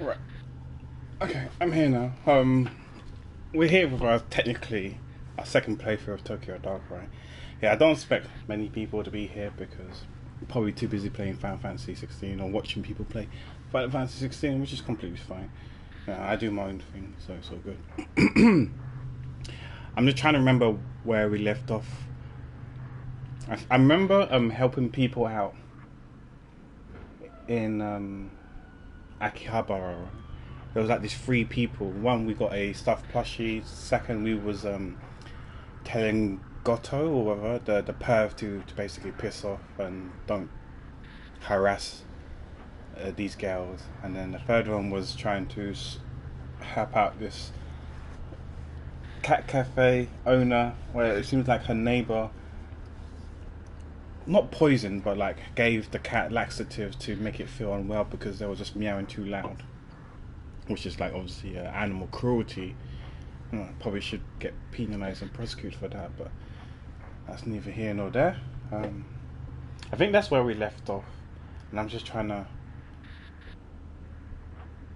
Right. Okay, I'm here now. We're here with our technically our second playthrough of Tokyo Dark, right? Yeah, I don't expect many people to be here because we're probably too busy playing Final Fantasy 16 or watching people play Final Fantasy 16, which is completely fine. I do my own thing, so it's all good. I'm just trying to remember where we left off. I remember helping people out in Akihabara. There was like these three people. One, we got a stuffed plushie. Second, we was telling Goto or whatever the perv to basically piss off and don't harass these girls. And then the third one was trying to help out this cat cafe owner, where it seems like her neighbor not poisoned, but like gave the cat laxatives to make it feel unwell because they were just meowing too loud, which is like obviously animal cruelty. Probably should get penalised and prosecuted for that, but that's neither here nor there. I think that's where we left off, and I'm just trying to.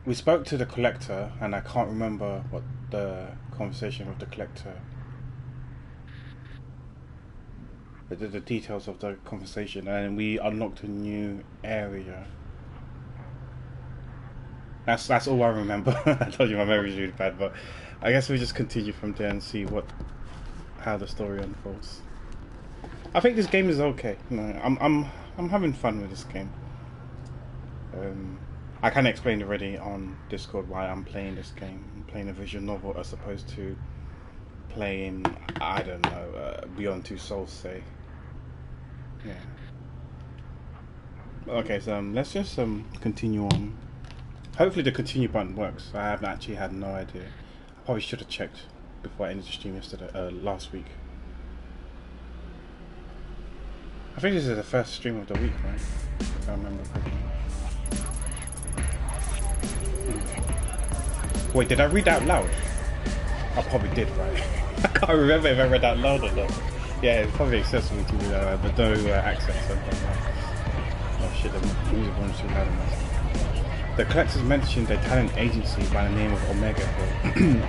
We spoke to the collector, and I can't remember what the conversation with the collector. The details of the conversation, and we unlocked a new area. That's all I remember. I told you my memory's really bad, but I guess we just continue from there and see how the story unfolds. I think this game is okay. I'm having fun with this game. I kind of explained already on Discord why I'm playing this game. I'm playing a visual novel as opposed to playing, I don't know, Beyond Two Souls, say. Yeah. Okay, so let's just continue on. Hopefully the continue button works. I haven't actually had no idea. I probably should have checked before I ended the stream last week. I think this is the first stream of the week, right? If I remember correctly. Wait, did I read out loud? I probably did, right? I can't remember if I read out loud or not. Yeah, it's probably accessible to me, but no accents. Oh shit, the music volume's too loud. The collectors mentioned a talent agency by the name of Omega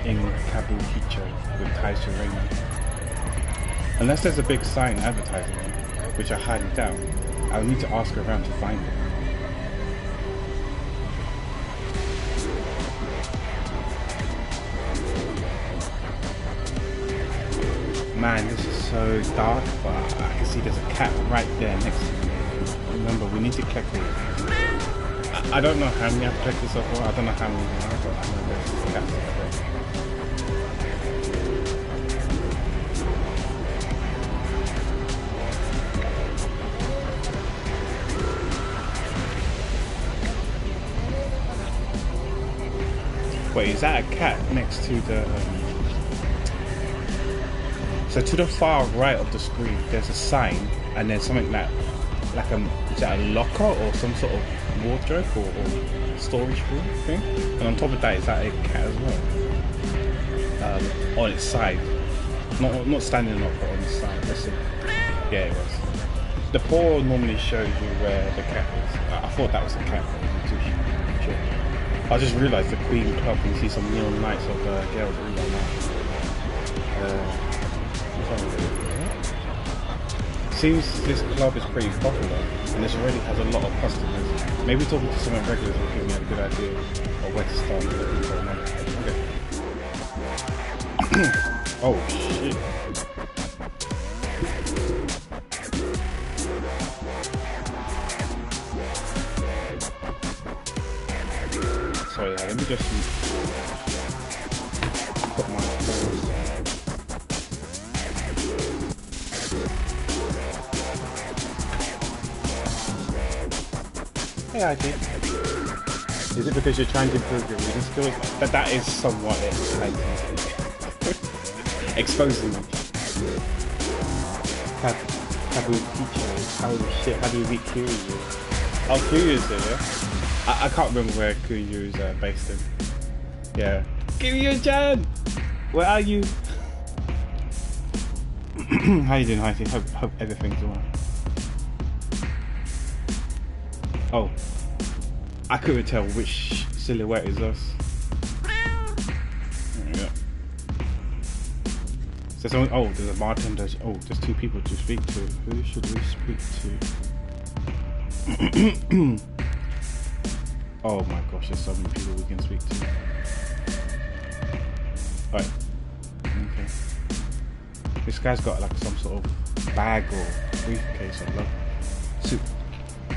in Kabukicho with ties to Raymond. Unless there's a big sign advertising it, which I highly doubt, I'll need to ask around to find it. Man, this is so dark, but I can see there's a cat right there next to me. Remember, we need to collect it. I don't know how many I've collected so far. I don't know how many there are, but I know there's cats out there. Wait, is that a cat next to the... So to the far right of the screen, there's a sign, and then something like is that a locker or some sort of wardrobe or storage room thing? And on top of that, is that a cat as well? On its side, not standing up, but on the side. Let's see. Yeah, it was. The paw normally shows you where the cat is. I thought that was a cat, but I wasn't too sure. I just realised the Queen Club. You see some neon lights of girls all night. Seems this club is pretty popular and this already has a lot of customers. Maybe talking to some of the regulars will give me a good idea of where to start looking for money. Okay. Oh shit. Sorry, let me just put my clothes. Hey, IT. Is it because you're trying to improve your reading skills? But that is somewhat exciting. Exposing me. Kabukicho. Holy shit, how do you beat Kiryu? Oh, Kiryu's here, yeah? I can't remember where Kiryu's based in. Yeah. Kiryu-chan! Where are you? How you doing, IT? Hope everything's alright. Oh, I couldn't tell which silhouette is us. Yeah. So someone, oh, there's a bartender. Oh, there's 2 people to speak to. Who should we speak to? Oh my gosh, there's so many people we can speak to. Alright. Okay. This guy's got like some sort of bag or briefcase or suit.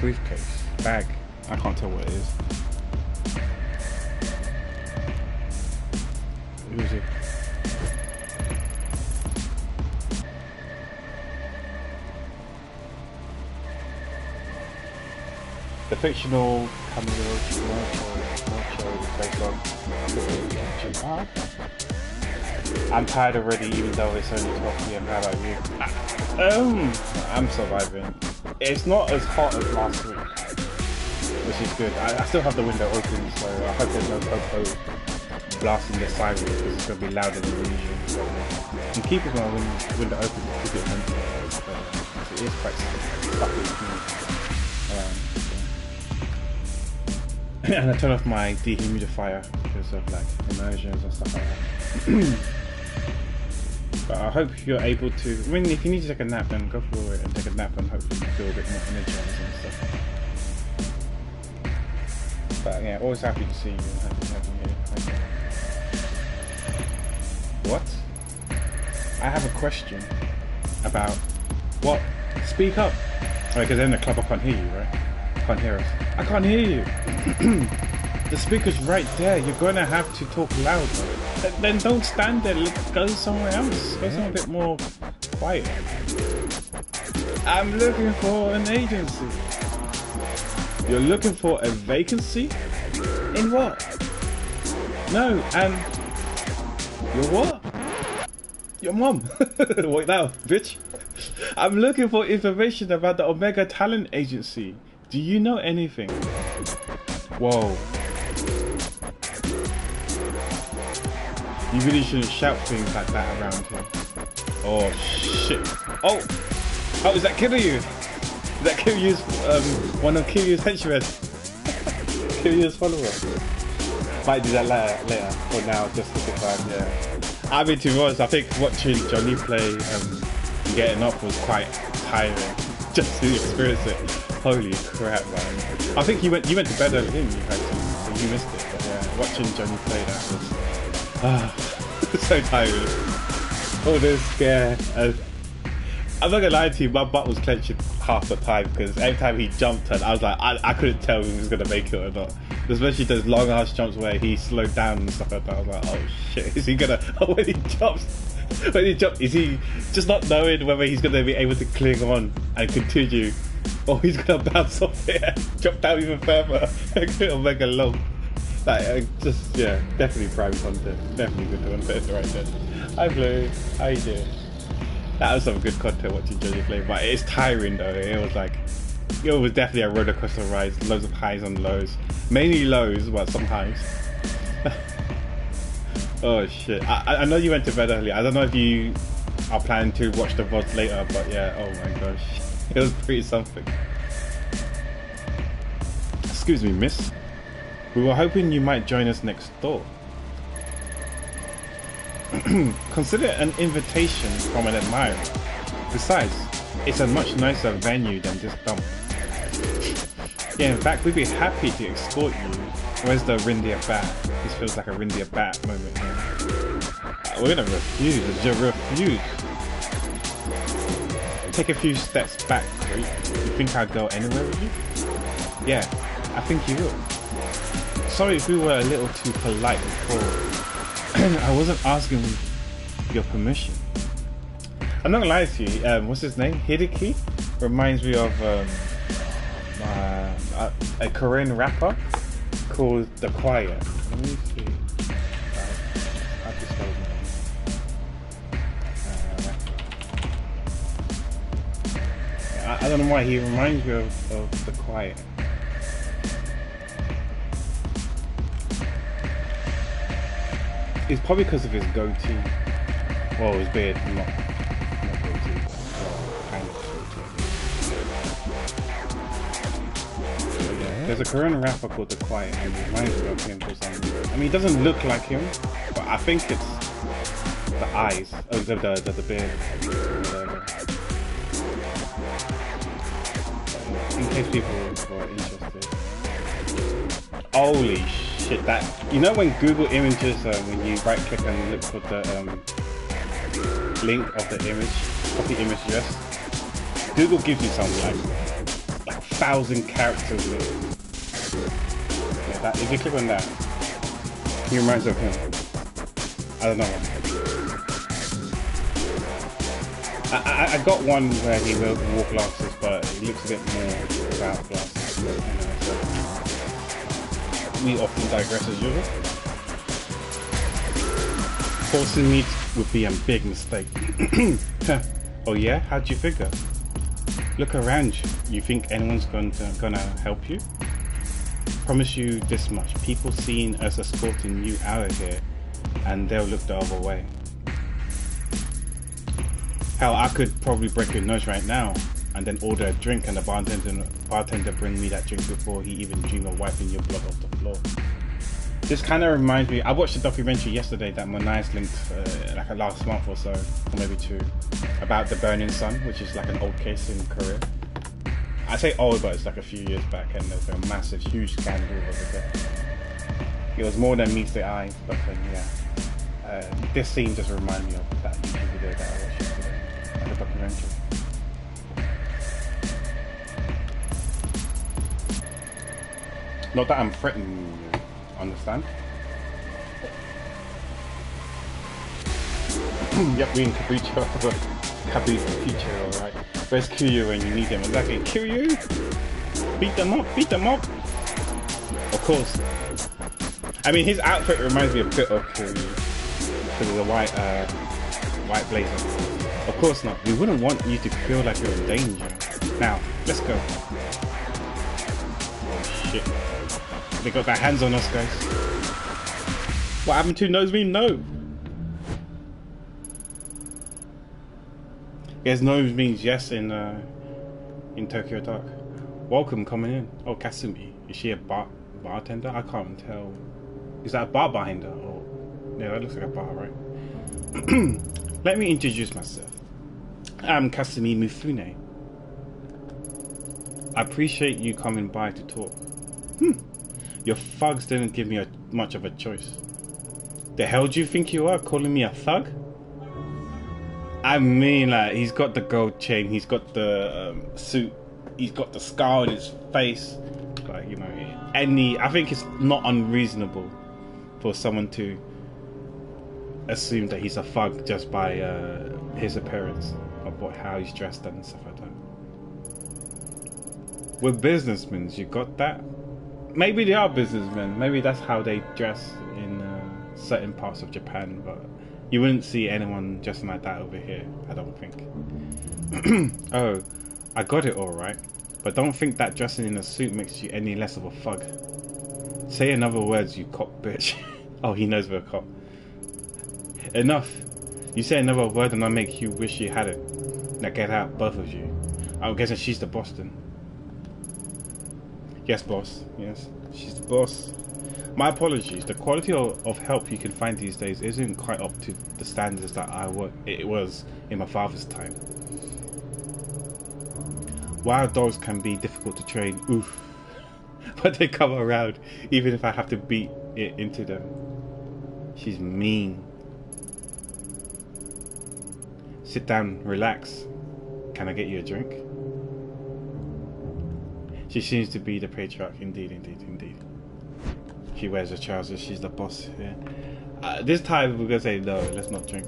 Briefcase. Bag. I can't tell what it is. Who is it? The fictional Camilo based on. I'm tired already, even though it's only 12 PM. How about you? I'm surviving. It's not as hot as last week, which is good. I still have the window open, so I hope there's no popo blasting the siren because it's going to be louder than usual. So I'm keeping my window open to keep it ventilated, but it is quite stuffy. And I turn off my dehumidifier because of like immersions and stuff like that. But I hope you're able to. I mean, if you need to take a nap, then go for it and take a nap, and hopefully you feel a bit more energized and stuff. But yeah, always happy to see you. Happy to have you here. Okay. What? I have a question about what? Speak up. Because in the club I can't hear you, right? Can't hear us. I can't hear you. The speaker's right there. You're gonna have to talk louder. Then don't stand there. Go somewhere else. Go somewhere a bit more quiet. I'm looking for an agency. You're looking for a vacancy? In what? No, and your what? Your mom. Wait now, bitch. I'm looking for information about the Omega Talent Agency. Do you know anything? Whoa. You really shouldn't shout things like that around here. Oh shit. Oh! Oh, is that Kiryu? Is that Kiryu's, one of Kiryu's henchmen? Kiryu's follower. Might do that later. Or now, just a good time, yeah. I mean, to be honest, I think watching Johnny play Getting Up was quite tiring. Just to experience it. Holy crap, man. I think you went to bed early, didn't you? So you missed it. But yeah, watching Johnny play that was so tiring. Oh, this scare. I'm not gonna lie to you, my butt was clenching half the time because every time he jumped and I was like, I couldn't tell if he was gonna make it or not. Especially those long ass jumps where he slowed down and stuff like that. I was like, oh shit, is he gonna, when he jumps, is he just not knowing whether he's gonna be able to cling on and continue, or he's gonna bounce off it and jump down even further and get Omega long. Like, just, yeah, definitely prime content. Definitely good content right there. Hi Blue, how you doing? That was some good content watching Johnny play, but it's tiring though. It was like, it was definitely a roller coaster ride. Loads of highs and lows. Mainly lows, but some highs. Oh shit. I know you went to bed early. I don't know if you are planning to watch the VODs later, but yeah, oh my gosh. It was pretty something. Excuse me, miss. We were hoping you might join us next door. Consider an invitation from an admirer. Besides, it's a much nicer venue than this dump. Yeah, in fact, we'd be happy to escort you. Where's the Rindia Bat? This feels like a Rindia Bat moment here. We're gonna refuse. Just refuse. Take a few steps back, Creep. You think I'd go anywhere with you? Yeah, I think you will. Sorry if we were a little too polite before. I wasn't asking your permission. I'm not gonna lie to you. What's his name? Hideki reminds me of a Korean rapper called The Quiet. Let me see. I'll just spell his name. I don't know why he reminds me of The Quiet. It's probably because of his goatee. Well, his beard, not goatee, but kind of goatee. There's a Korean rapper called The Quiet, and it reminds me of him for some reason. I mean, he doesn't look like him, but I think it's the eyes, the beard. In case people were interested. Holy shit! That, you know when Google Images, when you right click and look for the link of the image, copy image address, Google gives you some like 1,000 characters. Yeah, that, if you click on that, he reminds me of him. I don't know why. I got one where he wore glasses, but he looks a bit more without glasses. But, so we often digress as usual. Forcing me would be a big mistake. Oh yeah? How'd you figure? Look around you. You think anyone's gonna help you? Promise you this much. People seen us escorting you out of here, and they'll look the other way. Hell, I could probably break your nose right now and then order a drink, and the bartender bring me that drink before he even dream of wiping your blood off the floor. This kind of reminds me, I watched a documentary yesterday that Monai's linked like last month or so, or maybe 2, about the Burning Sun, which is like an old case in Korea. I say old, but it's like a few years back, and there was a massive, huge scandal over there. It was more than meets the eye, but yeah. This scene just reminded me of that YouTube video that I watched yesterday, like a documentary. Not that I'm threatening you, understand? Yep, we can reach out for a happy future, alright. Where's Kiryu when you need them? Exactly, Kiryu! Beat them up, beat them up! Of course. I mean, his outfit reminds me a bit of Kiryu. Because of the white blazer. Of course not. We wouldn't want you to feel like you're in danger. Now, let's go. Oh shit. They got their hands on us, guys. What happened to Nosebeam? No. Yes, Nose means yes in Tokyo Dark. Welcome, coming in. Oh, Kasumi. Is she a bartender? I can't tell. Is that a bar behind her? Or... yeah, that looks like a bar, right? Let me introduce myself. I'm Kasumi Mifune. I appreciate you coming by to talk. Your thugs didn't give me much of a choice. The hell do you think you are, calling me a thug? I mean, like, he's got the gold chain, he's got the suit, he's got the scar on his face. Like, you know, I think it's not unreasonable for someone to assume that he's a thug just by his appearance, of how he's dressed and stuff like that. We're businessmen, you got that? Maybe they are businessmen, maybe that's how they dress in certain parts of Japan, but you wouldn't see anyone dressing like that over here, I don't think. Oh, I got it alright, but don't think that dressing in a suit makes you any less of a thug. Say in other words, you cop bitch. Oh, he knows we're a cop. Enough. You say another word and I make you wish you had it. Now get out, both of you. I'm guessing she's the boss then. Yes, boss. Yes, she's the boss. My apologies. The quality of help you can find these days isn't quite up to the standards that it was in my father's time. Wild dogs can be difficult to train. Oof. But they come around even if I have to beat it into them. She's mean. Sit down, relax. Can I get you a drink? She seems to be the patriarch, indeed, indeed, indeed. She wears her trousers, she's the boss here. This time we're gonna say no, let's not drink.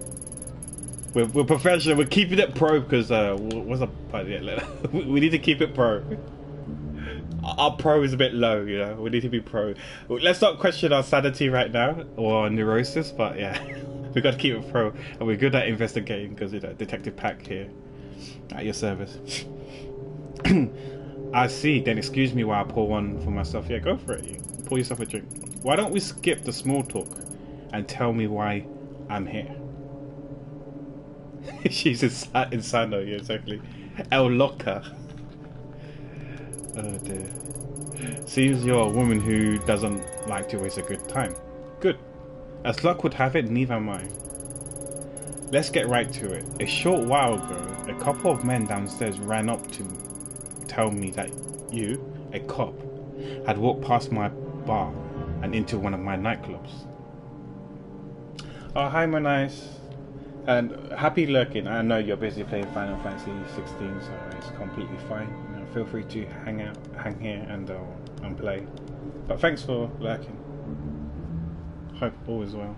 We're professional, we're keeping it pro because, what's up? We need to keep it pro. Our pro is a bit low, you know, we need to be pro. Let's not question our sanity right now, or our neurosis, but yeah. We got to keep it pro, and we're good at investigating because, you know, Detective Pack here at your service. I see. Then excuse me while I pour one for myself. Yeah, go for it. You pour yourself a drink. Why don't we skip the small talk and tell me why I'm here? She's insano. Yeah, exactly. El Loca. Oh dear. Seems you're a woman who doesn't like to waste a good time. Good. As luck would have it, neither am I. Let's get right to it. A short while ago, a couple of men downstairs ran up to tell me that you, a cop, had walked past my bar and into one of my nightclubs. Oh, hi, my nice. And happy lurking. I know you're busy playing Final Fantasy 16, so it's completely fine. You know, feel free to hang here and play. But thanks for lurking. Hope all is well.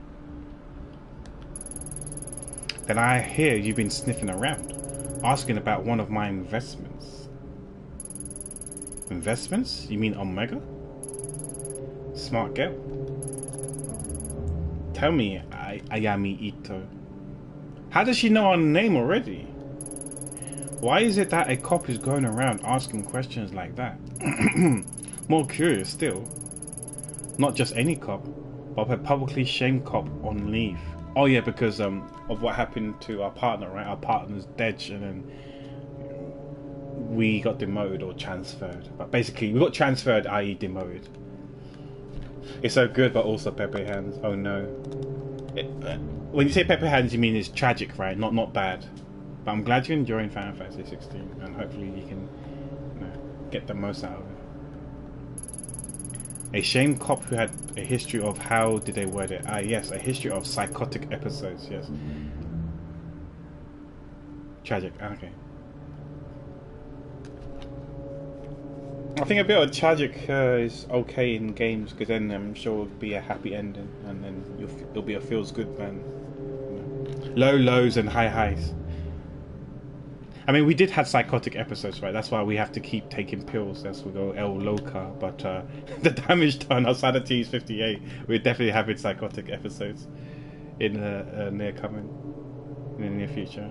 Then I hear you've been sniffing around, asking about one of my investments. Investments? You mean Omega? Smart girl. Tell me, Ayami Ito. How does she know our name already? Why is it that a cop is going around asking questions like that? More curious still, not just any cop, but a publicly shamed cop on leave. Oh yeah, because of what happened to our partner, right? Our partner's dead, and then we got demoted or transferred. But basically, we got transferred, i.e. demoted. It's so good, but also Pepe Hands. Oh no. When you say Pepe Hands, you mean it's tragic, right? Not bad. But I'm glad you're enjoying Final Fantasy 16, and hopefully you can get the most out of it. A shamed cop who had a history of, how did they word it? Yes, a history of psychotic episodes, yes. Tragic, okay. I think a bit of tragic is okay in games, because then I'm sure it'll be a happy ending, and then it'll be a feels good man. Low lows and high highs. I mean, we did have psychotic episodes, right? That's why we have to keep taking pills as we go El Loca. But the damage done, our sanity is 58. We're definitely having psychotic episodes in the near near future.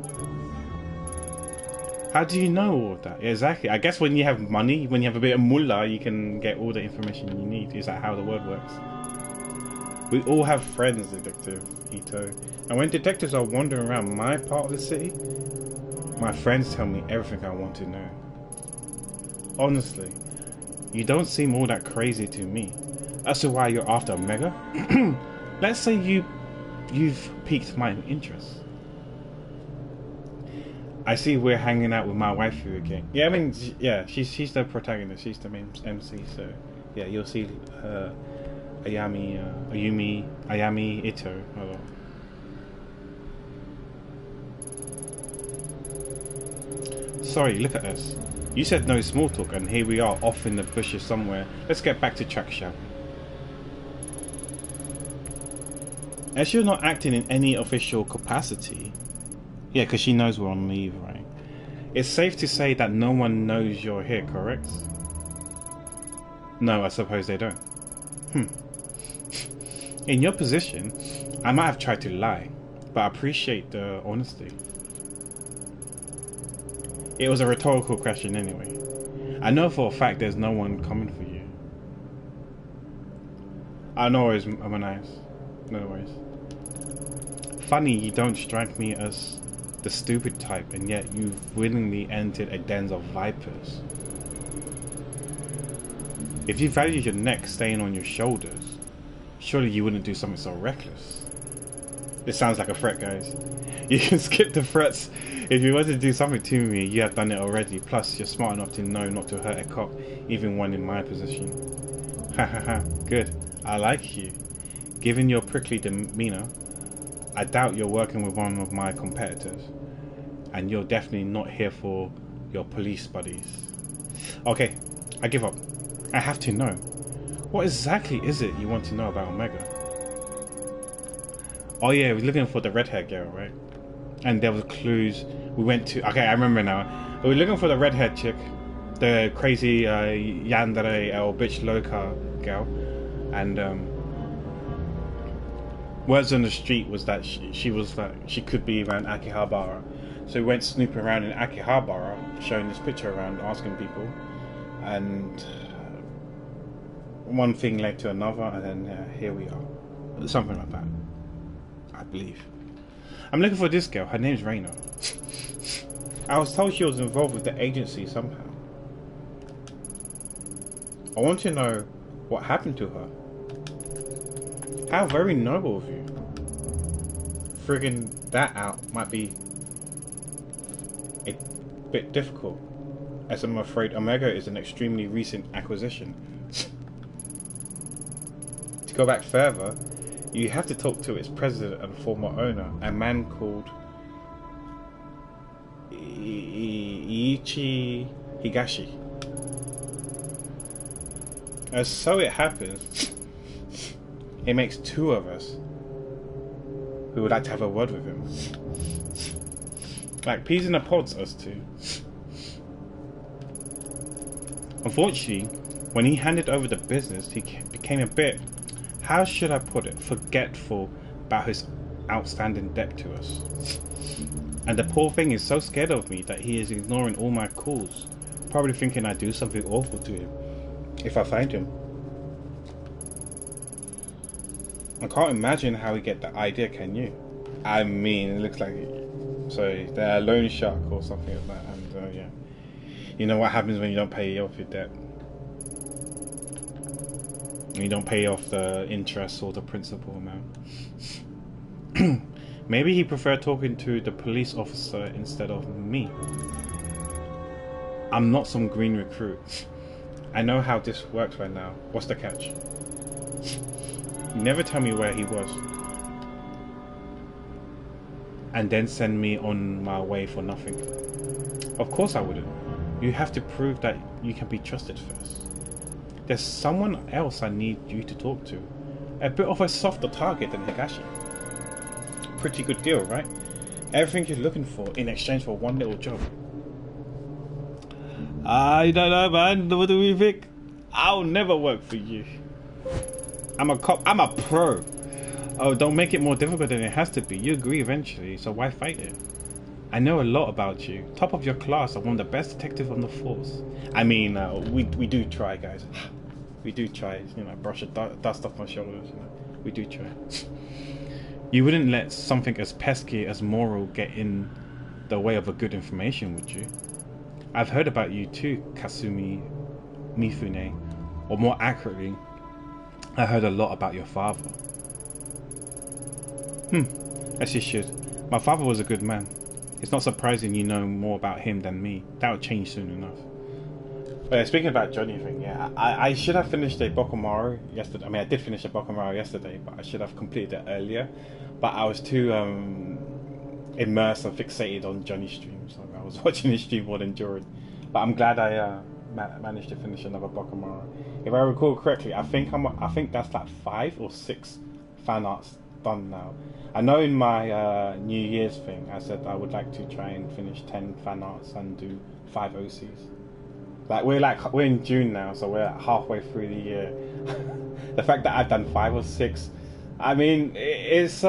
How do you know all of that? Exactly. I guess when you have money, when you have a bit of mullah, you can get all the information you need. Is that how the world works? We all have friends, Detective Ito. And when detectives are wandering around my part of the city, my friends tell me everything I want to know. Honestly, you don't seem all that crazy to me. As to why you're after Omega, let's say you've piqued my interest. I see we're hanging out with my waifu again. Yeah, I mean, yeah, she's the protagonist. She's the main MC. So yeah, you'll see Ayami Ito. Oh. Sorry, look at us. You said no small talk, and here we are off in the bushes somewhere. Let's get back to track, shall we? As you're not acting in any official capacity, yeah, because she knows we're on leave, right? It's safe to say that no one knows you're here, correct? No, I suppose they don't. In your position, I might have tried to lie, but I appreciate the honesty. It was a rhetorical question anyway. I know for a fact there's no one coming for you. No worries, Amanias. No worries. Funny you don't strike me as the stupid type, and yet you've willingly entered a den of vipers. If you value your neck staying on your shoulders, surely you wouldn't do something so reckless. This sounds like a threat, guys. You can skip the threats. If you wanted to do something to me, you have done it already. Plus, you're smart enough to know not to hurt a cop, even one in my position. Hahaha, good. I like you. Given your prickly demeanor, I doubt you're working with one of my competitors. And you're definitely not here for your police buddies. Okay, I give up. I have to know. What exactly is it you want to know about Omega? Oh yeah, we're looking for the red-haired girl, right? And there was clues. We went to... Okay, I remember now. We were looking for the red-haired chick. The crazy yandere or bitch loca girl. And words on the street was that she was like... She could be around Akihabara. So we went snooping around in Akihabara, showing this picture around, asking people. And one thing led to another, and then here we are. Something like that, I believe. I'm looking for this girl. Her name's Reina. I was told she was involved with the agency somehow. I want to know what happened to her. How very noble of you. Frigging that out might be a bit difficult, as I'm afraid Omega is an extremely recent acquisition. To go back further, you have to talk to its president and former owner, a man called Iichi Higashi. As so it happens, it makes two of us who would like to have a word with him. Like peas in the pods, us two. Unfortunately, when he handed over the business, he became a bit, how should I put it, forgetful about his outstanding debt to us. And the poor thing is so scared of me that he is ignoring all my calls, probably thinking I do something awful to him if I find him. I can't imagine how he get that idea, can you? I mean, it looks like, sorry, they're a loan shark or something like that, and yeah. You know what happens when you don't pay off your debt? You don't pay off the interest or the principal amount. Maybe he preferred talking to the police officer instead of me. I'm not some green recruit. I know how this works right now. What's the catch? You never tell me where he was, and then send me on my way for nothing. Of course I wouldn't. You have to prove that you can be trusted first. There's someone else I need you to talk to. A bit of a softer target than Higashi. Pretty good deal, right? Everything you're looking for in exchange for one little job. I don't know, man. What do we think? I'll never work for you. I'm a cop. I'm a pro. Oh, don't make it more difficult than it has to be. You agree eventually, so why fight it? I know a lot about you. Top of your class. I'm one of the best detectives on the force. I mean, we do try, guys. We do try. You know, brush the dust off my shoulders. You know, we do try. You wouldn't let something as pesky as moral get in the way of a good information, would you? I've heard about you too, Kasumi Mifune. Or more accurately, I heard a lot about your father. As you should. My father was a good man. It's not surprising you know more about him than me. That'll change soon enough. But yeah, speaking about Johnny thing, yeah, I should have finished a Bokumaru yesterday. I mean, I did finish a Bokumaru yesterday, but I should have completed it earlier. But I was too immersed and fixated on Johnny's stream, so I was watching his stream more than Jordan. But I'm glad I managed to finish another Bokumaru. If I recall correctly, I think that's like 5 or 6 fan arts done now. I know in my New Year's thing, I said I would like to try and finish 10 fan arts and do 5 OCs. We're in June now, so we're halfway through the year. The fact that I've done 5 or 6, I mean, it's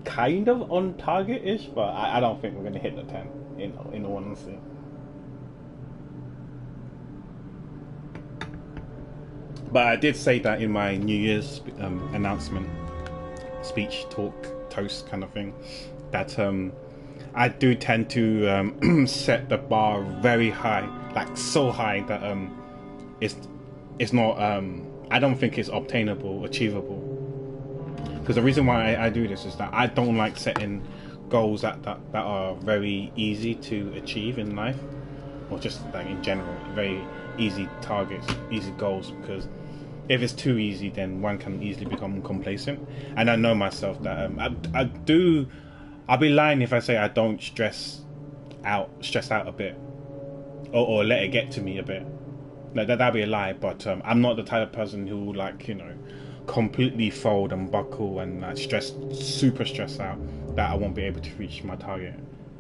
kind of on target-ish, but I don't think we're going to hit the 10, in all honesty. But I did say that in my New Year's announcement, speech, talk, toast kind of thing, that I do tend to set the bar very high, like so high that it's not, I don't think it's obtainable, achievable. Because the reason why I do this is that I don't like setting goals that are very easy to achieve in life, or just like in general, very easy targets, easy goals, because if it's too easy, then one can easily become complacent. And I know myself that I'll be lying if I say I don't stress out a bit, or let it get to me a bit. No, that'd be a lie. But I'm not the type of person who, like, you know, completely fold and buckle and super stress out that I won't be able to reach my target.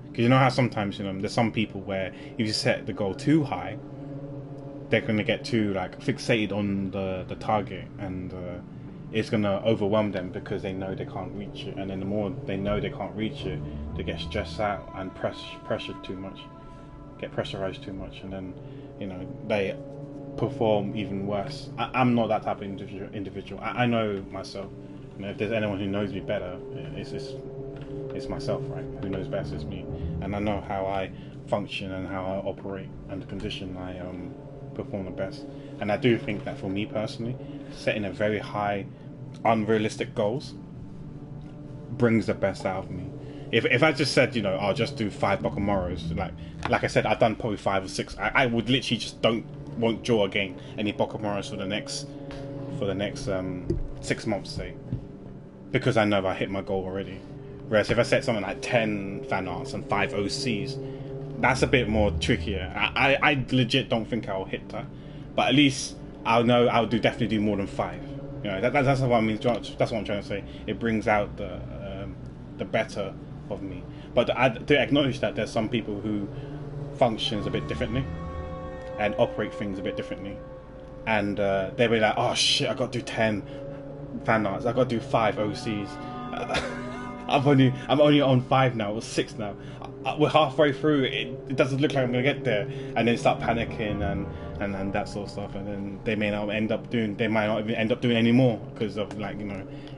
Because you know how sometimes, you know, there's some people where if you set the goal too high, they're going to get too like fixated on the target, and it's going to overwhelm them because they know they can't reach it. And then the more they know they can't reach it, they get stressed out and pressured too much, get pressurized too much, and then, you know, they perform even worse. I'm not that type of individual. I know myself. You know, if there's anyone who knows me better, it's myself, right? Who knows best is me, and I know how I function and how I operate and the condition I perform the best. And I do think that for me personally, setting a very high, unrealistic goals brings the best out of me. If I just said, I'll just do 5 Bokomoros, like I said, I've done probably 5 or 6. I would literally just won't draw again any Bokomoros for the next 6 months, say, because I know I hit my goal already. Whereas if I set something like 10 fan arts and 5 OCs, that's a bit more trickier. I legit don't think I'll hit that, but at least I'll know I'll definitely do more than 5. That's what I mean. That's what I'm trying to say. It brings out the better of me. But I do acknowledge that there's some people who functions a bit differently and operate things a bit differently, and they'll be like, oh shit, I got to do 10 fan arts, I got to do 5 OCs. I'm only on 5 now, or 6 now. We're halfway through. It doesn't look like I'm gonna get there, and then start panicking and that sort of stuff, and then they might not even end up doing any more because of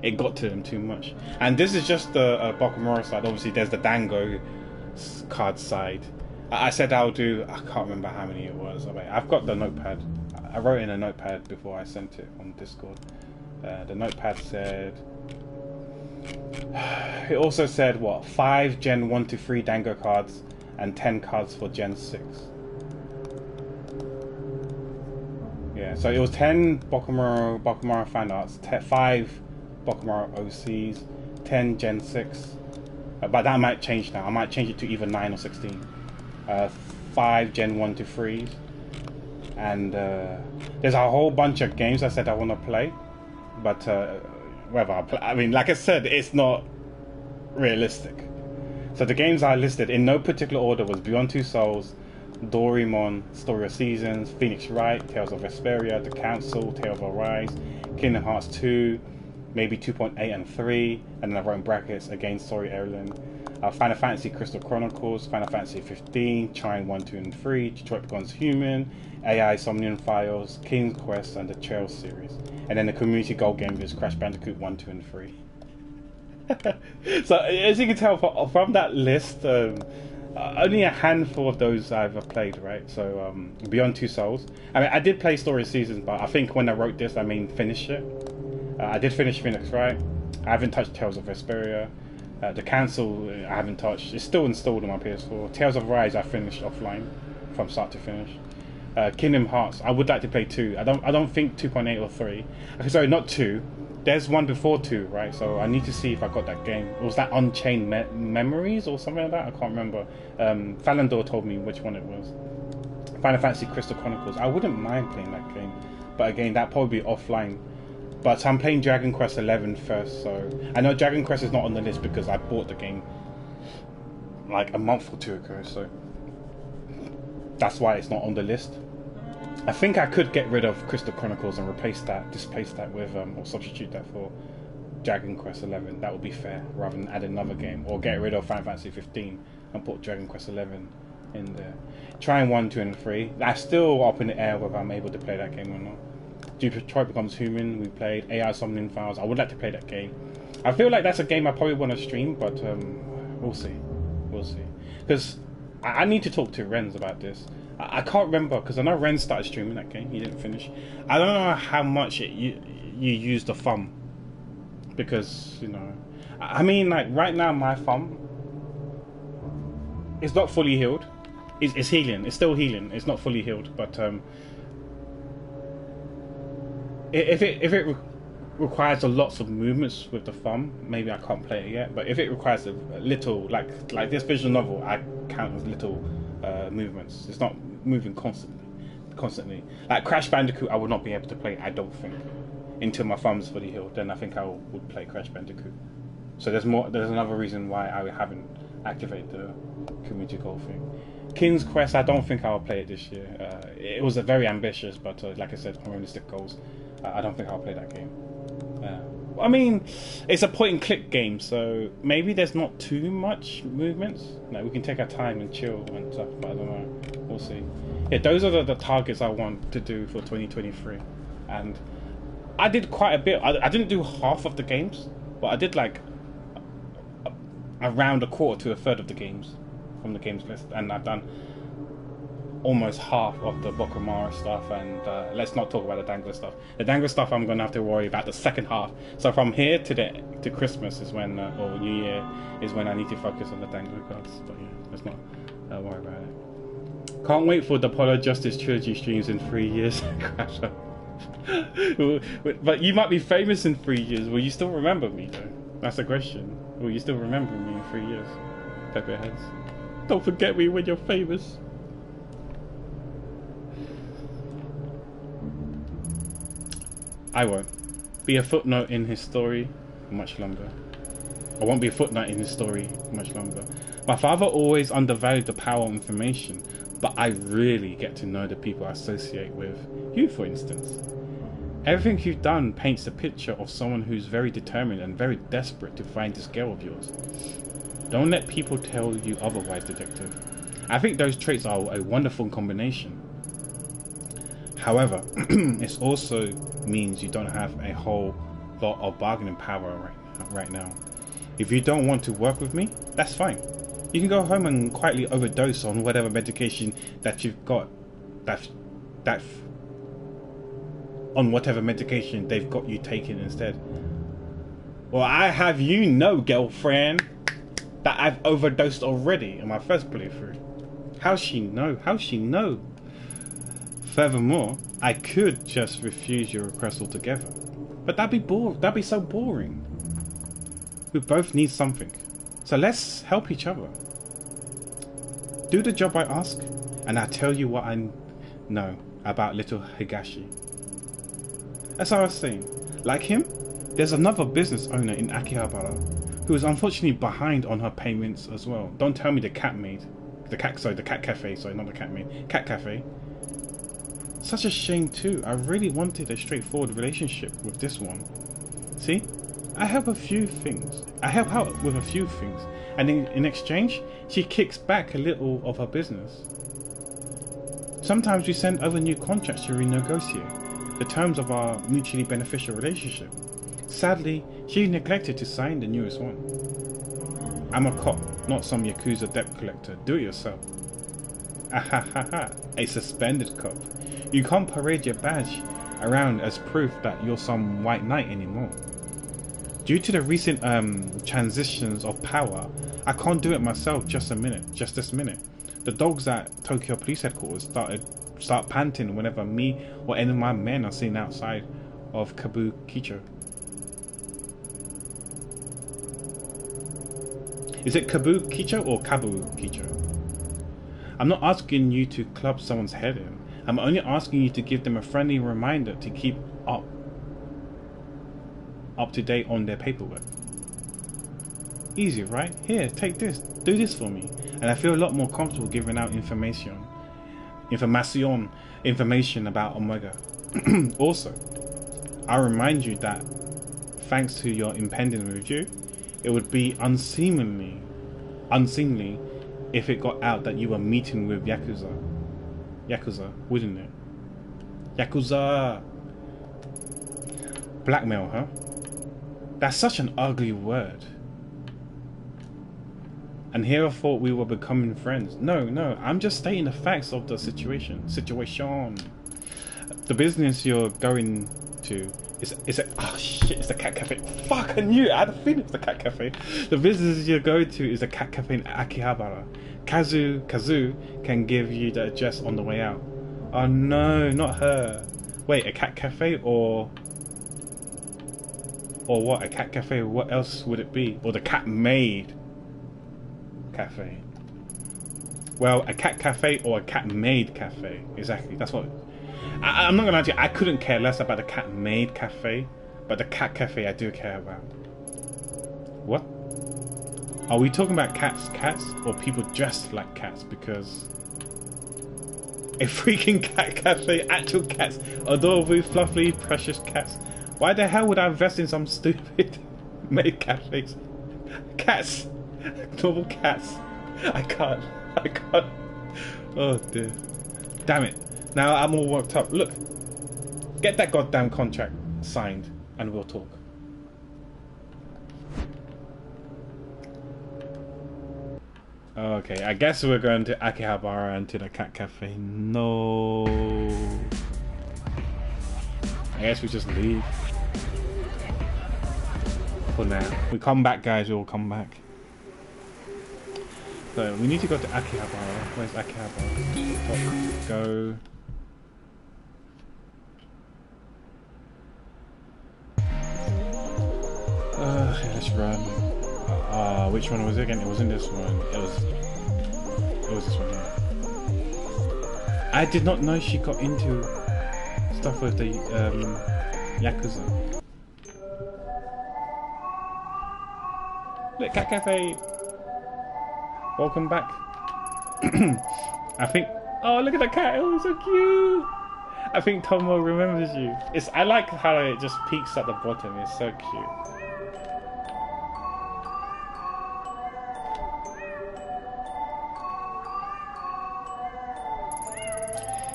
it got to them too much. And this is just the Bokomoro side. Obviously, there's the Dango card side. I said I can't remember how many it was. I've got the notepad. I wrote in a notepad before I sent it on Discord. The notepad said. It also said 5 Gen 1 to 3 Dango cards and 10 cards for Gen 6. Yeah, so it was 10 Bokomoro fan arts, 5 Bokomoro OCs, 10 Gen 6. But that might change now. I might change it to either 9 or 16. 5 Gen 1 to 3s. And there's a whole bunch of games I said I want to play. But whether I play, like I said, it's not realistic. So the games I listed in no particular order was Beyond Two Souls, Doraemon, Story of Seasons, Phoenix Wright, Tales of Vesperia, The Council, Tales of Arise, Kingdom Hearts 2, maybe 2.8 and 3, and then I wrote in brackets again Story Erland, Final Fantasy Crystal Chronicles, Final Fantasy 15, Chime 1, 2, and 3, Detroit Becomes Human, AI Somnium Files, King's Quest, and the Trails series. And then the community goal game is Crash Bandicoot 1, 2, and 3. So as you can tell from that list, only a handful of those I've played, right? So Beyond Two Souls. I did play Story of Seasons, but I think when I wrote this, finish it. I did finish Phoenix Wright. I haven't touched Tales of Vesperia. The Council I haven't touched. It's still installed on my PS4. Tales of Rise I finished offline from start to finish. Kingdom Hearts I would like to play 2. I don't think 2.8 or 3. Okay, sorry, not 2. There's one before 2, right? So I need to see if I got that game. Was that Unchained Memories or something like that? I can't remember. Falandor told me which one it was. Final Fantasy Crystal Chronicles. I wouldn't mind playing that game, but again, that'd probably be offline. But I'm playing Dragon Quest 11 first, so I know Dragon Quest is not on the list because I bought the game like a month or 2 ago, so that's why it's not on the list. I think I could get rid of Crystal Chronicles and displace that with, or substitute that for Dragon Quest 11. That would be fair, rather than add another game, or get rid of Final Fantasy 15 and put Dragon Quest 11 in there. Trying 1, 2, and 3. That's still up in the air whether I'm able to play that game or not. Detroit Becomes Human, we played. AI Somnium Files, I would like to play that game. I feel like that's a game I probably want to stream, but we'll see. Because I need to talk to Renz about this. I can't remember, because I know Ren started streaming that game. He didn't finish. I don't know how much you use the thumb, because like right now my thumb is not fully healed. It's healing. It's still healing. It's not fully healed, but if it requires a lots of movements with the thumb, maybe I can't play it yet. But if it requires a little, like this visual novel, I count as little movements. It's not moving constantly. Like Crash Bandicoot, I would not be able to play, I don't think, until my thumb's fully healed. Then I think I would play Crash Bandicoot. So there's another reason why I haven't activated the community goal thing. King's Quest, I don't think I'll play it this year. It was a very ambitious, but like I said, unrealistic goals. I don't think I'll play that game. It's a point and click game, so maybe there's not too much movements. We can take our time and chill and stuff, but I don't know. We'll see. Yeah, those are the targets I want to do for 2023. And I did quite a bit. I didn't do half of the games, but I did like around a quarter to a third of the games from the games list. And I've done almost half of the Bokomara stuff, and let's not talk about the Dangler stuff. The Dangler stuff I'm going to have to worry about the second half. So from here to Christmas is when, or New Year is when I need to focus on the Dangler cards. But yeah, let's not worry about it. Can't wait for the Polar Justice Trilogy streams in 3 years. But you might be famous in 3 years. Will you still remember me though? That's the question. Will you still remember me in 3 years? Pepperheads. Don't forget me when you're famous. I won't be a footnote in his story much longer. I won't be a footnote in his story much longer. My father always undervalued the power of information, but I really get to know the people I associate with. You, for instance. Everything you've done paints a picture of someone who's very determined and very desperate to find this girl of yours. Don't let people tell you otherwise, detective. I think those traits are a wonderful combination. However, it also means you don't have a whole lot of bargaining power right now. If you don't want to work with me, that's fine. You can go home and quietly overdose on whatever medication that you've got. On whatever medication they've got you taking instead. Well, I have you know, girlfriend, that I've overdosed already in my first playthrough. How's she know? How's she know? Furthermore, I could just refuse your request altogether, but that'd be so boring. We both need something, so let's help each other. Do the job I ask, and I'll tell you what I know about little Higashi. As I was saying, like him, there's another business owner in Akihabara who is unfortunately behind on her payments as well. Don't tell me the cat cafe, not the cat maid, cat cafe. Such a shame too. I really wanted a straightforward relationship with this one. See, I help out with a few things, and in exchange, she kicks back a little of her business. Sometimes we send over new contracts to renegotiate the terms of our mutually beneficial relationship. Sadly, she neglected to sign the newest one. I'm a cop, not some Yakuza debt collector. Do it yourself. Ahahaha, a suspended cop. You can't parade your badge around as proof that you're some white knight anymore. Due to the recent transitions of power, I can't do it myself just this minute. The dogs at Tokyo Police Headquarters start panting whenever me or any of my men are seen outside of Kabukicho. Is it Kabukicho or Kabukicho? I'm not asking you to club someone's head in. I'm only asking you to give them a friendly reminder to keep up to date on their paperwork. Easy, right? Here, take this. Do this for me. And I feel a lot more comfortable giving out information about Omega. Also, I remind you that thanks to your impending review, it would be unseemly if it got out that you were meeting with Yakuza. Yakuza, wouldn't it? Yakuza! Blackmail, huh? That's such an ugly word. And here I thought we were becoming friends. No, I'm just stating the facts of the situation. The business you're going to it's the cat cafe. Fuck, I knew it. I had a feeling it's the cat cafe. The business you're going to is a cat cafe in Akihabara. Kazu can give you the address on the way out. Oh no, not her. Wait, a cat cafe or what? A cat cafe? What else would it be? Or the cat maid cafe? Well, a cat cafe or a cat maid cafe. Exactly. That's what. I'm not gonna lie to you. I couldn't care less about the cat maid cafe, but the cat cafe I do care about. What? Are we talking about cats, or people dressed like cats? Because a freaking cat cafe, actual cats, adorable, fluffy, precious cats. Why the hell would I invest in some stupid maid cafes? Cats, normal cats. I can't. Oh dear. Damn it. Now I'm all worked up. Look, get that goddamn contract signed and we'll talk. Okay, I guess we're going to Akihabara and to the cat cafe. No. I guess we just leave. For now. We come back, guys, we'll come back. So, we need to go to Akihabara. Where's Akihabara? Go. Let's run. Which one was it again? It wasn't this one. It was this one here. I did not know she got into stuff with the Yakuza. Look, Cat Cafe. Welcome back. I think. Oh, look at the cat! Oh, so cute. I think Tomo remembers you. I like how it just peeks at the bottom. It's so cute.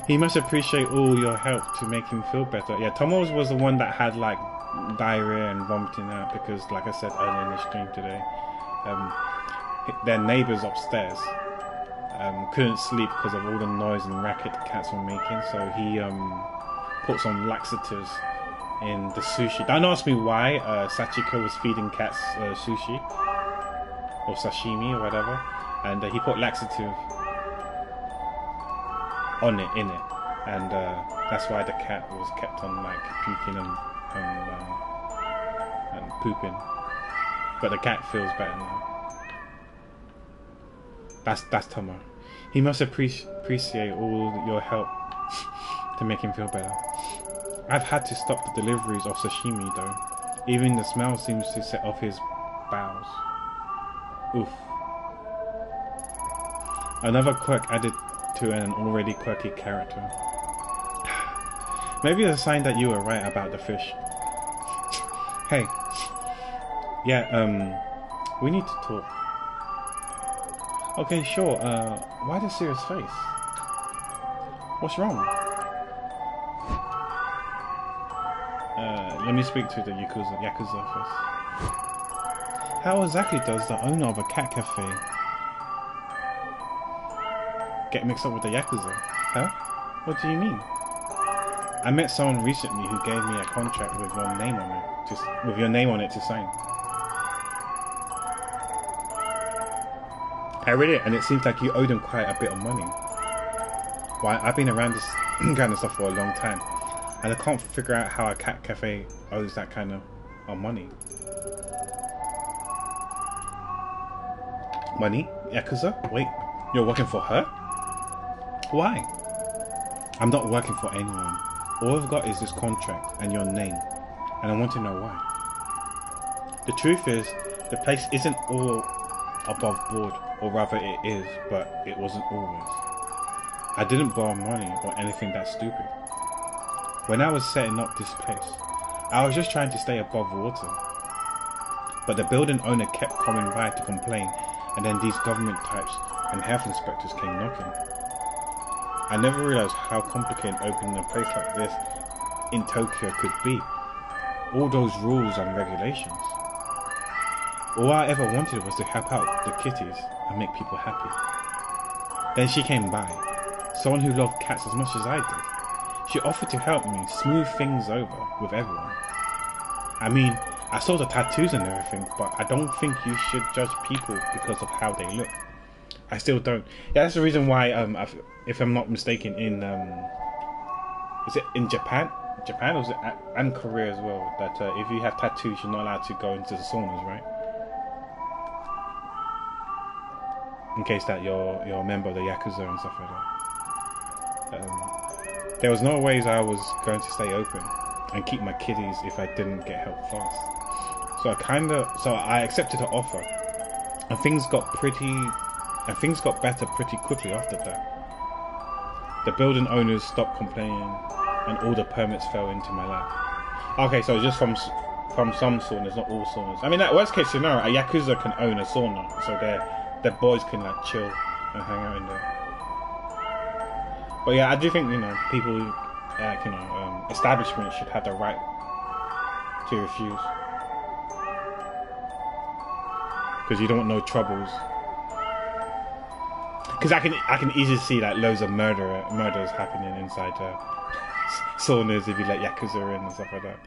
He must appreciate all your help to make him feel better. Yeah, Tomo was the one that had like diarrhea and vomiting out because, like I said earlier in the stream today, their neighbours upstairs couldn't sleep because of all the noise and racket the cats were making. So he put some laxatives in the sushi. Don't ask me why Sachiko was feeding cats sushi or sashimi or whatever, and he put laxative in it, and that's why the cat was kept on like puking and pooping. But the cat feels better now. That's Tomo. He must appreciate all your help to make him feel better. I've had to stop the deliveries of sashimi though. Even the smell seems to set off his bowels. Oof. Another quirk added to an already quirky character. Maybe it's a sign that you were right about the fish. Hey. Yeah, we need to talk. Okay, sure. Why the serious face? What's wrong? Let me speak to the Yakuza first. How exactly does the owner of a cat cafe get mixed up with the Yakuza? Huh? What do you mean? I met someone recently who gave me a contract with your name on it to sign. I read it and it seems like you owe them quite a bit of money. Well, I've been around this kind of stuff for a long time, and I can't figure out how a cat cafe owes that kind of money. Money? Yakuza? Wait, you're working for her? Why? I'm not working for anyone. All I've got is this contract and your name, and I want to know why. The truth is, the place isn't all above board, or rather it is, but it wasn't always. I didn't borrow money or anything that stupid. When I was setting up this place, I was just trying to stay above water. But the building owner kept coming by to complain, and then these government types and health inspectors came knocking. I never realized how complicated opening a place like this in Tokyo could be. All those rules and regulations. All I ever wanted was to help out the kitties and make people happy. Then she came by, someone who loved cats as much as I did. She offered to help me smooth things over with everyone. I mean, I saw the tattoos and everything, but I don't think you should judge people because of how they look. I still don't. Yeah, that's the reason why, if I'm not mistaken, is it in Japan? Japan, or is it and Korea as well? That if you have tattoos, you're not allowed to go into the saunas, right? In case that you're a member of the Yakuza and stuff like that. There was no ways I was going to stay open and keep my kitties if I didn't get help fast. So I accepted the offer, and things got better pretty quickly after that. The building owners stopped complaining, and all the permits fell into my lap. Okay, so just from some saunas, not all saunas. I mean, that worst case scenario, a Yakuza can own a sauna, so their boys can like chill and hang out in there. But yeah, I do think people, establishments should have the right to refuse, because you don't want no troubles. Because I can easily see like loads of murders happening inside saunas if you let Yakuza in and stuff like that.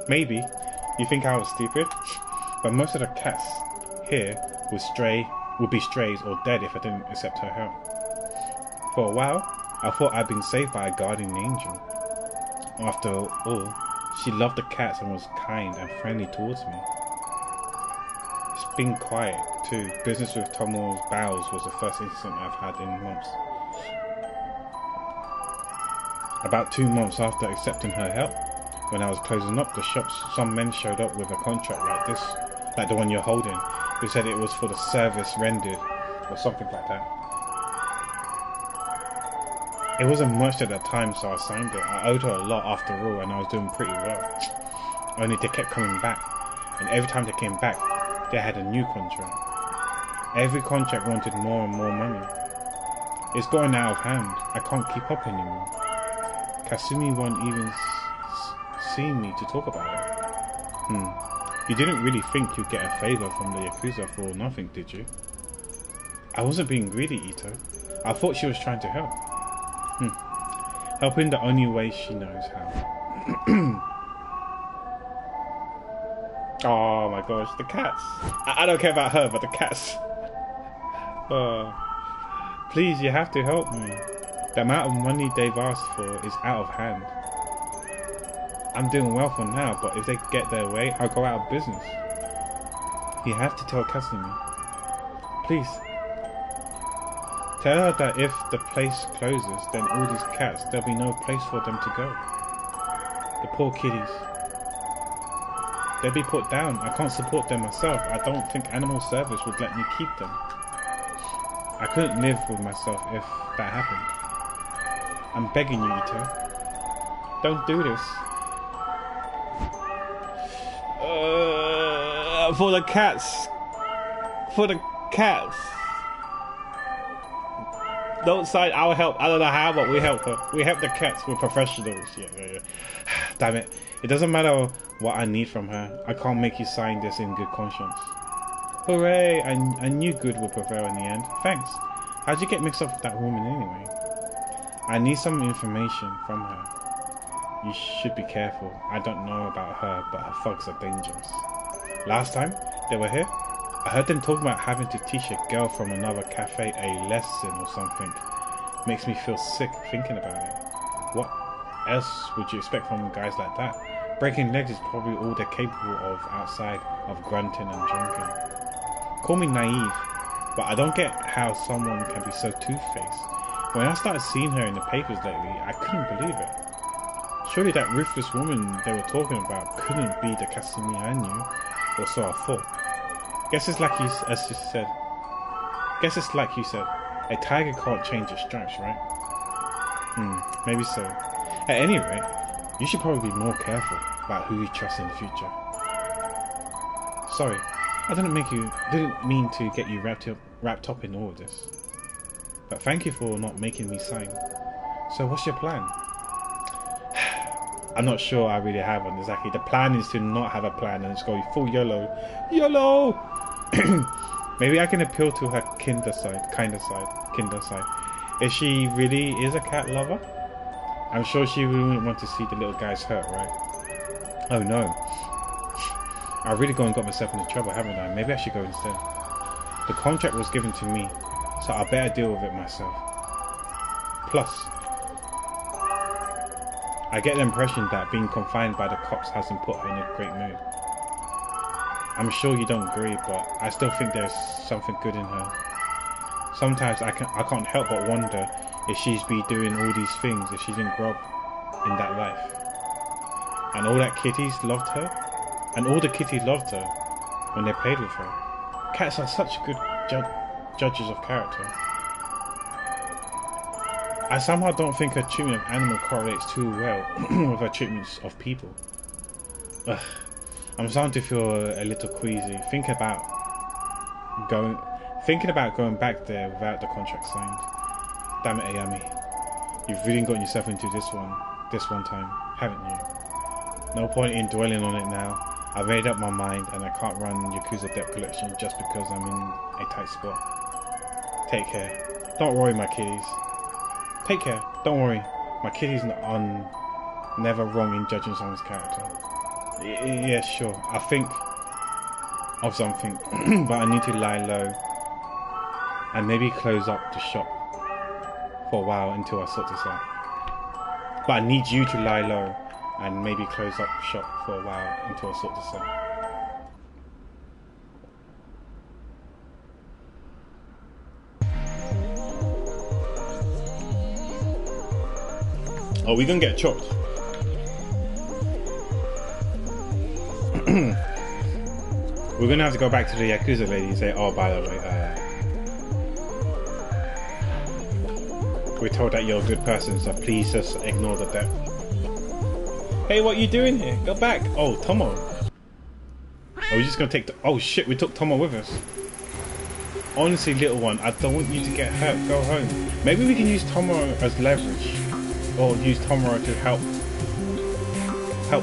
Maybe you think I was stupid, but most of the cats here would be strays or dead if I didn't accept her help. For a while, I thought I'd been saved by a guardian angel. After all, she loved the cats and was kind and friendly towards me. It's been quiet too. Business with Tomo's bowels was the first incident I've had in months. About 2 months after accepting her help, when I was closing up the shops, some men showed up with a contract like this, like the one you're holding, who said it was for the service rendered, or something like that. It wasn't much at the time, so I signed it. I owed her a lot after all, and I was doing pretty well. Only they kept coming back, and every time they came back, they had a new contract. Every contract wanted more and more money. It's gotten out of hand. I can't keep up anymore. Kasumi won't even see me to talk about it. You didn't really think you'd get a favour from the Yakuza for nothing, did you? I wasn't being greedy, Ito. I thought she was trying to help. Helping the only way she knows how. Oh my gosh, the cats. I don't care about her, but the cats. Please, you have to help me. The amount of money they've asked for is out of hand. I'm doing well for now, but if they get their way, I'll go out of business. You have to tell Kasumi. Please. Tell her that if the place closes, then all these cats, there'll be no place for them to go. The poor kiddies. They'll be put down. I can't support them myself. I don't think Animal Service would let me keep them. I couldn't live with myself if that happened. I'm begging you, Ito. Don't do this. For the cats. For the cats. Don't sign our help. I don't know how, but we help her. We help the cats. We're professionals. Yeah. Damn it. It doesn't matter what I need from her. I can't make you sign this in good conscience. Hooray! I knew good would prevail in the end. Thanks. How'd you get mixed up with that woman anyway? I need some information from her. You should be careful. I don't know about her, but her thugs are dangerous. Last time they were here, I heard them talking about having to teach a girl from another cafe a lesson or something. Makes me feel sick thinking about it. What else would you expect from guys like that? Breaking legs is probably all they're capable of outside of grunting and drinking. Call me naive, but I don't get how someone can be so two-faced. When I started seeing her in the papers lately, I couldn't believe it. Surely that ruthless woman they were talking about couldn't be the Kasumi I knew, or so I thought. Guess it's like you said, a tiger can't change its stripes, right? Maybe so. At any rate, you should probably be more careful about who you trust in the future. Sorry, I didn't mean to get you wrapped up in all of this. But thank you for not making me sign. So what's your plan? I'm not sure I really have one exactly. The plan is to not have a plan and just go full YOLO. YOLO! Maybe I can appeal to her kinder side. If she really is a cat lover, I'm sure she wouldn't want to see the little guys hurt, right? Oh no. I've really gone and got myself into trouble, haven't I? Maybe I should go instead. The contract was given to me, so I better deal with it myself. Plus, I get the impression that being confined by the cops hasn't put her in a great mood. I'm sure you don't agree, but I still think there's something good in her. Sometimes I can't help but wonder if she's be doing all these things if she didn't grow up in that life. And all that kitties loved her, and all the kitties loved her when they played with her. Cats are such good judges of character. I somehow don't think her treatment of animal correlates too well with her treatments of people. Ugh. I'm starting to feel a little queasy. Thinking about going back there without the contract signed. Damn it, Ayami. You've really gotten yourself into this one time, haven't you? No point in dwelling on it now. I made up my mind and I can't run Yakuza Debt Collection just because I'm in a tight spot. Take care. Don't worry, my kiddies. Take care. Don't worry. My kiddies are never wrong in judging someone's character. Yeah, sure. I think of something, but I need to lie low and maybe close up the shop for a while until I sort this out. But I need you to lie low and maybe close up shop for a while until I sort this out. Oh, we're gonna get chopped. We're gonna have to go back to the Yakuza lady and say, oh, by the way, we're told that you're a good person, so please just ignore the debt. Hey, what you doing here? Go back. Oh, Tomo. Are we just gonna take the... Oh shit, we took Tomo with us. Honestly, little one, I don't want you to get hurt. Go home. Maybe we can use Tomo as leverage. Or use Tomo to help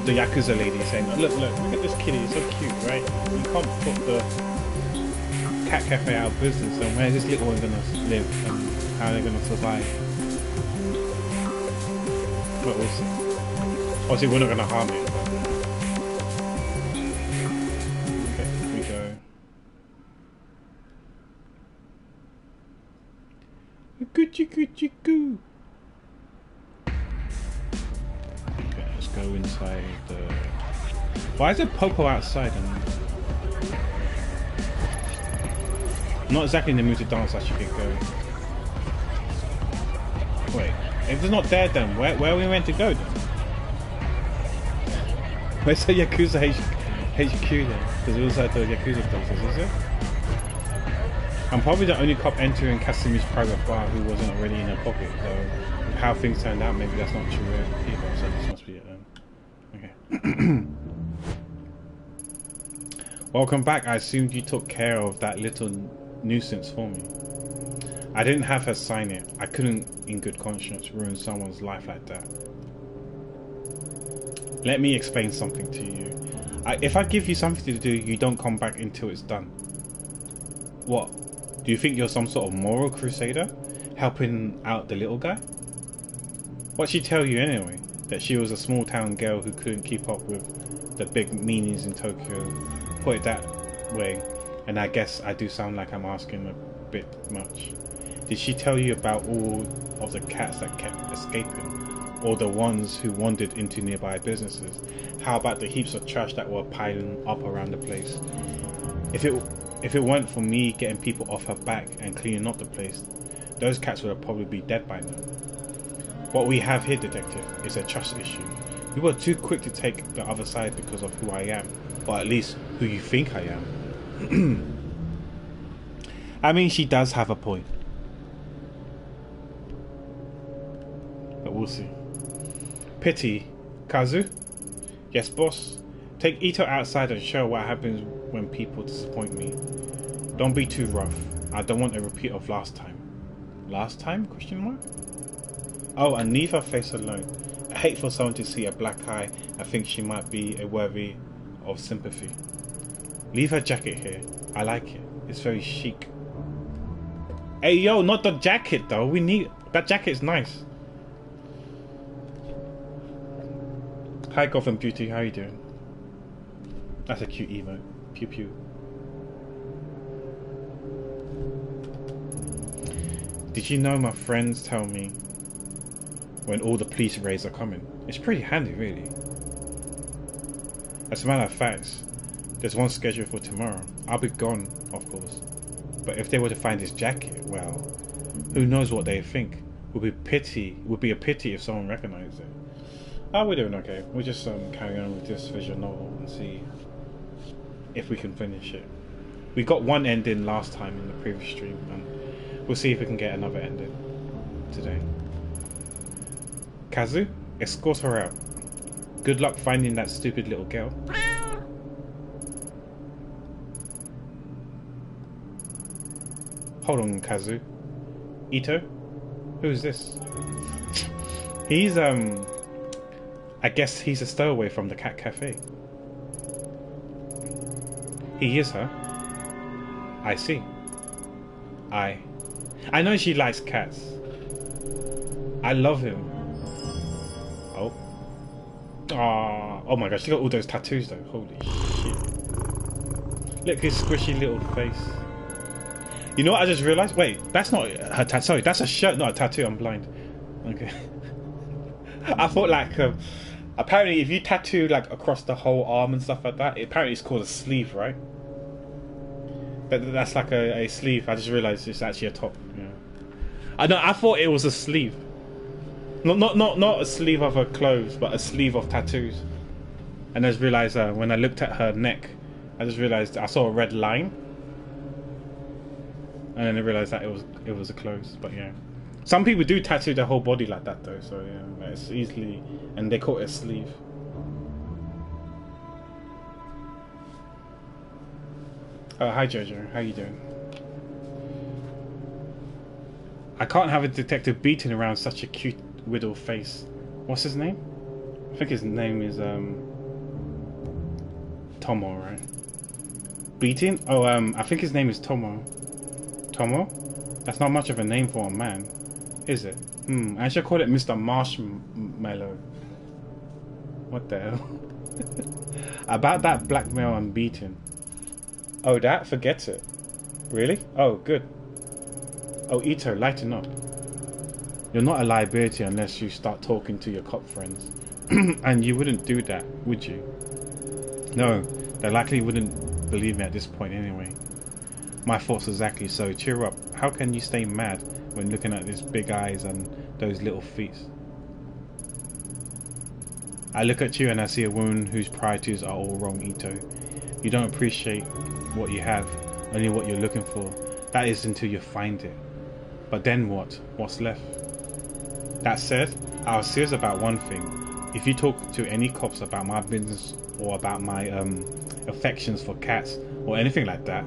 the Yakuza lady, saying, look at this kitty, it's so cute, right? You can't put the cat cafe out of business, so where's this little one gonna live and how are they gonna survive? But we'll see. Obviously we're not gonna harm it, but... Okay, here we go. Gucci goo. Okay, let's go inside the... Why is there Popo outside? And... not exactly in the mood to dance, I should get going. Wait, if it's not there then, where are we meant to go then? Where's the Yakuza HQ then? Because it was like the Yakuza places, is it? I'm probably the only cop entering Kasumi's private bar who wasn't already in her pocket, though how things turned out, maybe that's not true either, so this must be it then. Okay. Welcome back. I assumed you took care of that little nuisance for me. I didn't have her sign it. I couldn't, in good conscience, ruin someone's life like that. Let me explain something to you. If I give you something to do, you don't come back until it's done. What? Do you think you're some sort of moral crusader? Helping out the little guy? What'd she tell you anyway? That she was a small town girl who couldn't keep up with the big meanies in Tokyo? Put it that way, and I guess I do sound like I'm asking a bit much. Did she tell you about all of the cats that kept escaping? Or the ones who wandered into nearby businesses? How about the heaps of trash that were piling up around the place? If it weren't for me getting people off her back and cleaning up the place, those cats would have probably be dead by now. What we have here, detective, is a trust issue. You were too quick to take the other side because of who I am, or at least who you think I am. I mean, she does have a point. But we'll see. Pity. Kazu? Yes, boss. Take Ito outside and show what happens when people disappoint me. Don't be too rough. I don't want a repeat of last time. Last time? Question mark? Oh, and leave her face alone. I hate for someone to see a black eye and think she might be a worthy of sympathy. Leave her jacket here. I like it. It's very chic. Hey yo, not the jacket though. We need... that jacket is nice. Hi Gotham Beauty, how you doing? That's a cute emote. Pew pew. Did you know my friends tell me when all the police raids are coming? It's pretty handy, really. As a matter of fact, there's one scheduled for tomorrow. I'll be gone, of course. But if they were to find this jacket, well, who knows what they'd think. Would be a pity if someone recognized it. Oh, we're doing okay. We'll just carry on with this visual novel and see if we can finish it. We got one ending last time in the previous stream, and we'll see if we can get another ending today. Kazu, escort her out. Good luck finding that stupid little girl. Hold on, Kazu. Ito? Who's this? He's, I guess he's a stowaway from the cat cafe. He is her. I see. I know she likes cats. I love him. Oh. Oh my gosh, she got all those tattoos though. Holy shit. Look at his squishy little face. You know what I just realised? Wait, that's not her tattoo. Sorry, that's a shirt, not a tattoo. I'm blind. Okay. I thought like apparently if you tattoo like across the whole arm and stuff like that, apparently it's called a sleeve, right? That's like a sleeve. I just realised it's actually a top. Yeah. I thought it was a sleeve. Not a sleeve of her clothes, but a sleeve of tattoos. And I just realised when I looked at her neck, I just realised I saw a red line. And then I realised that it was a clothes. But yeah, some people do tattoo their whole body like that though. So yeah, it's easily, and they call it a sleeve. Oh, hi Jojo, how you doing? I can't have a detective beating around such a cute widow face. What's his name? I think his name is Tomo, right? Beating? Oh, I think his name is Tomo. Tomo? That's not much of a name for a man, is it? I should call it Mr. Marshmallow. What the hell? About that blackmail and beating. Oh, that? Forget it. Really? Oh, good. Oh, Ito, lighten up. You're not a liability unless you start talking to your cop friends. And you wouldn't do that, would you? No, they likely wouldn't believe me at this point anyway. My thoughts exactly, so cheer up. How can you stay mad when looking at these big eyes and those little feet? I look at you and I see a woman whose priorities are all wrong, Ito. You don't appreciate what you have, only what you're looking for. That is until you find it. But then what? What's left? That said, I was serious about one thing. If you talk to any cops about my business or about my affections for cats or anything like that,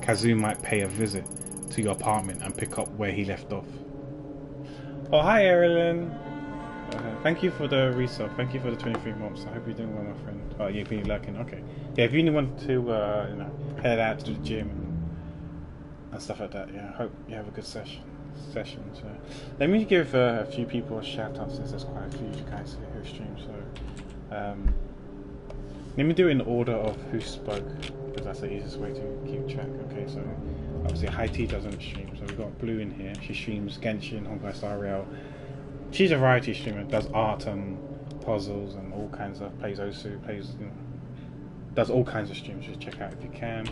Kazoo might pay a visit to your apartment and pick up where he left off. Oh, hi Erilyn. Thank you for the resub. Thank you for the 23 months. I hope you're doing well, my friend. Oh, you've been lurking. Okay. Yeah, if you want to, head out to the gym and stuff like that, yeah, I hope you have a good session. So let me give a few people a shout out since there's quite a few guys here who stream. So let me do it in order of who spoke, because that's the easiest way to keep track. Okay, so obviously High Tea doesn't stream, so we've got Blue in here. She streams Genshin, Honkai Star Rail. She's a variety streamer, does art and puzzles and all kinds of, plays Osu, does all kinds of streams. Just check out if you can.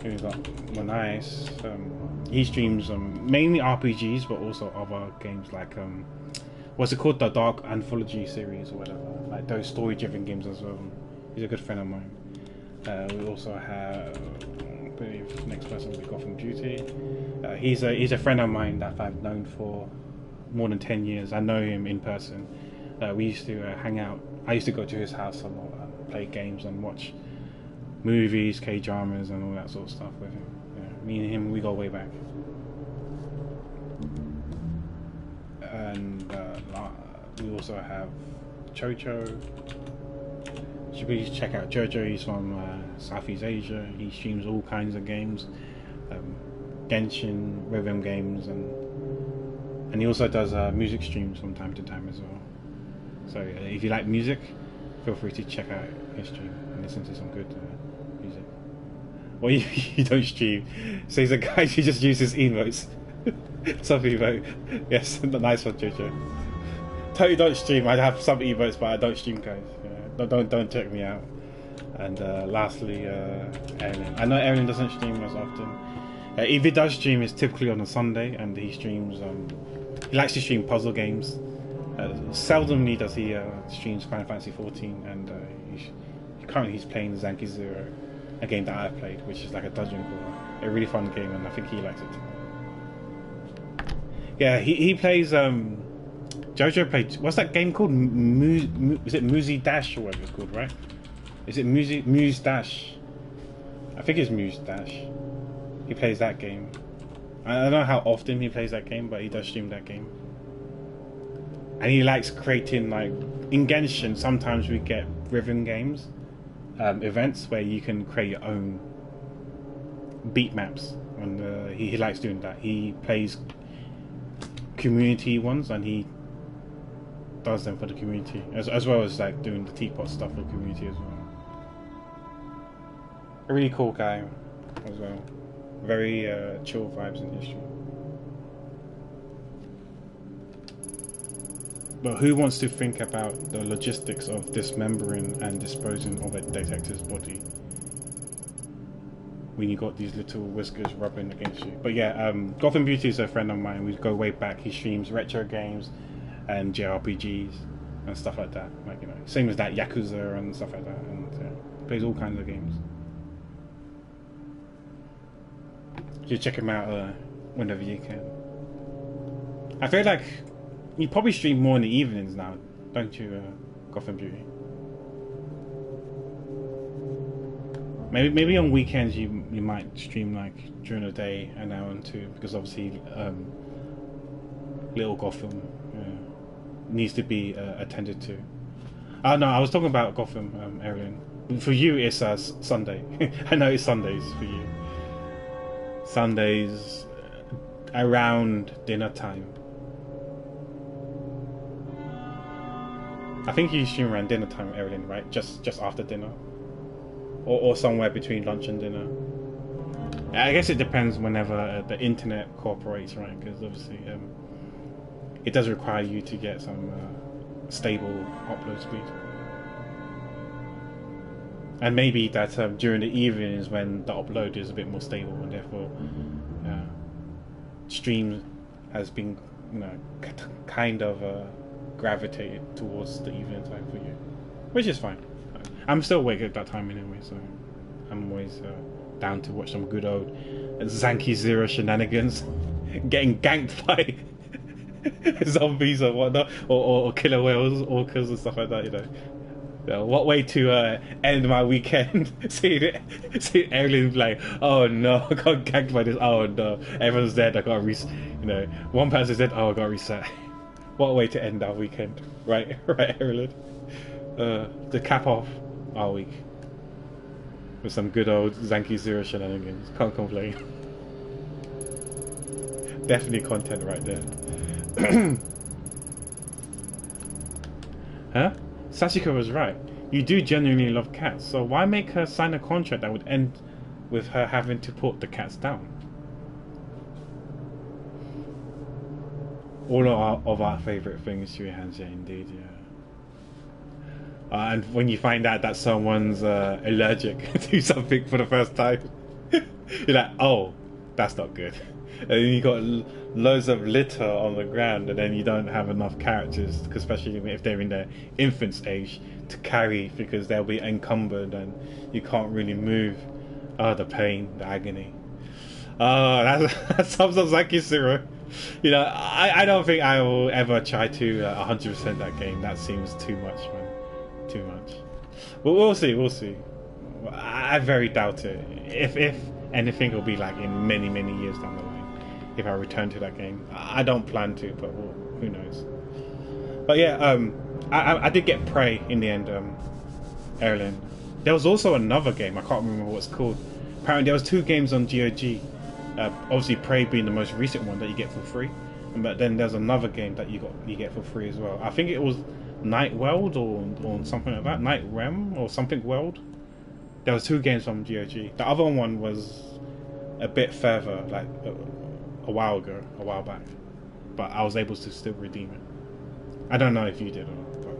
Here we've got Monice. He streams mainly RPGs, but also other games like what's it called, the Dark Anthology series or whatever, like those story-driven games as well. He's a good friend of mine. We also have, I believe, the next person we got from Beauty. He's a friend of mine that I've known for more than 10 years. I know him in person. We used to hang out. I used to go to his house a lot and play games and watch movies, K-dramas and all that sort of stuff with him. Yeah, me and him, we go way back. And we also have Chocho. You should please check out Jojo. He's from Southeast Asia. He streams all kinds of games, Genshin, rhythm games, and he also does music streams from time to time as well. So if you like music, feel free to check out his stream and listen to some good music. Well, you don't stream, so he's a guy who just uses emotes. Some emote. Yes, nice one, Jojo. Totally don't stream. I have some emotes, but I don't stream, guys. Yeah, don't check me out. And lastly, Erin. I know Erin doesn't stream as often. If he does stream, it's typically on a Sunday, and he streams. He likes to stream puzzle games. Seldomly does he streams Final Fantasy 14, and currently he's playing Zanki Zero, a game that I've played, which is like a dungeon crawler. A really fun game, and I think he likes it too. Yeah, he plays. Jojo played. What's that game called? Is it Muzi Dash or whatever it's called, right? Is it Muse Dash? I think it's Muse Dash. He plays that game. I don't know how often he plays that game, but he does stream that game. And he likes creating, like, in Genshin, sometimes we get rhythm games. events where you can create your own beat maps, and he likes doing that. He plays community ones, and he does them for the community as well as like doing the teapot stuff for the community as well. A really cool guy as well. Very chill vibes in history. But who wants to think about the logistics of dismembering and disposing of a detective's body when you got these little whiskers rubbing against you? But yeah, Gotham Beauty is a friend of mine. We go way back. He streams retro games and JRPGs and stuff like that. Like, you know, same as that, Yakuza and stuff like that. And plays all kinds of games. You check him out whenever you can. I feel like you probably stream more in the evenings now, don't you, Gotham Beauty? Maybe on weekends you might stream like during the day, an hour and two, because obviously Little Gotham needs to be attended to. No, I was talking about Gotham, Arian. For you, it's Sunday. I know it's Sundays for you. Sundays around dinner time. I think you stream around dinner time, Evelyn, right? Just after dinner, or somewhere between lunch and dinner. I guess it depends whenever the internet cooperates, right? Because obviously, it does require you to get some stable upload speed. And maybe that during the evening is when the upload is a bit more stable, and therefore stream has been, you know, kind of gravitated towards the evening time for you, which is fine. I'm still awake at that time anyway, so I'm always down to watch some good old Zanki Zero shenanigans, getting ganked by zombies or whatnot, or killer whales, orcas and stuff like that, you know. What way to end my weekend? see Evelyn like, oh no, I got ganked by this. Oh no, everyone's dead. I got reset. You know, one person's dead. Oh, I got reset. What way to end our weekend, right, Evelyn? To cap off our week with some good old Zanki Zero shenanigans. Can't complain. Definitely content right there. Huh? Sachiko was right. You do genuinely love cats, so why make her sign a contract that would end with her having to put the cats down? All of our favourite things, Shui Hanjie, indeed, yeah. And when you find out that someone's allergic to something for the first time, you're like, oh, that's not good. And then you got loads of litter on the ground, and then you don't have enough characters, especially if they're in their infant age, to carry, because they'll be encumbered and you can't really move. Oh, the pain, the agony. Oh, that sums up Zanki Zero. You know, I don't think I will ever try to 100% that game. That seems too much, man. Too much. But we'll see. I very doubt it. If anything, it'll be like in many years down the line. If I return to that game, I don't plan to, but well, who knows? But yeah, I did get Prey in the end, Erlen. There was also another game, I can't remember what it's called. Apparently there was 2 games on GOG. Obviously Prey being the most recent one that you get for free, but then there's another game that you get for free as well. I think it was Night World or something like that, Night Realm or something World. There was 2 games on GOG. The other one was a bit further, like a while back, but I was able to still redeem it. I don't know if you did or not, but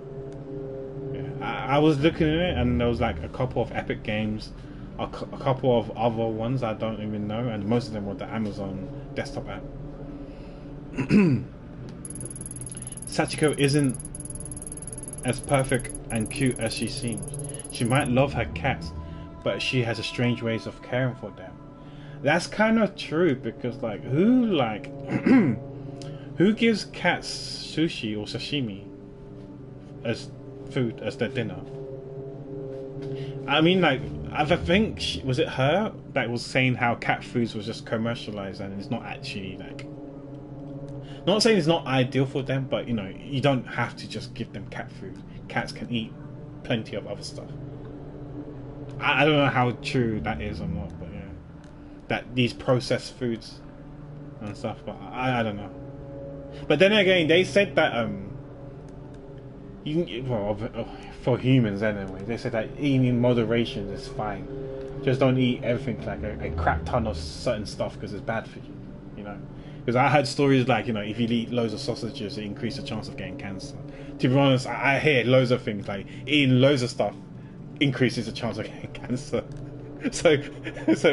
yeah, I was looking at it, and there was like a couple of Epic Games, a couple of other ones I don't even know, and most of them were the Amazon desktop app. Sachiko isn't as perfect and cute as she seems. She might love her cats, but she has a strange ways of caring for them. That's kind of true, because like who gives cats sushi or sashimi as food, as their dinner? I mean, like, I think was it her that was saying how cat foods was just commercialized and it's not actually like, not saying it's not ideal for them, but you know, you don't have to just give them cat food. Cats can eat plenty of other stuff. I don't know how true that is or not, but yeah, that these processed foods and stuff. But I don't know. But then again, they said that for humans anyway, they said that eating in moderation is fine. Just don't eat everything, like a crap ton of certain stuff, because it's bad for you. You know, because I heard stories like, you know, if you eat loads of sausages, it increases the chance of getting cancer. To be honest, I hear loads of things like eating loads of stuff increases the chance of getting cancer. So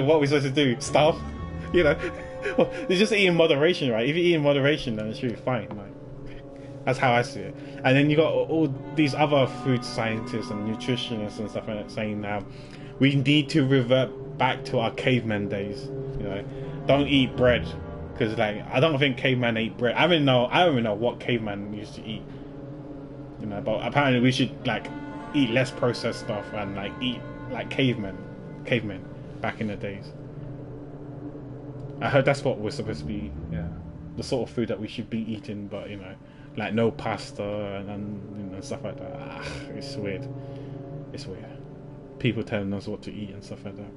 what are we supposed to do? Starve? You know, well, it's just eat in moderation, right? If you eat in moderation, then it should be fine. Like, that's how I see it. And then you got all these other food scientists and nutritionists and stuff like that saying now we need to revert back to our caveman days. You know, don't eat bread, because like I don't think caveman ate bread. I don't even know what caveman used to eat. You know, but apparently we should like eat less processed stuff and like eat like cavemen back in the days. I heard that's what we're supposed to be, yeah, the sort of food that we should be eating, but you know, like no pasta and you know, stuff like that. It's weird. It's weird. People telling us what to eat and stuff like that.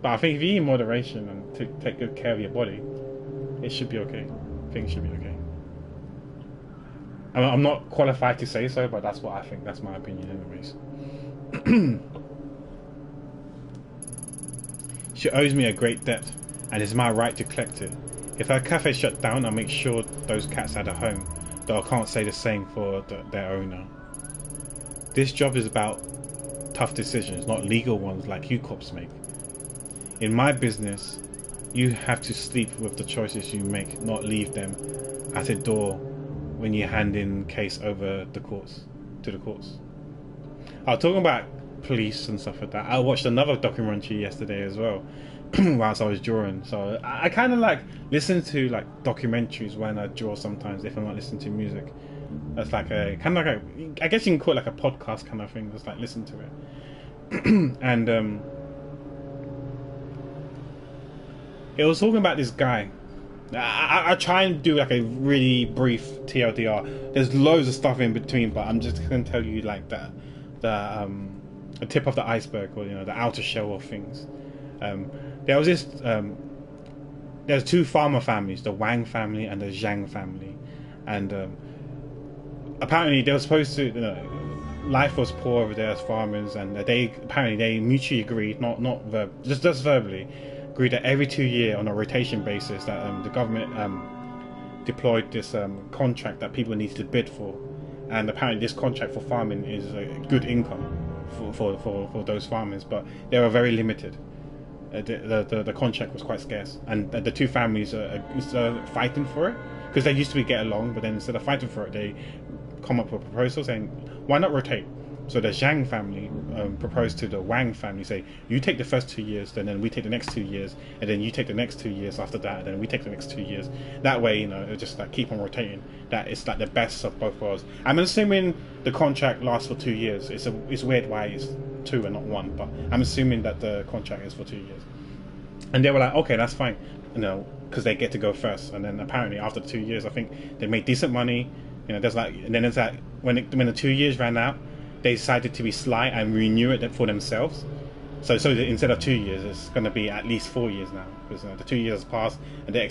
But I think if you eat in moderation and take good care of your body, it should be okay. Things should be okay. I'm not qualified to say so, but that's what I think. That's my opinion anyways. She owes me a great debt, and it's my right to collect it. If her cafe shut down, I'll make sure those cats had a home, though I can't say the same for their owner. This job is about tough decisions, not legal ones like you cops make. In my business, you have to sleep with the choices you make, not leave them at a door when you hand in case over the courts to the courts. I was talking about police and stuff like that. I watched another documentary yesterday as well whilst I was drawing. So I kind of like listen to like documentaries when I draw sometimes if I'm not listening to music. That's like a kind of like a, I guess you can call it like a podcast kind of thing. Just like listen to it. And it was talking about this guy. I try and do like a really brief TLDR. There's loads of stuff in between, but I'm just gonna tell you like the tip of the iceberg, or you know, the outer shell of things. There was this. There's two farmer families, the Wang family and the Zhang family, and apparently they were supposed to. You know, life was poor over there as farmers, and they mutually agreed, just verbally. Agreed that every 2 years on a rotation basis that the government deployed this contract that people needed to bid for, and apparently this contract for farming is a good income for those farmers, but they were very limited. The contract was quite scarce, and the two families are fighting for it because they used to get along, but then instead of fighting for it, they come up with a proposal saying, why not rotate? So the Zhang family proposed to the Wang family, say, you take the first 2 years, then we take the next 2 years, and then you take the next 2 years after that, and then we take the next 2 years. That way, you know, it'll just like keep on rotating. That it's like the best of both worlds. I'm assuming the contract lasts for 2 years. It's weird why it's 2 and not 1, but I'm assuming that the contract is for 2 years. And they were like, okay, that's fine, you know, because they get to go first. And then apparently after 2 years, I think they made decent money. You know, there's like, and then it's like when the 2 years ran out, they decided to be sly and renew it for themselves. So instead of 2 years, it's going to be at least 4 years now, because the 2 years passed, and they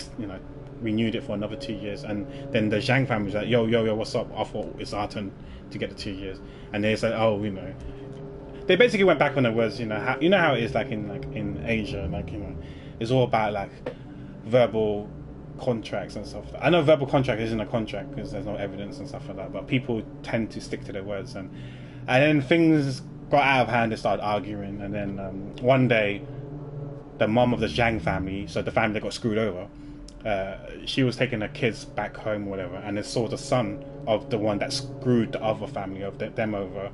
renewed it for another 2 years. And then the Zhang family was like, yo, what's up? I thought it's our turn to get the 2 years, and they said, oh, you know, they basically went back on their words. You know how it is like in Asia, like, you know, it's all about like verbal contracts and stuff. I know verbal contract isn't a contract because there's no evidence and stuff like that, but people tend to stick to their words, and then things got out of hand. They started arguing, and then one day the mom of the Zhang family, so the family that got screwed over, she was taking her kids back home or whatever, and they saw the son of the one that screwed the other family of them over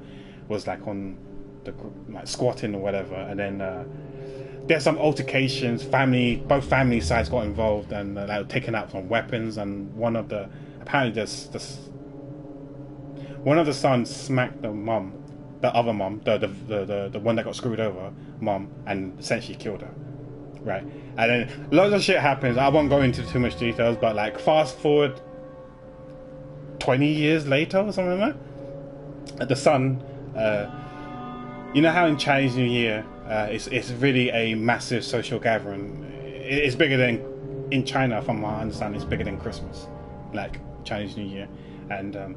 was like on the like squatting or whatever, and then there's some altercations. Both family sides got involved, and they were taking out some weapons, and one of the sons smacked the other mom, the one that got screwed over mom, and essentially killed her, right? And then loads of shit happens. I won't go into too much details, but like fast forward 20 years later or something like that, the son You know how in Chinese New Year, it's really a massive social gathering. It's bigger than in China, from my understanding, it's bigger than Christmas, like Chinese New Year, and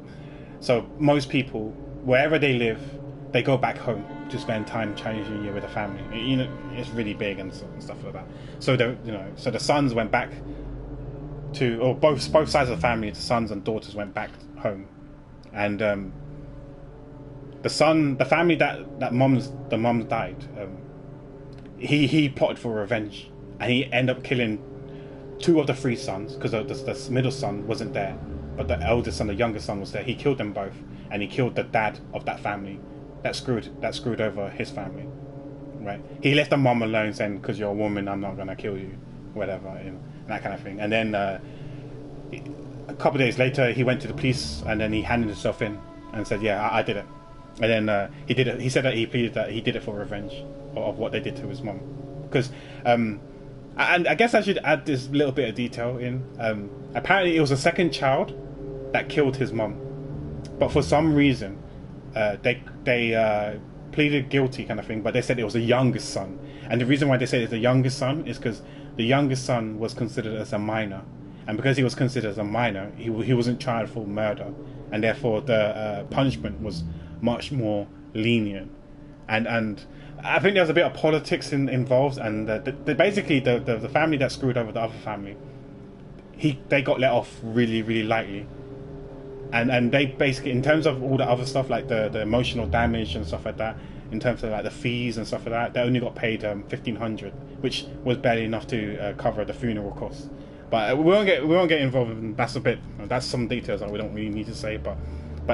so most people, wherever they live, they go back home to spend time Chinese New Year with the family. You know, it's really big and stuff like that. So so the sons went back to, or both sides of the family, the sons and daughters went back home, and the family that the mom died. He plotted for revenge, and he ended up killing 2 of the 3 sons, because the middle son wasn't there, but the eldest son, the youngest son, was there. He killed them both, and he killed the dad of that family that screwed over his family, right? He left the mom alone, saying, "Because you're a woman, I'm not gonna kill you," whatever, that kind of thing. And then a couple of days later, he went to the police, and then he handed himself in and said, "Yeah, I did it." And then he did it. He said that he pleaded that he did it for revenge of what they did to his mom, because. And I guess I should add this little bit of detail in. Apparently, it was the second child that killed his mom, but for some reason, they pleaded guilty, kind of thing. But they said it was the youngest son, and the reason why they said it's the youngest son is because the youngest son was considered as a minor, and because he was considered as a minor, he wasn't tried for murder, and therefore the punishment was much more lenient, and. I think there's a bit of politics involved, and basically the family that screwed over the other family, they got let off really, really lightly, and they basically, in terms of all the other stuff like the emotional damage and stuff like that, in terms of like the fees and stuff like that, they only got paid $1,500, which was barely enough to cover the funeral costs. But we won't get involved in that's some details that we don't really need to say, but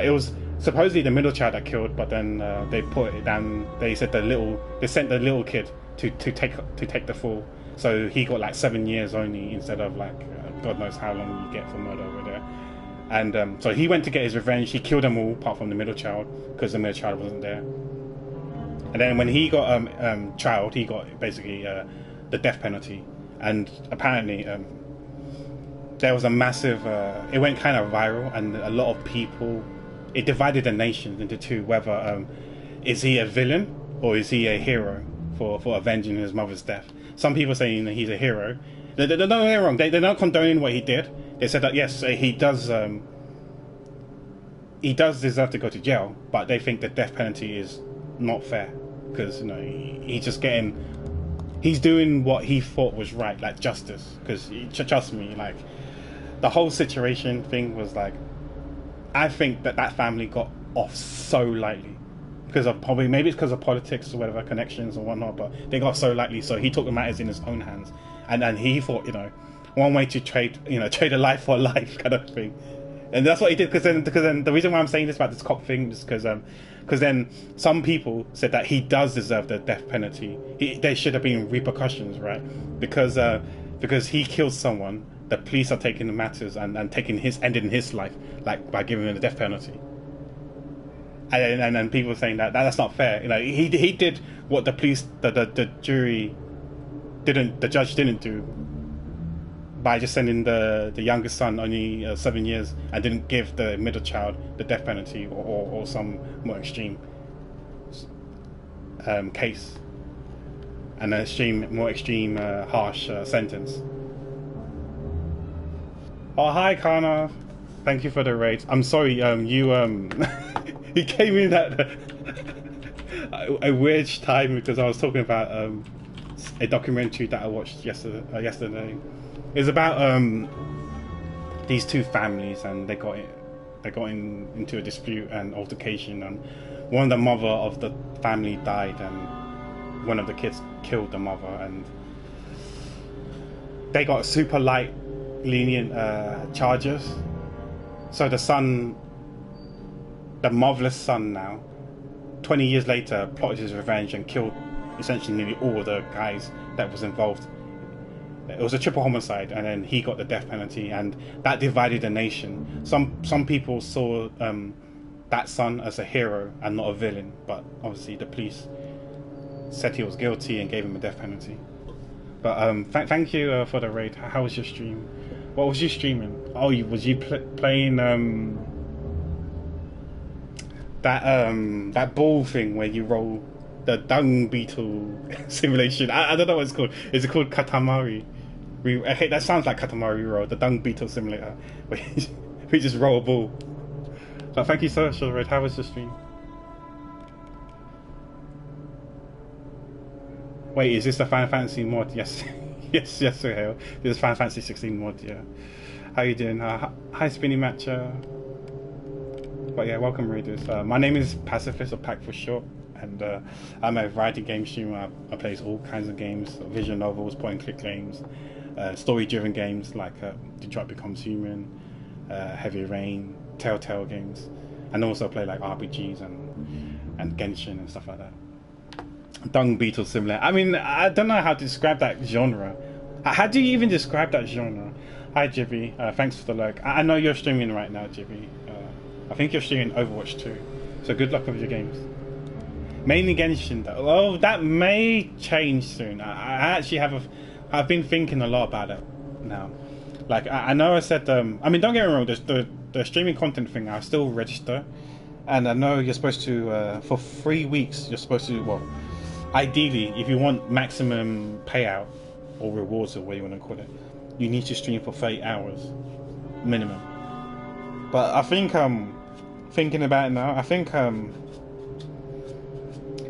it was supposedly the middle child that killed, but then they put it down. They said they sent the little kid to take the fall, so he got like 7 years only instead of like God knows how long you get for murder over there. And so he went to get his revenge. He killed them all apart from the middle child, because the middle child wasn't there. And then when he got child, he got basically the death penalty. And apparently there was a massive. It went kind of viral, and a lot of people. It divided the nation into two, whether is he a villain or is he a hero for avenging his mother's death. Some people saying that he's a hero. They're not wrong. They're not condoning what he did. They said that yes, he does deserve to go to jail, but they think the death penalty is not fair, because he's doing what he thought was right, like justice. Because trust me, like the whole situation thing was like, I think that family got off so lightly because of maybe it's because of politics or whatever, connections or whatnot, but they got so lightly. So he took the matters in his own hands, and he thought, one way to trade a life for a life kind of thing, and that's what he did. Because then the reason why I'm saying this about this cop thing is because then some people said that he does deserve the death penalty. There should have been repercussions, right? Because he killed someone. The police are taking the matters and ending his life, like by giving him the death penalty. And people are saying that's not fair. He did what the police, the jury didn't, the judge didn't do, by just sending the youngest son only 7 years, and didn't give the middle child the death penalty or some more extreme case, and more extreme harsh sentence. Oh, hi, Kana. Thank you for the raid. I'm sorry, you you came in at a weird time, because I was talking about a documentary that I watched yesterday. It's about these two families, and they got into a dispute and altercation, and one of the mother of the family died, and one of the kids killed the mother, and they got super lenient charges. So the motherless son now, 20 years later, plotted his revenge and killed essentially nearly all of the guys that was involved. It was a triple homicide, and then he got the death penalty, and that divided the nation. Some people saw that son as a hero and not a villain, but obviously the police said he was guilty and gave him a death penalty. But thank you for the raid. How was your stream? What was you streaming? Oh, was you playing that ball thing where you roll the dung beetle simulation. I don't know what it's called. Is it called Katamari? Okay, that sounds like Katamari Roll, the dung beetle simulator. We just roll a ball. But thank you so much, Red. How was the stream? Wait, is this the Final Fantasy mod? Yes, yes, Suhail. This is Final Fantasy 16 mod. Yeah. How you doing? Hi, Spinny Matcha. But yeah, welcome, readers. My name is Pacifist, or Pack for short, and I'm a variety game streamer. I play all kinds of games: visual novels, point-and-click games, story-driven games like Detroit Becomes Human, Heavy Rain, Telltale games, and also play like RPGs and Genshin and stuff like that. Dung beetle simulator. I mean, I don't know how to describe that genre. How do you even describe that genre? Hi, Jibby. Thanks for the lurk. I know you're streaming right now, Jibby. I think you're streaming Overwatch 2. So good luck with your games. Mainly Genshin, though. Well, that may change soon. I actually I've been thinking a lot about it now. Like, I know I said, I mean, don't get me wrong, the streaming content thing, I still register. And I know you're supposed to, for 3 weeks, you're supposed to, well, ideally, if you want maximum payout or rewards or what you want to call it, you need to stream for 30 hours minimum. But I think thinking about it now, I think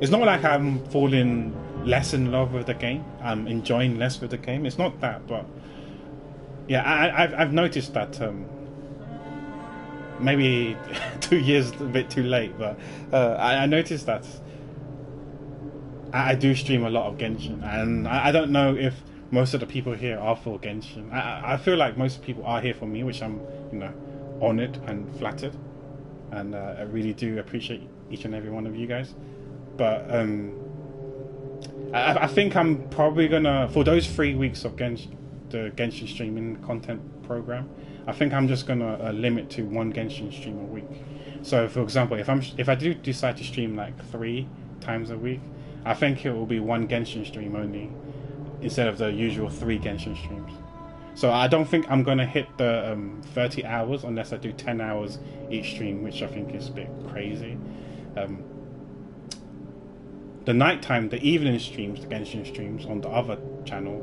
it's not like I'm falling less in love with the game. I'm enjoying less with the game. It's not that, but yeah, I've noticed that maybe 2 years a bit too late, but I noticed that I do stream a lot of Genshin, and I don't know if most of the people here are for Genshin. I feel like most people are here for me, which I'm, honored and flattered, and I really do appreciate each and every one of you guys. But I think I'm probably gonna, for those 3 weeks of the Genshin streaming content program, I think I'm just gonna limit to one Genshin stream a week. So, for example, if I do decide to stream like 3 times a week, I think it will be one Genshin stream only, instead of the usual 3 Genshin streams. So I don't think I'm going to hit the 30 hours unless I do 10 hours each stream, which I think is a bit crazy. The nighttime, the evening streams, the Genshin streams on the other channel,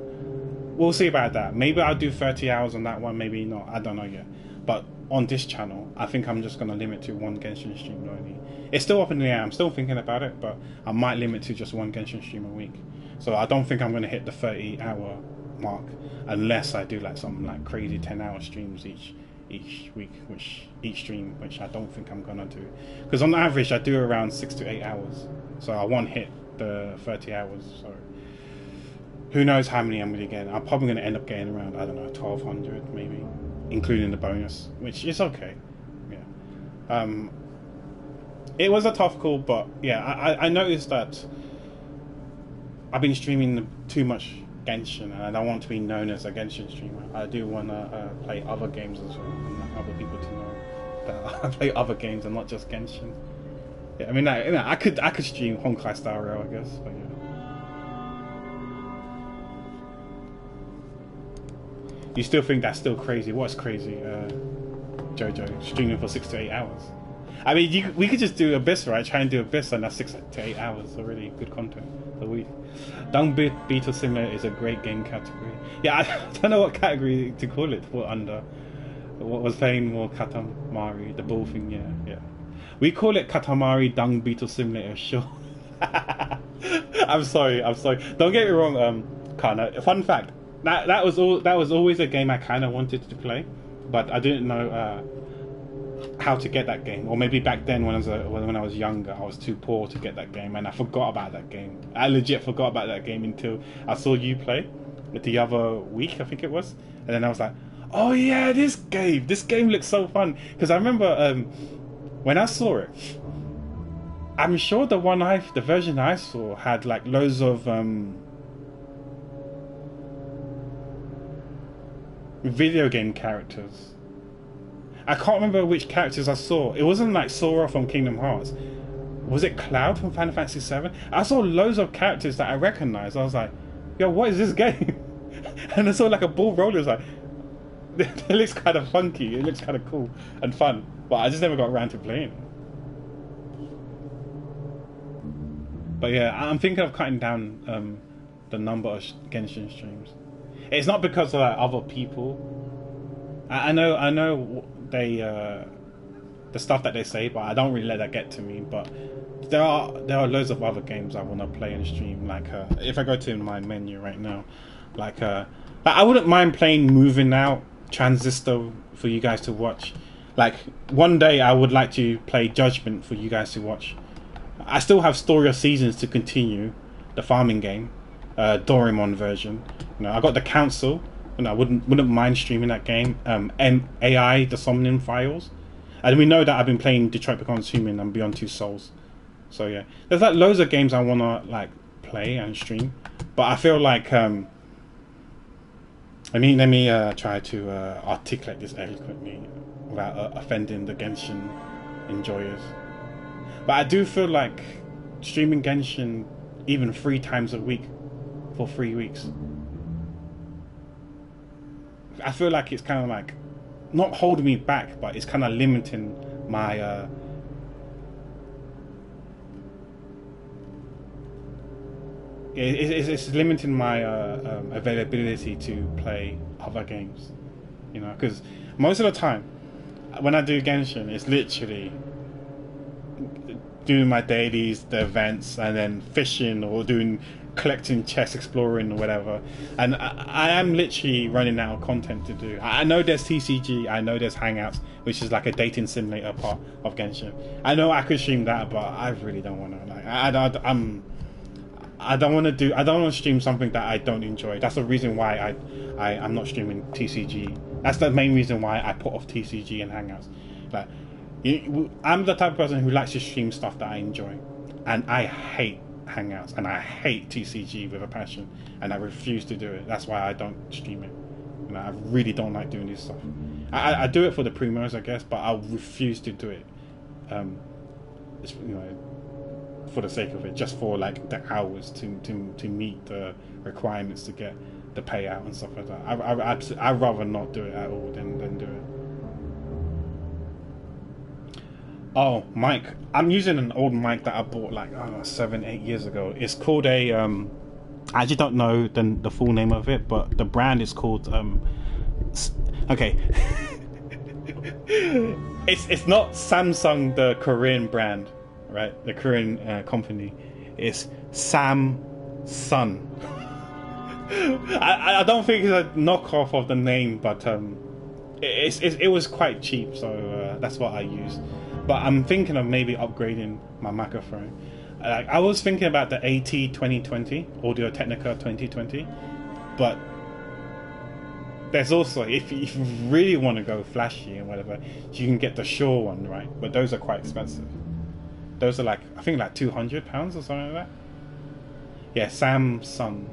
we'll see about that. Maybe I'll do 30 hours on that one, maybe not, I don't know yet. But on this channel, I think I'm just going to limit to one Genshin stream only. It's still up in the air, I'm still thinking about it, but I might limit to just one Genshin stream a week. So I don't think I'm going to hit the 30-hour mark unless I do like something like crazy 10-hour streams each week, each stream, which I don't think I'm going to do. Because on average, I do around 6 to 8 hours. So I won't hit the 30 hours. So who knows how many I'm going to get. I'm probably going to end up getting around, I don't know, 1,200 maybe, including the bonus, which is okay. Yeah. It was a tough call, but yeah, I noticed that I've been streaming too much Genshin, and I don't want to be known as a Genshin streamer. I do want to play other games as well, and want other people to know that I play other games and not just Genshin. Yeah, I mean, I could stream Honkai Star Rail, I guess, but yeah. You still think that's still crazy? What's crazy, Jojo? Streaming for 6 to 8 hours. I mean, we could just do Abyss, right? Try and do Abyss, and that's 6 to 8 hours already. Good content a week. Dung Beetle Simulator is a great game category. Yeah, I don't know what category to call it. What under? What was playing more Katamari, the ball thing? Yeah. We call it Katamari Dung Beetle Simulator. Sure. I'm sorry. Don't get me wrong, Kana. Fun fact. That was always a game I kind of wanted to play, but I didn't know how to get that game. Or maybe back then when I was younger, I was too poor to get that game, and I forgot about that game. I legit forgot about that game until I saw you play the other week, I think it was, and then I was like, oh yeah, this game looks so fun. Because I remember when I saw it, I'm sure the version I saw had like loads of video game characters. I can't remember which characters I saw. It wasn't like Sora from Kingdom Hearts. Was it Cloud from Final Fantasy VII? I saw loads of characters that I recognized. I was like, yo, what is this game? And I saw like a ball roller. I was like, it looks kind of funky. It looks kind of cool and fun. But I just never got around to playing it. But yeah, I'm thinking of cutting down the number of Genshin streams. It's not because of like other people. I know they the stuff that they say, but I don't really let that get to me. But there are loads of other games I want to play and stream. Like if I go to my menu right now, like I wouldn't mind playing Moving Out, Transistor for you guys to watch. Like one day I would like to play Judgment for you guys to watch. I still have Story of Seasons to continue, the farming game, Doraemon version. You know, I got the Council. You know, I wouldn't mind streaming that game. AI, the Somnium Files, and we know that I've been playing Detroit Become Human and Beyond Two Souls. So yeah, there's like loads of games I wanna like play and stream, but I feel like let me try to articulate this eloquently without offending the Genshin enjoyers. But I do feel like streaming Genshin even 3 times a week for 3 weeks, I feel like it's kind of like not holding me back, but it's kind of limiting my it's limiting my availability to play other games, you know, because most of the time when I do Genshin, it's literally doing my dailies, the events, and then fishing or collecting chests, exploring or whatever. And I am literally running out of content to do. I know there's TCG, I know there's Hangouts, which is like a dating simulator part of Genshin. I know I could stream that, but I really don't want to. Like I don't want to stream something that I don't enjoy. That's the reason why I'm not streaming TCG. That's the main reason why I put off TCG and Hangouts. Like, I'm the type of person who likes to stream stuff that I enjoy, and I hate Hangouts and I hate TCG with a passion, and I refuse to do it. That's why I don't stream it. You know, I really don't like doing this stuff. I do it for the promos, I guess, but I refuse to do it. You know, for the sake of it, just for like the hours to meet the requirements to get the payout and stuff like that. I'd rather not do it at all than do it. Oh, mic. I'm using an old mic that I bought like 7-8 years ago. It's called a I actually don't know the full name of it, but the brand is called okay. It's not Samsung, the Korean brand, right? The Korean company. It's Samsung. I don't think it's a knockoff of the name, but it was quite cheap, so that's what I used. But I'm thinking of maybe upgrading my microphone. I was thinking about the AT2020, Audio Technica 2020, but there's also, if you really want to go flashy and whatever, you can get the Shure one, right? But those are quite expensive. Those are like, I think like £200 or something like that. Yeah, Samsung.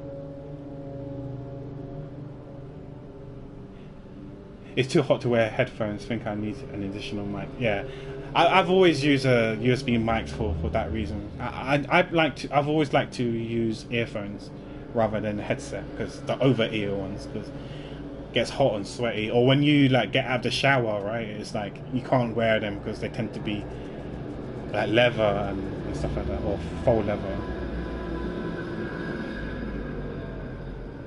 It's too hot to wear headphones. Think I need an additional mic. Yeah, I've always used a USB mic for that reason. I've always liked to use earphones rather than a headset, because the over ear ones, because it gets hot and sweaty. Or when you like get out of the shower, right? It's like you can't wear them because they tend to be like leather and stuff like that, or faux leather.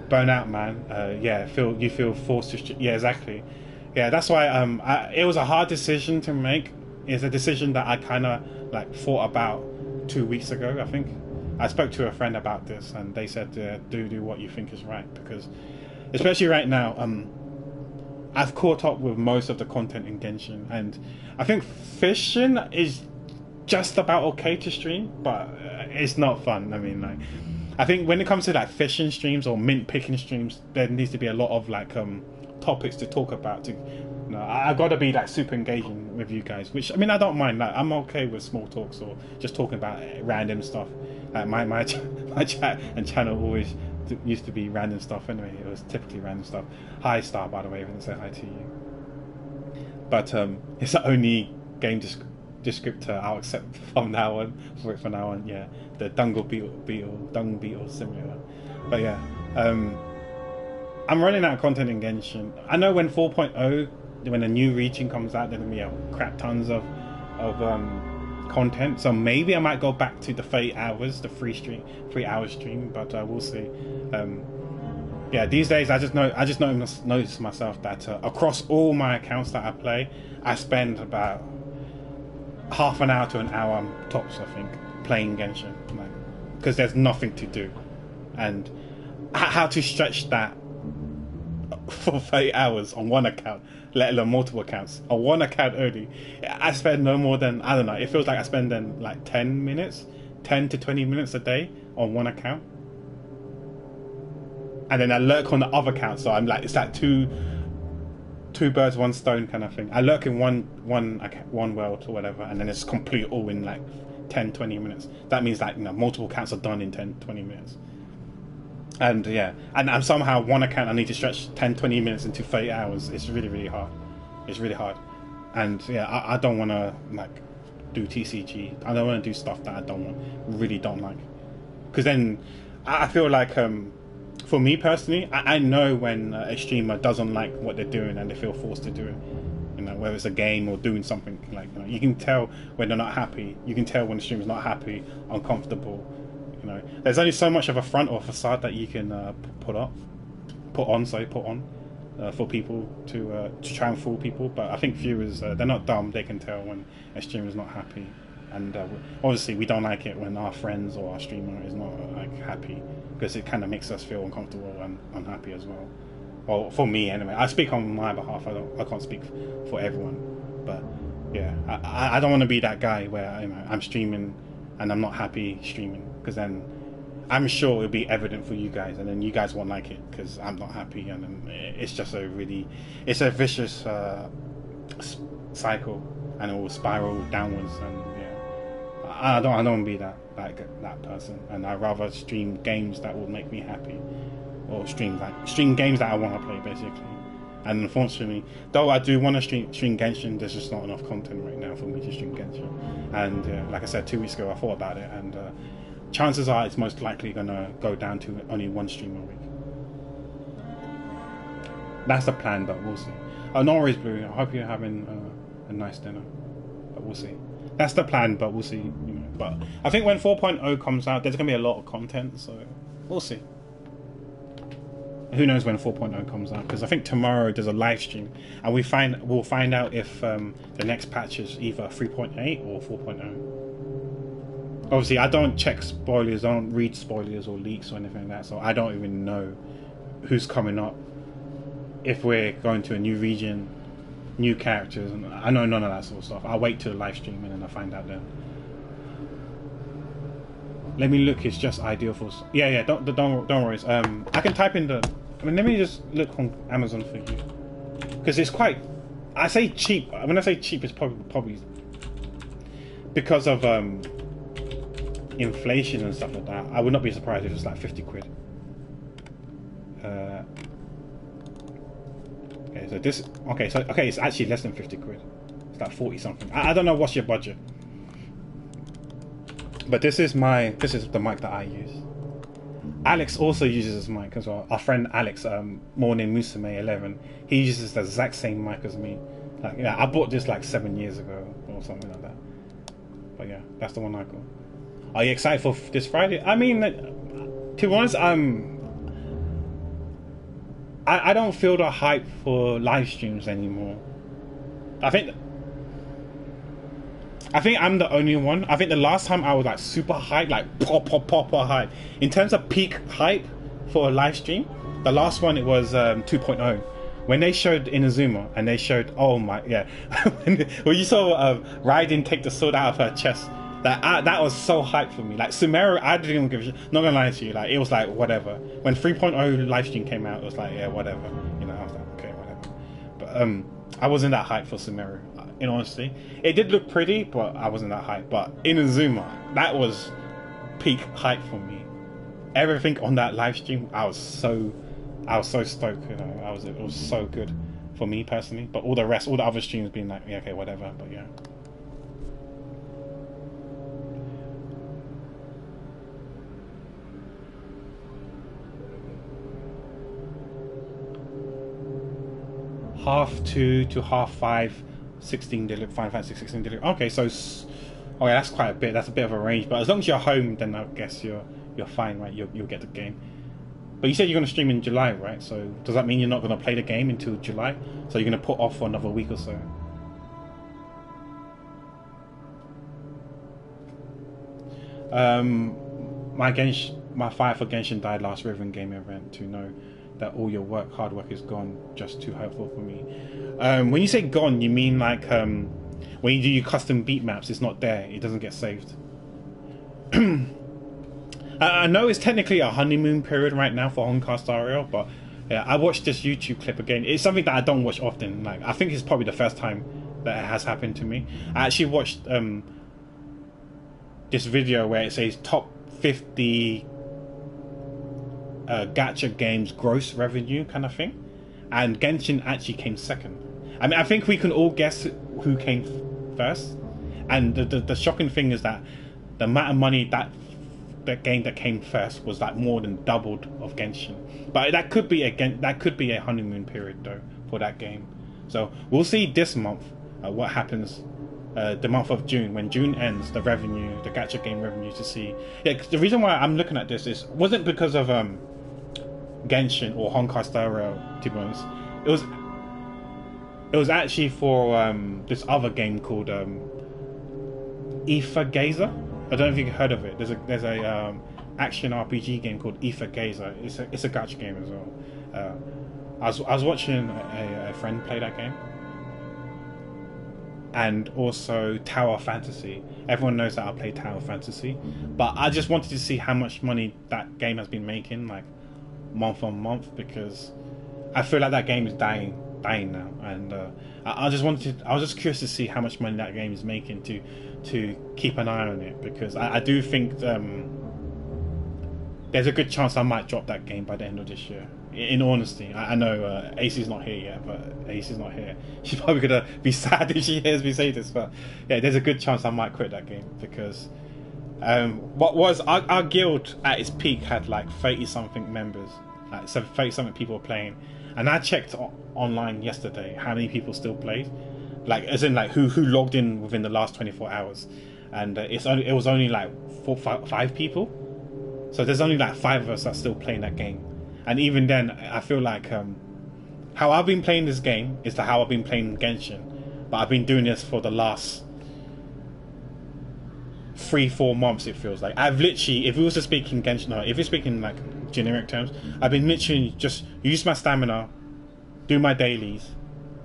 Burn out, man. Yeah, you feel forced to. Yeah, exactly. Yeah, that's why. It was a hard decision to make. It's a decision that I kind of like thought about 2 weeks ago. I think I spoke to a friend about this, and they said, "Do what you think is right," because, especially right now, I've caught up with most of the content in Genshin, and I think fishing is just about okay to stream, but it's not fun. I mean, like, I think when it comes to like fishing streams or mint picking streams, there needs to be a lot of like topics to talk about. I've got to be like super engaging with you guys, which I mean I don't mind. Like, I'm okay with small talks or just talking about random stuff. My chat and channel always used to be random stuff anyway. It was typically random stuff. Hi Star, by the way, I didn't say hi to you. But it's the only game descriptor I'll accept from now on. For now on, yeah, the dung beetle simulator. But yeah, I'm running out of content in Genshin. I know when 4.0, when a new region comes out, there's gonna be crap tons of content. So maybe I might go back to the 30 hours, the 3 hour stream, but we'll see. Yeah, these days I just notice myself that across all my accounts that I play, I spend about half an hour to an hour tops, I think, playing Genshin, because there's nothing to do, and how to stretch that for 30 hours on one account, let alone multiple accounts. On one account only, I spend no more than, I don't know, it feels like I spend then like 10 to 20 minutes a day on one account. And then I lurk on the other account, so I'm like, it's like two birds, one stone kind of thing. I lurk in one world or whatever, and then it's complete all in like 10-20 minutes. That means like, multiple accounts are done in 10-20 minutes. And yeah, and somehow one account I need to stretch 10-20 minutes into 30 hours. It's really, really hard. It's really hard. And yeah, I don't want to like do TCG. I don't want to do stuff that I really don't like. Because then I feel like, for me personally, I know when a streamer doesn't like what they're doing and they feel forced to do it. Whether it's a game or doing something, like, you can tell when they're not happy. You can tell when the streamer's not happy, uncomfortable. There's only so much of a front or facade that you can put on for people to try and fool people. But I think viewers, they're not dumb. They can tell when a streamer's not happy, and obviously we don't like it when our friends or our streamer is not like happy, because it kind of makes us feel uncomfortable and unhappy as well. Well, for me anyway. I speak on my behalf. I can't speak for everyone, but yeah, I don't want to be that guy where I'm streaming and I'm not happy streaming, because then I'm sure it'll be evident for you guys, and then you guys won't like it because I'm not happy, and then it's just it's a vicious cycle, and it will spiral downwards. And yeah, I don't want to be that person, and I'd rather stream games that will make me happy, or stream games that I want to play, basically. And unfortunately, though I do want to stream Genshin, there's just not enough content right now for me to stream Genshin. And like I said, 2 weeks ago I thought about it, and chances are it's most likely going to go down to only one stream a week. That's the plan, but we'll see. No worries, Blue. I hope you're having a nice dinner, but we'll see. That's the plan, but we'll see. But I think when 4.0 comes out, there's going to be a lot of content, so we'll see. Who knows when 4.0 comes out, because I think tomorrow there's a live stream, and we'll find out if the next patch is either 3.8 or 4.0. Obviously, I don't check spoilers, I don't read spoilers or leaks or anything like that, so I don't even know who's coming up, if we're going to a new region, new characters, and I know none of that sort of stuff. I'll wait till the live stream and then I'll find out then. Let me look. It's just ideal for. Yeah. Don't worry. I can type in the. Let me just look on Amazon for you, because it's quite. I say cheap. When I say cheap, it's probably because of inflation and stuff like that. I would not be surprised if it's like 50 quid. Okay, so this. Okay, it's actually less than 50 quid. It's like 40 something. I don't know what's your budget. But this is the mic that I use. Alex also uses this mic as well. Our friend Alex, Morning Musume 11, he uses the exact same mic as me. Like, yeah, I bought this like 7 years ago or something like that. But yeah, that's the one I got. Are you excited for this Friday? I mean, to be honest, I don't feel the hype for live streams anymore. I think I'm the only one. I think the last time I was like super hype, like proper hype. In terms of peak hype for a live stream, the last one, it was 2.0. When they showed Inazuma, and they showed, oh my, yeah. when you saw Raiden take the sword out of her chest, that was so hype for me. Like Sumeru, I didn't even give a shit. Not gonna lie to you, like it was like whatever. When 3.0 live stream came out, it was like, yeah, whatever. I was like, okay, whatever. But I wasn't that hyped for Sumeru. In honesty, it did look pretty, but I wasn't that hyped. But Inazuma, that was peak hype for me. Everything on that live stream, I was so stoked. It was so good for me personally. But all the other streams being like, yeah, okay, whatever. But yeah. Half 2 to half 5. 16 delivery, Final Fantasy 16 delivery. Okay, so Oh yeah, that's quite a bit. That's a bit of a range. But as long as you're home, then I guess you're fine, right? You'll get the game. But you said you're going to stream in July, right? So does that mean you're not going to play the game until July? So you're going to put off for another week or so? My fire for Genshin died last Riven Game event. To know that all your hard work is gone, just too hurtful for me. When you say gone, you mean like when you do your custom beat maps, it's not there. It doesn't get saved. I know it's technically a honeymoon period right now for Honkai Star Rail, but yeah, I watched this YouTube clip again. It's something that I don't watch often. Like, I think it's probably the first time that it has happened to me. I actually watched this video where it says top 50 gacha games gross revenue kind of thing, and Genshin actually came second. I mean, I think we can all guess who came first, and the shocking thing is that the amount of money that game that came first was like more than doubled of Genshin. But that could be a honeymoon period though for that game. So we'll see this month what happens. The month of June, when June ends, the gacha game revenue, to see. Yeah, the reason why I'm looking at this wasn't because of Genshin or Honkai Star Rail, to be honest. It was actually for this other game called Aether Gazer. I don't know if you've heard of it. There's a action RPG game called Aether Gazer. It's a gacha game as well. I was watching a friend play that game, and also Tower Fantasy. Everyone knows that I play Tower Fantasy, but I just wanted to see how much money that game has been making, like month on month, because I feel like that game is dying now, and I was just curious to see how much money that game is making to keep an eye on it, because I do think there's a good chance I might drop that game by the end of this year. In honesty, I know AC's not here yet, but AC's not here. She's probably gonna be sad if she hears me say this, but yeah, there's a good chance I might quit that game, because what was our guild at its peak had like 30 something members, like 30 something people were playing, and I checked online yesterday how many people still played, like as in like who logged in within the last 24 hours, and it was only like five people. So there's only like 5 of us that still playing that game. And even then, I feel like how I've been playing this game is how I've been playing Genshin. But I've been doing this for the last 3-4 months, it feels like. I've literally, if we was to speak in Genshin, if you're speaking like generic terms, I've been literally just use my stamina, do my dailies,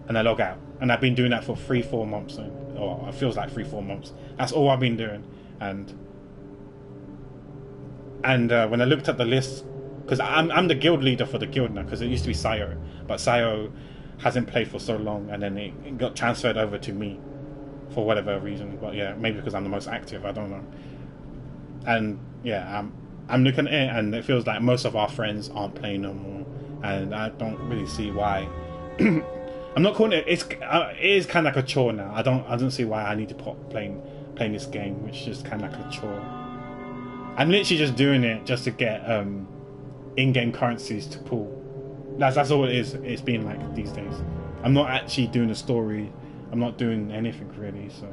and I log out. And I've been doing that for 3-4 months. Or it feels like 3-4 months. That's all I've been doing. And when I looked at the list, because I'm the guild leader for the guild now, because it used to be Sayo, but Sayo hasn't played for so long, and then it got transferred over to me for whatever reason. But yeah, maybe because I'm the most active, I don't know. And yeah, I'm looking at it, and it feels like most of our friends aren't playing no more, and I don't really see why. I'm not calling it. It is kind of like a chore now. I don't see why I need to playing this game, which is just kind of like a chore. I'm literally just doing it just to get in-game currencies to pull. That's all it is. It's been like these days. I'm not actually doing a story. I'm not doing anything really. So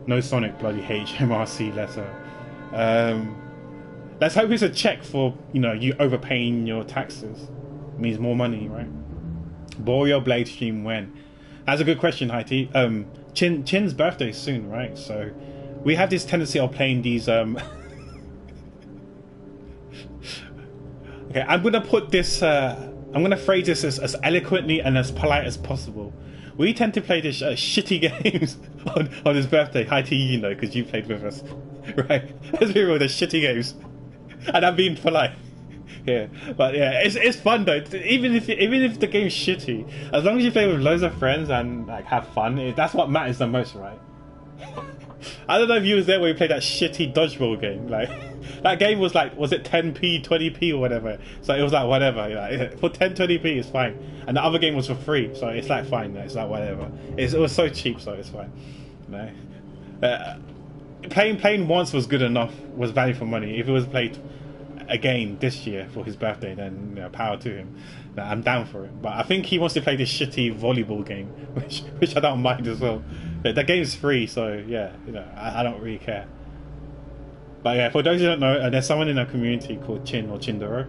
no Sonic bloody HMRC letter. Let's hope it's a check for you overpaying your taxes. It means more money, right? Boreal Blade stream when? That's a good question, Haiti. Chin's birthday is soon, right? So we have this tendency of playing these okay, I'm gonna put this I'm gonna phrase this as eloquently and as polite as possible. We tend to play this shitty games on his birthday. Hi to you, because you played with us, right? Let's be real, the shitty games, and I'm being polite. Yeah, but yeah, it's fun though. Even if the game's shitty, as long as you play with loads of friends and like have fun, that's what matters the most, right? I don't know if you was there when we played that shitty dodgeball game. Like that game was like, was it 10p, 20p or whatever? So it was like whatever. Like, for 10, 20p it's fine. And the other game was for free, so it's like fine. It's like whatever. It was so cheap, so it's fine. Playing once was good enough. Was value for money. If it was played again this year for his birthday, then power to him. I'm down for it. But I think he wants to play this shitty volleyball game, which I don't mind as well. But the game's free, so yeah, I don't really care. But yeah, for those who don't know, there's someone in our community called Chin or Chindoro,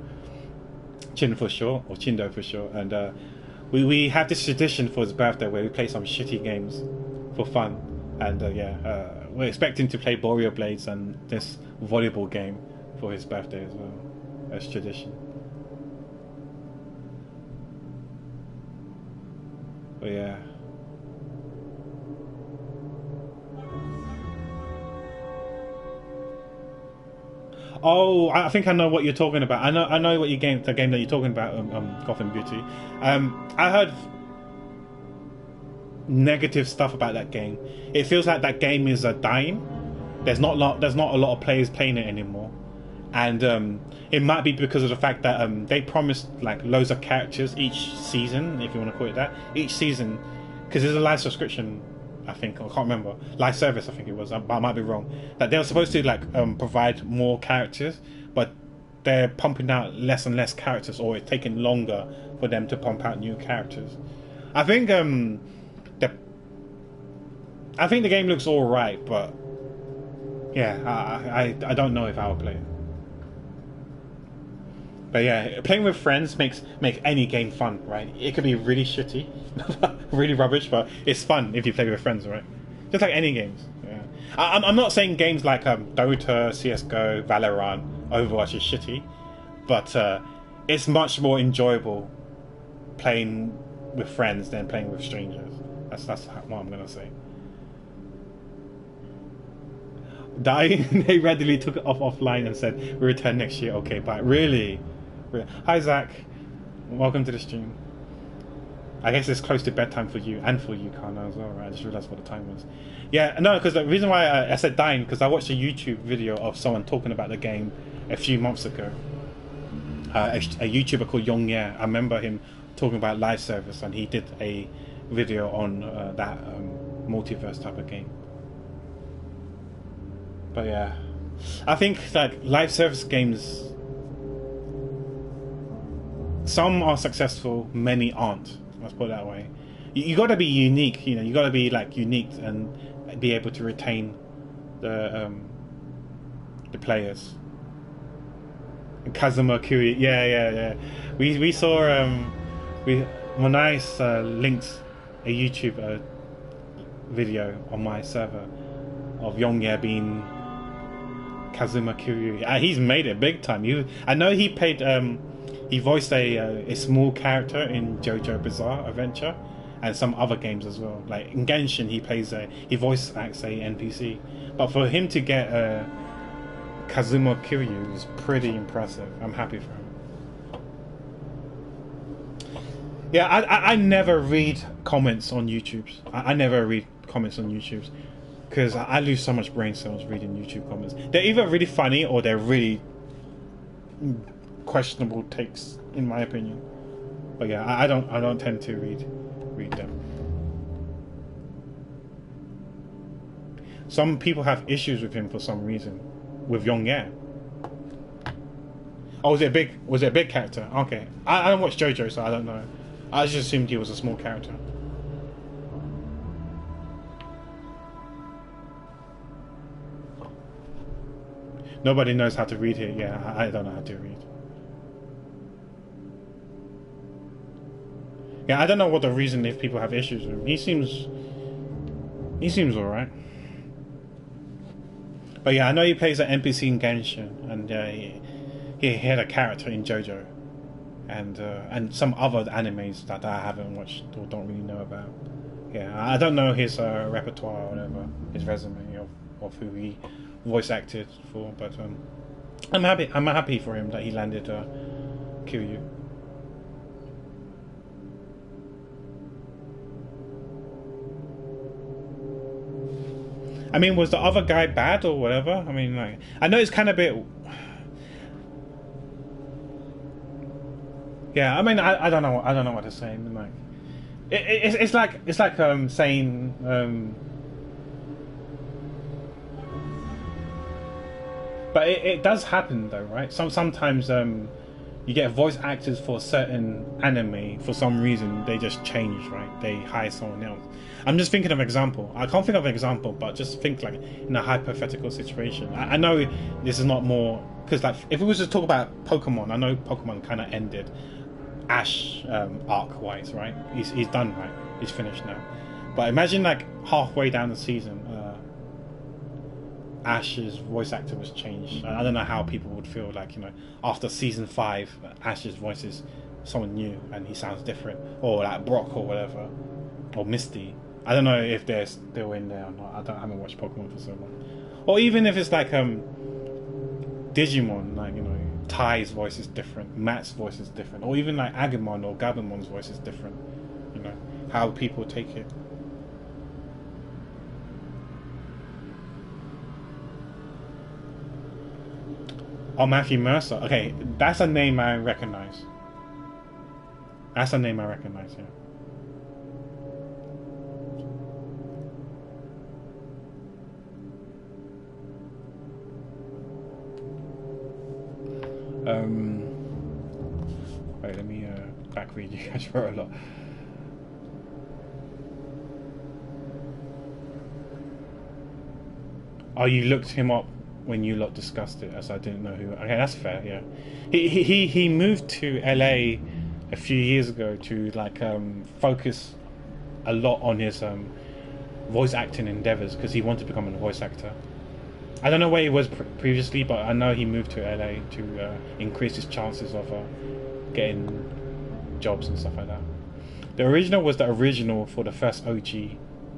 Chin for short, or Chindo for short, and we have this tradition for his birthday where we play some shitty games for fun, and we're expecting to play Boreal Blades and this volleyball game for his birthday as well. That's tradition. But yeah. Oh, I think I know what you're talking about. I know what the game that you're talking about, Gotham Beauty. I heard negative stuff about that game. It feels like that game is dying. There's not a lot of players playing it anymore, and it might be because of the fact that they promised like loads of characters each season, if you want to call it that, each season, because there's a live subscription. I think I can't remember live service. I think it was. I might be wrong. That they were supposed to like provide more characters, but they're pumping out less and less characters, or it's taking longer for them to pump out new characters. I think the game looks all right, but yeah, I don't know if I'll play it. But yeah, playing with friends makes any game fun, right? It could be really shitty, really rubbish, but it's fun if you play with friends, right? Just like any games. Yeah. I'm not saying games like Dota, CS:GO, Valorant, Overwatch is shitty, but it's much more enjoyable playing with friends than playing with strangers. That's what I'm gonna say. They readily took it offline and said, "We return next year." Okay, but really. Hi Zach, welcome to the stream. I guess it's close to bedtime for you and for you, Kana, as well, right? I just realised what the time was. Yeah, no, because the reason why I said dying, because I watched a YouTube video of someone talking about the game a few months ago. A YouTuber called Yongye. I remember him talking about live service, and he did a video on that multiverse type of game. But yeah, I think like live service games, some are successful, many aren't. Let's put it that way. You got to be unique, you got to be like unique and be able to retain the players. And Kazuma Kiryu, yeah. We saw Monais linked a YouTube video on my server of Yongye being Kazuma Kiryu. He's made it big time. I know he played. He voiced a small character in JoJo Bizarre Adventure and some other games as well. Like in Genshin, he voice acts a NPC. But for him to get Kazuma Kiryu is pretty impressive. I'm happy for him. Yeah, I never read comments on YouTube. I never read comments on YouTube because I lose so much brain cells reading YouTube comments. They're either really funny or they're really questionable takes, in my opinion. But yeah, I don't tend to read them. Some people have issues with him for some reason, with Yongye. Oh, was it a big character? Okay, I don't watch JoJo, so I don't know. I just assumed he was a small character. Nobody knows how to read here. Yeah, I don't know how to read. Yeah, I don't know what the reason if people have issues with him. He seems alright. But yeah, I know he plays an NPC in Genshin, and he had a character in JoJo, and some other animes that I haven't watched or don't really know about. Yeah, I don't know his repertoire or whatever, his resume of who he voice acted for, but I'm happy for him that he landed Kiryu. I mean, was the other guy bad or whatever? I mean, like, I know it's kind of a bit. Yeah, I mean, I don't know what to say. I mean, like, it's like saying. But it does happen though, right? Sometimes you get voice actors for certain anime, for some reason they just change, right? They hire someone else. I'm just thinking of an example. I can't think of an example, but just think like in a hypothetical situation. I know this is not more, because like if we was to talk about Pokemon, I know Pokemon kind of ended Ash arc wise, right? He's done, right? He's finished now. But imagine like halfway down the season, Ash's voice actor was changed. I don't know how people would feel like, you know, after season 5, Ash's voice is someone new and he sounds different, or like Brock or whatever, or Misty. I don't know if they're still in there or not. I haven't watched Pokemon for so long. Or even if it's like Digimon, like, you know, Ty's voice is different, Matt's voice is different, or even like Agumon or Gabumon's voice is different. You know, how people take it. Oh, Matthew Mercer. Okay, that's a name I recognize. That's a name I recognize, yeah. Wait, let me back read. You guys wrote a lot. Oh, you looked him up when you lot discussed it, as I didn't know who. Okay, that's fair. Yeah, he moved to LA a few years ago to like focus a lot on his voice acting endeavors, because he wanted to become a voice actor. I don't know where he was previously, but I know he moved to LA to increase his chances of getting jobs and stuff like that. The original was the original for the first OG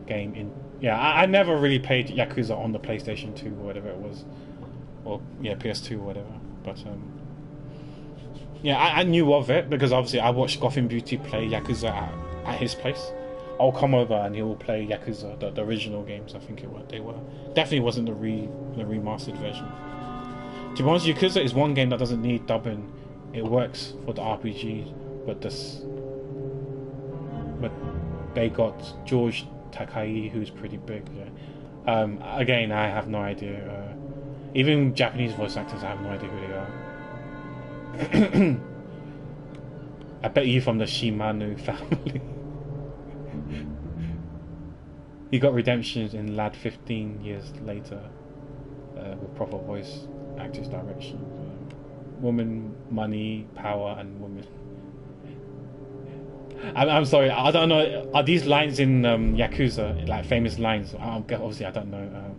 game in. Yeah, I never really played Yakuza on the PlayStation 2 or whatever it was, or yeah, PS2 or whatever. But yeah, I knew of it because obviously I watched Gotham Beauty play Yakuza at his place. I'll come over and he will play Yakuza, the original games. I think they were definitely wasn't the remastered version. To be honest, Yakuza is one game that doesn't need dubbing. It works for the RPG, but they got George Takai, who's pretty big. Yeah. Again, I have no idea. Even Japanese voice actors, I have no idea who they are. I bet you from the Shimano family. He got redemption in Lad 15 years later, with proper voice actors direction. Woman, money, power, and women. I'm sorry, I don't know. Are these lines in Yakuza like famous lines? Obviously, I don't know.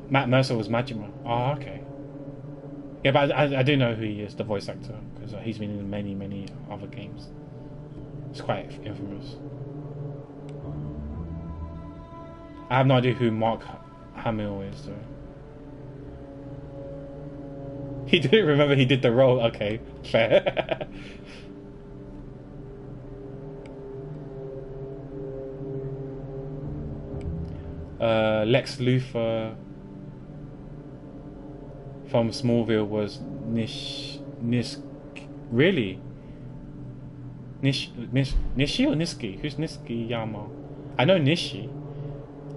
Matt Mercer was Majima. Oh, okay. Yeah, but I do know who he is, the voice actor, because he's been in many other games. It's quite infamous. I have no idea who Mark Hamill is, though. He didn't remember he did the role. Okay, fair. Lex Luthor from Smallville was really? Nishi or Niski? Who's Niski Yama? I know Nishi.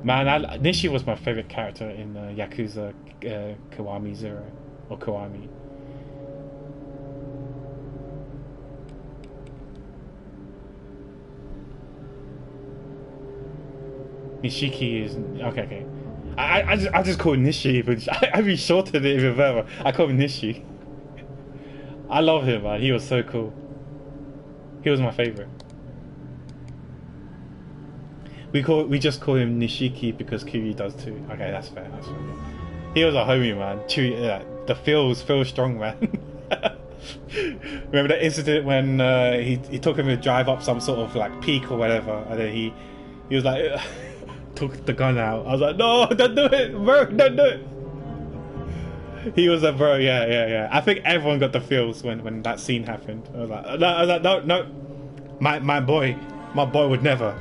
Man, Nishi was my favorite character in Yakuza Kiwami 0 or Kiwami. Nishiki is okay. I just call him Nishi, but I re-shortened it even further. I call him Nishi. I love him, man. He was so cool. He was my favorite. We just call him Nishiki because Kiryu does too. Okay, that's fair. That's fair. He was a homie, man. The feels strong, man. Remember that incident when he took him to drive up some sort of like peak or whatever, and then he was like took the gun out. I was like, no, don't do it, bro, don't do it. He was a bro, yeah. I think everyone got the feels when that scene happened. I was like, no. My boy would never.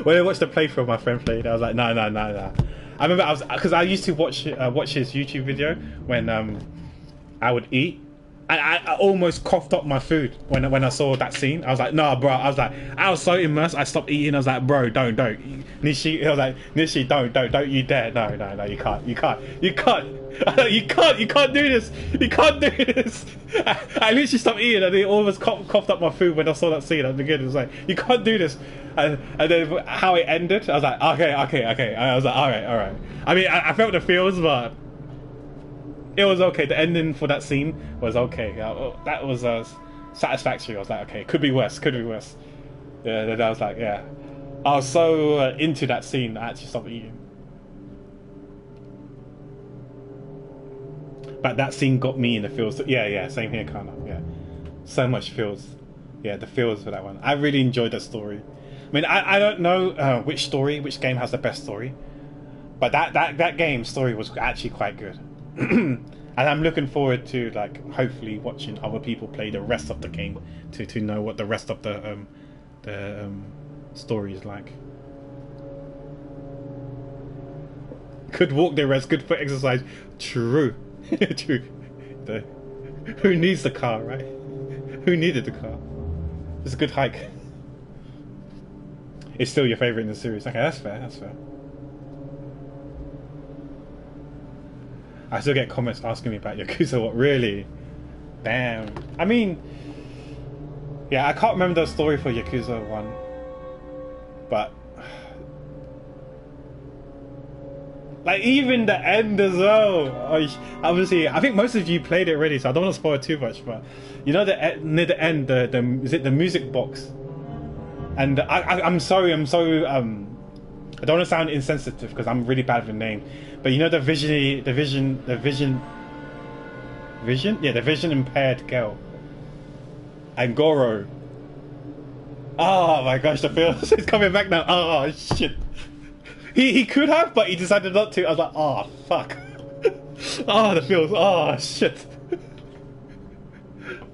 When I watched the playthrough my friend played, I was like, no. I remember because I used to watch his YouTube video when I would eat, I almost coughed up my food when I saw that scene. I was like, nah, bro. I was so immersed. I stopped eating. I was like, bro, don't. Nishi, I was like, Nishi, don't you dare. No, you can't. You can't do this. You can't do this. I literally stopped eating and they almost coughed up my food when I saw that scene at the beginning. It was like, you can't do this. And then how it ended, I was like, okay. I was like, all right. I mean, I felt the feels, but it was okay. The ending for that scene was okay. That was satisfactory. I was like, okay, could be worse. Yeah, then I was like, yeah. I was so into that scene, I actually stopped eating. But that scene got me in the feels. Yeah, same here, kind of. Yeah, so much feels. Yeah, the feels for that one. I really enjoyed that story. I mean, I don't know which game has the best story, but that game's story was actually quite good. And I'm looking forward to hopefully watching other people play the rest of the game to know what the rest of the story is like. Could walk the rest, good for exercise. True. True. Who needs the car, right? Who needed the car? It's a good hike. It's still your favorite in the series. Okay, that's fair. I still get comments asking me about Yakuza. What, really? Damn. I mean, yeah, I can't remember the story for Yakuza 1, but even the end as well. Obviously, I think most of you played it already, so I don't want to spoil too much. But you know, near the end, is it the music box? And I'm sorry, I don't want to sound insensitive because I'm really bad with the name, but you know the vision impaired girl, Angoro. Oh my gosh, the feels is coming back now. Oh shit. He could have, but he decided not to. I was like, oh fuck. Oh, the feels. Oh shit.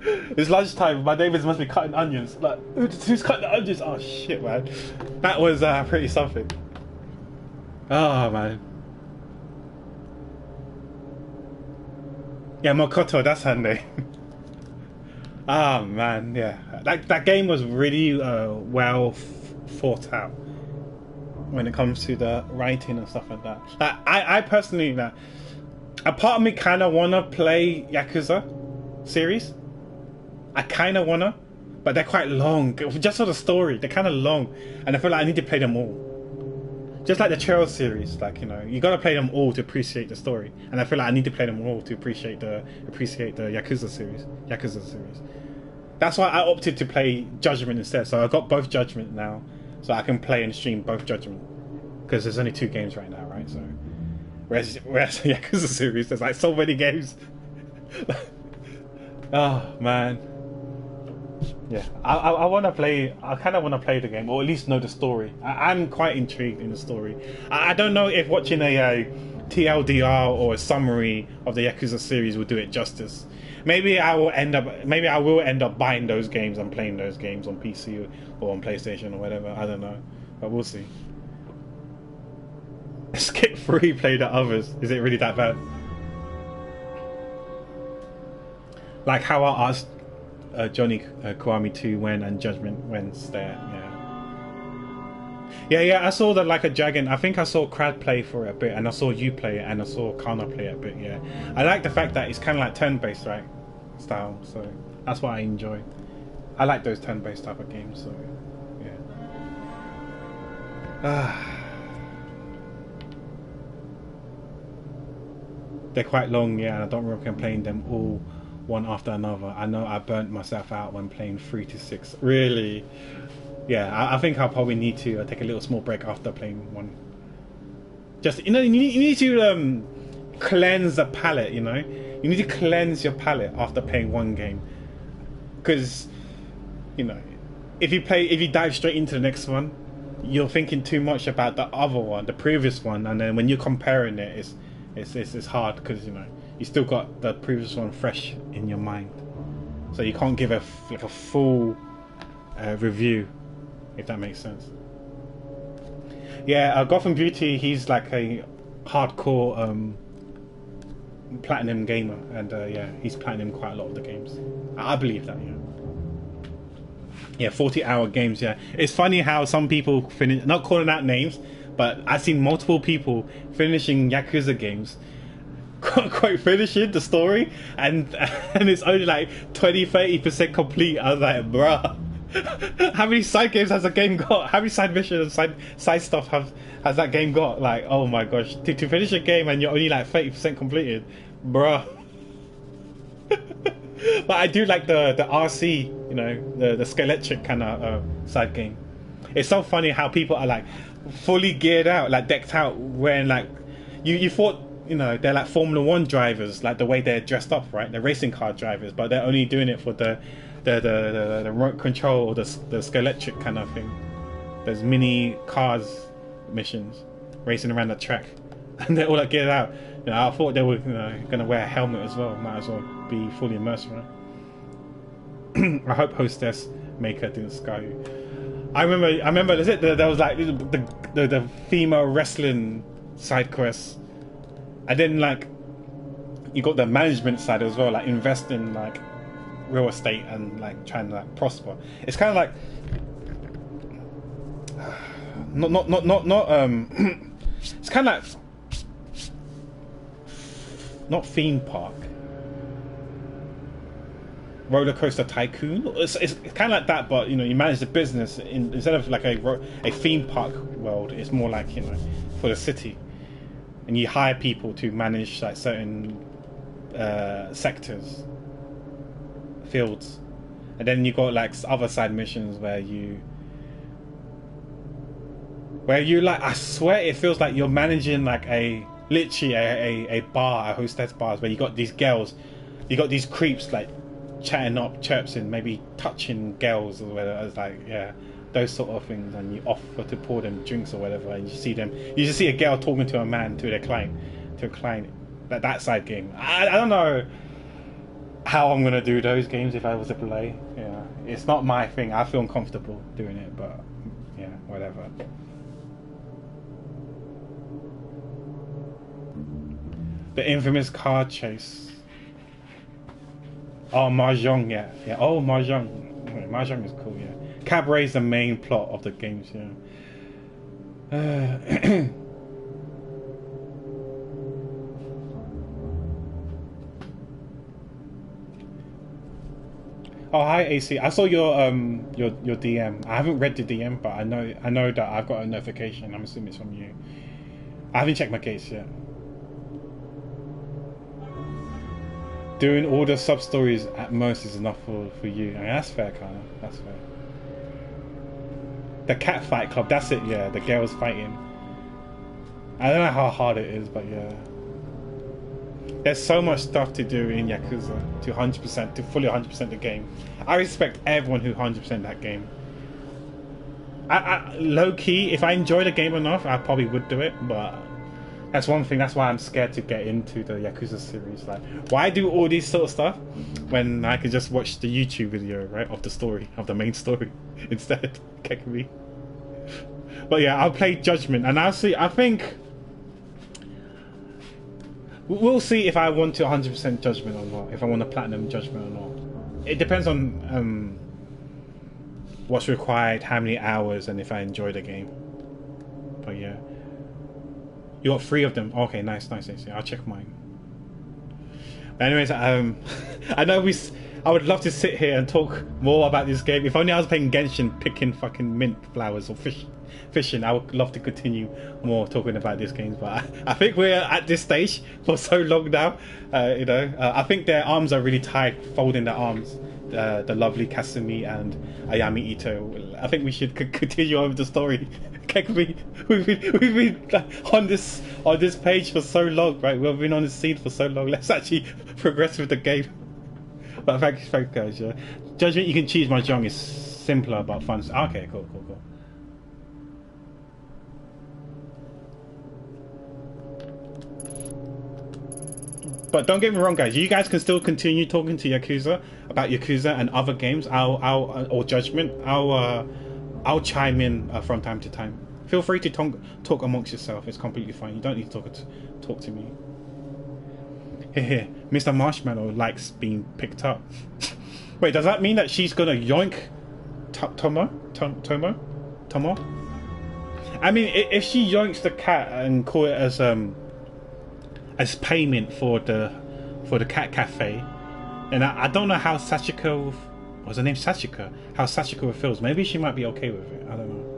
It's lunchtime. My neighbours must be cutting onions. Like, who's cutting the onions? Oh shit, man. That was pretty something. Oh man. Yeah, Makoto. That's her name. Oh man, yeah. That game was really well thought out when it comes to the writing and stuff like that. I personally, a part of me kind of want to play Yakuza series. I kind of want to, but they're quite long. Just for the story, they're kind of long. And I feel like I need to play them all. Just like the Trail series, you got to play them all to appreciate the story. And I feel like I need to play them all to appreciate the Yakuza series. That's why I opted to play Judgment instead. So I got both Judgment now. So I can play and stream both Judgment, because there's only 2 games right now, right? So whereas the Yakuza series, there's like so many games. Oh man, yeah. I want to play. I kind of want to play the game, or at least know the story. I'm quite intrigued in the story. I don't know if watching a TLDR or a summary of the Yakuza series will do it justice. Maybe I will end up buying those games and playing those games on PC or on PlayStation or whatever. I don't know, but we'll see. Skip 3, play the others. Is it really that bad? Like how I asked Johnny Kiwami 2 when and Judgment when's there. Yeah. I saw that like a dragon. I think I saw Crad play for it a bit, and I saw you play it, and I saw Kana play it a bit. Yeah, I like the fact that it's kind of like turn-based, right, style. So that's what I enjoy. I like those turn-based type of games. So yeah. They're quite long, yeah, and I don't remember playing them all one after another. I know I burnt myself out when playing 3 to 6. Really? Yeah, I think I'll probably need to take a little small break after playing one. Just, you need to cleanse the palate, You need to cleanse your palate after playing one game. Because, if you dive straight into the next one, you're thinking too much about the other one, the previous one, and then when you're comparing it, it's hard because you still got the previous one fresh in your mind, so you can't give a full review, if that makes sense. Yeah, Gotham Beauty, he's like a hardcore platinum gamer, and yeah, he's platinum quite a lot of the games. I believe that. Yeah. Yeah, 40-hour games. Yeah, it's funny how some people finish. Not calling out names, but I've seen multiple people finishing Yakuza games, quite finishing the story, and it's only like 20-30% complete. I was like, bruh, how many side games has the game got? How many side missions and side stuff has that game got? Like, oh my gosh, to finish a game and you're only like 30% completed, bruh. But I do like the RC, you know, the Skeletric kind of side game. It's so funny how people are like fully geared out, like decked out, wearing like you thought, you know, they're like Formula One drivers, like the way they're dressed up, right? They're racing car drivers, but they're only doing it for the remote control or the Skeletric kind of thing. There's mini cars missions racing around the track, and they're all like geared out. You know, I thought they were, you know, gonna wear a helmet as well. Might as well be fully immersed, right? I hope Hostess Maker didn't scar you. I remember. Is it there was like the female wrestling side quests, and then like you got the management side as well, like invest in like real estate and like trying to like prosper. It's kind of like not it's kind of like not theme park, roller coaster tycoon. It's kind of like that, but you know, you manage the business instead of like a theme park world. It's more like, you know, for the city, and you hire people to manage like certain sectors, fields, and then you got like other side missions where you like, I swear it feels like you're managing like literally a bar, a hostess bars, where you got these girls, you got these creeps like chatting up, chirping, maybe touching girls or whatever. It's like, yeah, those sort of things, and you offer to pour them drinks or whatever, and you just see a girl talking to a man, to a client, that side game. I don't know how I'm gonna do those games if I was to play. Yeah, it's not my thing. I feel uncomfortable doing it, but yeah, whatever. The infamous car chase. Oh, Mahjong, yeah. Oh, Mahjong. Mahjong is cool, yeah. Cabaret is the main plot of the games, yeah. Oh, hi AC. I saw your DM. I haven't read the DM, but I know that I've got a notification. I'm assuming it's from you. I haven't checked my case yet. Doing all the sub stories at most is enough for you. I mean, that's fair, kind of. That's fair. The cat fight club. That's it. Yeah, the girls fighting. I don't know how hard it is, but yeah. There's so much stuff to do in Yakuza to 100%, to fully 100% the game. I respect everyone who 100% that game. I low key, if I enjoy the game enough, I probably would do it, but that's one thing. That's why I'm scared to get into the Yakuza series. Like, why do all this sort of stuff when I could just watch the YouTube video, right, of the story, of the main story instead? Kick me. But yeah, I'll play Judgment, and I'll see. I think we'll see if I want to 100% Judgment or not. If I want to platinum Judgment or not. It depends on what's required, how many hours, and if I enjoy the game. But yeah. You got 3 of them. Okay, nice. I'll check mine. But anyways, I know I would love to sit here and talk more about this game. If only I was playing Genshin, picking fucking mint flowers or fishing. I would love to continue more talking about this game. But I think we're at this stage for so long now. You know, I think their arms are really tired, folding their arms. The lovely Kasumi and Ayami Ito. I think we should continue on with the story. We've been on this page for so long, right? We've been on this scene for so long. Let's actually progress with the game. But thank you guys. Yeah. Judgment, you can choose Mahjong is simpler but fun. Okay, cool. But don't get me wrong, guys. You guys can still continue talking to Yakuza about Yakuza and other games. Or Judgment. I'll chime in from time to time. Feel free to talk amongst yourself. It's completely fine. You don't need to talk to me. Here, Mr. Marshmallow likes being picked up. Wait, does that mean that she's gonna yoink Tomo? I mean, if she yoinks the cat and call it as payment for the cat cafe, and I don't know how Sachiko, what's her name, Sachika? How Sachiko feels. Maybe she might be okay with it. I don't know.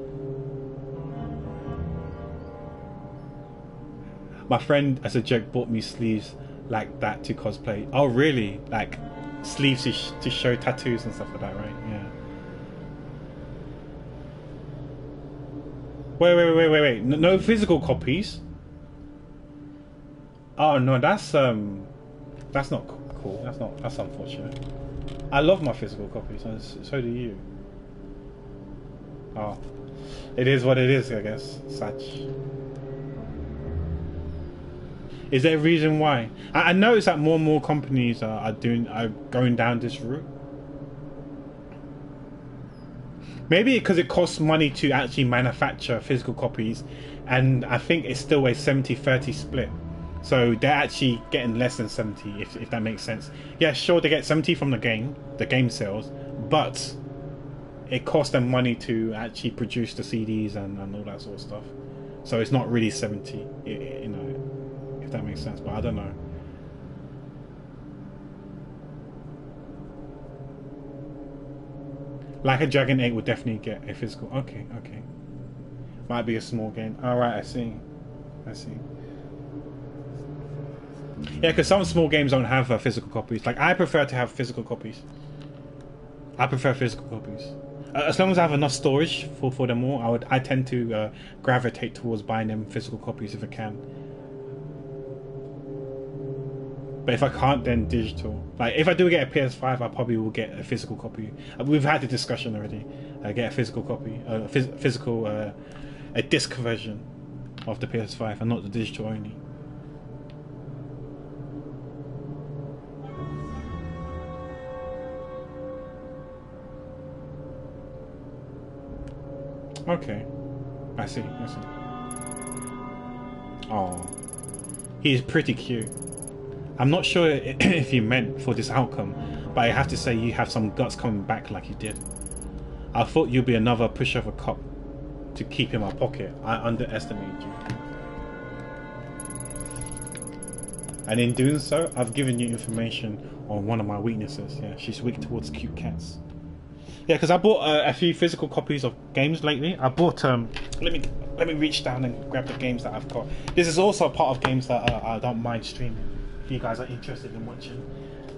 My friend, as a joke, bought me sleeves like that to cosplay. Oh, really? Like sleeves to show tattoos and stuff like that, right? Yeah. Wait. No physical copies. Oh no, that's not cool. That's unfortunate. I love my physical copies, and so do you. Oh, it is what it is, I guess. Such. Is there a reason why? I noticed that more and more companies are going down this route. Maybe because it costs money to actually manufacture physical copies, and I think it's still a 70-30 split. So they're actually getting less than 70, if that makes sense. Yeah, sure, they get 70 from the game sales, but it costs them money to actually produce the CDs and all that sort of stuff. So it's not really 70, you know, if that makes sense, but I don't know. Like a Dragon 8 would definitely get a physical. Okay. Might be a small game. Alright, I see. Yeah, because some small games don't have physical copies. Like, I prefer to have physical copies. As long as I have enough storage for them all, I tend to gravitate towards buying them physical copies if I can. But if I can't, then digital. Like, if I do get a PS5, I probably will get a physical copy. We've had the discussion already. Get a physical copy, a disc version of the PS5, and not the digital only. Okay, I see. Oh, he's pretty cute. I'm not sure if you meant for this outcome, but I have to say you have some guts coming back like you did. I thought you'd be another pushover cop to keep in my pocket. I underestimated you. And in doing so, I've given you information on one of my weaknesses. Yeah, she's weak towards cute cats. Yeah, because I bought a few physical copies of games lately. I bought let me reach down and grab the games that I've got. This is also a part of games that I don't mind streaming. If you guys are interested in watching,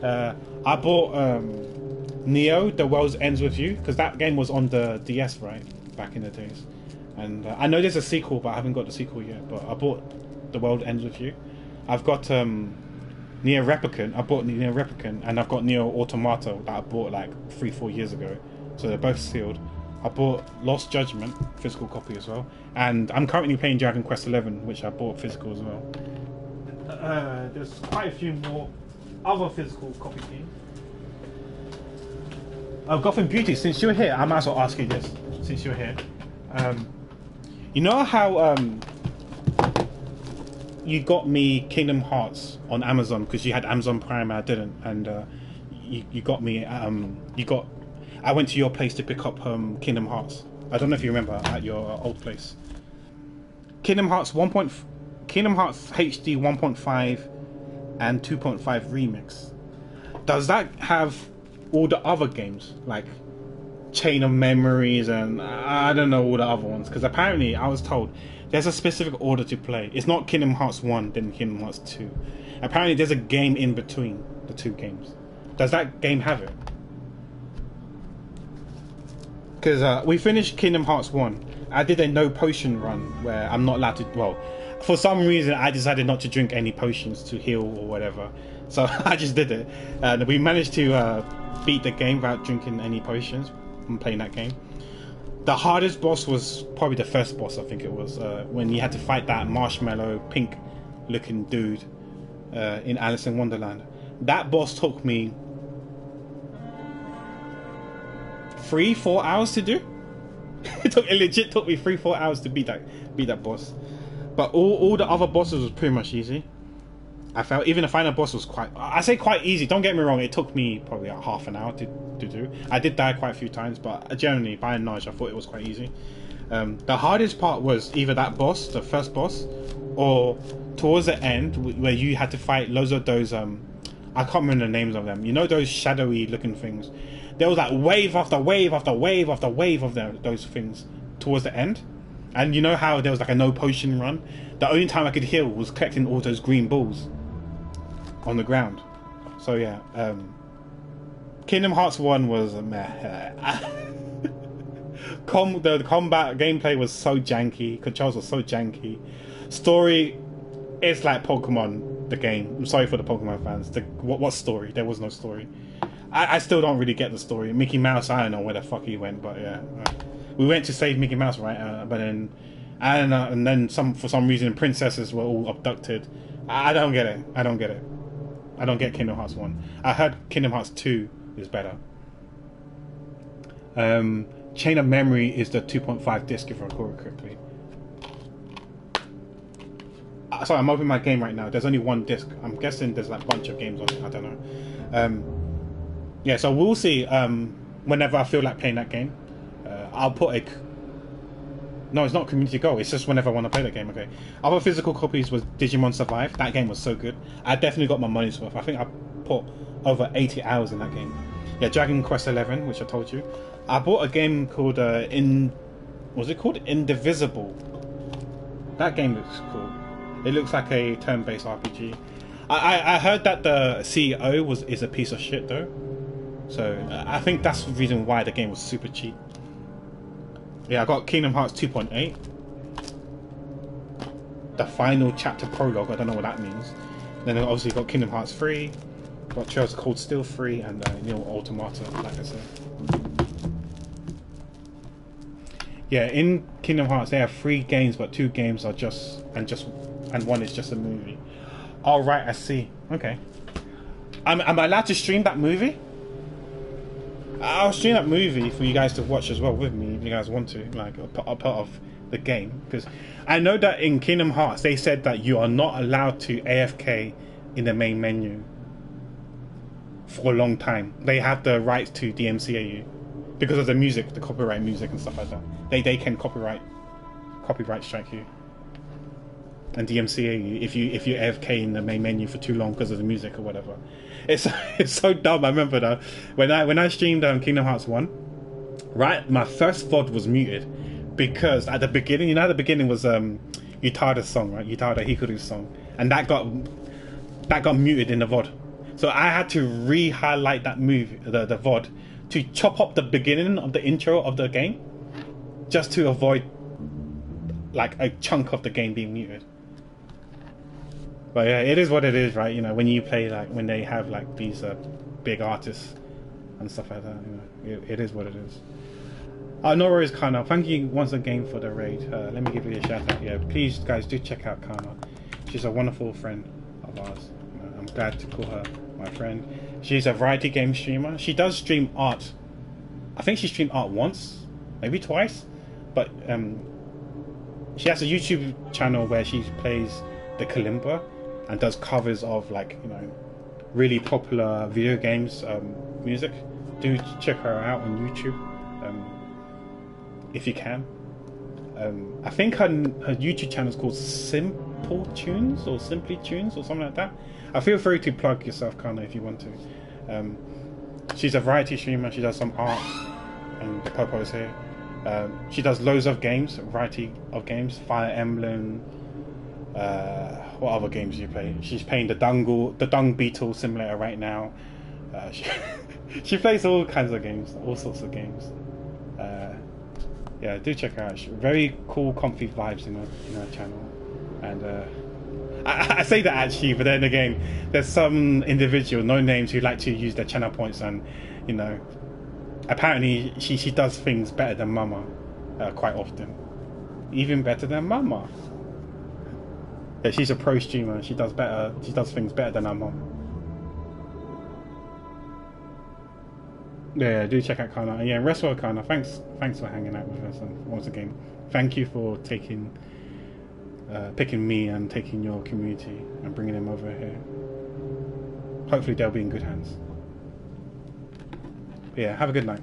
I bought Neo: The World Ends With You, because that game was on the DS, right, back in the days. And I know there's a sequel, but I haven't got the sequel yet. But I bought The World Ends With You. I've got Neo Replicant. I bought Neo Replicant, and I've got Neo Automata that I bought like 3-4 years ago. So they're both sealed. I bought Lost Judgment, physical copy as well, and I'm currently playing Dragon Quest XI, which I bought physical as well. There's quite a few more other physical copy games. Gotham Beauty, since you're here, I might as well ask you this, since you're here. You know how you got me Kingdom Hearts on Amazon because you had Amazon Prime and I didn't, and you got me, I went to your place to pick up Kingdom Hearts. I don't know if you remember, at your old place. Kingdom Hearts HD 1.5 and 2.5 remix. Does that have all the other games like Chain of Memories and I don't know all the other ones? Because apparently I was told there's a specific order to play. It's not Kingdom Hearts 1 then Kingdom Hearts 2. Apparently there's a game in between the two games. Does that game have it? Because we finished Kingdom Hearts 1. I did a no potion run where I'm not allowed to, well, for some reason I decided not to drink any potions to heal or whatever. So I just did it. And we managed to beat the game without drinking any potions and playing that game. The hardest boss was probably the first boss, I think it was, when you had to fight that marshmallow pink looking dude in Alice in Wonderland. That boss took me 3-4 hours to do. It legit took me 3-4 hours to beat that boss. But all the other bosses was pretty much easy. I felt even the final boss was quite. I say quite easy. Don't get me wrong. It took me probably like half an hour to do. I did die quite a few times, but generally, by and large, I thought it was quite easy. The hardest part was either that boss, the first boss, or towards the end where you had to fight loads of those. I can't remember the names of them. You know those shadowy looking things. There was like wave after wave after wave after wave of those things towards the end. And you know how there was like a no potion run? The only time I could heal was collecting all those green balls on the ground. So yeah, Kingdom Hearts 1 was meh. The combat gameplay was so janky, controls were so janky. Story, it's like Pokemon, the game. I'm sorry for the Pokemon fans. What story? There was no story. I still don't really get the story. Mickey Mouse, I don't know where the fuck he went, but yeah. We went to save Mickey Mouse, right? But then, I don't know, and then for some reason, princesses were all abducted. I don't get it. I don't get it. I don't get Kingdom Hearts 1. I heard Kingdom Hearts 2 is better. Chain of Memory is the 2.5 disc, if I recall it correctly. Sorry, I'm opening my game right now. There's only one disc. I'm guessing there's like a bunch of games on it. I don't know. Yeah, so we'll see. Whenever I feel like playing that game, I'll put a... No, it's not Community Go. It's just whenever I want to play the game, okay? Other physical copies was Digimon Survive. That game was so good. I definitely got my money's worth. I think I put over 80 hours in that game. Yeah, Dragon Quest 11, which I told you. I bought a game called was it called Indivisible? That game looks cool. It looks like a turn-based RPG. I heard that the CEO is a piece of shit though. So I think that's the reason why the game was super cheap. Yeah, I got Kingdom Hearts 2.8. The final chapter prologue, I don't know what that means. Then I obviously got Kingdom Hearts 3, got Trails of Cold Steel 3, and Nier Automata, like I said. Yeah, in Kingdom Hearts they have 3 games, but 2 games are and 1 is just a movie. All right, I see. Okay. Am I allowed to stream that movie? I'll stream that movie for you guys to watch as well with me if you guys want to, like a part of the game. Because I know that in Kingdom Hearts they said that you are not allowed to AFK in the main menu for a long time. They have the rights to DMCA you because of the music, the copyright music and stuff like that. They can copyright strike you and DMCA you if you AFK in the main menu for too long because of the music or whatever. It's so dumb. I remember though when I streamed Kingdom Hearts 1, right? My first VOD was muted because at the beginning, you know, how the beginning was Utada's song, right? Utada Hikaru's song, and that got muted in the VOD. So I had to re-highlight that movie, the VOD, to chop up the beginning of the intro of the game, just to avoid like a chunk of the game being muted. But yeah, it is what it is, right? You know, when you play like when they have like these big artists and stuff like that, you know, it is what it is. No worries, Kana. Thank you once again for the raid. Let me give you a shout out. Yeah, please guys do check out Kana. She's a wonderful friend of ours. I'm glad to call her my friend. She's a variety game streamer. She does stream art. I think she streamed art once, maybe twice, but she has a YouTube channel where she plays the kalimba and does covers of, like, you know, really popular video games music. Do check her out on YouTube if you can. I think her YouTube channel is called Simple Tunes or Simply Tunes or something like that. Feel free to plug yourself, Kana, if you want to. She's a variety streamer. She does some art, and the Popo is here. She does loads of games, a variety of games. Fire Emblem. What other games do you play? She's playing the Dung Beetle Simulator right now. She plays all kinds of games, all sorts of games. Yeah, do check her out. Very cool, comfy vibes in her channel. And I say that actually, but then again, there's some individual, no names, who like to use their channel points, and you know, apparently she does things better than Mama quite often, even better than Mama. Yeah, she's a pro streamer. She does things better than her mom. Yeah, do check out Kana. Yeah, rest well, Kana. Thanks for hanging out with us, and once again, thank you for taking picking me and taking your community and bringing them over here. Hopefully they'll be in good hands. But yeah, have a good night.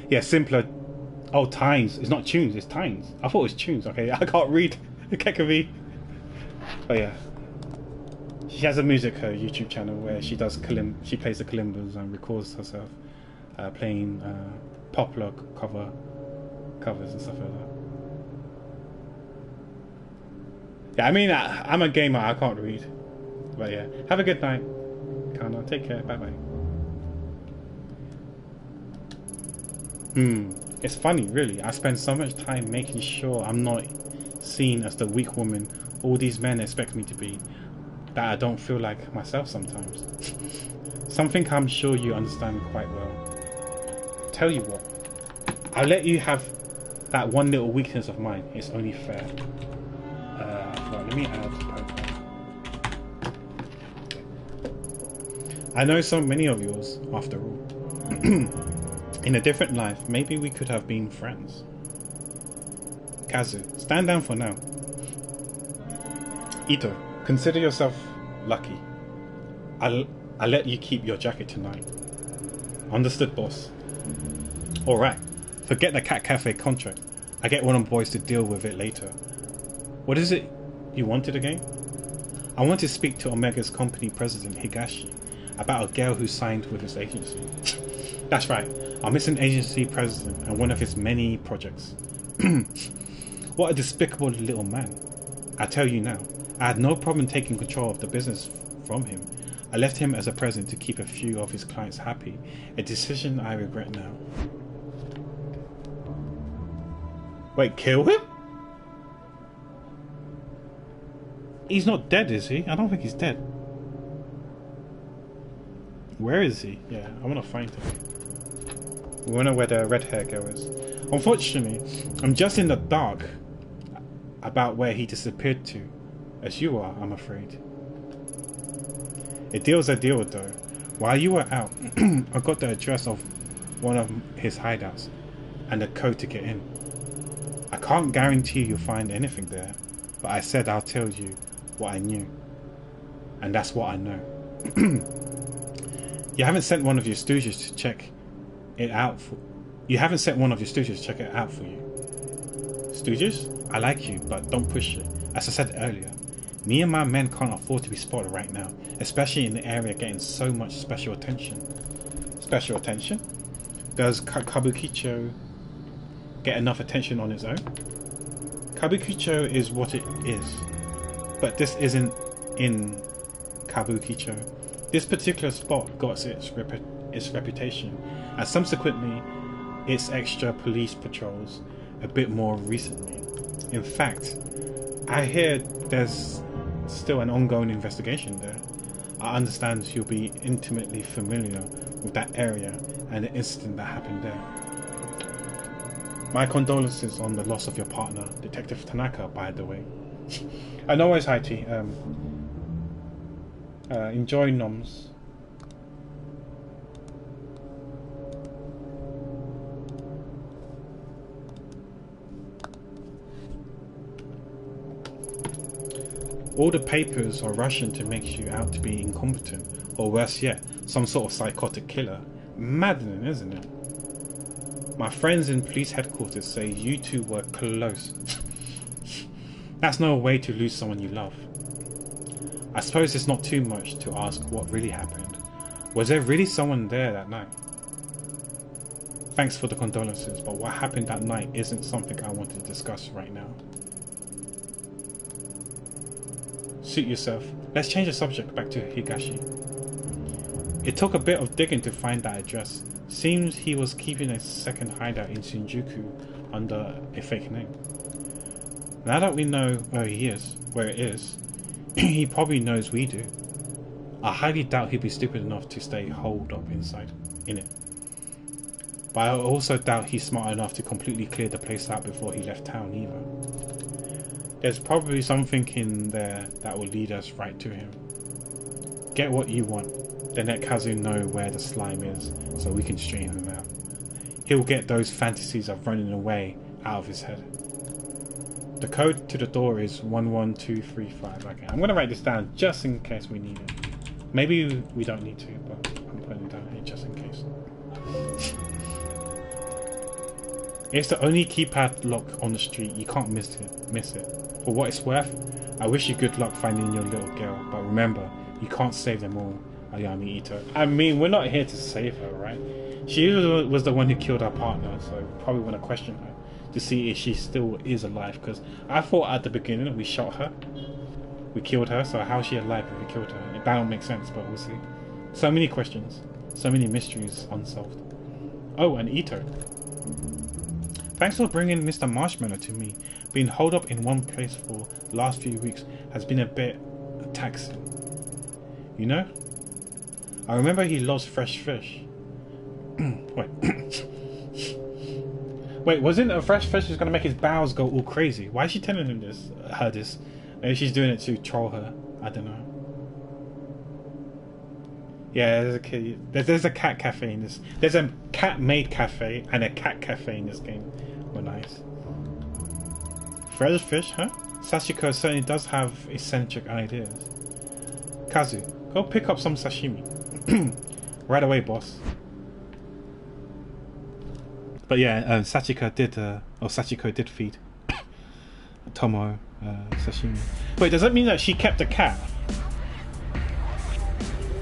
Yeah, simpler. Oh, Times. It's not tunes, it's Times. I thought it was tunes. Okay, I can't read. Kekavi. But yeah. She has a music YouTube channel where she does she plays the kalimbas and records herself playing popular covers and stuff like that. Yeah, I mean, I'm a gamer, I can't read. But yeah, have a good night, Kana. Take care, bye bye. It's funny, really. I spend so much time making sure I'm not seen as the weak woman all these men expect me to be, that I don't feel like myself sometimes. Something I'm sure you understand quite well. Tell you what, I'll let you have that one little weakness of mine. It's only fair. Right, let me add profile. I know so many of yours, after all. In a different life, maybe we could have been friends. Kazu, stand down for now. Ito, consider yourself lucky. I'll let you keep your jacket tonight. Understood, boss. Alright, forget the Cat Cafe contract. I get one of the boys to deal with it later. What is it you wanted again? I want to speak to Omega's company president, Higashi, about a girl who signed with his agency. That's right, I'm missing agency president and one of his many projects. What a despicable little man. I tell you now, I had no problem taking control of the business from him. I left him as a present to keep a few of his clients happy, a decision I regret now. Wait, kill him? He's not dead, is he? I don't think he's dead. Where is he? Yeah, I want to find him. We want to know where the red hair girl is. Unfortunately, I'm just in the dark about where he disappeared to, as you are, I'm afraid. A deal's a deal, though. While you were out, I got the address of one of his hideouts and the code to get in. I can't guarantee you'll find anything there, but I said I'll tell you what I knew, and that's what I know. You haven't sent one of your stooges to check it out for you. Haven't sent one of your stooges to check it out for you. Stooges? I like you, but don't push it. As I said earlier, me and my men can't afford to be spotted right now, especially in the area getting so much special attention. Special attention? Does Kabukicho get enough attention on its own? Kabukicho is what it is, but this isn't in Kabukicho. This particular spot got its reputation, and subsequently its extra police patrols a bit more recently. In fact, I hear there's still an ongoing investigation there. I understand you'll be intimately familiar with that area and the incident that happened there. My condolences on the loss of your partner, Detective Tanaka, by the way. I know it's Haiti. Enjoy noms. All the papers are rushing to make you out to be incompetent, or worse yet, some sort of psychotic killer. Maddening, isn't it? My friends in police headquarters say you two were close. That's no way to lose someone you love. I suppose it's not too much to ask what really happened. Was there really someone there that night? Thanks for the condolences, but what happened that night isn't something I want to discuss right now. Suit yourself. Let's change the subject back to Higashi. It took a bit of digging to find that address. Seems he was keeping a second hideout in Shinjuku under a fake name. Now that we know where it is, he probably knows we do. I highly doubt he'd be stupid enough to stay holed up in it. But I also doubt he's smart enough to completely clear the place out before he left town either. There's probably something in there that will lead us right to him. Get what you want, then let Kazu know where the slime is so we can straighten him out. He'll get those fantasies of running away out of his head. The code to the door is 11235. Okay, I'm gonna write this down just in case we need it. Maybe we don't need to, but I'm putting it down here just in case. It's the only keypad lock on the street. You can't miss it. For what it's worth, I wish you good luck finding your little girl, but remember, you can't save them all, Ayami Ito. I mean, we're not here to save her, right? She was the one who killed our partner, so probably want to question her to see if she still is alive, because I thought at the beginning we shot her. We killed her, so how is she alive if we killed her? That don't make sense, but we'll see. So many questions, so many mysteries unsolved. Oh, and Ito. Thanks for bringing Mr. Marshmallow to me. Being holed up in one place for the last few weeks has been a bit taxing. You know? I remember he loves fresh fish. Wait, wasn't a fresh fish just gonna make his bowels go all crazy? Why is she telling him this? Her this? Maybe she's doing it to troll her. I don't know. Yeah, there's a cat cafe in this. There's a cat-made cafe and a cat cafe in this game. Oh, nice. Fresh fish, huh? Sachiko certainly does have eccentric ideas. Kazu, go pick up some sashimi. Right away, boss. But yeah, Sachiko did feed Tomo sashimi. Wait, does that mean that she kept a cat?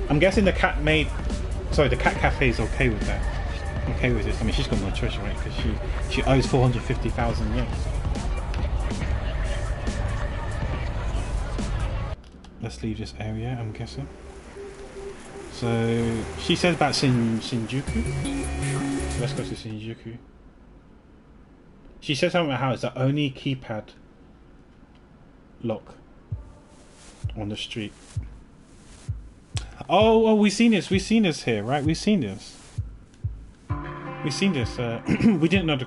I'm guessing the cat cafe is okay with that. Okay with this. I mean, she's got no choice, right? Because she owes 450,000 yen. Let's leave this area, I'm guessing. So she says about Shinjuku. So let's go to Shinjuku. She says something about how it's the only keypad lock on the street. Oh, we've seen this here, right? We've seen this. We didn't know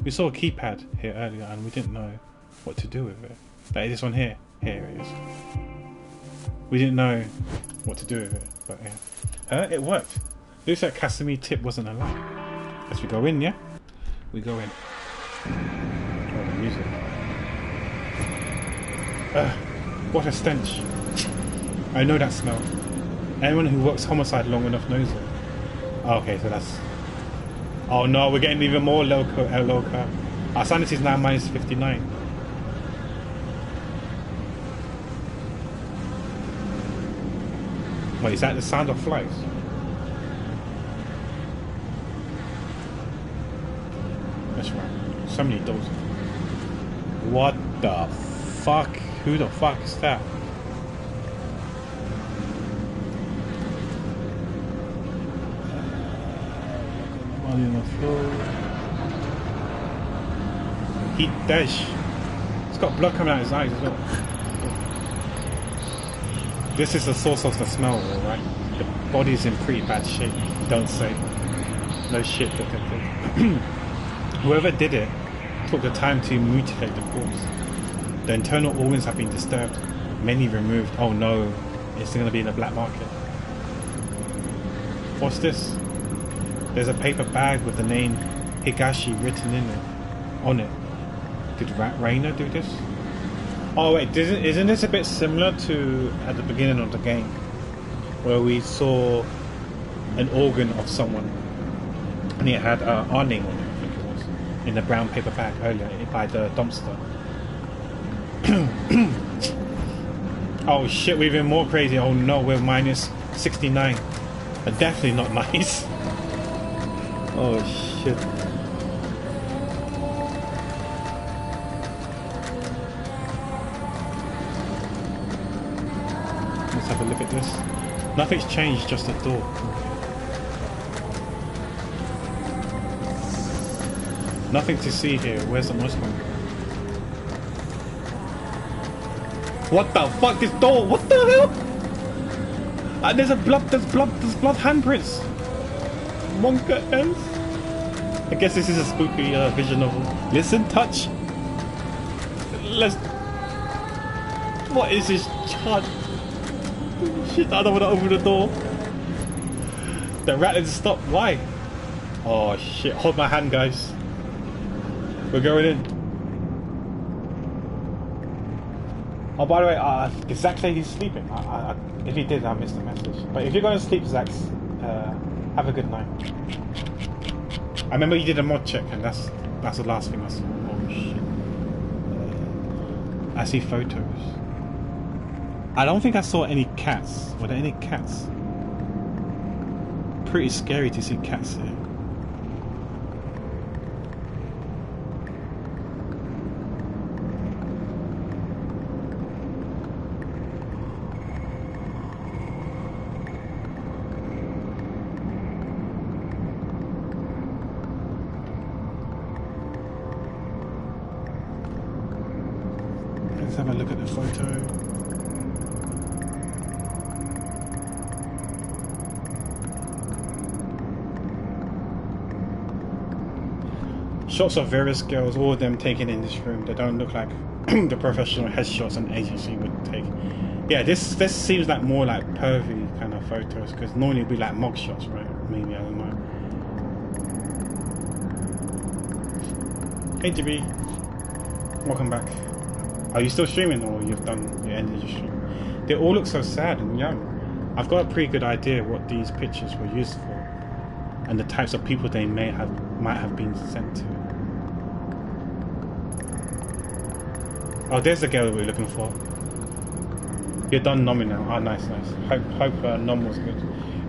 we saw a keypad here earlier, and we didn't know what to do with it. Like this one here. Here it is. We didn't know what to do with it, but yeah. It worked. Looks like Kasumi tip wasn't allowed. As we go in, yeah? We go in. Oh, the music. What a stench. I know that smell. Anyone who works homicide long enough knows it. Oh, okay, so that's... Oh no, we're getting even more loco. Our sanity is now minus 59. Wait, is that the sound of flies? That's right. So many doors. What the fuck? Who the fuck is that? On the floor. Heat dash. It's got blood coming out of his eyes as well. This is the source of the smell, right? The body's in pretty bad shape. Don't say. No shit, look at it. Whoever did it took the time to mutilate the corpse. The internal organs have been disturbed, many removed. Oh no, it's going to be in the black market. What's this? There's a paper bag with the name Higashi written in it, on it. Did Reina do this? Oh wait, isn't this a bit similar to at the beginning of the game, where we saw an organ of someone, and it had our name on it, I think it was, in the brown paper bag earlier by the dumpster. Oh shit, we're even more crazy. Oh no, we're minus 69. Definitely not nice. Oh shit. Let's have a look at this. Nothing's changed, just the door. Nothing to see here. Where's the noise coming from? What the fuck? This door? What the hell? There's blood handprints. Monka ends. I guess this is a spooky vision novel. Listen, touch. Let's. What is this chant? Shit, I don't want to open the door. The rattling stopped. Why? Oh shit! Hold my hand, guys. We're going in. Oh, by the way, did Zach say he's sleeping? If he did, I missed the message. But if you're going to sleep, Zach, have a good night. I remember you did a mod check, and that's the last thing I saw. Oh shit! I see photos. I don't think I saw any cats. Were there any cats? Pretty scary to see cats here. Let's have a look at the photo. Shots of various girls, all of them taken in this room. They don't look like the professional headshots an agency would take. Yeah, this seems like more like pervy kind of photos, because normally it'd be like mug shots, right? Maybe, I don't know. Hey GB, welcome back. Are you still streaming, or you've ended your stream? They all look so sad and young. I've got a pretty good idea what these pictures were used for, and the types of people they might have been sent to. Oh, there's the girl we're looking for. You're done nomming now. Oh, nice. Hope nom was good.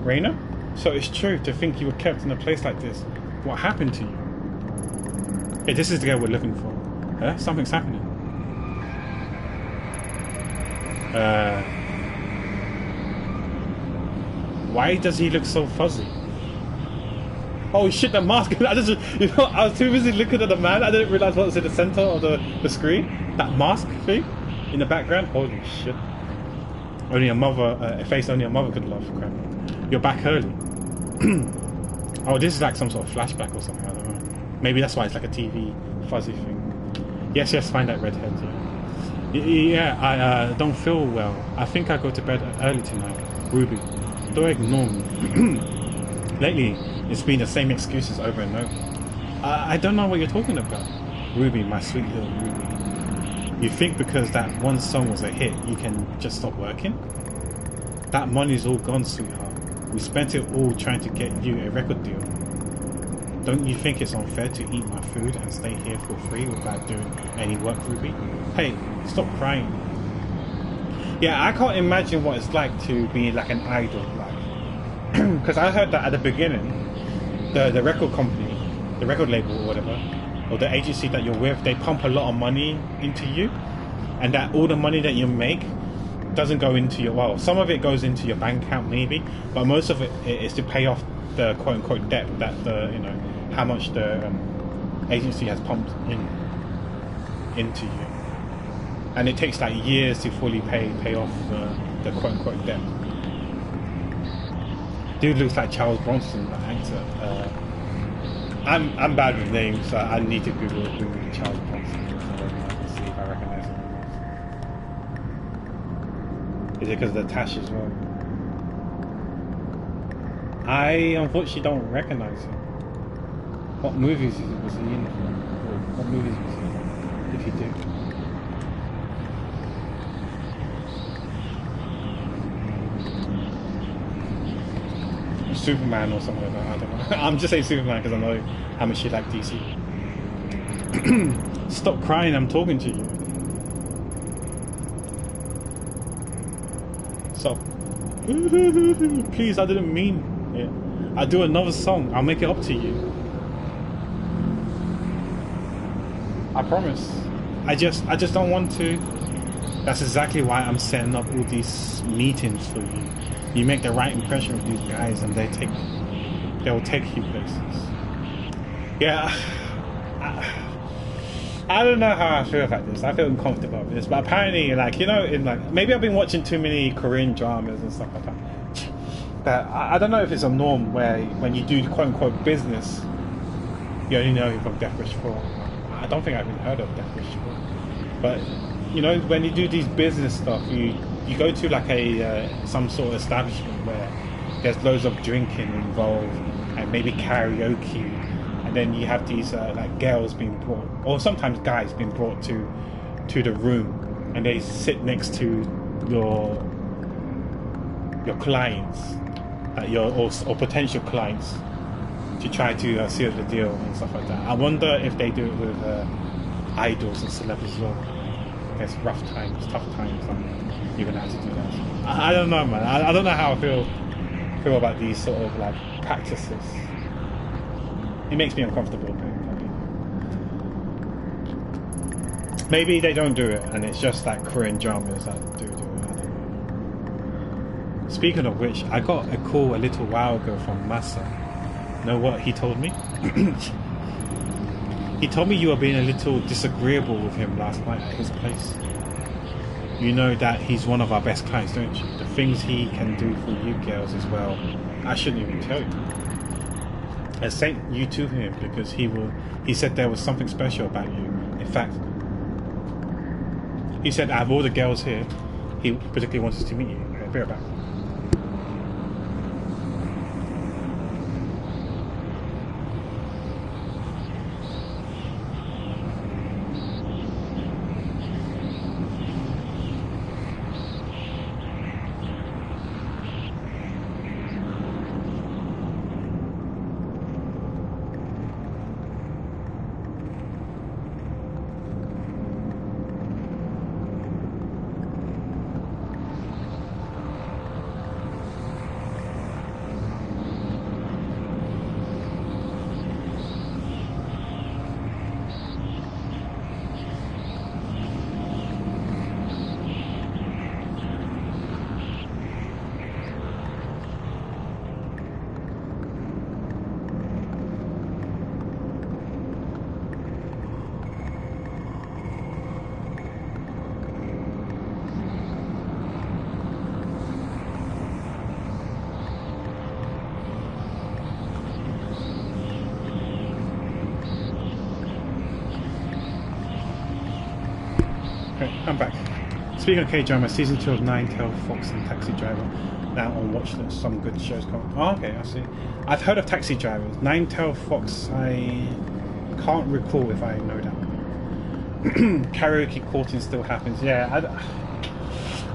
Raina? So it's true to think you were kept in a place like this. What happened to you? Yeah, this is the girl we're looking for. Something's happening. Why does he look so fuzzy? Oh shit, the mask! I was too busy looking at the man. I didn't realize what was in the center of the screen. That mask thing in the background. Holy shit! Only a mother, a face only a mother could love. Crap. You're back early. Oh, this is like some sort of flashback or something. I don't know. Maybe that's why it's like a TV fuzzy thing. Yes, find that redhead. Yeah, I don't feel well. I think I go to bed early tonight. Ruby, don't ignore me. Lately, it's been the same excuses over and over. I don't know what you're talking about. Ruby, my sweet little Ruby. You think because that one song was a hit, you can just stop working? That money's all gone, sweetheart. We spent it all trying to get you a record deal. Don't you think it's unfair to eat my food and stay here for free without doing any work, Ruby? Hey, stop crying. Yeah, I can't imagine what it's like to be like an idol, like. Because I heard that at the beginning, the record company, the record label or whatever, or the agency that you're with, they pump a lot of money into you, and that all the money that you make doesn't go into your, well, some of it goes into your bank account maybe, but most of it is to pay off the quote-unquote debt that how much the agency has pumped into you, and it takes like years to fully pay off the quote-unquote debt. Dude looks like Charles Bronson, that actor. I'm bad with names, so I need to Google Charles Bronson to see if I recognize him. Is it because of the tash as well? I unfortunately don't recognize him. What movies was he in? What movies was he in? If you do. Superman or something like that, I don't know. I'm just saying Superman because I know how much you like DC. Stop crying, I'm talking to you. Stop. Please, I didn't mean it. I'll do another song, I'll make it up to you. I promise. I just don't want to. That's exactly why I'm setting up all these meetings for you. You make the right impression of these guys, and they'll take you places. Yeah, I don't know how I feel about this. I feel uncomfortable with this, but apparently, like, you know, maybe I've been watching too many Korean dramas and stuff like that. But I don't know if it's a norm where when you do quote unquote business, you only know from Death Wish 4. I don't think I've even heard of Death Wish 4. But you know, when you do these business stuff, you go to like some sort of establishment where there's loads of drinking involved and maybe karaoke, and then you have these like girls being brought, or sometimes guys being brought to the room, and they sit next to your clients, or potential clients, to try to seal the deal and stuff like that. I wonder if they do it with idols and celebrities as well. It's rough times, tough times, and you're gonna have to do that. I don't know, man. I don't know how I feel about these sort of like practices. It makes me uncomfortable. Maybe they don't do it, and it's just like Korean dramas that do it. I don't know. Speaking of which, I got a call a little while ago from Masa. Know what he told me? He told me you were being a little disagreeable with him last night at his place. You know that he's one of our best clients, don't you? The things he can do for you girls as well. I shouldn't even tell you. I sent you to him because he said there was something special about you. In fact, he said out of all the girls here, he particularly wanted to meet you. Okay, bear back. Okay, I'm back. Speaking of K-drama, season 2 of Nine Tailed Fox and Taxi Driver now on watch list. Some good shows coming. Oh, okay, I see. I've heard of Taxi Drivers. Nine Tailed Fox, I can't recall if I know that. Karaoke courting still happens. Yeah, I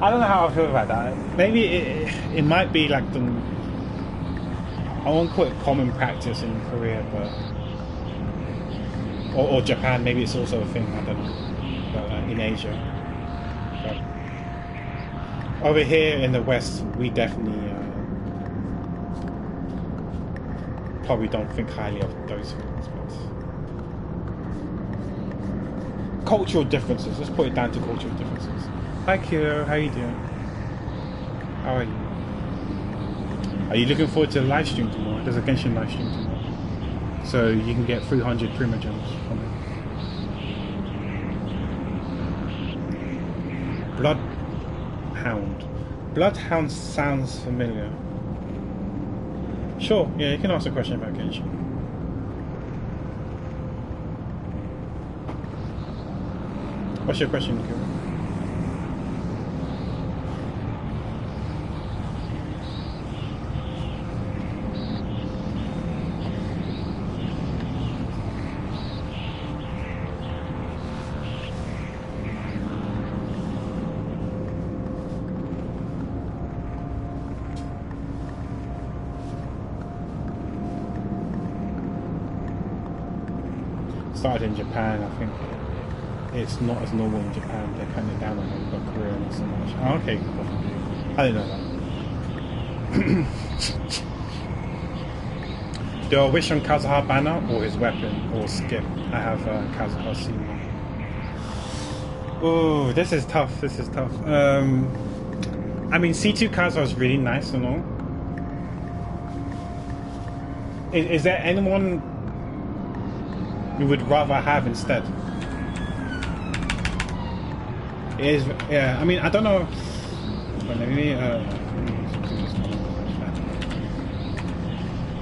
don't know how I feel about that. Maybe it might be like the, I won't call it common practice in Korea, but or Japan. Maybe it's also a thing. I don't know. But, in Asia. But over here in the West, we definitely probably don't think highly of those things. But cultural differences. Let's put it down to cultural differences. Hi, Kiro. How you doing? How are you? Are you looking forward to the live stream tomorrow? There's a Genshin live stream tomorrow, so you can get 300 Prima Gems from it. Bloodhound. Bloodhound sounds familiar. Sure, yeah, you can ask a question about Genshin. What's your question, Kira? Started in Japan, I think it's not as normal in Japan. They're cutting it down on it, but Korea not so much. Oh, okay, I didn't know that. Do I wish on Kazuha banner or his weapon or skip? I have Kazuha C1. Oh, this is tough. This is tough. I mean, C2 Kazuha is really nice and all. Is there anyone you would rather have instead? It is, yeah. I mean, I don't know. But maybe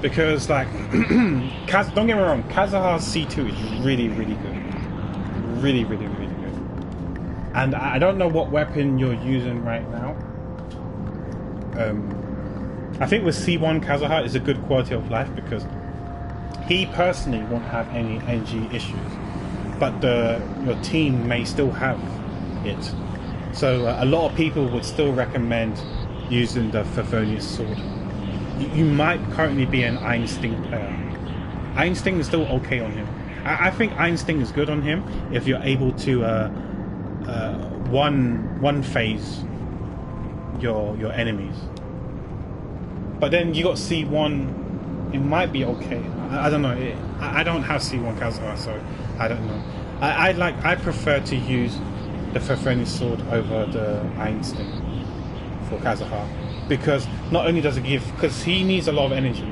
because like, don't get me wrong, Kazuha C2 is really, really good, really, really, really good. And I don't know what weapon you're using right now. I think with C1 Kazuha is a good quality of life because he personally won't have any energy issues, but your team may still have it. So a lot of people would still recommend using the Favonius sword. You might currently be an Iron Sting player. Iron Sting is still okay on him. I think Iron Sting is good on him if you're able to one phase your enemies. But then you got C1. It might be okay. I don't know. I don't have C1 Kazuha, so I don't know. I prefer to use the Favonius sword over the Iron Sting for Kazuha, because not only does it give, because he needs a lot of energy,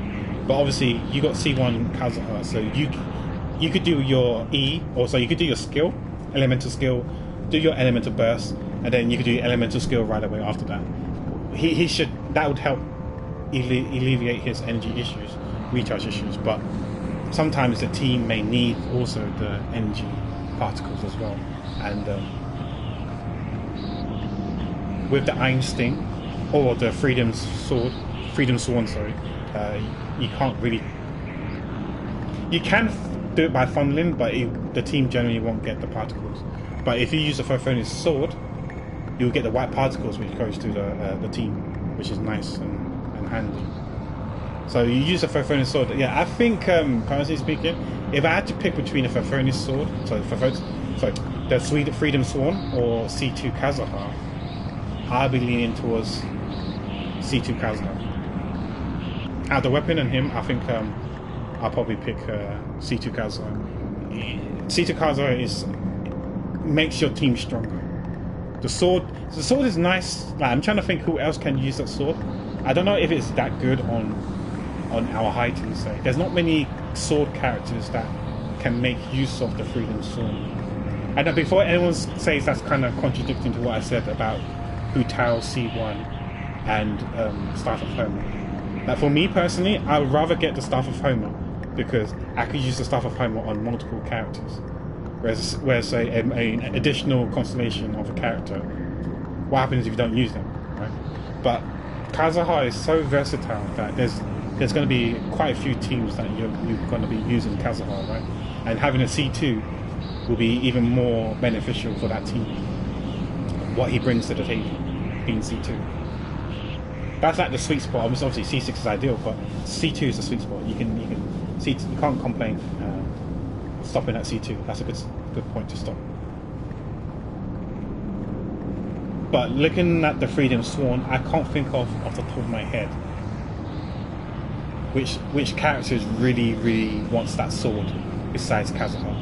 but obviously you got C1 Kazuha, so you could do your E, or so you could do your skill, elemental skill, do your elemental burst, and then you could do your elemental skill right away after that. That would help alleviate his energy issues, recharge issues, but sometimes the team may need also the energy particles as well. And with the Iron Sting or the Freedom Sworn, you can't really. You can do it by funneling, but the team generally won't get the particles. But if you use the Favonius sword, you'll get the white particles, which goes to the team, which is nice and handy. So you use the Favonius sword. Yeah, I think, personally speaking, if I had to pick between a Favonius sword, the Freedom Sworn or C2 Kazuha, I'll be leaning towards C2 Kazuha. Out of the weapon and him, I think I'll probably pick C2 Kazuha. C2 Kazuha makes your team stronger. The sword is nice. Like, I'm trying to think who else can use that sword. I don't know if it's that good on our Heighten. Say there's not many sword characters that can make use of the Freedom Sword. And before anyone says that's kind of contradicting to what I said about Hu Tao, C1 and Staff of Homer. Like, for me personally, I would rather get the Staff of Homer because I could use the Staff of Homer on multiple characters. Whereas an additional constellation of a character, what happens if you don't use them, right? But Kazuha is so versatile that there's going to be quite a few teams that you're going to be using Kazuha, right? And having a C2 will be even more beneficial for that team. What he brings to the table, being C2. That's like the sweet spot. Obviously C6 is ideal, but C2 is the sweet spot. You can't complain stopping at C2. That's a good point to stop. But looking at the Freedom Sworn, I can't think of off the top of my head which characters really wants that sword besides Kazuha.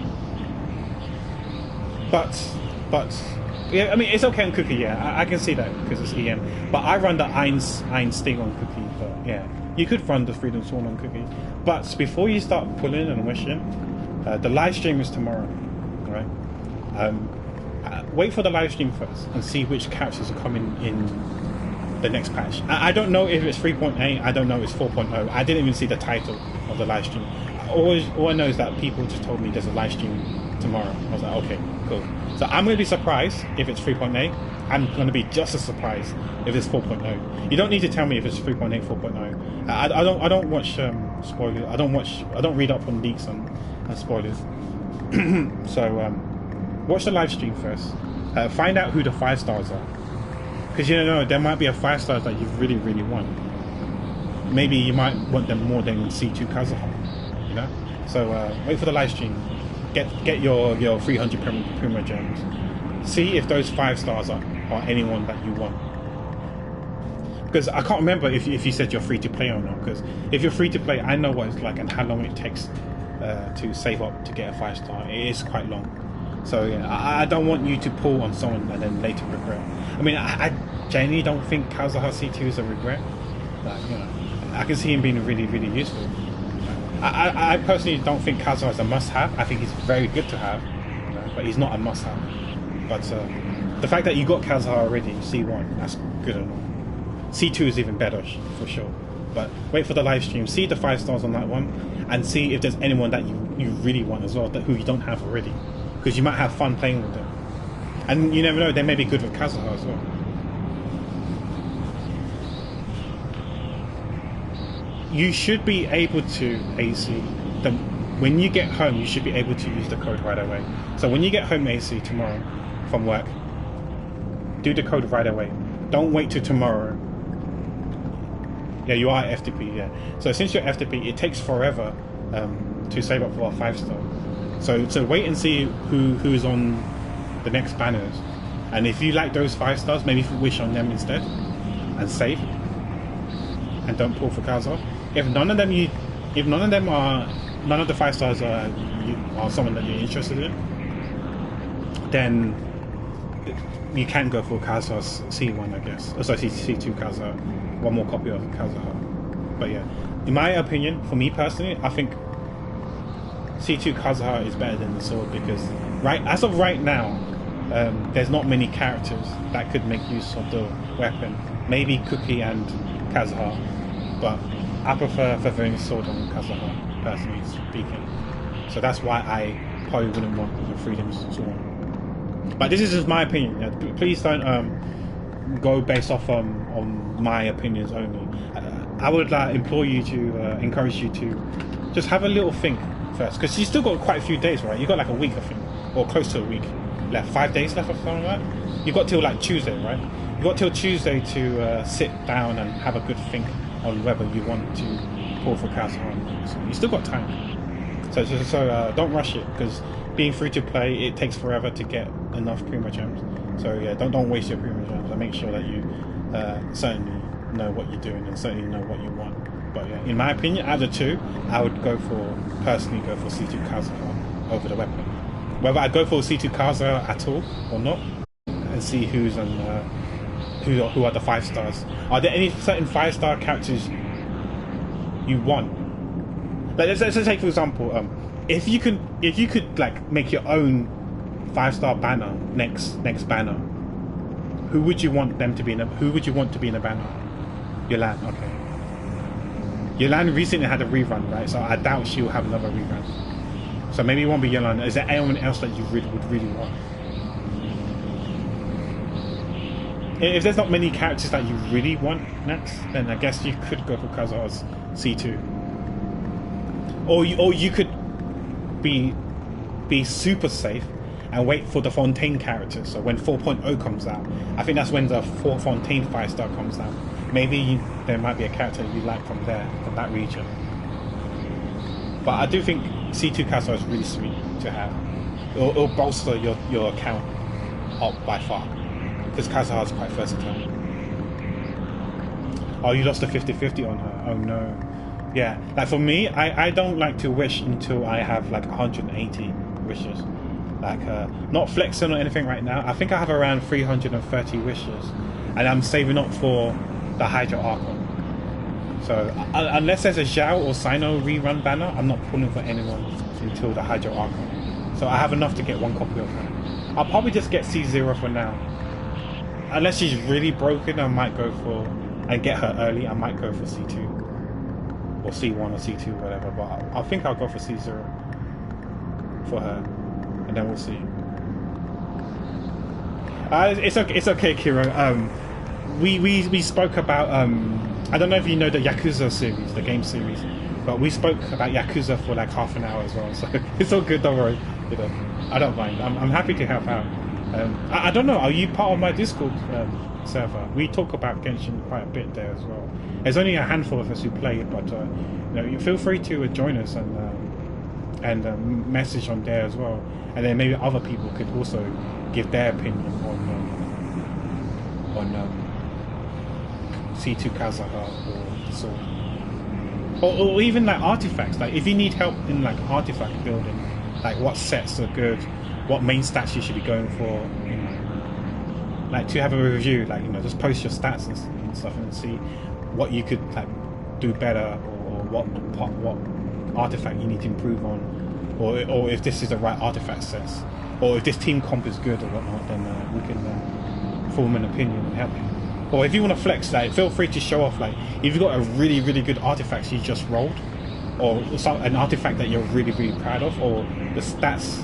But yeah, I mean, it's okay on Cookie. Yeah, I can see that because it's EM. But I run the Iron Sting on Cookie. But yeah, you could run the Freedom Sworn on Cookie. But before you start pulling and wishing, the live stream is tomorrow, right? Wait for the live stream first and see which characters are coming in the next patch. I don't know if it's 3.8. I don't know if it's 4.0. I didn't even see the title of the live stream. All I know is that people just told me there's a live stream tomorrow. I was like, okay, cool. So I'm going to be surprised if it's 3.8. I'm going to be just as surprised if it's 4.0. You don't need to tell me if it's 3.8, 4.0. I don't watch spoilers. I don't read up on leaks and spoilers. So watch the live stream first. Find out who the 5 stars are, because you don't know, there might be a 5 stars that you really want. Maybe you might want them more than C2 Kazuha, you know. So wait for the live stream. Get your 300 Prima gems. See if those 5 stars are anyone that you want. Because I can't remember if you said you're free to play or not. Because if you're free to play, I know what it's like and how long it takes to save up to get a 5 star. It is quite long. So yeah, I don't want you to pull on someone and then later regret. I mean, I genuinely don't think Kazuha C2 is a regret. Like, you know, I can see him being really useful. I personally don't think Kazuha is a must-have. I think he's very good to have, you know, but he's not a must-have. But the fact that you got Kazuha already, C1, that's good enough. C2 is even better, for sure. But wait for the live stream, see the 5 stars on that one, and see if there's anyone that you really want as well, who you don't have already. Because you might have fun playing with them. And you never know, they may be good with Kazuha as well. You should be able to, AC, when you get home, you should be able to use the code right away. So when you get home, AC, tomorrow from work, do the code right away. Don't wait till tomorrow. Yeah, you are FTP, yeah. So since you're FTP, it takes forever to save up for a 5-star. So wait and see who's on the next banners. And if you like those 5 stars, maybe wish on them instead. And save. And don't pull for Kazha. If none of them are none of the 5 stars are someone that you're interested in, then you can go for Kazha's C1, I guess. Oh, sorry, C2 Kazha. One more copy of Kazha. But yeah, in my opinion, for me personally, I think C2 Kazha is better than the sword because as of right now, there's not many characters that could make use of the weapon. Maybe Cookie and Kazha, but I prefer feathering sword on Kazha, personally speaking. So that's why I probably wouldn't want the Freedom Sword. But this is just my opinion. Please don't go based off on my opinions only. I would implore you to encourage you to just have a little think first, because you still got quite a few days, right? You got like a week, I think, or close to a week left. 5 days left or something like that. You got till like Tuesday, right? You got till Tuesday to sit down and have a good think on whether you want to pull for Kazha or not. So you still got time. So don't rush it, because being free to play, it takes forever to get enough Prima Gems. So yeah, don't waste your Prima Gems, and make sure that you certainly know what you're doing and certainly know what you want. But yeah, in my opinion, out of the two, I would personally go for C2 Kazha over the weapon. Whether I go for C2 Kazha at all or not, and see who's on who are the 5 stars. Are there any certain 5-star characters you want? Like let's take for example, if you could like make your own 5-star banner next banner, who would you want them to be who would you want to be in a banner? Yelan, okay. Yelan recently had a rerun, right? So I doubt she'll have another rerun. So maybe it won't be Yelan. Is there anyone else that you would really want? If there's not many characters that you really want next, then I guess you could go for Kazha's C2. Or you could be super safe and wait for the Fontaine characters. So when 4.0 comes out, I think that's when the Fontaine 5-star comes out. Maybe there might be a character you like from that region. But I do think C2 Kazha is really sweet to have. It'll bolster your account up by far, because Kazha is quite versatile. Oh, you lost a 50-50 on her. Oh no. Yeah, like for me, I don't like to wish until I have like 180 wishes. Like not flexing or anything right now. I think I have around 330 wishes, and I'm saving up for the Hydra Archon. So unless there's a Zhao or Sino rerun banner, I'm not pulling for anyone until the Hydra Archon. So I have enough to get 1 copy of her. I'll probably just get C0 for now. Unless she's really broken, I might go for and get her early. I might go for C2 or C1 or C2, whatever. But I think I'll go for C0 for her, and then we'll see. It's okay, Kiro. We spoke about I don't know if you know the Yakuza series, the game series, but we spoke about Yakuza for like half an hour as well. So it's all good. Don't worry. You know, I don't mind. I'm happy to help out. I don't know. Are you part of my Discord server? We talk about Genshin quite a bit there as well. There's only a handful of us who play it, but you feel free to join us and message on there as well. And then maybe other people could also give their opinion on C2 Kazha or the sword, or even like artifacts. Like if you need help in like artifact building, like what sets are good, what main stats you should be going for, you know, like to have a review, like, you know, just post your stats and stuff and see what you could like do better, or what artifact you need to improve on, or if this is the right artifact sets, or if this team comp is good or whatnot, then we can form an opinion and help you. Or if you want to flex, like, feel free to show off, like, if you've got a really, really good artifact you just rolled, or an artifact that you're really, really proud of, or the specs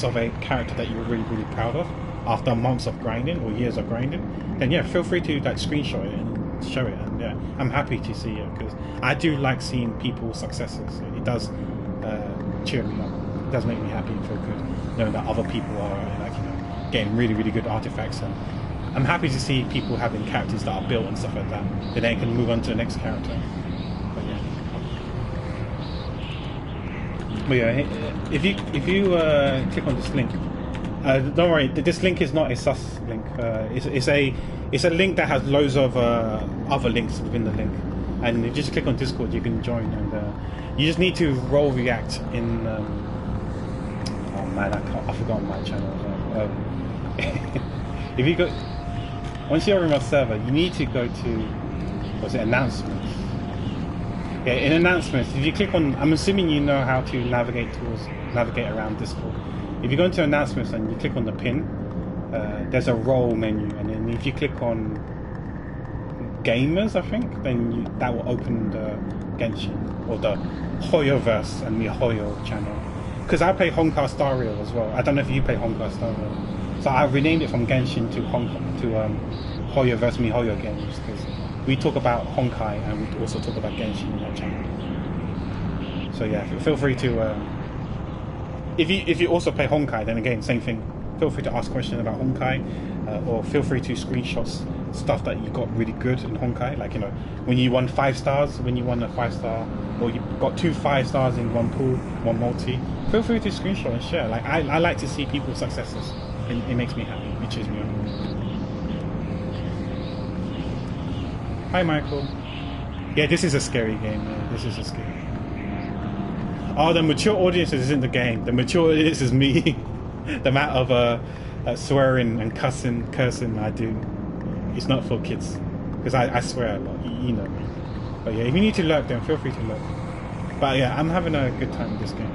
of a character that you're really, really proud of after months of grinding or years of grinding, then yeah, feel free to like screenshot it and show it, and yeah, I'm happy to see it, because I do like seeing people's successes. It does cheer me up. It does make me happy and feel good knowing that other people are like, you know, getting really, really good artifacts and I'm happy to see people having characters that are built and stuff like that. Then they can move on to the next character. But yeah, if you click on this link, don't worry. This link is not a sus link. It's a link that has loads of other links within the link, and if you just click on Discord, you can join, and you just need to role react in. Oh man, I forgot my channel. If you go, once you're in my server, you need to go to what's it, announcements. Yeah, in announcements, if you click on, I'm assuming you know how to navigate around Discord. If you go into announcements and you click on the pin, there's a role menu, and then if you click on gamers, I think, then that will open the Genshin or the Hoyoverse and the Hoyo channel. Because I play Honkai Star Rail as well. I don't know if you play Honkai Star Rail. So I renamed it from Genshin to Hoyoverse MiHoYo games, because we talk about Honkai and we also talk about Genshin in that channel. So yeah, feel free to if you also play Honkai, then again, same thing. Feel free to ask questions about Honkai, or feel free to screenshot stuff that you got really good in Honkai, like, you know, when you won 5 stars, when you won a 5-star, or you got 2 5 stars in one pool, one multi. Feel free to screenshot and share. Like, I like to see people's successes. It makes me happy. It cheers me up. Hi, Michael. Yeah, this is a scary game. Man. This is a scary game. Oh, the mature audience isn't the game. The mature audience is me. The amount of swearing and cursing I do. It's not for kids. Because I swear a lot. You know me. But yeah, if you need to lurk, then feel free to lurk. But yeah, I'm having a good time with this game.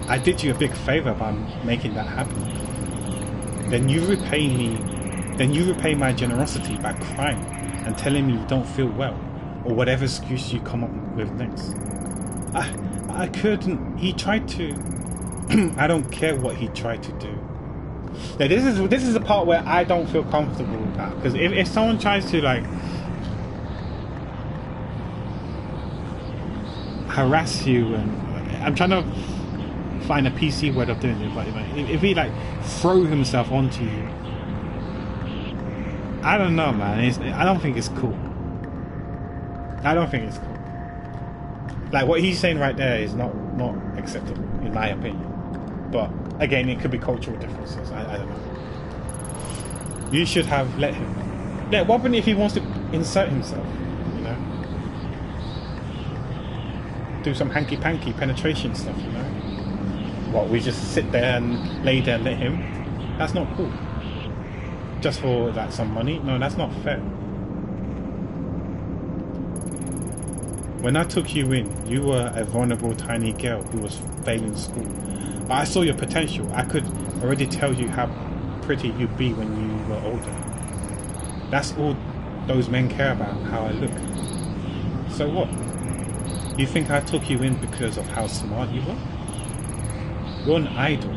I did you a big favor by making that happen. Then you repay me. Then you repay my generosity by crying and telling me you don't feel well, or whatever excuse you come up with next. I couldn't. He tried to. I don't care what he tried to do. Now, this is the part where I don't feel comfortable with that, because if someone tries to like harass you, and I'm trying to find a PC word of doing it, but if he like throw himself onto you, I don't know, man. I don't think it's cool. I don't think it's cool. Like, what he's saying right there is not acceptable, in my opinion. But again, it could be cultural differences. I don't know. You should have let him. Yeah, what if he wants to insert himself? You know, do some hanky-panky penetration stuff. You know, what, we just sit there and lay there and let him? That's not cool. Just for like some money? No, that's not fair. When I took you in, you were a vulnerable tiny girl who was failing school. But I saw your potential. I could already tell you how pretty you'd be when you were older. That's all those men care about, how I look. So what? You think I took you in because of how smart you were? You're an idol.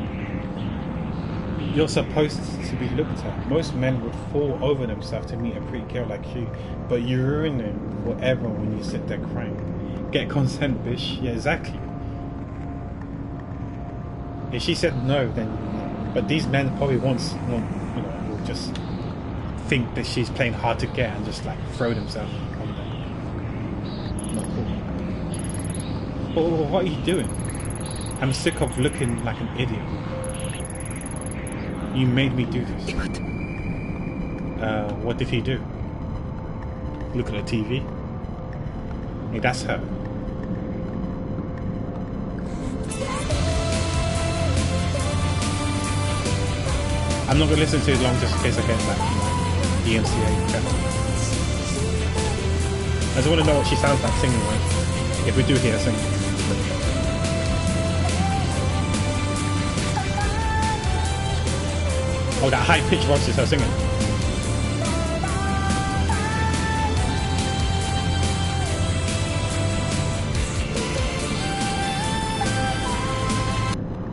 You're supposed to be looked at. Most men would fall over themselves to meet a pretty girl like you, but you ruin them for everyone when you sit there crying. Get consent, bitch. Yeah, exactly. If she said no, then no. But these men probably will just think that she's playing hard to get and just like throw themselves on there. Not cool. Oh, what are you doing? I'm sick of looking like an idiot. You made me do this. What did he do? Look at the TV. Hey, that's her. I'm not going to listen to it long just in case I get like DMCA. I just want to know what she sounds like singing, right? If we do hear her singing. Oh, that high-pitched voice is her singing.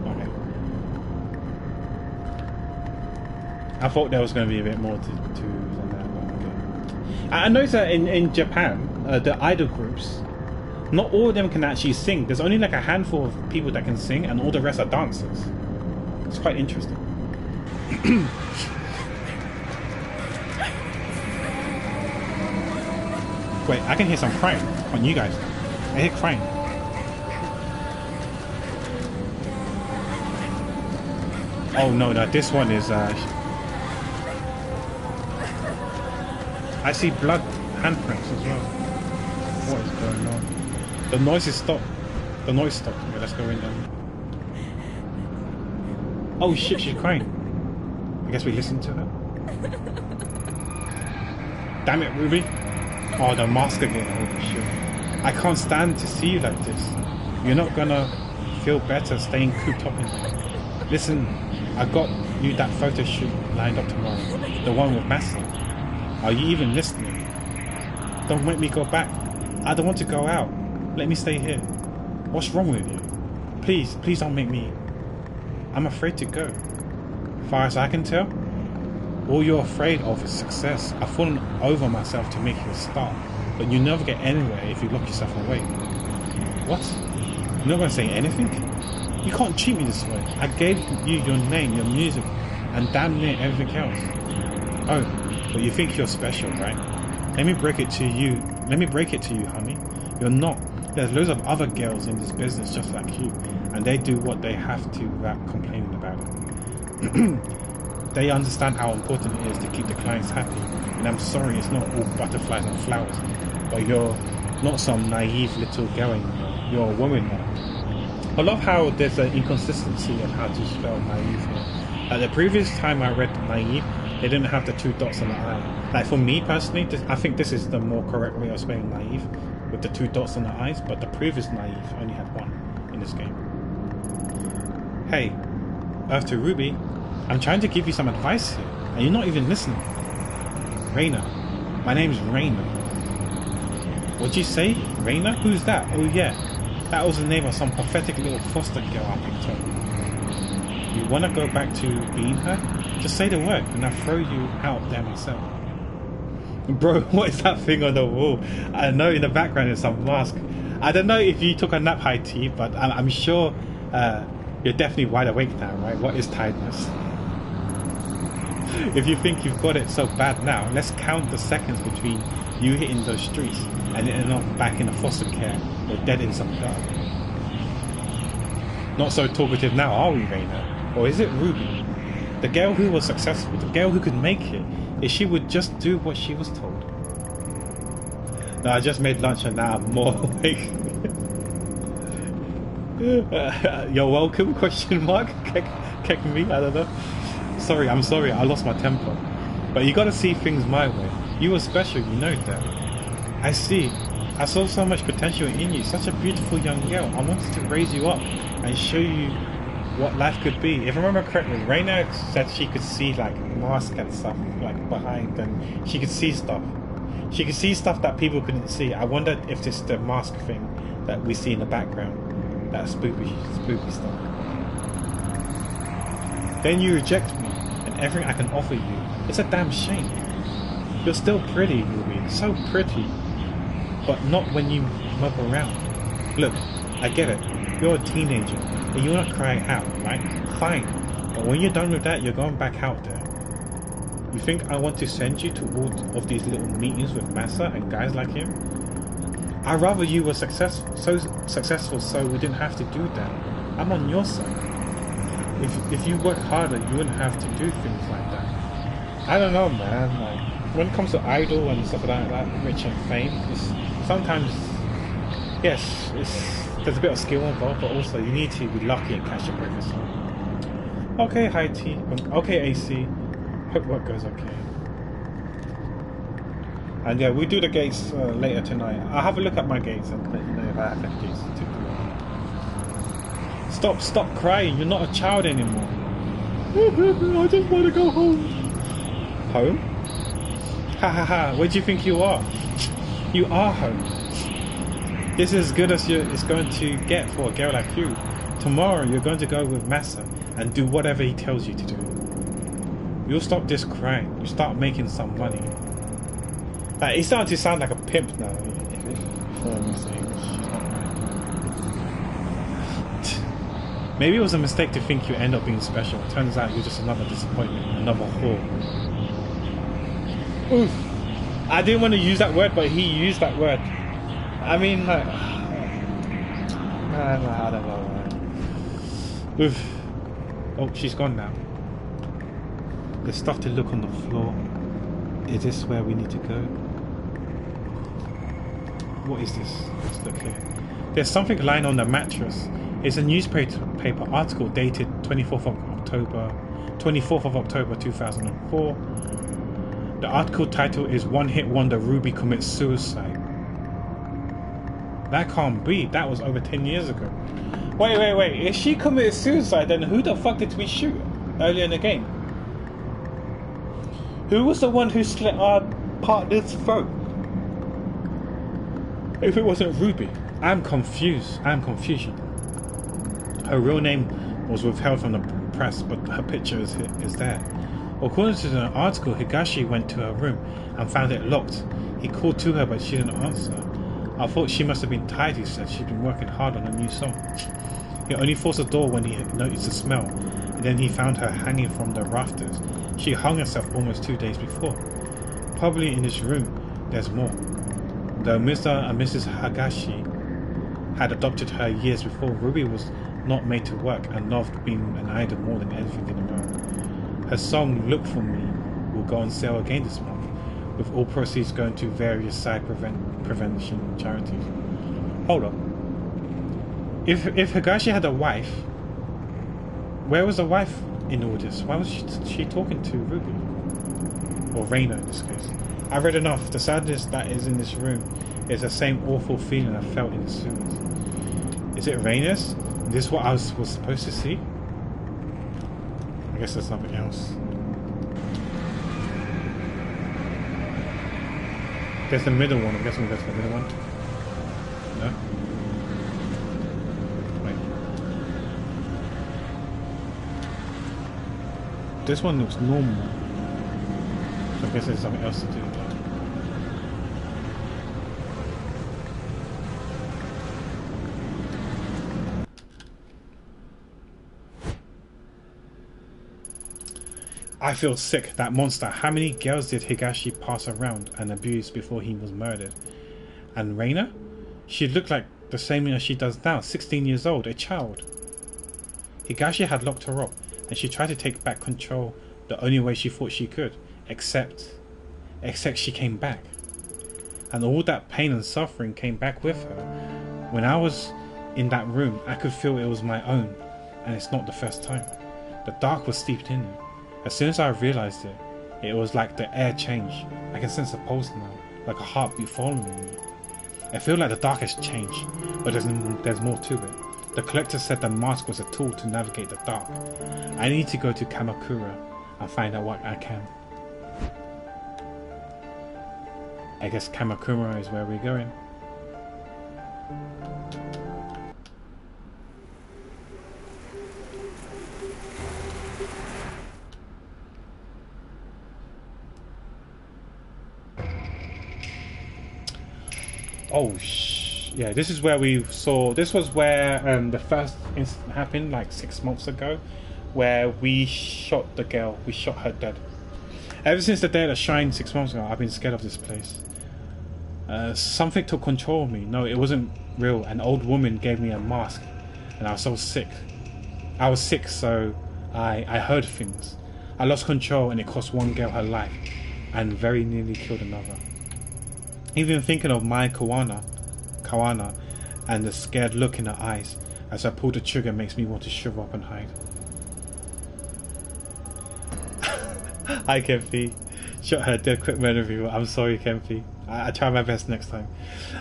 Okay. I thought there was going to be a bit more to than that. But okay. I noticed that in Japan, the idol groups, not all of them can actually sing. There's only like a handful of people that can sing, and all the rest are dancers. It's quite interesting. Wait, I can hear some crying on you guys. I hear crying. Oh no, this one is I see blood handprints as well. What is going on? The noise is stopped. The noise stopped. Okay, let's go in then. Oh shit, she's crying. I guess we listened to her. Damn it, Ruby. Oh, the mask again. Holy shit. I can't stand to see you like this. You're not gonna feel better staying cooped up in there. Listen, I got you that photo shoot lined up tomorrow. The one with Massa. Are you even listening? Don't make me go back. I don't want to go out. Let me stay here. What's wrong with you? Please don't make me. I'm afraid to go. Far as I can tell, all you're afraid of is success. I've fallen over myself to make you a star, but you never get anywhere if you lock yourself away. What? You're not going to say anything? You can't treat me this way. I gave you your name, your music, and damn near everything else. Oh, but you think you're special, right? Let me break it to you, honey. You're not. There's loads of other girls in this business just like you, and they do what they have to without complaining about it. They understand how important it is to keep the clients happy, and I'm sorry it's not all butterflies and flowers, but you're not some naive little girl anymore. You're a woman now. I love how there's an inconsistency of how to spell naive here. The previous time I read naive, they didn't have the 2 dots on the I. Like for me personally, I think this is the more correct way of spelling naive, with the 2 dots on the I's, but the previous naive only had 1 in this game. Hey, Earth to Ruby, I'm trying to give you some advice here, and you're not even listening. Raina. My name's Raina. What'd you say? Raina? Who's that? Oh yeah, that was the name of some pathetic little foster girl I picked up. You wanna go back to being her? Just say the word, and I'll throw you out there myself. Bro, what is that thing on the wall? I know in the background is some mask. I don't know if you took a nap, high tea, but I'm sure you're definitely wide awake now, right? What is tiredness? If you think you've got it so bad now, let's count the seconds between you hitting those streets and ending up back in a foster care or dead in some dark. Not so talkative now, are we, Raina? Or is it Ruby? The girl who was successful, the girl who could make it, if she would just do what she was told. No, I just made lunch and now I'm more awake. You're welcome, question mark? Kick me, I don't know. I'm sorry, I lost my temper. But you gotta see things my way. You were special, you know that. I see. I saw so much potential in you, such a beautiful young girl. I wanted to raise you up and show you what life could be. If I remember correctly, Raina said she could see like masks and stuff like behind, and she could see stuff. She could see stuff that people couldn't see. I wondered if this is the mask thing that we see in the background. That spooky stuff. Then you reject me and everything I can offer you. It's a damn shame. You're still pretty, Ruby, so pretty. But not when you mug around. Look, I get it. You're a teenager, and you're not crying out, right? Fine. But when you're done with that, you're going back out there. You think I want to send you to all of these little meetings with Massa and guys like him? I'd rather you were successful so we didn't have to do that. I'm on your side. If you work harder, you wouldn't have to do things like that. I don't know, man. Like when it comes to idol and stuff like that, rich and fame, sometimes, yes, there's a bit of skill involved, but also you need to be lucky and catch your break or something. Okay, high T. Okay, AC. Hope work goes okay. And yeah, we do the gates later tonight. I'll have a look at my gates and let you know if I have any gates to do. Stop crying. You're not a child anymore. I just want to go home. Home? Ha ha ha. Where do you think you are? You are home. This is as good as it's going to get for a girl like you. Tomorrow you're going to go with Massa and do whatever he tells you to do. You'll stop this crying. You start making some money. Like, he's starting to sound like a pimp now. Maybe it was a mistake to think you end up being special. It turns out you're just another disappointment, another whore. Oof. I didn't want to use that word, but he used that word. I mean, like, I don't know. Oof. Oh, she's gone now. There's stuff to look on the floor. Is this where we need to go? What is this? Let's look here. There's something lying on the mattress. It's a newspaper article dated 24th of October 2004. The article title is "One Hit Wonder Ruby Commits Suicide." That can't be. That was over 10 years ago. Wait. If she committed suicide, then who the fuck did we shoot earlier in the game? Who was the one who slit our partner's throat? If it wasn't Ruby. I'm confused. Her real name was withheld from the press, but her picture is there. According to the article, Higashi went to her room and found it locked. He called to her, but she didn't answer. I thought she must have been tired, he said. She'd been working hard on a new song. He only forced the door when he had noticed the smell, and then he found her hanging from the rafters. She hung herself almost 2 days before. Probably in this room, there's more. Though Mr. and Mrs. Higashi had adopted her years before, Ruby was not made to work and loved being an idol more than anything in the world. Her song "Look For Me" will go on sale again this month, with all proceeds going to various side prevention charities. Hold on. If Higashi had a wife, where was the wife in all this? Why was she talking to Ruby? Or Reina in this case. I read enough. The sadness that is in this room is the same awful feeling I felt in the sewers. Is it Reina's? Is this what I was supposed to see? I guess there's something else. There's the middle one. I'm guessing that's the middle one. No? Wait. This one looks normal. So I guess there's something else to do. I feel sick. That monster. How many girls did Higashi pass around and abuse before he was murdered? And Reina? She looked like the same as she does now, 16 years old, a child. Higashi had locked her up, and she tried to take back control the only way she thought she could, except she came back. And all that pain and suffering came back with her. When I was in that room, I could feel it was my own, and it's not the first time. The dark was steeped in it. As soon as I realized it, it was like the air changed. I can sense a pulse now, like a heartbeat following me. I feel like the dark has changed, but there's more to it. The collector said the mask was a tool to navigate the dark. I need to go to Kamakura and find out what I can. I guess Kamakura is where we're going. Oh yeah, this is where we saw. This was where the first incident happened, like 6 months ago, where we shot the girl. We shot her dead. Ever since the day that shined 6 months ago, I've been scared of this place. Something took control of me. No, it wasn't real. An old woman gave me a mask, and I was so sick. I was sick, so I heard things. I lost control, and it cost one girl her life, and very nearly killed another. Even thinking of my Kawana, and the scared look in her eyes as I pull the trigger makes me want to shrivel up and hide. Hi Kempy. Shot her dead, quick murder review. I'm sorry Kempy. I try my best next time.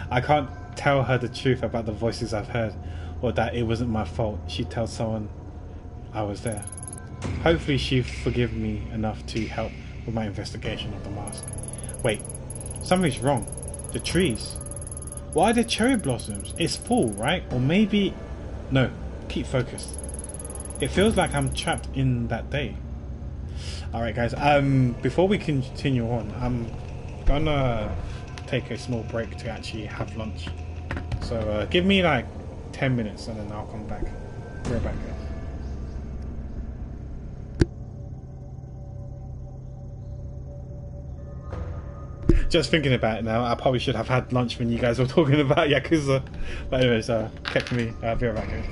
I can't tell her the truth about the voices I've heard, or that it wasn't my fault. She tells someone I was there. Hopefully she forgive me enough to help with my investigation of the mask. Wait, something's wrong. The trees. Why are there cherry blossoms? It's fall, right? Or maybe... No, keep focused. It feels like I'm trapped in that day. Alright guys, before we continue on, I'm gonna take a small break to actually have lunch. So give me like 10 minutes and then I'll come back. We're back guys. Just thinking about it now, I probably should have had lunch when you guys were talking about Yakuza. But anyways, catch me. I'll be right back.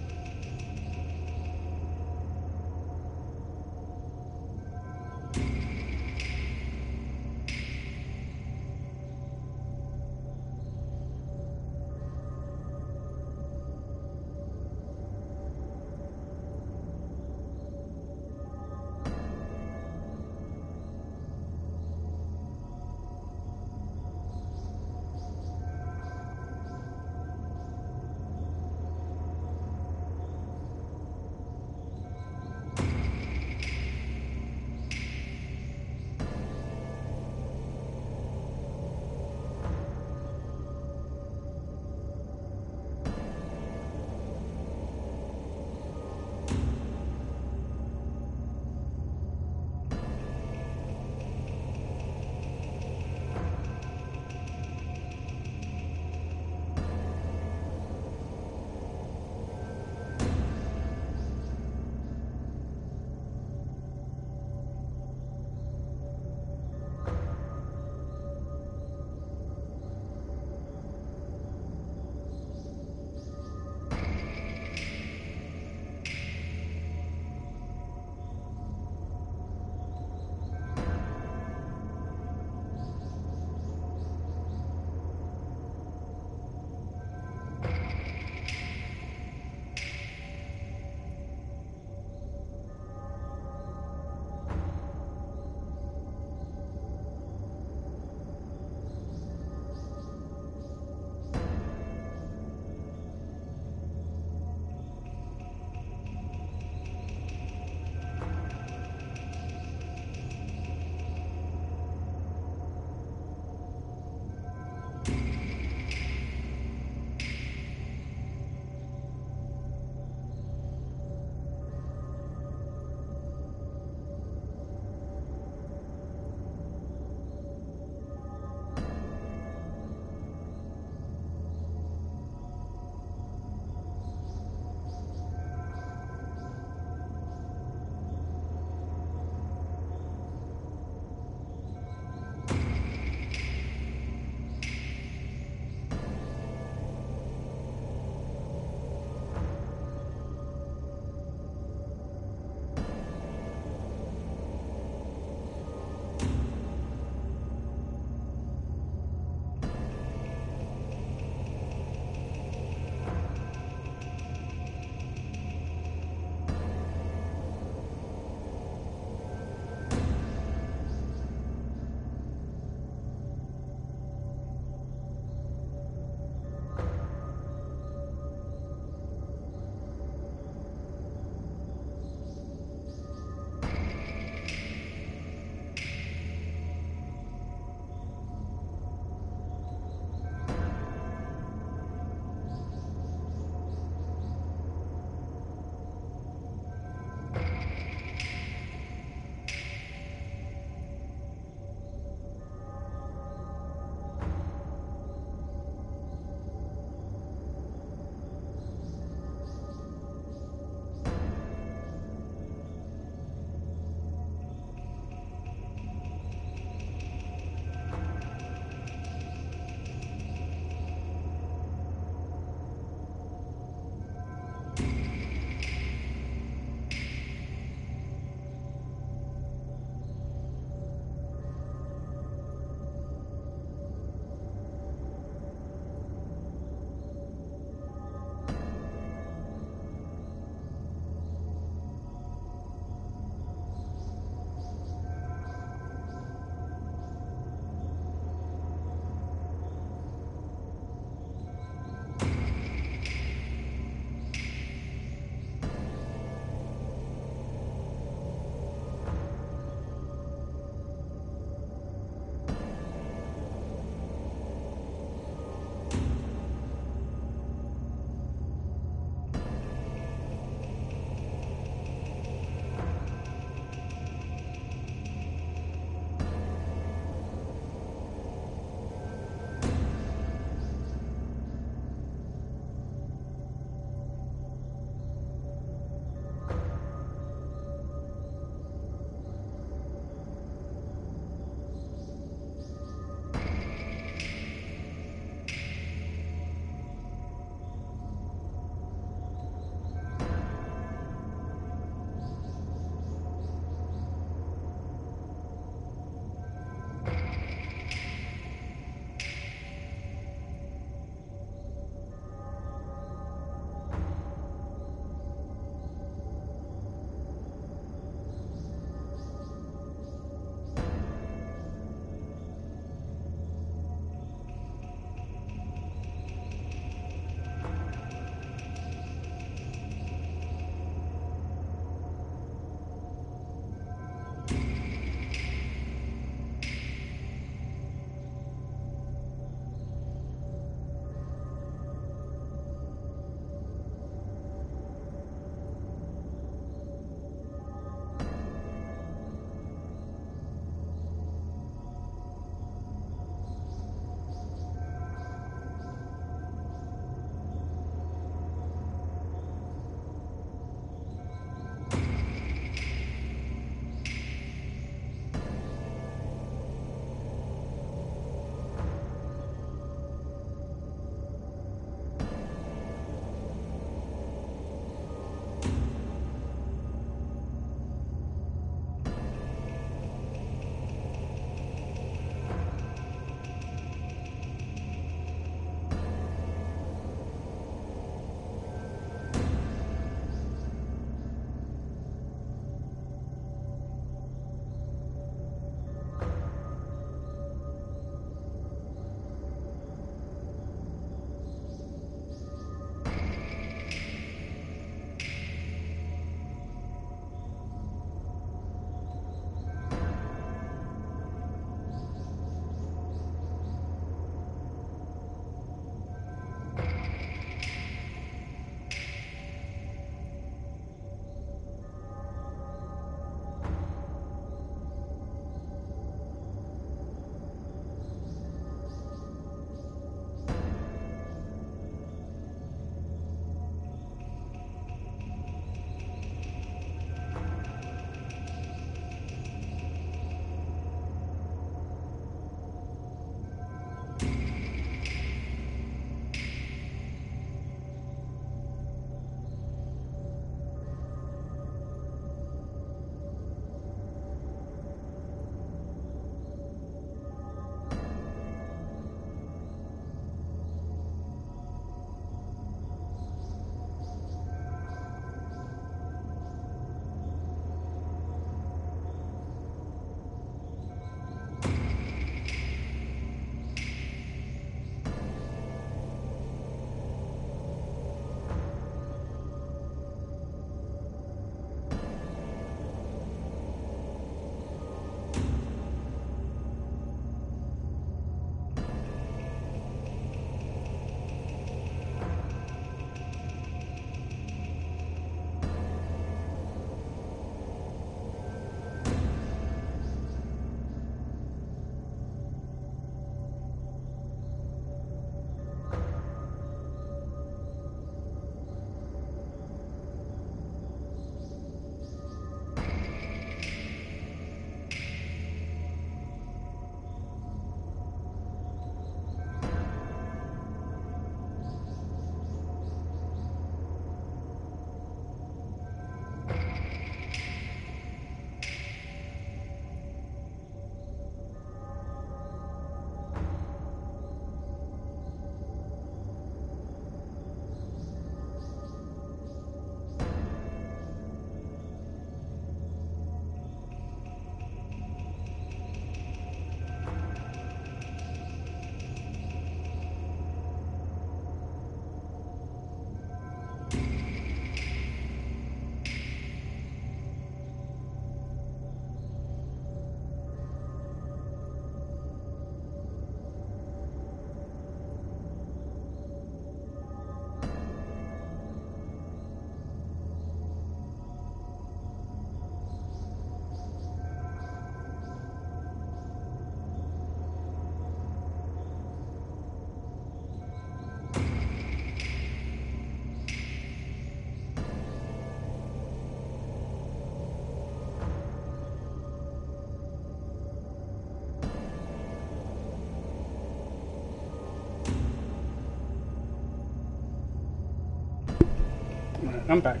I'm back.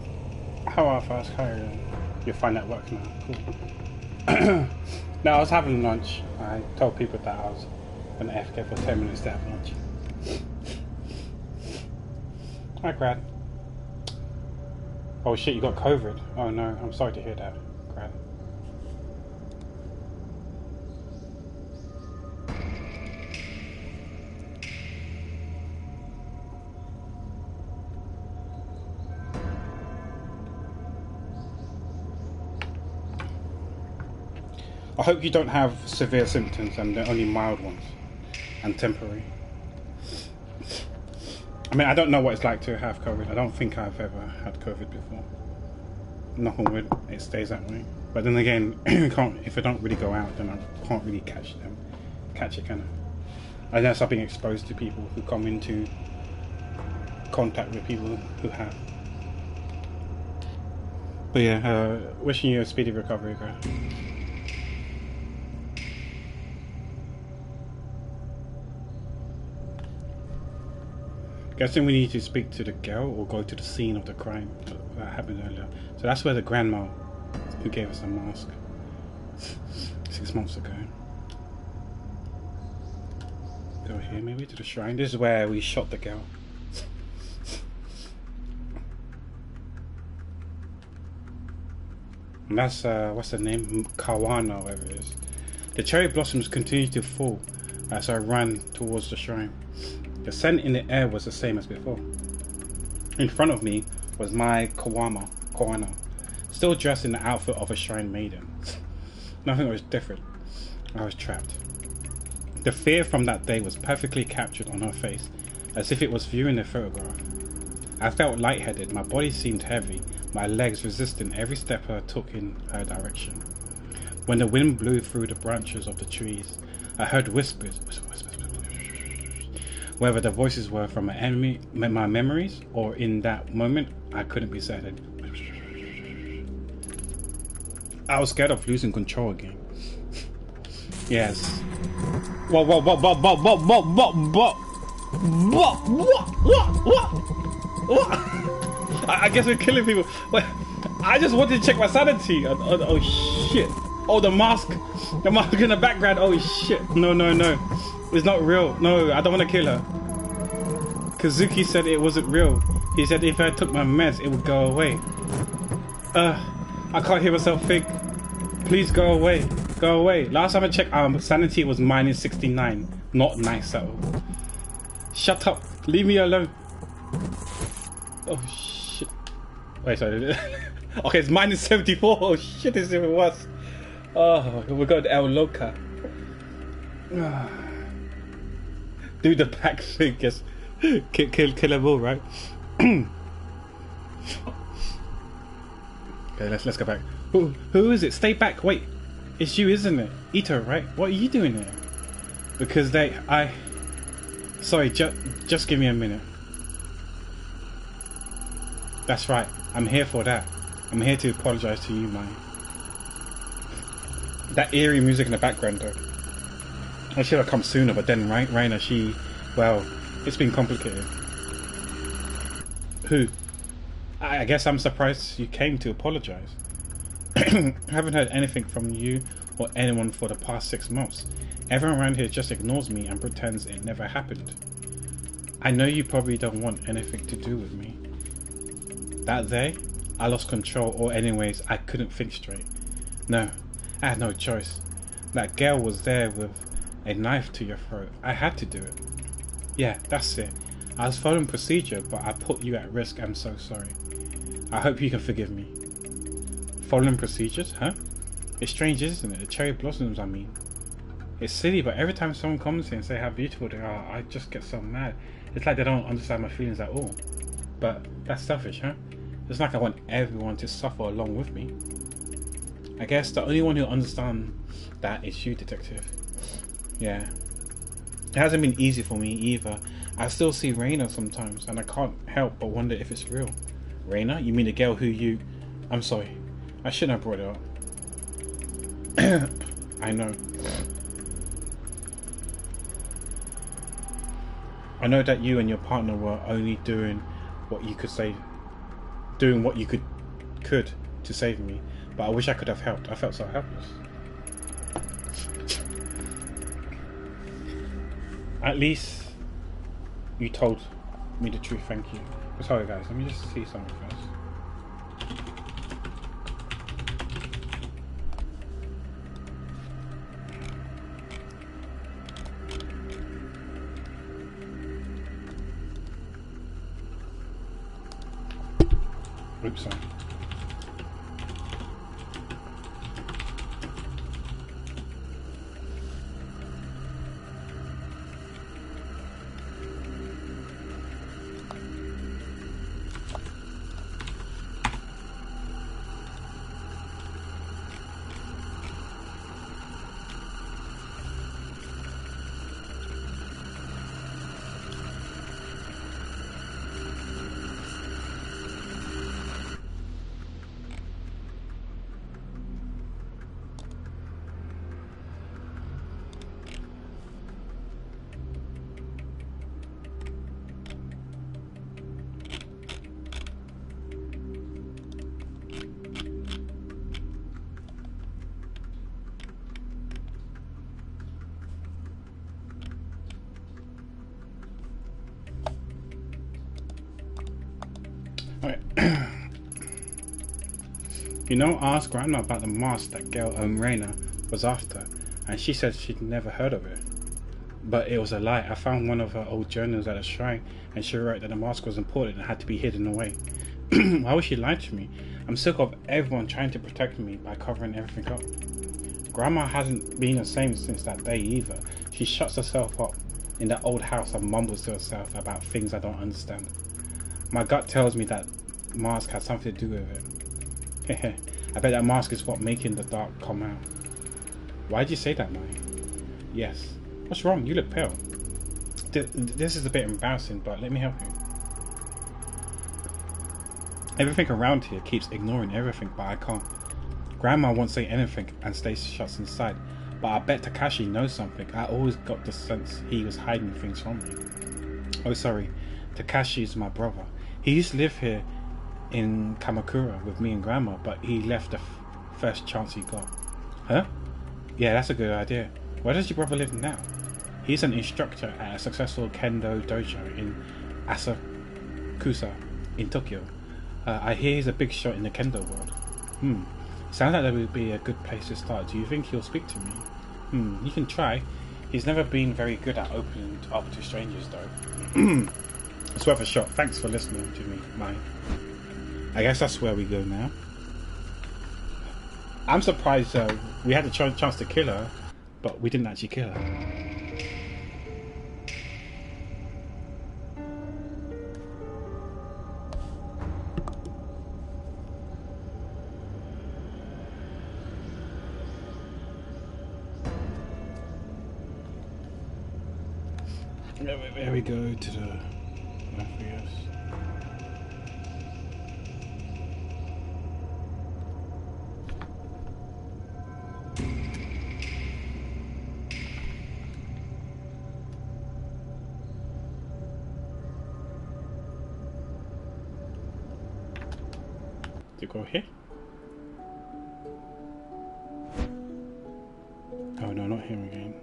How are fast carry on? You'll find that works now. Cool. Now, I was having lunch. I told people that I was going to AFK for 10 minutes to have lunch. Hi, Grad. Oh shit, you got COVID. Oh no, I'm sorry to hear that, Grad. I hope you don't have severe symptoms and they're only mild ones and temporary. I mean, I don't know what it's like to have COVID. I don't think I've ever had COVID before. Knock on wood, it stays that way. But then again, if I don't really go out, then I can't really catch it, can I? Unless I've been exposed to people who come into contact with people who have. But yeah, wishing you a speedy recovery, Greg. Guessing we need to speak to the girl or go to the scene of the crime that happened earlier. So that's where the grandma who gave us a mask 6 months ago. Go here, maybe to the shrine. This is where we shot the girl. And that's what's the name? Kawana, whatever it is. The cherry blossoms continued to fall as I ran towards the shrine. The scent in the air was the same as before. In front of me was my Kawana, still dressed in the outfit of a shrine maiden. Nothing was different. I was trapped. The fear from that day was perfectly captured on her face, as if it was viewing a photograph. I felt lightheaded, my body seemed heavy, my legs resisting every step I took in her direction. When the wind blew through the branches of the trees, I heard whispers. Whether the voices were from my memories or in that moment, I couldn't be certain. I was scared of losing control again. Yes. What? I guess we're killing people. Wait, I just wanted to check my sanity. Oh shit. Oh, the mask. The mask in the background. Oh shit. No. It's not real. No, I don't want to kill her. Kazuki said it wasn't real. He said if I took my meds, it would go away. I can't hear myself think. Please go away. Go away. Last time I checked, sanity was minus 69. Not nice at all. Shut up. Leave me alone. Oh shit. Wait, sorry. Okay, it's minus 74. Oh shit, it's even worse. Oh, we got El Loca. Do the back thing, yes. Kill them all, right? Okay, let's go back. Who is it? Stay back. Wait, it's you, isn't it? Ito, right? What are you doing here? Because sorry, just give me a minute. That's right. I'm here for that. I'm here to apologize to you, man. That eerie music in the background, though. I should have come sooner, but then Raina, well, it's been complicated. Who? I guess I'm surprised you came to apologize. I haven't heard anything from you or anyone for the past 6 months. Everyone around here just ignores me and pretends it never happened. I know you probably don't want anything to do with me. That day, I lost control, or anyways, I couldn't think straight. No, I had no choice. That girl was there with a knife to your throat. I had to do it. Yeah, that's it. I was following procedure, but I put you at risk. I'm so sorry. I hope you can forgive me. Following procedures, huh? It's strange, isn't it? The cherry blossoms, I mean. It's silly, but every time someone comes here and say how beautiful they are, I just get so mad. It's like they don't understand my feelings at all. But that's selfish, huh? It's like I want everyone to suffer along with me. I guess the only one who understands that is you, Detective. Yeah. It hasn't been easy for me either. I still see Raina sometimes, and I can't help but wonder if it's real. Raina? You mean the girl who you... I'm sorry. I shouldn't have brought it up. I know. I know that you and your partner were only doing what you could say doing what you could to save me, but I wish I could have helped. I felt so helpless. At least you told me the truth. Thank you. Sorry guys, let me just see something first. Oops, sorry. You know, I asked Grandma about the mask that girl Reina was after, and she said she'd never heard of it. But it was a lie. I found one of her old journals at a shrine, and she wrote that the mask was important and had to be hidden away. Why would she lie to me? I'm sick of everyone trying to protect me by covering everything up. Grandma hasn't been the same since that day either. She shuts herself up in that old house and mumbles to herself about things I don't understand. My gut tells me that mask has something to do with it. I bet that mask is what making the dark come out. Why'd you say that, Mai? Yes. What's wrong? You look pale. This is a bit embarrassing, but let me help you. Everything around here keeps ignoring everything, but I can't. Grandma won't say anything and stays shut inside, but I bet Takashi knows something. I always got the sense he was hiding things from me. Oh, sorry. Takashi's my brother. He used to live here in Kamakura with me and Grandma, but he left the first chance he got. Huh? Yeah, that's a good idea. Where does your brother live now? He's an instructor at a successful kendo dojo in Asakusa in Tokyo. I hear he's a big shot in the kendo world. Sounds like that would be a good place to start. Do you think he'll speak to me? You can try. He's never been very good at opening up to strangers though. It's worth a shot. Thanks for listening to me, Mai. I guess that's where we go now. I'm surprised we had a chance to kill her, but we didn't actually kill her. There we go to the left, I guess. To go here? Oh no, not him again.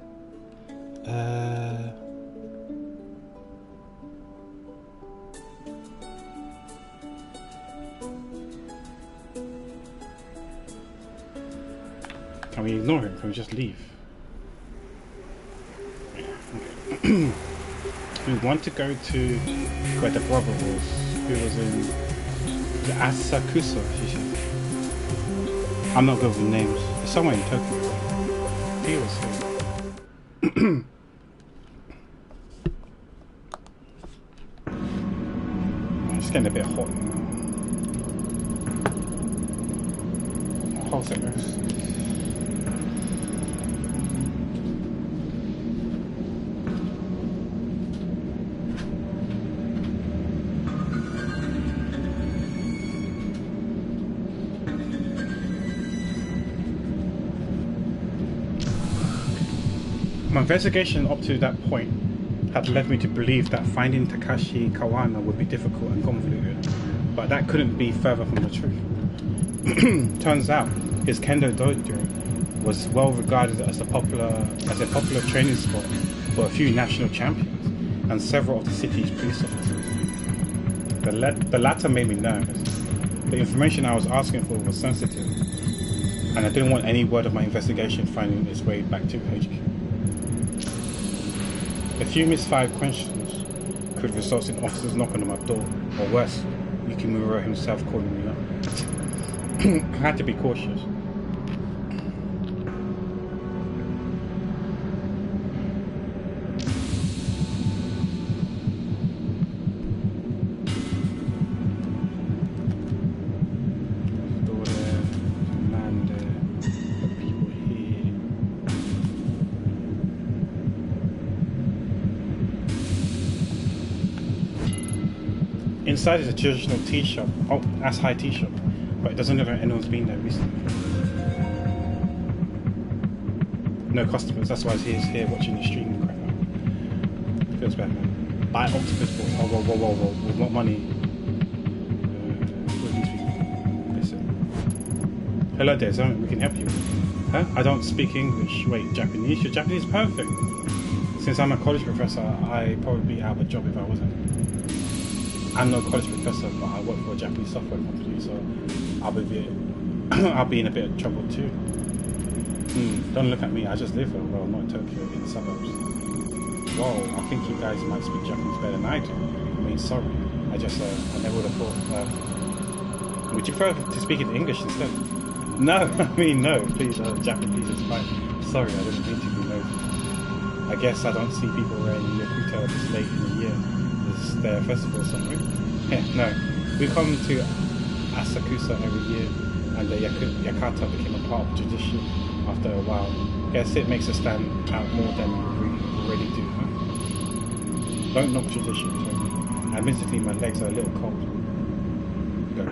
Can we ignore him? Can we just leave? Okay. We want to go to where the brother was, who was in the Asakusa, she said. I'm not good with names. It's somewhere in Tokyo. I think it was here. It's getting a bit hot now. How's it goes? My investigation up to that point had led me to believe that finding Takashi Kawana would be difficult and convoluted. but that couldn't be further from the truth. Turns out his kendo dojo was well regarded as a popular training spot for a few national champions and several of the city's police officers. The latter made me nervous. The information I was asking for was sensitive, and I didn't want any word of my investigation finding its way back to HQ. A few misfired questions could result in officers knocking on my door, or worse, Yukimura himself calling me up. I had to be cautious. Inside is a traditional tea shop. Oh, that's high tea shop. But it doesn't look like anyone's been there recently. No customers, that's why he's here watching the stream right now. Feels bad, man. Buy octopus balls. Oh, whoa. With what money? Who are these people? Listen. Hello there, something we can help you with. Huh? I don't speak English. Wait, Japanese? Your Japanese is perfect. Since I'm a college professor, I'd probably be out of a job if I wasn't. I'm no college professor, but I work for a Japanese software company, so I'll be in a bit of trouble too. Don't look at me, I just live here, well, not in Tokyo, in the suburbs. Whoa, I think you guys might speak Japanese better than I do. I mean, sorry, I never would have thought. Would you prefer to speak in English instead? No, I mean, no, please, Japanese is fine. Sorry, I didn't mean to be nosy. I guess I don't see people wearing yakuta this late in the year. Is there a festival or something? Yeah, no. We come to Asakusa every year, and the Yakata became a part of tradition after a while. Guess it makes us stand out more than we already do, huh? Don't knock tradition, Tony. Admittedly, my legs are a little cold. Go.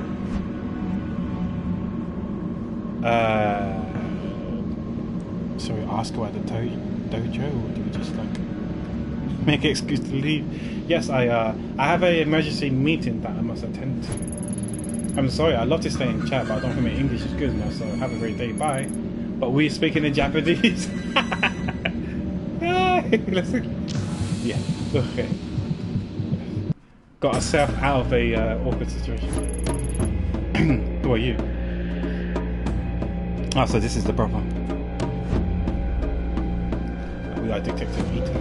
So we ask about the dojo, or do we just like make an excuse to leave? Yes, I have an emergency meeting that I must attend to. I'm sorry, I'd love to stay in chat, but I don't think my English is good enough, so have a great day, bye. But we're speaking in Japanese. Listen. Yeah, okay. Got ourselves out of a awkward situation. Who are you? Oh, so this is the brother. We are Detective Ito.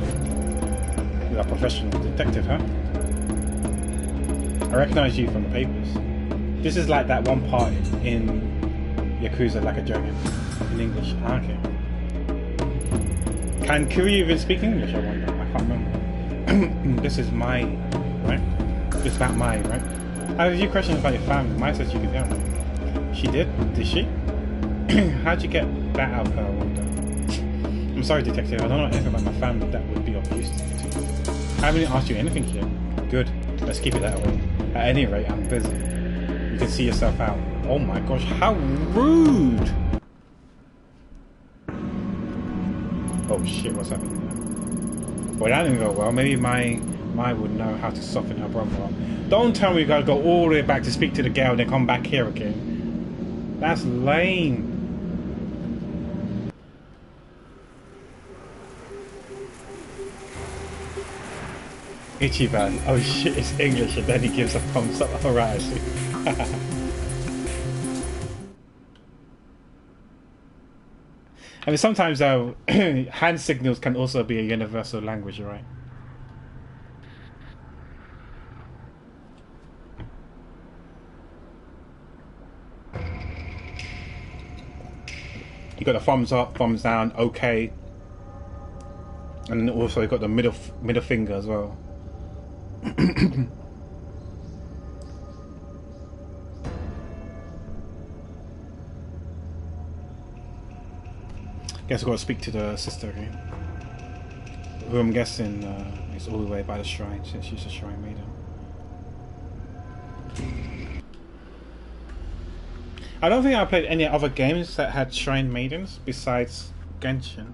You are a professional detective, huh? I recognize you from the papers. This is like that one part in Yakuza Like a Dragon in English. Ah, okay. Can Kiryu even speak English, I wonder? I can't remember. This is Mai, right? It's about Mai, right? I have a few questions about your family. Mai says you could help me. She did? Did she? How'd you get that out of her, I wonder? I'm sorry, Detective, I don't know anything about my family that would be of use to you. I haven't asked you anything yet. Good, let's keep it that way. At any rate, I'm busy. You can see yourself out. Oh my gosh, how rude! Oh shit, what's happening there? Well, that didn't go well. Maybe Mai would know how to soften her brother up. Don't tell me you gotta go all the way back to speak to the girl and then come back here again. That's lame. Ichiban. Oh shit, it's English, and then he gives a thumbs up. Alright, I see. I mean, sometimes though, hand signals can also be a universal language, right? You got the thumbs up, thumbs down, okay, and then also you got the middle finger as well. Guess I've got to speak to the sister again, who I'm guessing is all the way by the shrine, since she's a shrine maiden. I don't think I played any other games that had shrine maidens besides Genshin.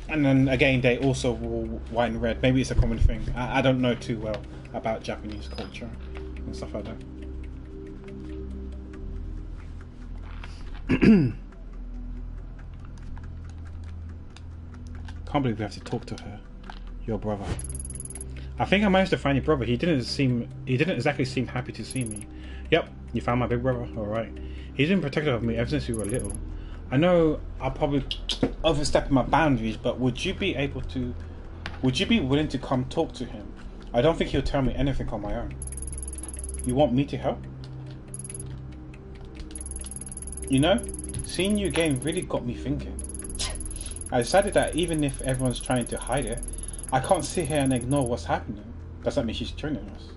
And then again, they also wore white and red. Maybe it's a common thing. I don't know too well. about Japanese culture and stuff like that. Can't believe we have to talk to her. Your brother. I think I managed to find your brother. He didn't exactly seem happy to see me. Yep, you found my big brother? Alright. He's been protective of me ever since we were little. I know I'll probably overstep my boundaries, but would you be willing to come talk to him? I don't think he'll tell me anything on my own. You want me to help? You know, seeing you again really got me thinking. I decided that even if everyone's trying to hide it, I can't sit here and ignore what's happening. Does that mean she's joining us?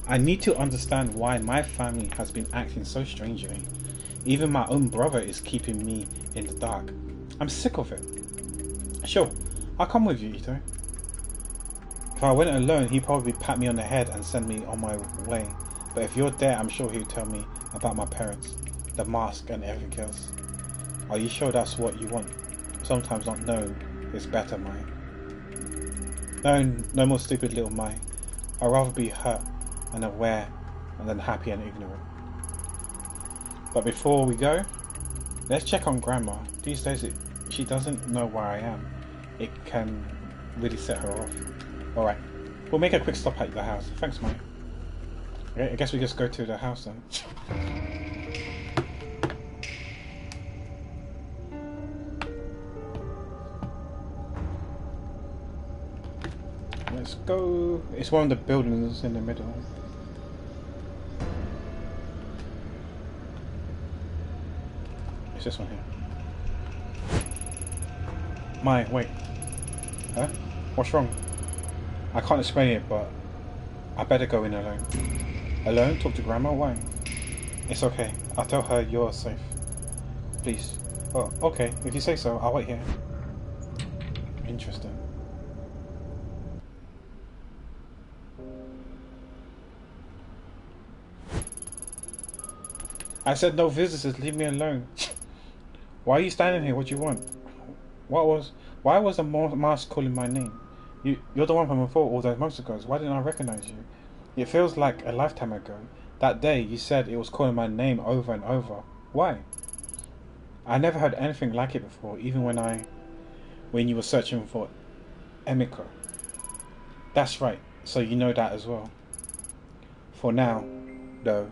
I need to understand why my family has been acting so strangely. Even my own brother is keeping me in the dark. I'm sick of it. Sure, I'll come with you, Ito. If I went alone, he'd probably pat me on the head and send me on my way. But if you're there, I'm sure he'll tell me about my parents, the mask and everything else. Are you sure that's what you want? Sometimes not know is better, Mai. No more stupid little Mai. I'd rather be hurt and aware than happy and ignorant. But before we go, let's check on Grandma. These days she doesn't know where I am. It can really set her off. Alright, we'll make a quick stop at the house. Thanks, Mai. Okay, I guess we just go to the house then. Let's go. It's one of the buildings in the middle. It's this one here. Mai, wait. Huh? What's wrong? I can't explain it, but I better go in alone. Alone? Talk to Grandma? Why? It's okay. I'll tell her you're safe. Please. Oh, okay. If you say so, I'll wait here. Interesting. I said no visitors, leave me alone. Why are you standing here? What do you want? Why was the mask calling my name? You're the one from before all those months ago. Why didn't I recognize you? It feels like a lifetime ago. That day you said it was calling my name over and over. Why? I never heard anything like it before, even when you were searching for Emiko. That's right, so you know that as well. For now, though,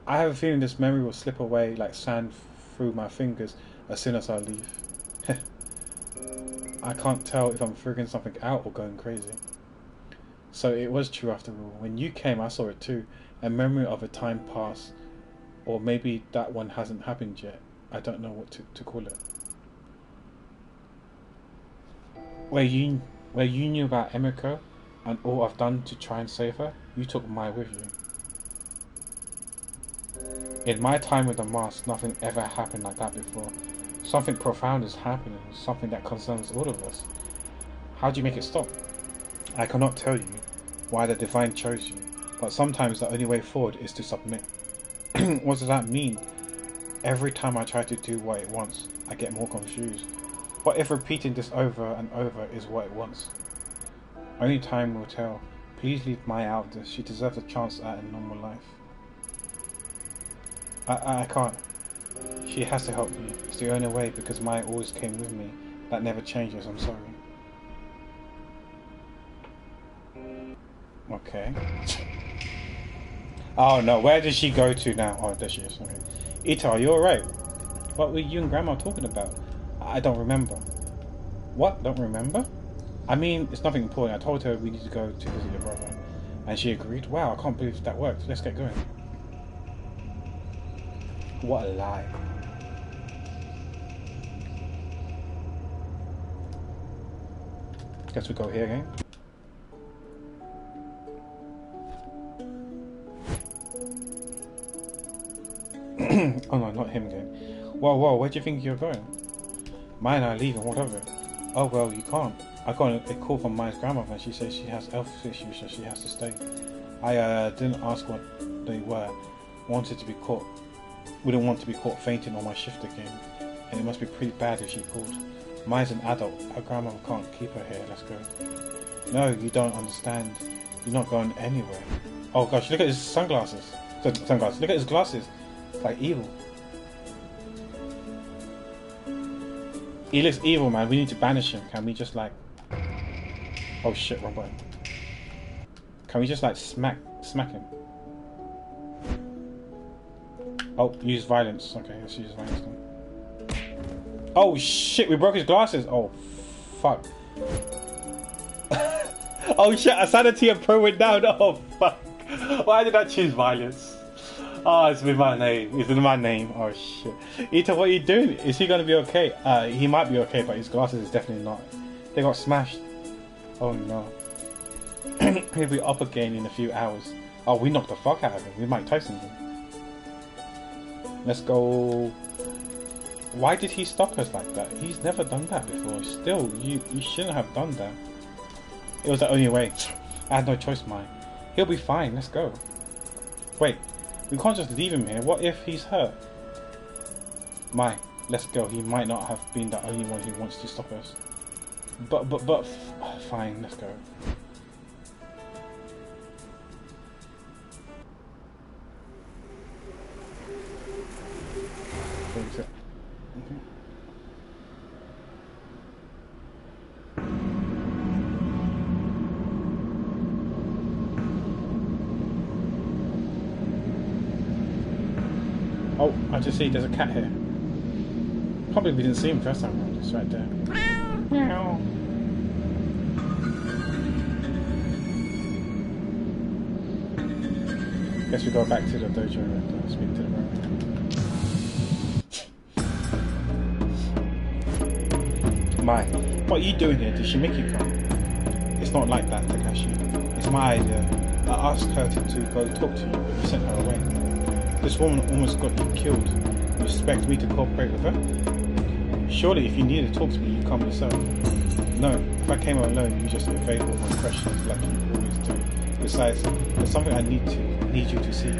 I have a feeling this memory will slip away like sand through my fingers as soon as I leave. I can't tell if I'm figuring something out or going crazy. So it was true after all. When you came, I saw it too. A memory of a time past. Or maybe that one hasn't happened yet. I don't know what to call it. Where you knew about Emiko and all I've done to try and save her, you took Mai with you. In my time with the mask, nothing ever happened like that before. Something profound is happening, something that concerns all of us. How do you make it stop? I cannot tell you why the Divine chose you, but sometimes the only way forward is to submit. What does that mean? Every time I try to do what it wants, I get more confused. What if repeating this over and over is what it wants? Only time will tell. Please leave Mai out of this. She deserves a chance at a normal life. I can't. She has to help me. It's the only way because Mai always came with me. That never changes. I'm sorry. Okay. Oh no, where did she go to now? Oh, there she is. Okay. Ito, are you alright? What were you and Grandma talking about? I don't remember. What? Don't remember? I mean, it's nothing important. I told her we need to go to visit your brother. And she agreed. Wow, I can't believe that worked. Let's get going. What a lie. Guess we go here again. Oh no, not him again. Whoa, where do you think you're going? Mai and I are leaving, what of it? Oh well, you can't. I got a call from Mai's grandmother and she says she has health issues so she has to stay. I didn't ask what they were. Wouldn't want to be caught fainting on my shift again. And it must be pretty bad if she called. Mai's an adult. Her grandmother can't keep her here. Let's go. No, you don't understand. You're not going anywhere. Oh gosh, look at his sunglasses. Sunglasses. Look at his glasses. Like evil. He looks evil, man. We need to banish him. Can we just like... Oh shit, wrong button. Can we just like smack him? Oh, use violence. Okay, let's use violence then. Oh shit, we broke his glasses. Oh, fuck. Oh shit, a sanity and pro went down. Oh fuck. Why did I choose violence? Oh, it's with my name. It's in my name. Oh shit. Ita, what are you doing? Is he gonna be okay? He might be okay, but his glasses is definitely not. They got smashed. Oh no. He'll be up again in a few hours. Oh, we knocked the fuck out of him. We Mike Tyson him. Let's go. Why did he stop us like that? He's never done that before. Still, you shouldn't have done that. It was the only way. I had no choice, Mike. He'll be fine. Let's go. Wait. We can't just leave him here. What if he's hurt? Mike, let's go. He might not have been the only one who wants to stop us. But fine, let's go. Oh, I just see there's a cat here. Probably we didn't see him first time around. It's right there. Meow. Guess we go back to the dojo and speak to the rabbit. Mai, what are you doing here? Did she make you come? It's not like that, Takashi. It's my idea. I asked her to go talk to you, but you sent her away. This woman almost got you killed. You expect me to cooperate with her? Surely if you need to talk to me, you come yourself. No, if I came alone, you just evade all my questions like you always do. Besides, there's something I need you to see.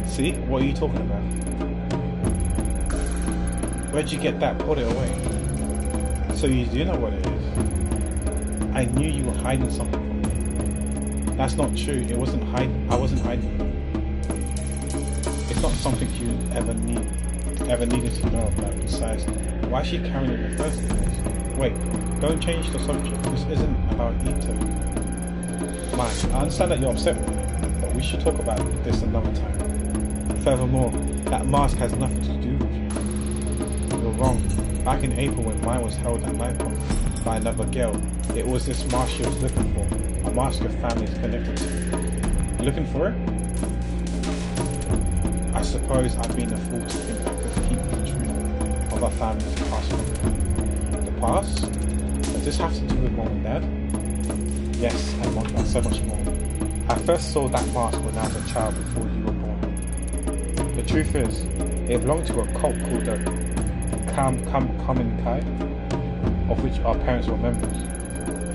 See? What are you talking about? Where'd you get that? Put it away. So you do know what it is? I knew you were hiding something from me. That's not true. I wasn't hiding. It's not something you ever needed to know about. Besides, why is she carrying it in the first place? Wait, don't change the subject. This isn't about Ito. Mike, I understand that you're upset with me, but we should talk about this another time. Furthermore, that mask has nothing to do with you. You're wrong. Back in April when mine was held at night by another girl, it was this mask she was looking for. A mask your family is connected to. You looking for it? I suppose I've been a fool to think I could keep the truth of our family's past from me. The past? Does this have to do with Mom and Dad? Yes, and so much more. I first saw that mask when I was a child before you were born. The truth is, it belonged to a cult called the Kaminkei, of which our parents were members.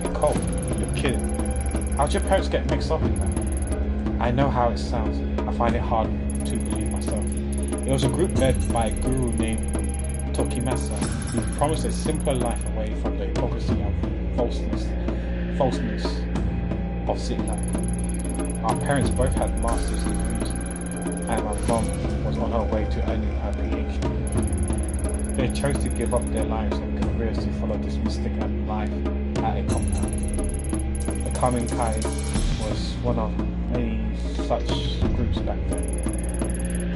A cult? You're kidding. How'd your parents get mixed up in that? I know how it sounds. I find it hard to believe myself. It was a group led by a guru named Tokimasa, who promised a simpler life away from the hypocrisy and falseness of city life. Our parents both had master's degrees, and my mom was on her way to earning her PhD. They chose to give up their lives and careers to follow this mystic and life at a compound. The Kaminkei was one of many such groups back then.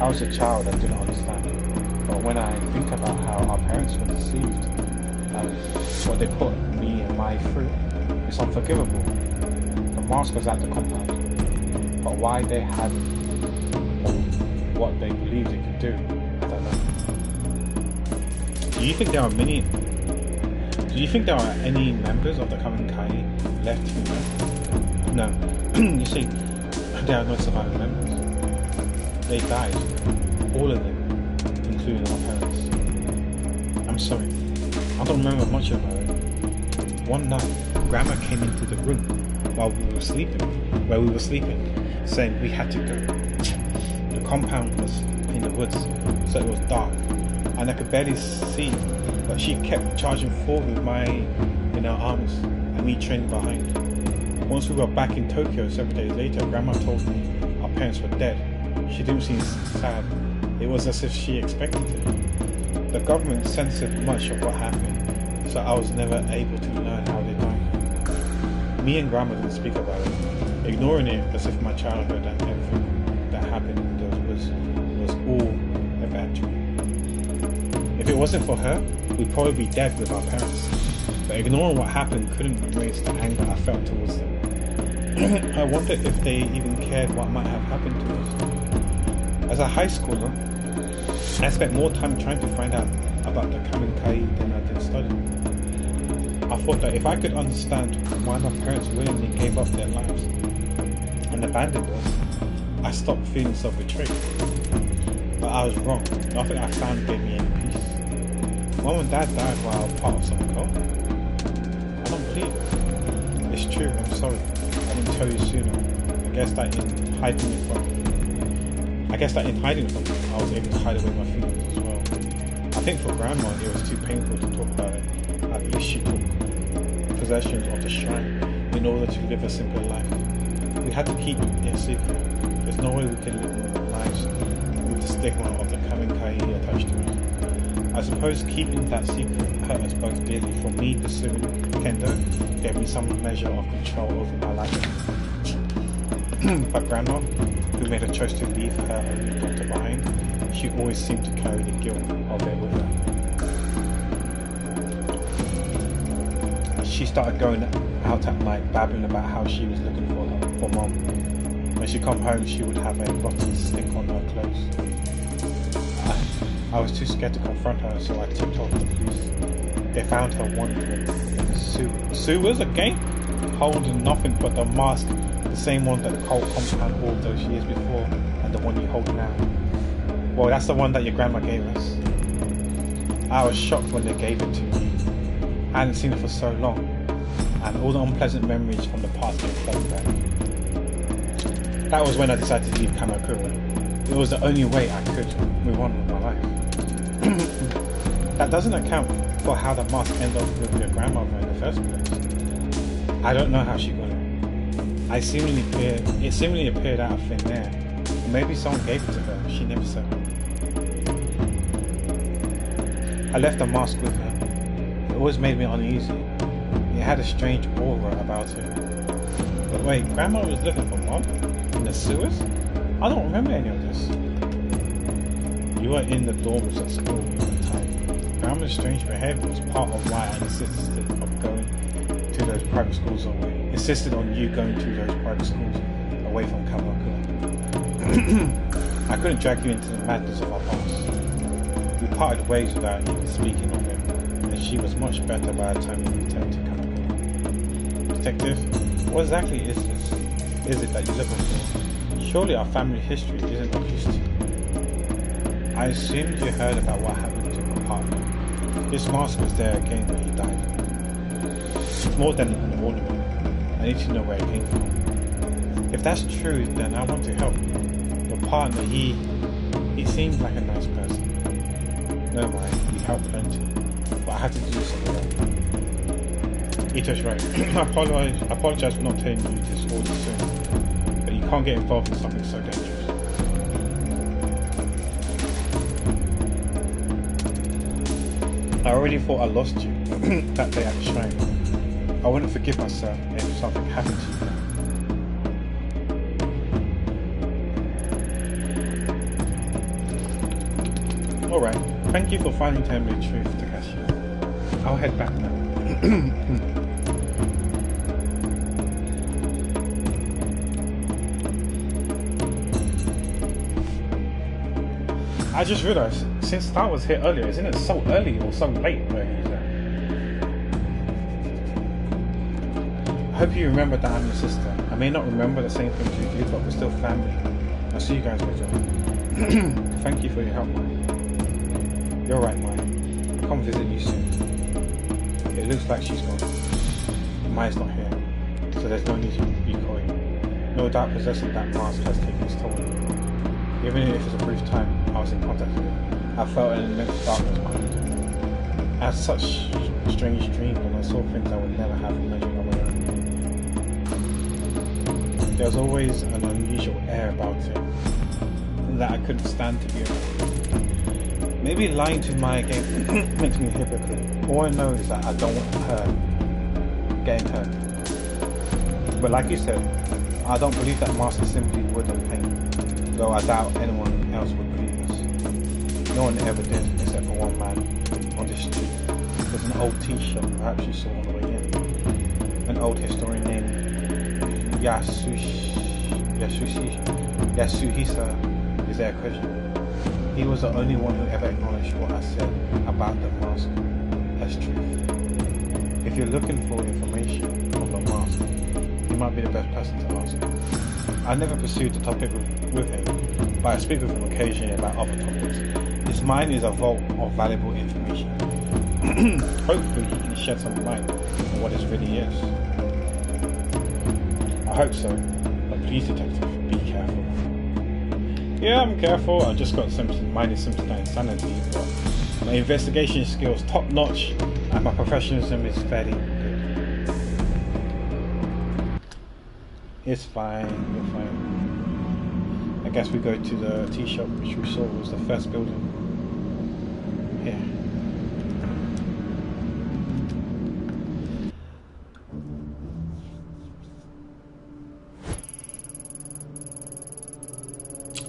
I was a child and didn't understand it, but when I think about how our parents were deceived and what they put me and my through, it's unforgivable. The mask was at the compound, but why they had or what they believed they could do, I don't know. Do you think there are any members of the Kaminkei left female? No. You see, there are no surviving members. They died. All of them, including our parents. I'm sorry. I don't remember much about it. One night, Grandma came into the room while we were sleeping, saying we had to go. The compound was in the woods, so it was dark, and I could barely see, but she kept charging forward with in her arms, and me trailing behind. Once we were back in Tokyo several days later, Grandma told me our parents were dead. She didn't seem sad. It was as if she expected it. The government censored much of what happened, so I was never able to learn how they died. Me and Grandma didn't speak about it, ignoring it as if my childhood and everything that happened was all a bad dream. If it wasn't for her, we'd probably be dead with our parents. But ignoring what happened couldn't erase the anger I felt towards them. I wondered if they even cared what might have happened to us. As a high schooler, I spent more time trying to find out about the Kaminkai than I did studying. I thought that if I could understand why my parents willingly gave up their lives and abandoned us, I stopped feeling so betrayed. But I was wrong. Nothing I found gave me any peace. Mom and Dad died while part of some cult. I don't believe it. It's true, I'm sorry. I didn't tell you sooner. I guess that in hiding it from you, I was able to hide away my feelings as well. I think for Grandma it was too painful to talk about it. At least she took possession of the shrine in order to live a simple life. We had to keep it a secret. There's no way we can live our lives with the stigma of the Kaminkai attached to us. I suppose keeping that secret hurt us both dearly. For me, pursuing Kendo gave me some measure of control over my life. But Grandma, who made a choice to leave her only daughter behind, she always seemed to carry the guilt of it with her. She started going out at night, babbling about how she was looking for Mom. When she come home, she would have a rotten stink on her clothes. I was too scared to confront her, so I tipped off the police. They found her wandering in the sewers again, holding nothing but the mask, the same one that Cole compound all those years before, and the one you hold now. Well, that's the one that your grandma gave us. I was shocked when they gave it to me. I hadn't seen it for so long, and all the unpleasant memories from the past came flooding back. That was when I decided to leave Kamakura. It was the only way I could move on with my life. That doesn't account for how the mask ended up with your grandmother in the first place. I don't know how she got it. It seemingly appeared out of thin air. Maybe someone gave it to her. She never said. I left the mask with her. It always made me uneasy. It had a strange aura about it. But wait, Grandma was looking for Mom? In the sewers? I don't remember any of this. You were in the dorms at school at the time. Grandma's strange behavior was part of why I insisted on you going to those private schools away from Kamakura. I couldn't drag you into the madness of our past. We parted ways without even speaking of it, and she was much better by the time we returned to Kamakura. Detective, what exactly is it that you're looking for? Surely our family history isn't obvious to you. I assumed you heard about what happened to my partner. This mask was there again when he died. It's more than an ornament. I need to know where it came from. If that's true, then I want to help. Your partner, he seems like a nice person. Never mind, we help plenty. But I have to do something else. Ito's right. I apologize for not telling you this all too soon. But you can't get involved in something so dangerous. I already thought I lost you that day at the shrine. I wouldn't forgive myself if something happened to you now. Alright, thank you for finally telling me the truth, Takashi. I'll head back now. I just realised, since Star was here earlier, isn't it so early or so late where he's at? I hope you remember that I'm your sister. I may not remember the same things you do, but we're still family. I'll see you guys later. Thank you for your help, Mike. You're right, Mike. I'll come visit you soon. It looks like she's gone. Mai's not here, so there's no need to be coy. No doubt possessing that mask has taken its toll. Even if it's a brief time I was in contact with it, I felt an immense darkness behind it. I had such strange dreams and I saw things I would never have imagined on my own. There was always an unusual air about it that I couldn't stand to be around. Maybe lying to Maya again makes me a hypocrite. All I know is that I don't want her getting hurt. But like you said, I don't believe that Master simply wouldn't paint, though I doubt anyone else would believe us. No one ever did, except for one man on the street. There's an old t-shirt, perhaps you saw on the way in. An old historian named Yasuhisa is there questioned. He was the only one who ever acknowledged what I said about the mask as truth. If you're looking for information on the mask, he might be the best person to ask. I never pursued the topic with him, but I speak with him occasionally about other topics. His mind is a vault of valuable information. Hopefully he can shed some light on what this really is. I hope so, but please detective, be careful. Yeah, I'm careful. I just got minus symptoms of insanity, but my investigation skills top notch and my professionalism is fairly good. It's fine, you're fine. I guess we go to the tea shop which we saw was the first building. Yeah.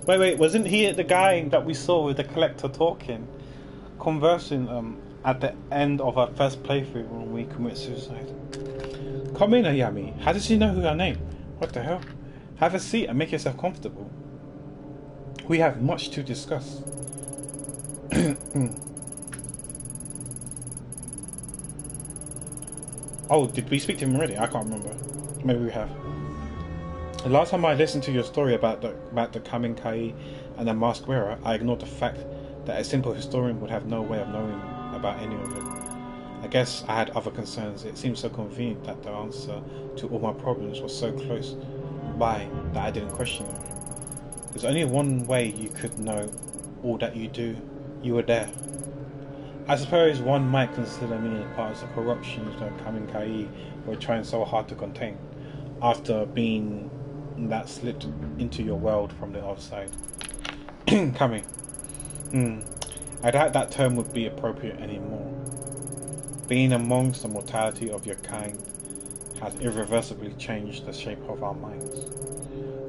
Wait, wasn't he the guy that we saw with the collector talking, conversing at the end of our first playthrough when we commit suicide? Come in, Ayami. How does he know our name? What the hell? Have a seat and make yourself comfortable. We have much to discuss. Oh, did we speak to him already? I can't remember. Maybe we have. The last time I listened to your story about the Kaminkai and the Mask Wearer, I ignored the fact that a simple historian would have no way of knowing about any of it. I guess I had other concerns. It seemed so convenient that the answer to all my problems was so close by that I didn't question it. There's only one way you could know all that you do. You were there. I suppose one might consider me as part of the corruptions that Kaminkai were trying so hard to contain, after being that slipped into your world from the outside. Coming. I doubt that term would be appropriate anymore. Being amongst the mortality of your kind has irreversibly changed the shape of our minds.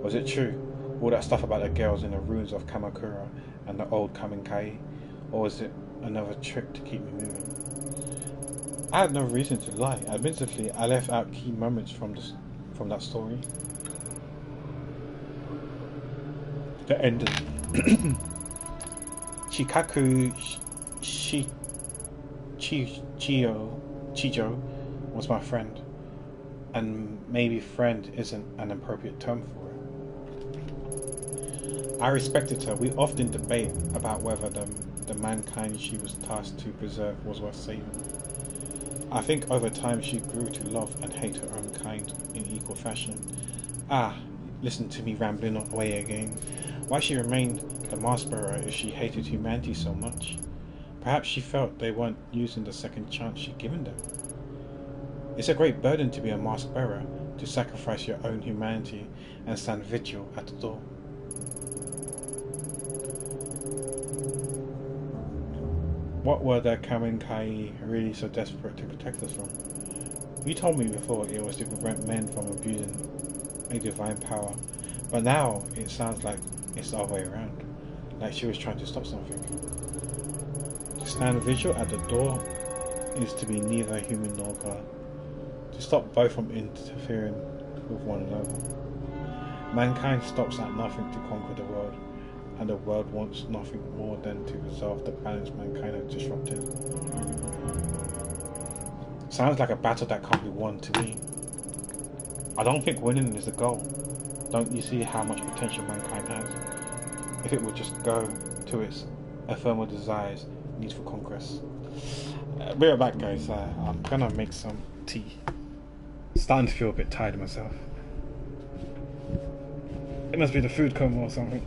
Was it true, all that stuff about the girls in the ruins of Kamakura and the old Kaminkai, or was it another trick to keep me moving? I had no reason to lie. Admittedly, I left out key moments from that story. The ending. Chikaku Chijo was my friend, and maybe friend isn't an appropriate term for it. I respected her. We often debate about whether the mankind she was tasked to preserve was worth saving. I think over time she grew to love and hate her own kind in equal fashion. Listen to me rambling away again. Why she remained the Mask Bearer if she hated humanity so much? Perhaps she felt they weren't using the second chance she'd given them. It's a great burden to be a Mask Bearer, to sacrifice your own humanity and stand vigil at the door. What were the Kaminkai really so desperate to protect us from? You told me before it was to prevent men from abusing a divine power, but now it sounds like it's the other way around, like she was trying to stop something. To stand vigil at the door is to be neither human nor God, to stop both from interfering with one another. Mankind stops at nothing to conquer the world, and the world wants nothing more than to resolve the balance mankind has disrupted. Sounds like a battle that can't be won to me. I don't think winning is the goal. Don't you see how much potential mankind has? If it would just go to its ephemeral desires, needs for conquest. Be right back, guys. I'm gonna make some tea. Starting to feel a bit tired of myself. It must be the food coma or something.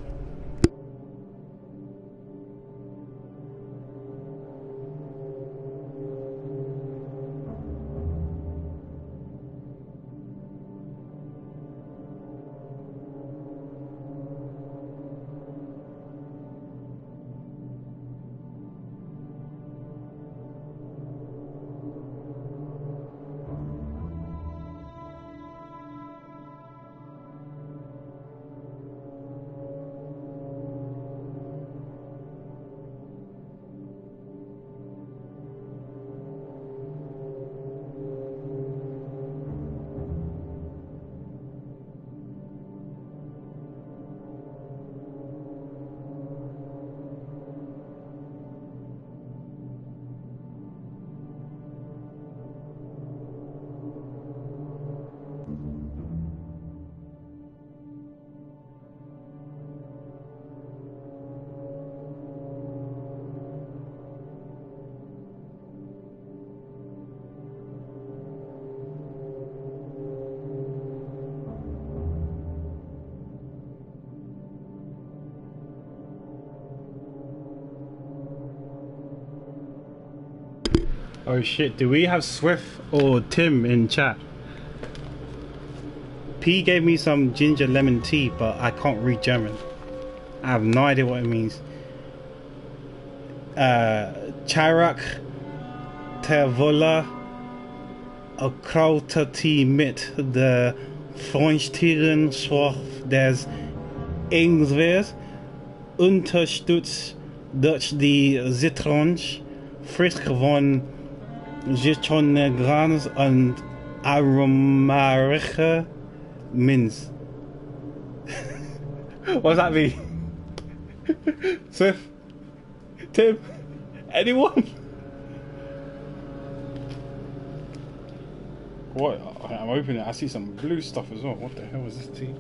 Oh shit, do we have Swift or Tim in chat? P gave me some ginger lemon tea, but I can't read German. I have no idea what it means. Chirac Tervola Krautati mit der Freundstieren Schwach des Ingwers unterstützt durch die Zitronsch frisch von Zitronengras und aromatische Minz. What does that mean? Swift? Tim? Anyone? What? I'm opening it. I see some blue stuff as well. What the hell is this tea?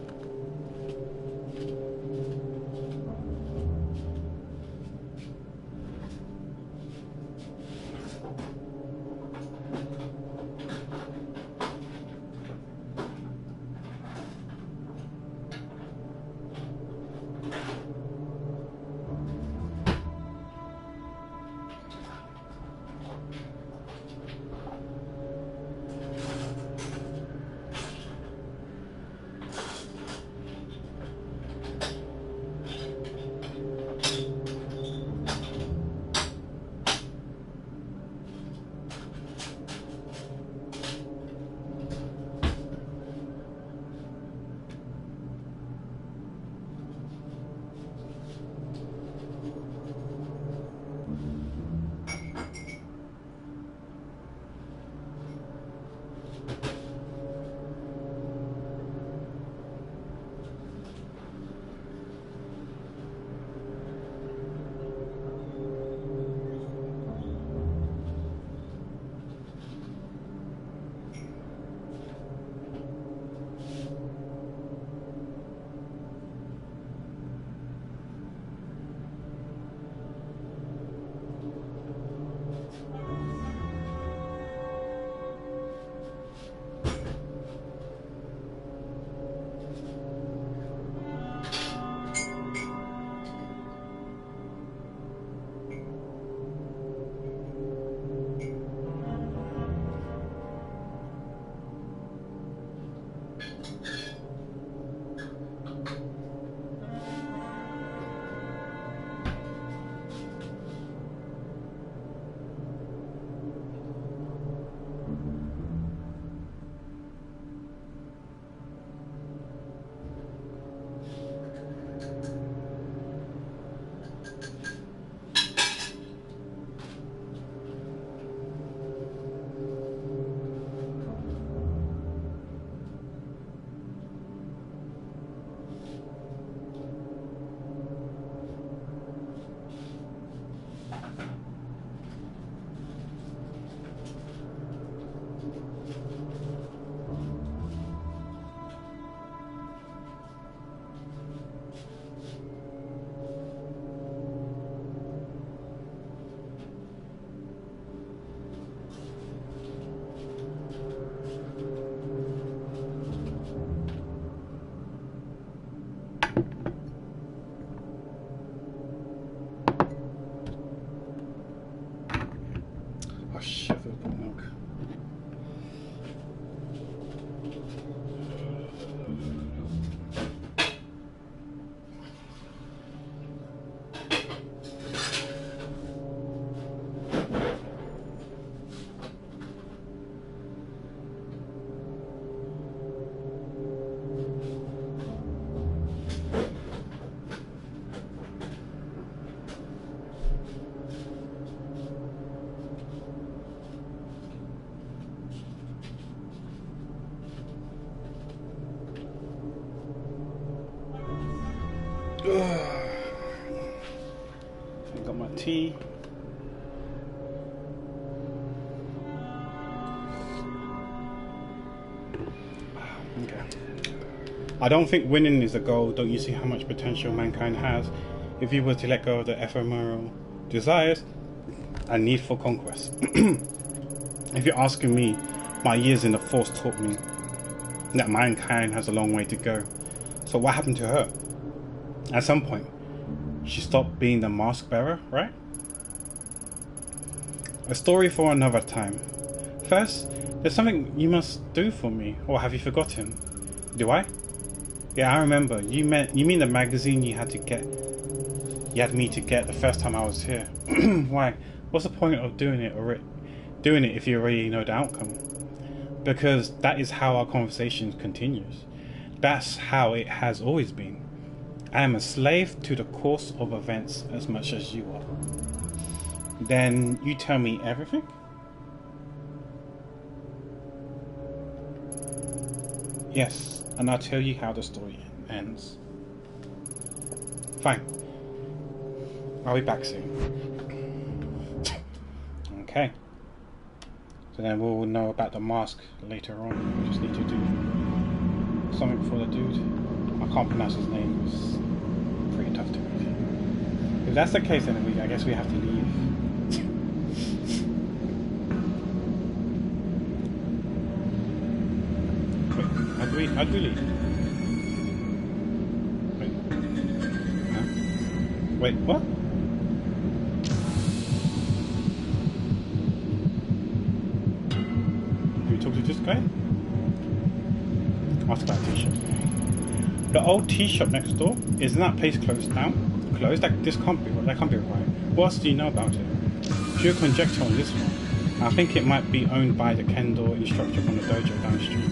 Oh shit, I've got milk. I got my tea. Okay. I don't think winning is a goal. Don't you see how much potential mankind has if you were to let go of the ephemeral desires and need for conquest? If you're asking me, my years in the Force taught me that mankind has a long way to go. So what happened to her? At some point, she stopped being the mask bearer, right? A story for another time. First, there's something you must do for me, or have you forgotten? Do I? Yeah, I remember. You mean the magazine you had me to get the first time I was here. Why? What's the point of doing it if you already know the outcome? Because that is how our conversation continues. That's how it has always been. I am a slave to the course of events as much as you are. Then you tell me everything? Yes, and I'll tell you how the story ends. Fine. I'll be back soon. Okay. So then we'll know about the mask later on. We just need to do something for the dude. I can't pronounce his name. It's pretty tough to read. If that's the case, then I guess we have to leave. Wait, how do we leave? Wait. Huh? Wait, what? Do we talk to this guy? Ask about a tea shop. The old tea shop next door, isn't that place closed down? Closed? That can't be right. What else do you know about it? Pure conjecture on this one. I think it might be owned by the Kendo instructor from the dojo down the street,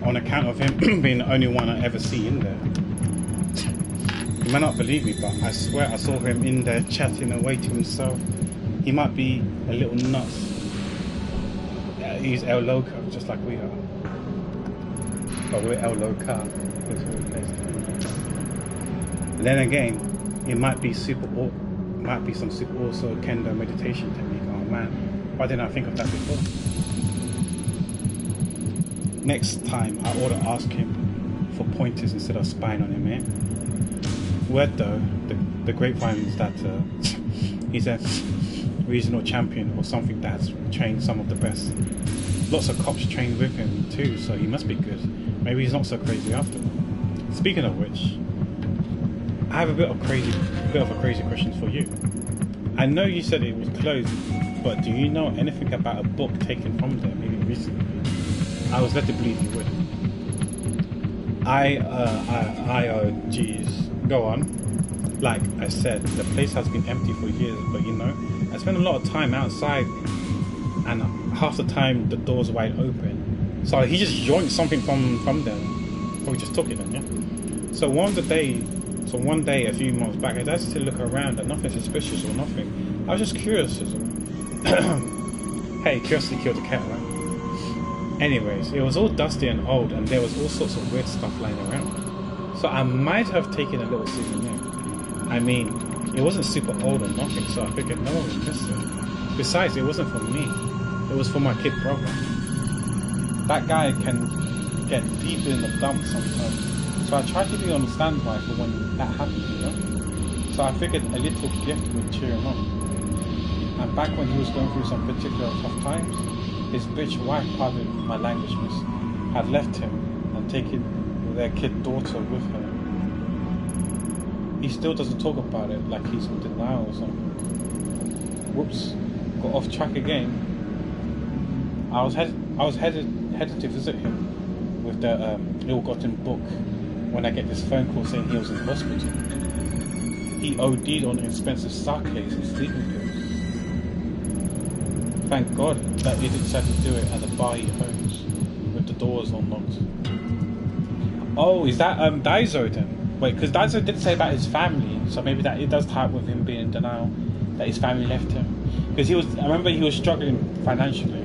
on account of him being the only one I ever see in there. You may not believe me, but I swear I saw him in there chatting away to himself. He might be a little nuts. He's El Loco, just like we are. But we're El Loca. And then again, it might be some super also Kendo meditation technique. Oh man, why didn't I think of that before? Next time, I ought to ask him for pointers instead of spying on him, eh? Word though, the grapevine is that he's a regional champion or something that's trained some of the best. Lots of cops trained with him too, so he must be good. Maybe he's not so crazy after all. Speaking of which, I have a bit of a crazy question for you. I know you said it was closed, but do you know anything about a book taken from there, maybe recently? I was led to believe you would. Geez, go on. Like I said, the place has been empty for years, but you know, I spend a lot of time outside, and half the time the doors are wide open. So he just joined something from there. Or we just took it then, yeah? So one day, a few months back, I decided to look around, and nothing suspicious or nothing. I was just curious. Hey, curiosity killed the cat, right? Anyways, it was all dusty and old, and there was all sorts of weird stuff lying around. So I might have taken a little souvenir. I mean, it wasn't super old or nothing, so I figured no one would miss it. Besides, it wasn't for me. It was for my kid brother. That guy can get deep in the dumps sometimes. So I tried to be on standby for when that happens, you know? So I figured a little gift would cheer him up. And back when he was going through some particular tough times, his bitch wife, pardon my language, miss, had left him and taken their kid daughter with her. He still doesn't talk about it, like he's in denial or something. Whoops, got off track again. I was headed to visit him with the ill-gotten book when I get this phone call saying he was in hospital. He OD'd on expensive sake and sleeping pills. Thank God that he decided to do it at the bar he owns, with the doors unlocked. Oh, is that Daiso then? Wait, because Daiso did say about his family, so maybe that it does tie up with him being in denial that his family left him. Because I remember he was struggling financially.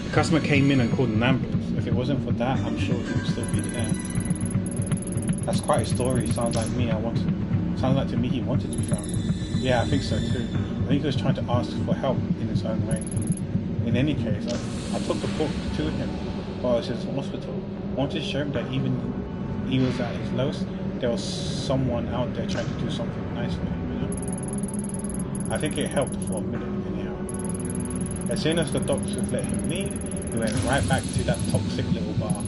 The customer came in and called an ambulance. If it wasn't for that, I'm sure he would still be there. That's quite a story. Sounds like to me he wanted to be found. Yeah, I think so too. I think he was trying to ask for help in his own way. In any case, I took the book to him while I was in hospital. I wanted to show him that even he was at his lowest, there was someone out there trying to do something nice for him, you know? I think it helped for a minute anyhow. As soon as the doctors let him leave, he went right back to that toxic little bar.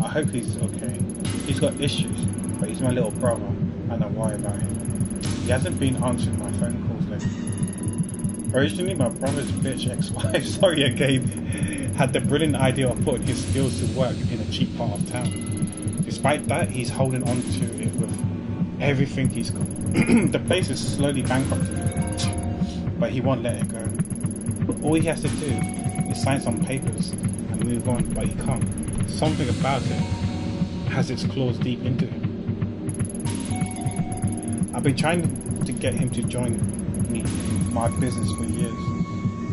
I hope he's okay. He's got issues, but he's my little brother, and I worry about him. He hasn't been answering my phone calls lately. Originally, my brother's bitch ex-wife, sorry again, had the brilliant idea of putting his skills to work in a cheap part of town. Despite that, he's holding on to it with everything he's got. The place is slowly bankrupting, but he won't let it go. All he has to do is sign some papers and move on, but he can't. Something about it has its claws deep into him. I've been trying to get him to join me in my business for years.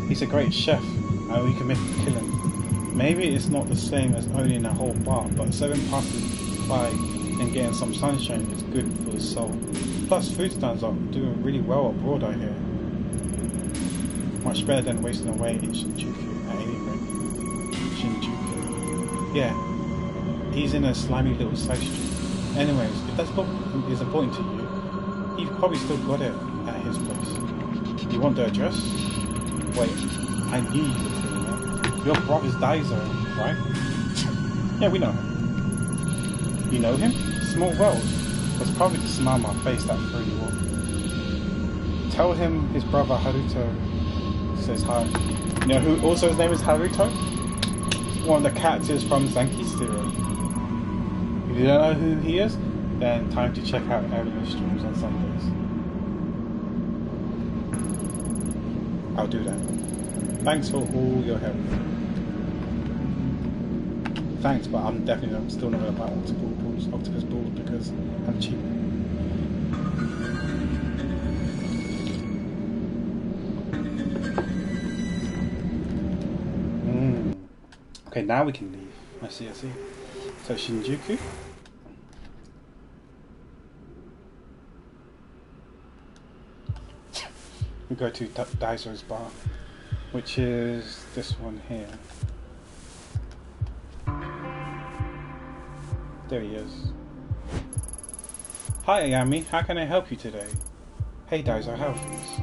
He's a great chef, and we can make a killing. Maybe it's not the same as owning a whole bar, but 7 passes by and getting some sunshine is good for the soul. Plus, food stands are doing really well abroad, I hear. Much better than wasting away in Shinjuku, at any rate. Shinjuku. Yeah, he's in a slimy little side street. Anyways, if that's what is important to you, you've probably still got it at his place. You want the address? Wait, I knew you would figure that. Your brother's Daiso, right? Yeah, we know him. You know him? Small world. It's probably the smile on my face that threw you off. Tell him his brother Haruto says hi. You know who also his name is Haruto? One of the characters from Zanki Zero. If you don't know who he is, then time to check out Evelyn's streams on Sundays. I'll do that. Thanks for all your help. Thanks, but I'm definitely still not going to buy octopus balls because I'm cheap. Okay, now we can leave. I see. So Shinjuku. We go to Daiso's bar, which is this one here. There he is. Hi Ayami, how can I help you today? Hey Daiso, how are things?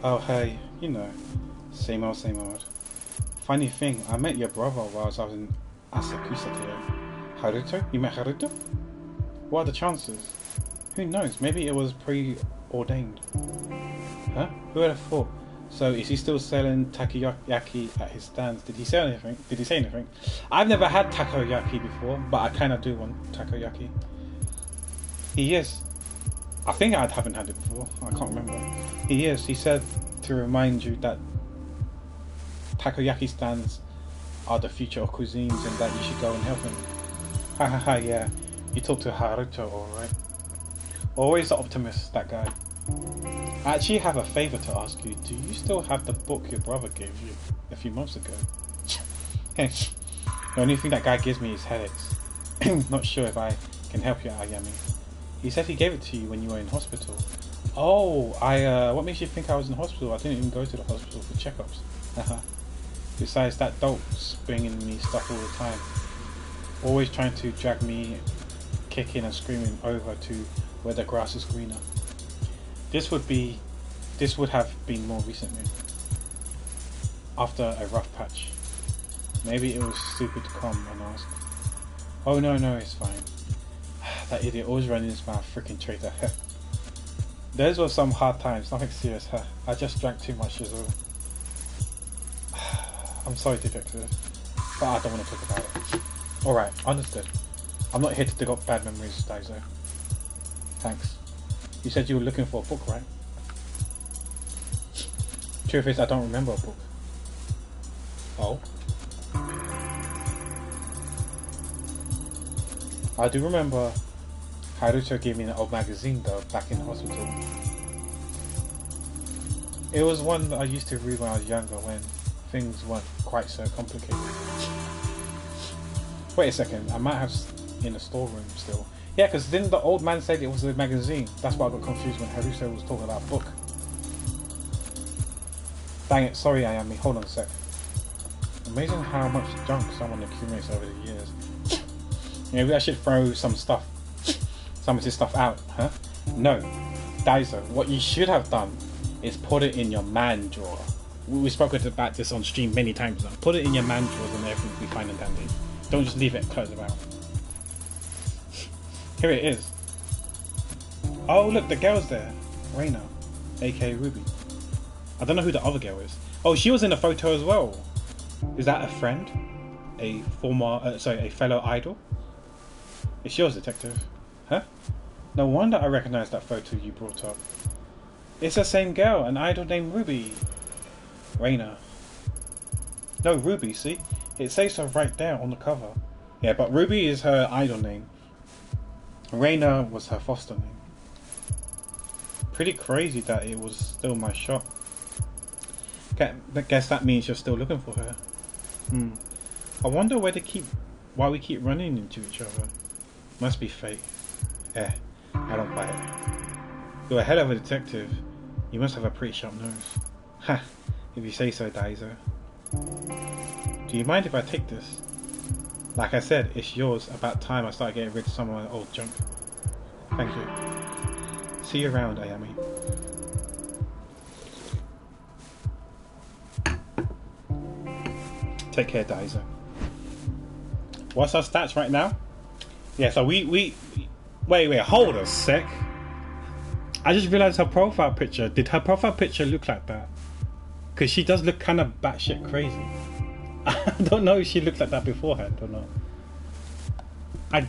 Oh hey, you know, same old. Funny thing, I met your brother while I was in Asakusa today. Haruto? You met Haruto? What are the chances? Who knows, maybe it was preordained. Huh? Who would have thought? So is he still selling takoyaki at his stands? Did he say anything? I've never had takoyaki before, but I kind of do want takoyaki. He is. I think I haven't had it before. I can't remember. He is. He said to remind you that takoyaki stands are the future of cuisines and that you should go and help him. Ha ha ha, yeah. You talked to Haruto, alright. Always the optimist, that guy. I actually have a favour to ask you. Do you still have the book your brother gave you a few months ago? The only thing that guy gives me is headaches. Not sure if I can help you, Ayami. He said he gave it to you when you were in hospital. Oh, what makes you think I was in hospital? I didn't even go to the hospital for checkups. Besides, that dolt's bringing me stuff all the time. Always trying to drag me kicking and screaming over to where the grass is greener. This would have been more recently, after a rough patch. Maybe it was stupid to come and ask. Oh no, it's fine. That idiot always running his mouth, freaking traitor. Those were some hard times, nothing serious. I just drank too much as well. I'm sorry to fix this, but I don't want to talk about it. Alright, understood. I'm not here to dig up bad memories, Daiso. Thanks. You said you were looking for a book, right? Truth is, I don't remember a book. Oh? I do remember Haruto gave me an old magazine though, back in hospital. It was one that I used to read when I was younger, when things weren't quite so complicated. Wait a second, I might have in the storeroom still. Yeah, because didn't the old man say it was a magazine? That's why I got confused when Haruto was talking about a book. Dang it, sorry Ayami, hold on a sec. Amazing how much junk someone accumulates over the years. Maybe I should throw some of his stuff out, huh? No, Daiso, what you should have done is put it in your man drawer. We spoke about this on stream many times now. Put it in your man drawers and everything will be fine and dandy. Don't just leave it closed about. Here it is. Oh look, the girl's there. Reina, aka Ruby. I don't know who the other girl is. Oh, she was in the photo as well. Is that a friend? A former, a fellow idol? It's yours, detective. Huh? No wonder I recognize that photo you brought up. It's the same girl, an idol named Ruby. Raina. No, Ruby, see? It says so right there on the cover. Yeah, but Ruby is her idol name. Raina was her foster name. Pretty crazy that it was still my shop. Guess that means you're still looking for her. I wonder why we keep running into each other. Must be fate. I don't buy it. You're a hell of a detective. You must have a pretty sharp nose. Ha! If you say so, Daiso. Do you mind if I take this? Like I said, it's yours. About time I started getting rid of some of my old junk. Thank you. See you around, Ayami. Take care, Daiso. What's our stats right now? Yeah, so we wait, hold a sec. I just realized her profile picture. Did her profile picture look like that? Because she does look kind of batshit crazy. I don't know if she looked like that beforehand or not. I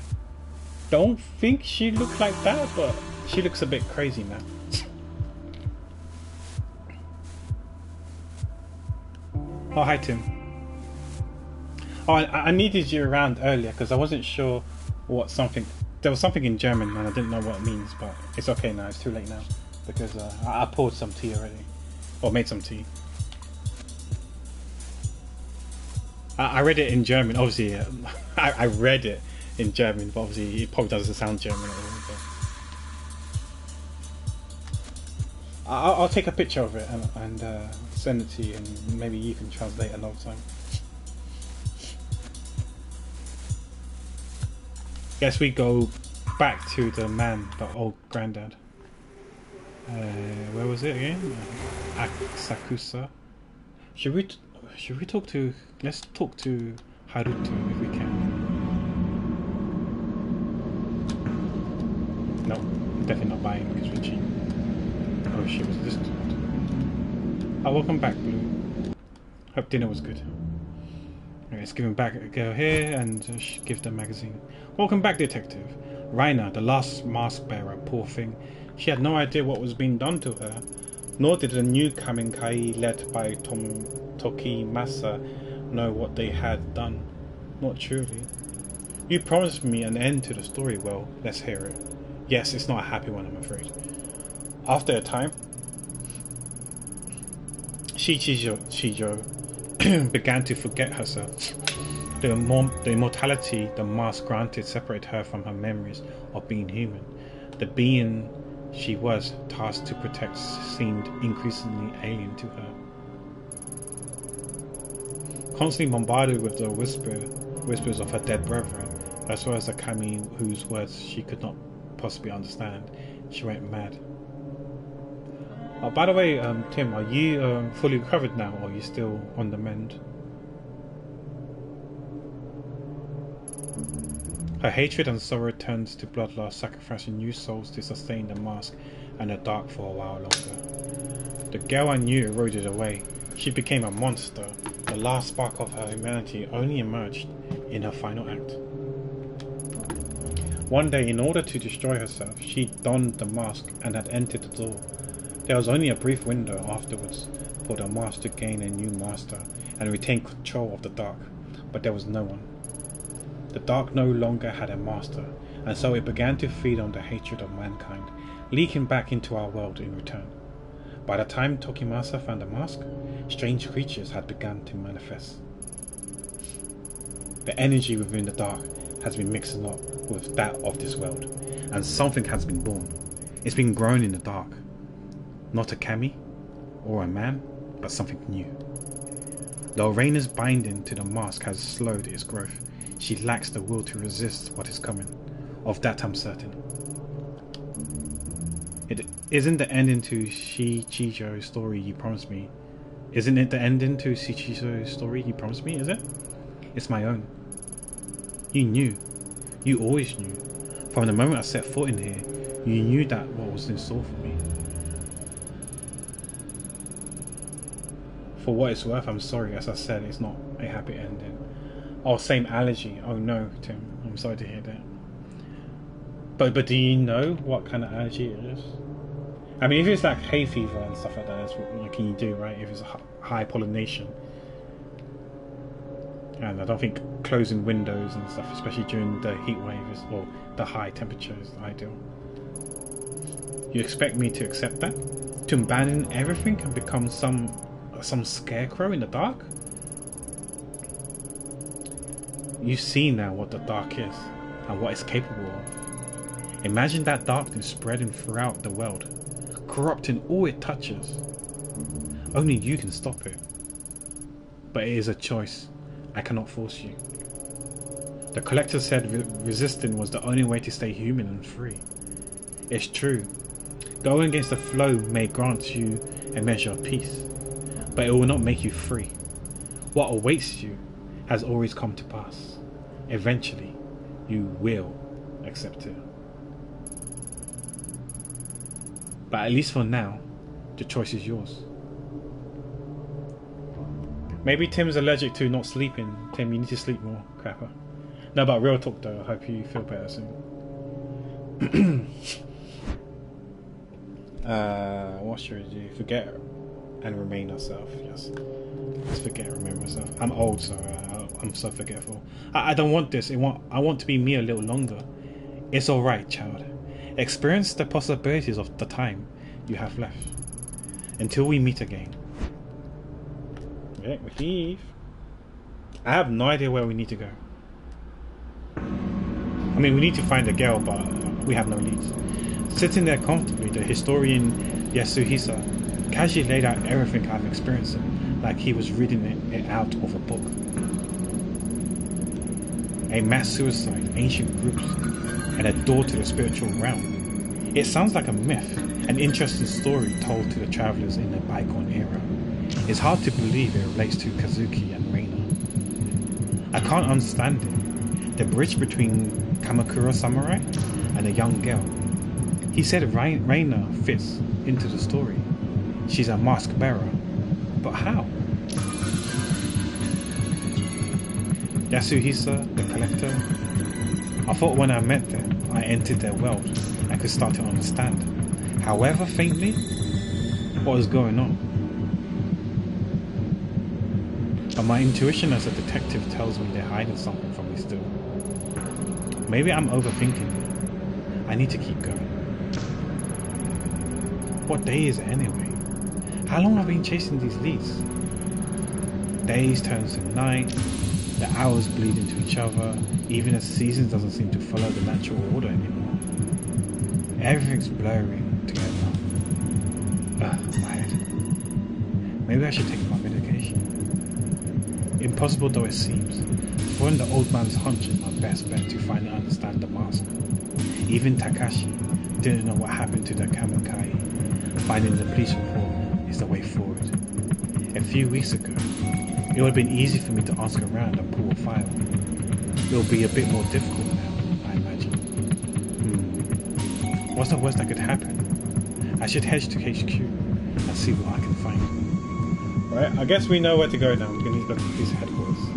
don't think she looked like that, but she looks a bit crazy now. Oh, hi Tim. Oh, I needed you around earlier because I wasn't sure what something... There was something in German and I didn't know what it means, but it's okay now. It's too late now because I poured some tea already. Or made some tea. I read it in German, obviously. I read it in German, but obviously it probably doesn't sound German at all. But I'll take a picture of it and send it to you, and maybe you can translate another time. Guess we go back to the man, the old granddad. Where was it again? Asakusa. Should we talk to? Let's talk to Haruto if we can. No, definitely not buying because we're cheap. Oh shit, was this? Oh, welcome back, Blue. Hope dinner was good. Okay, let's give him back a go here and give the magazine. Welcome back, detective. Raina, the last mask bearer, poor thing. She had no idea what was being done to her, nor did the new Kaminkai led by Tokimasa know what they had done. Not truly. You promised me an end to the story. Well, let's hear it. Yes, it's not a happy one, I'm afraid. After a time, Chijo began to forget herself. The immortality the mask granted separated her from her memories of being human. The being she was tasked to protect seemed increasingly alien to her. Constantly bombarded with the whispers of her dead brethren, as well as the kami whose words she could not possibly understand, she went mad. By the way, Tim, are you fully recovered now, or are you still on the mend? Her hatred and sorrow turned to bloodlust, sacrificing new souls to sustain the mask and the dark for a while longer. The girl I knew eroded away. She became a monster. The last spark of her humanity only emerged in her final act. One day, in order to destroy herself, she donned the mask and had entered the door. There was only a brief window afterwards for the mask to gain a new master and retain control of the dark, but there was no one. The dark no longer had a master, and so it began to feed on the hatred of mankind, leaking back into our world in return. By the time Tokimasa found the mask, strange creatures had begun to manifest. The energy within the dark has been mixing up with that of this world, and something has been born. It's been grown in the dark. Not a kami or a man, but something new. Though Raina's binding to the mask has slowed its growth, she lacks the will to resist what is coming. Of that I'm certain. It isn't the ending to Shichijo's story you promised me. Isn't it the ending to Shichijo's story you promised me, is it? It's my own. You knew. You always knew. From the moment I set foot in here, you knew that what was in store for me. For what it's worth, I'm sorry. As I said, it's not a happy ending. Oh, same allergy. Oh no, Tim. I'm sorry to hear that. But do you know what kind of allergy it is? I mean, if it's like hay fever and stuff like that, that's what can you do, right? If it's a high pollination. And I don't think closing windows and stuff, especially during the heat wave or the high temperature, is ideal. You expect me to accept that? To abandon everything and become some scarecrow in the dark? You see now what the dark is and what it's capable of. Imagine that darkness spreading throughout the world, corrupting all it touches. Only you can stop it. But it is a choice. I cannot force you. The collector said resisting was the only way to stay human and free. It's true. Going against the flow may grant you a measure of peace, but it will not make you free. What awaits you has always come to pass. Eventually, you will accept it. But at least for now, the choice is yours. Maybe Tim's allergic to not sleeping. Tim, you need to sleep more, crapper. No, but real talk though, I hope you feel better soon. What should we do? Forget and remain ourselves. Yes. Let's forget and remember ourselves. I'm old, so I'm so forgetful. I don't want this. I want to be me a little longer. It's alright, child. Experience the possibilities of the time you have left. Until we meet again. Yeah, we leave. I have no idea where we need to go. I mean, we need to find a girl, but we have no leads. Sitting there comfortably, the historian Yasuhisa casually laid out everything I've experienced, like he was reading it out of a book. A mass suicide, ancient groups, and a door to the spiritual realm. It sounds like a myth, an interesting story told to the travelers in the bygone era. It's hard to believe it relates to Kazuki and Reina. I can't understand it. The bridge between Kamakura Samurai and a young girl. He said Reina fits into the story. She's a mask bearer. But how? Yasuhisa, the collector. I thought when I met them, I entered their world and could start to understand, however faintly, what was going on. But my intuition as a detective tells me they're hiding something from me still. Maybe I'm overthinking it. I need to keep going. What day is it anyway? How long have I been chasing these leads? Days turn to night, the hours bleed into each other, even the season doesn't seem to follow the natural order anymore. Everything's blurring together. My head. Maybe I should take my medication. Impossible though it seems, following the old man's hunch is my best bet to finally understand the mask. Even Takashi didn't know what happened to the Kamakai. Finding the police report is the way forward. A few weeks ago, it would have been easy for me to ask around and pull a file. It will be a bit more difficult now, I imagine. What's the worst that could happen? I should head to HQ and see what I can find. Right, I guess we know where to go now. We're going to go to police headquarters.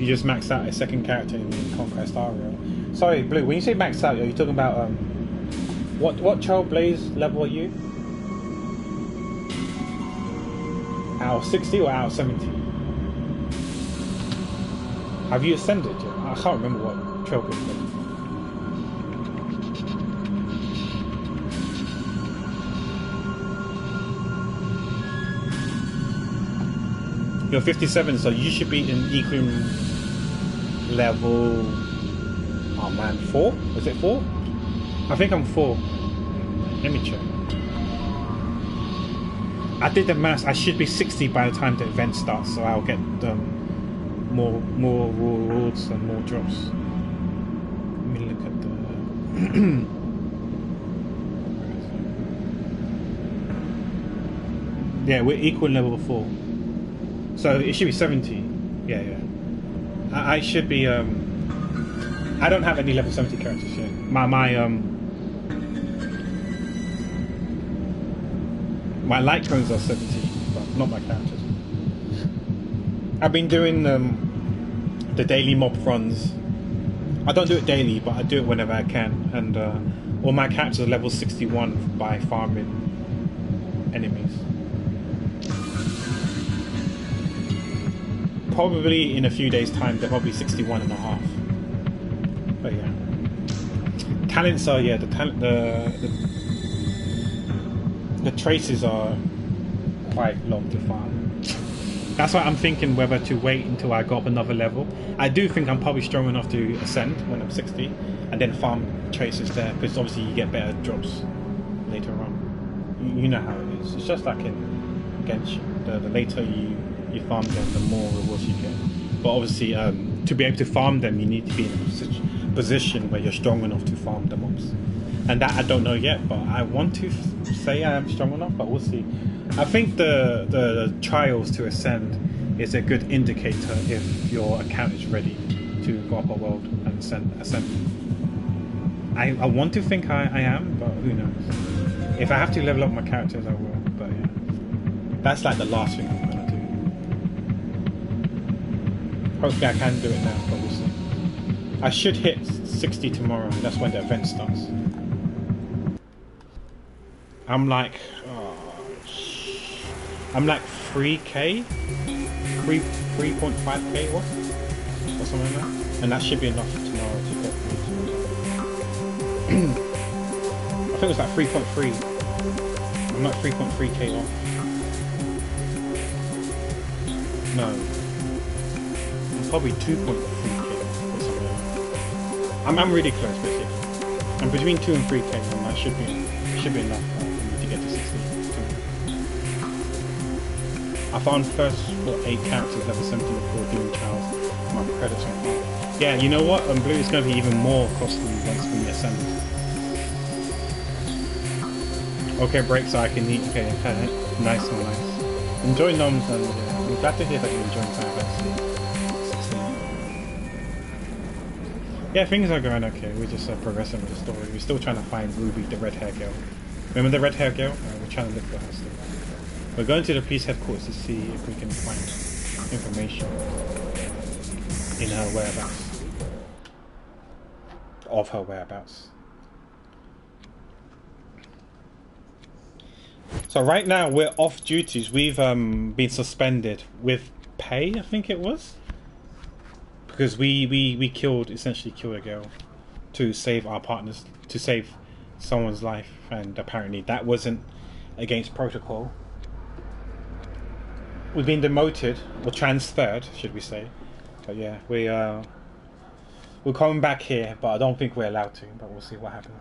You just maxed out a second character in Conquest Aria. Sorry, Blue, when you say maxed out, are you talking about what Child Blaze level are you? Out of 60 or out of 70? Have you ascended yet? I can't remember what Trail Blaze is. You're 57, so you should be in Equum level... Oh man, 4? Is it 4? I think I'm 4. Let me check. I did the maths. I should be 60 by the time the event starts, so I'll get more rewards and more drops. Let me look at the... Yeah, we're equal level 4. So it should be 70. Yeah. I should be... I don't have any level 70 characters yet. My light cones are 70, but not my characters. I've been doing the daily mob runs. I don't do it daily, but I do it whenever I can. And all my characters are level 61 by farming enemies. Probably in a few days' time, they're probably 61 and a half. But yeah. Talents are, yeah, the traces are quite long to farm. That's why I'm thinking whether to wait until I go up another level. I do think I'm probably strong enough to ascend when I'm 60 and then farm traces there, because obviously you get better drops later on. You know how it is. It's just like in Genshin. The later you farm them, the more rewards you get. But obviously to be able to farm them, you need to be in a position where you're strong enough to farm the mobs. And that I don't know yet, but I want to say I am strong enough, but we'll see. I think the trials to ascend is a good indicator if your account is ready to go up a world and ascend. I want to think I am, but who knows. If I have to level up my characters, I will, but yeah. That's like the last thing I'm going to do. Hopefully I can do it now, but we'll see. I should hit 60 tomorrow, and that's when the event starts. I'm like 3k, 3.5k what? Or something like that. And that should be enough tomorrow to get me to I think it was like 3.3. I'm like 3.3k off. No. I'm probably 2.3k or something like that. I'm really close basically. I'm between 2 and 3k, and that should be enough for me to get to 60. I found first 8 characters level 17 before doing trials. My credits on fire. Yeah, you know what? Blue is going to be even more costly once we ascend. Okay, break so I can eat. Okay, nice. Enjoy noms, and I'm glad to hear that you're enjoying Final Fantasy 16. Yeah, things are going okay. We're just progressing with the story. We're still trying to find Ruby, the red hair girl. Remember the red hair girl? We're trying to look for her still. We're going to the police headquarters to see if we can find information in her whereabouts. Of her whereabouts. So right now we're off duties. We've been suspended with pay, I think it was. Because we essentially killed a girl to save our partners, to save someone's life, and apparently that wasn't against protocol. We've been demoted, or transferred, should we say. But yeah, we're coming back here, but I don't think we're allowed to, but we'll see what happens.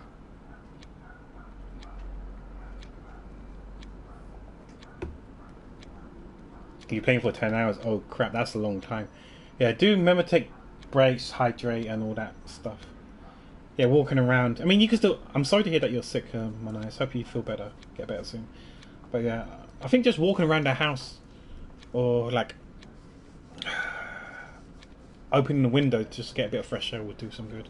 You're playing for 10 hours? Oh crap, that's a long time. Yeah, do remember to take breaks, hydrate, and all that stuff. Yeah, walking around. I mean, you can still... I'm sorry to hear that you're sick, Manai. I hope you feel better. Get better soon. But yeah, I think just walking around the house, or like opening the window to just get a bit of fresh air would do some good.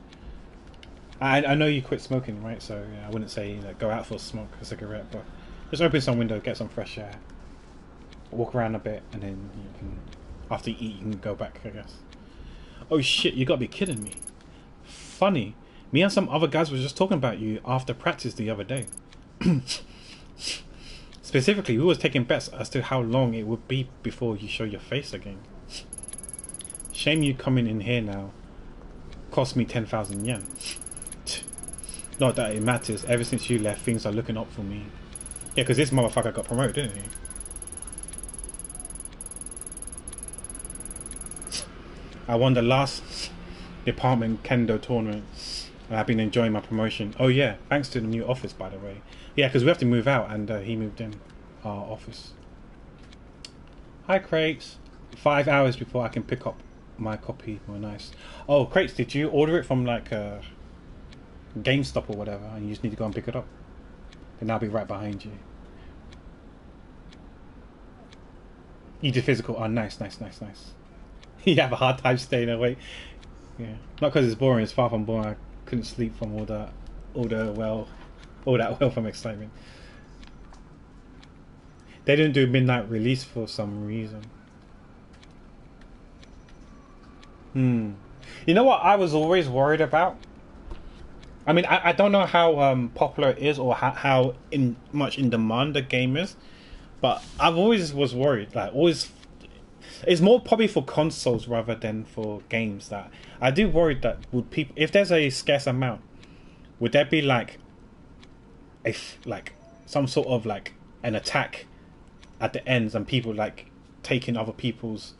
I know you quit smoking, right? So yeah, I wouldn't say go out for a smoke, a cigarette, but just open some window, get some fresh air, walk around a bit, and then you can, after you eat, you can go back, I guess. Oh shit, you gotta be kidding me. Funny, me and some other guys were just talking about you after practice the other day. Specifically, we was taking bets as to how long it would be before you show your face again. Shame you coming in here now. Cost me 10,000 yen. Not that it matters. Ever since you left, things are looking up for me. Yeah, because this motherfucker got promoted, didn't he? I won the last department kendo tournament. I've been enjoying my promotion. Oh yeah, thanks to the new office, by the way. Yeah, because we have to move out, and he moved in our office. Hi, Crates. 5 hours before I can pick up my copy. Oh, nice. Oh, Crates, did you order it from like GameStop or whatever, and you just need to go and pick it up? Then I'll be right behind you. You did physical. Oh, nice. You have a hard time staying awake. Yeah, not because it's boring. It's far from boring. I couldn't sleep from all that well from excitement. They didn't do midnight release for some reason. You know what I was always worried about? I mean, I don't know how popular it is or how much in demand the game is, but I've always was worried. Like, always, it's more probably for consoles rather than for games. That I do worry that would people, if there's a scarce amount, would there be like like some sort of like an attack at the ends and people like taking other people's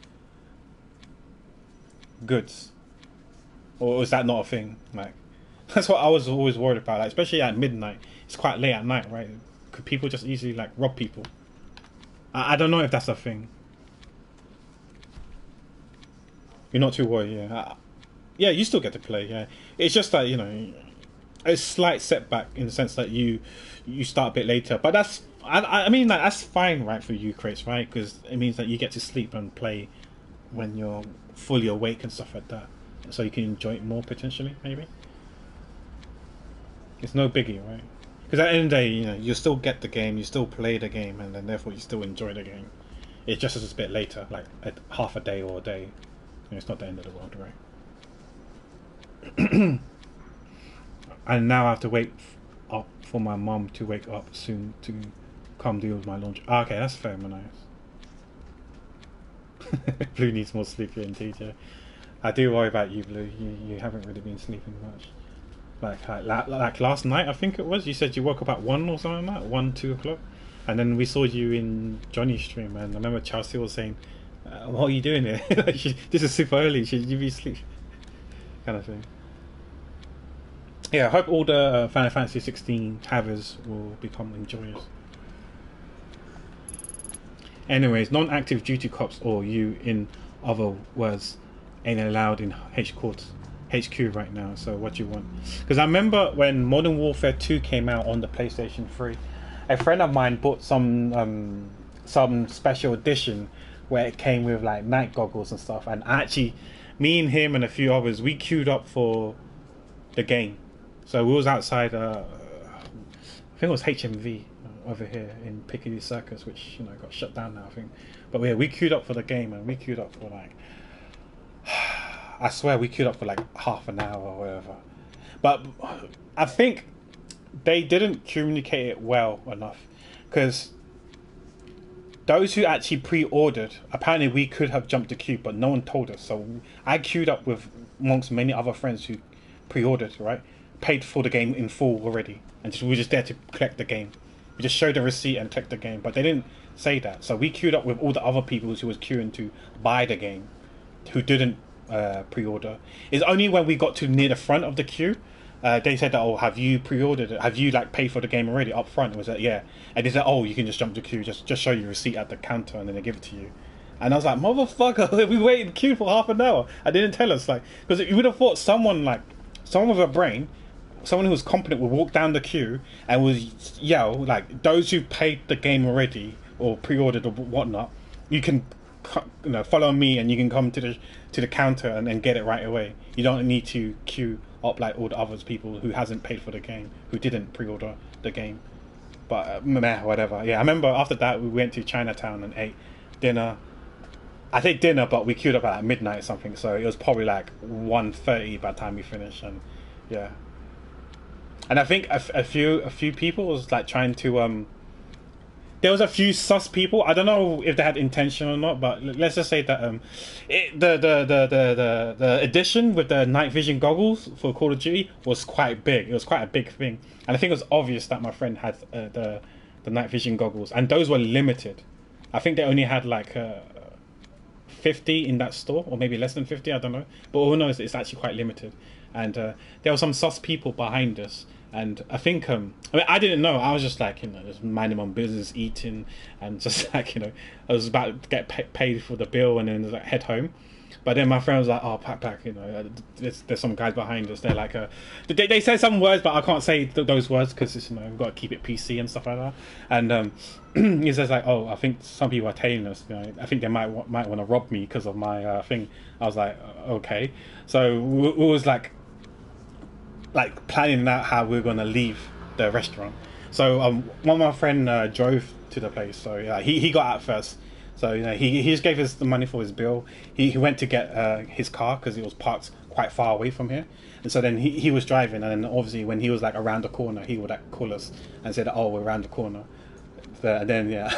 goods, or is that not a thing? Like, that's what I was always worried about, like, especially at midnight. It's quite late at night, right? Could people just easily like rob people? I don't know if that's a thing. You're not too worried, yeah. Yeah, you still get to play, yeah. It's just that, you know, a slight setback in the sense that you start a bit later, but that's I mean, like, that's fine, right, for you, Chris, right? Because it means that you get to sleep and play when you're fully awake and stuff like that, so you can enjoy it more potentially, maybe. It's no biggie, right? Because at the end of the day, you know, you still get the game, you still play the game, and then therefore you still enjoy the game. It's just as a bit later, like at half a day or a day. You know, it's not the end of the world, right? And now I have to wait up for my mum to wake up soon to come deal with my laundry. Okay, that's fair, man. Nice. Blue needs more sleep indeed, yeah. I do worry about you, Blue. You haven't really been sleeping much. Like last night, I think it was. You said you woke up at 1 or something like that, 1, 2 o'clock, and then we saw you in Johnny's stream. And I remember Chelsea was saying, "What are you doing here? This is super early. Should you be asleep?" Kind of thing. Yeah, I hope all the Final Fantasy 16 havers will become enjoyers. Anyways, non-active duty cops, or you, in other words, ain't allowed in HQ right now. So what do you want? Because I remember when Modern Warfare 2 came out on the PlayStation 3, a friend of mine bought some special edition where it came with like night goggles and stuff. And actually, me and him and a few others, we queued up for the game. So we was outside. I think it was HMV over here in Piccadilly Circus, which, you know, got shut down now, I think. But yeah, we queued up for the game, and we queued up for like, I swear we queued up for like half an hour or whatever. But I think they didn't communicate it well enough, because those who actually pre-ordered, apparently we could have jumped the queue, but no one told us. So I queued up with amongst many other friends who pre-ordered, right? Paid for the game in full already, and we were just there to collect the game. We just showed the receipt and collect the game, but they didn't say that. So we queued up with all the other people who was queuing to buy the game, who didn't pre-order. It's only when we got to near the front of the queue, they said that, "Oh, have you pre-ordered it? Have you like paid for the game already up front?" It was like, "Yeah," and they said, "Oh, you can just jump the queue, just show your receipt at the counter, and then they give it to you." And I was like, "Motherfucker, we waited in the queue for half an hour. I didn't tell us." Like, because you would have thought someone with a brain, someone who was competent, would walk down the queue and would yell, like, "Those who paid the game already or pre-ordered or whatnot, you can, you know, follow me and you can come to the counter and get it right away. You don't need to queue up like all the other people who hasn't paid for the game, who didn't pre-order the game." But meh, whatever. Yeah, I remember after that we went to Chinatown and ate dinner. I think dinner, but we queued up at like midnight or something, so it was probably like 1:30 by the time we finished. And yeah, and I think a few people was like trying to there was a few sus people. I don't know if they had intention or not, but let's just say that the edition with the night vision goggles for Call of Duty was quite big. It was quite a big thing, and I think it was obvious that my friend had the night vision goggles, and those were limited. I think they only had like 50 in that store, or maybe less than 50. I don't know, but all I know is it's actually quite limited. And there were some sus people behind us. And I think, I mean, I didn't know. I was just like, you know, just minding my own business, eating, and just like, you know, I was about to get paid for the bill and then like head home. But then my friend was like, "Oh, pack, you know, there's some guys behind us. They're like, they said some words, but I can't say those words because, you know, we've got to keep it PC and stuff like that." And he says like, "Oh, I think some people are tailing us. You know, I think they might want to rob me because of my thing." I was like, "Okay." So we was like planning out how we were gonna leave the restaurant. So one of my friend drove to the place. So yeah, he got out first. So he just gave us the money for his bill. He went to get his car because it was parked quite far away from here. And so then he was driving, and then obviously when he was like around the corner, he would like call us and said, "Oh, we're around the corner." And then yeah.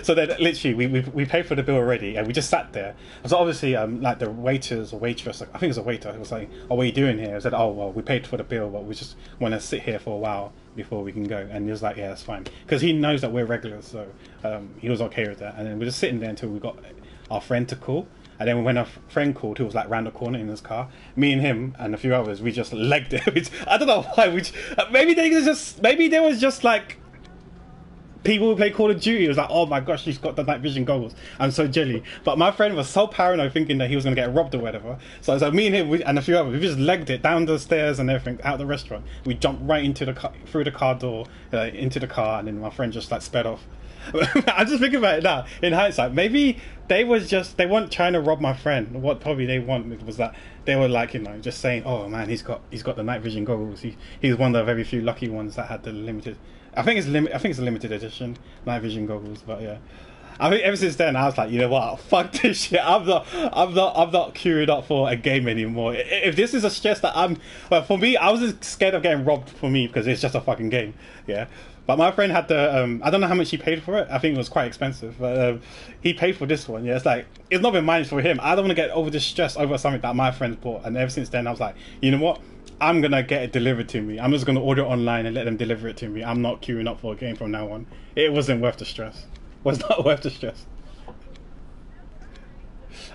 So then literally we paid for the bill already, and we just sat there. So obviously like the waiters or waitress, I think it was a waiter, it was like, "Oh, what are you doing here?" I said, "Oh, well, we paid for the bill, but we just want to sit here for a while before we can go." And he was like, "Yeah, that's fine," because he knows that we're regulars, so he was okay with that. And then we're just sitting there until we got our friend to call. And then when our friend called, who was like round the corner in his car, me and him and a few others, we just legged it. Which, I don't know why. Maybe there was just like people who play Call of Duty. It was like, oh my gosh, he's got the night vision goggles. I'm so jelly. But my friend was so paranoid, thinking that he was going to get robbed or whatever. So me and him and a few others, we just legged it down the stairs and everything out the restaurant. We jumped right into the car, through the car door, into the car, and then my friend just like sped off. I'm just thinking about it now. In hindsight, maybe they weren't trying to rob my friend. What probably they wanted was that they were like, just saying, "Oh man, he's got the night vision goggles. He's one of the very few lucky ones that had the limited. I think it's a limited edition night vision goggles." But yeah, I think ever since then I was like, you know what, fuck this shit. I'm not queuing up for a game anymore. If this is a stress that but for me, I was just scared of getting robbed for me because it's just a fucking game. Yeah. But my friend had the, I don't know how much he paid for it. I think it was quite expensive. But he paid for this one. Yeah, it's like, it's not been mine for him. I don't want to get over this stress over something that my friend bought. And ever since then, I was like, you know what? I'm going to get it delivered to me. I'm just going to order it online and let them deliver it to me. I'm not queuing up for a game from now on. It wasn't worth the stress. Was not worth the stress.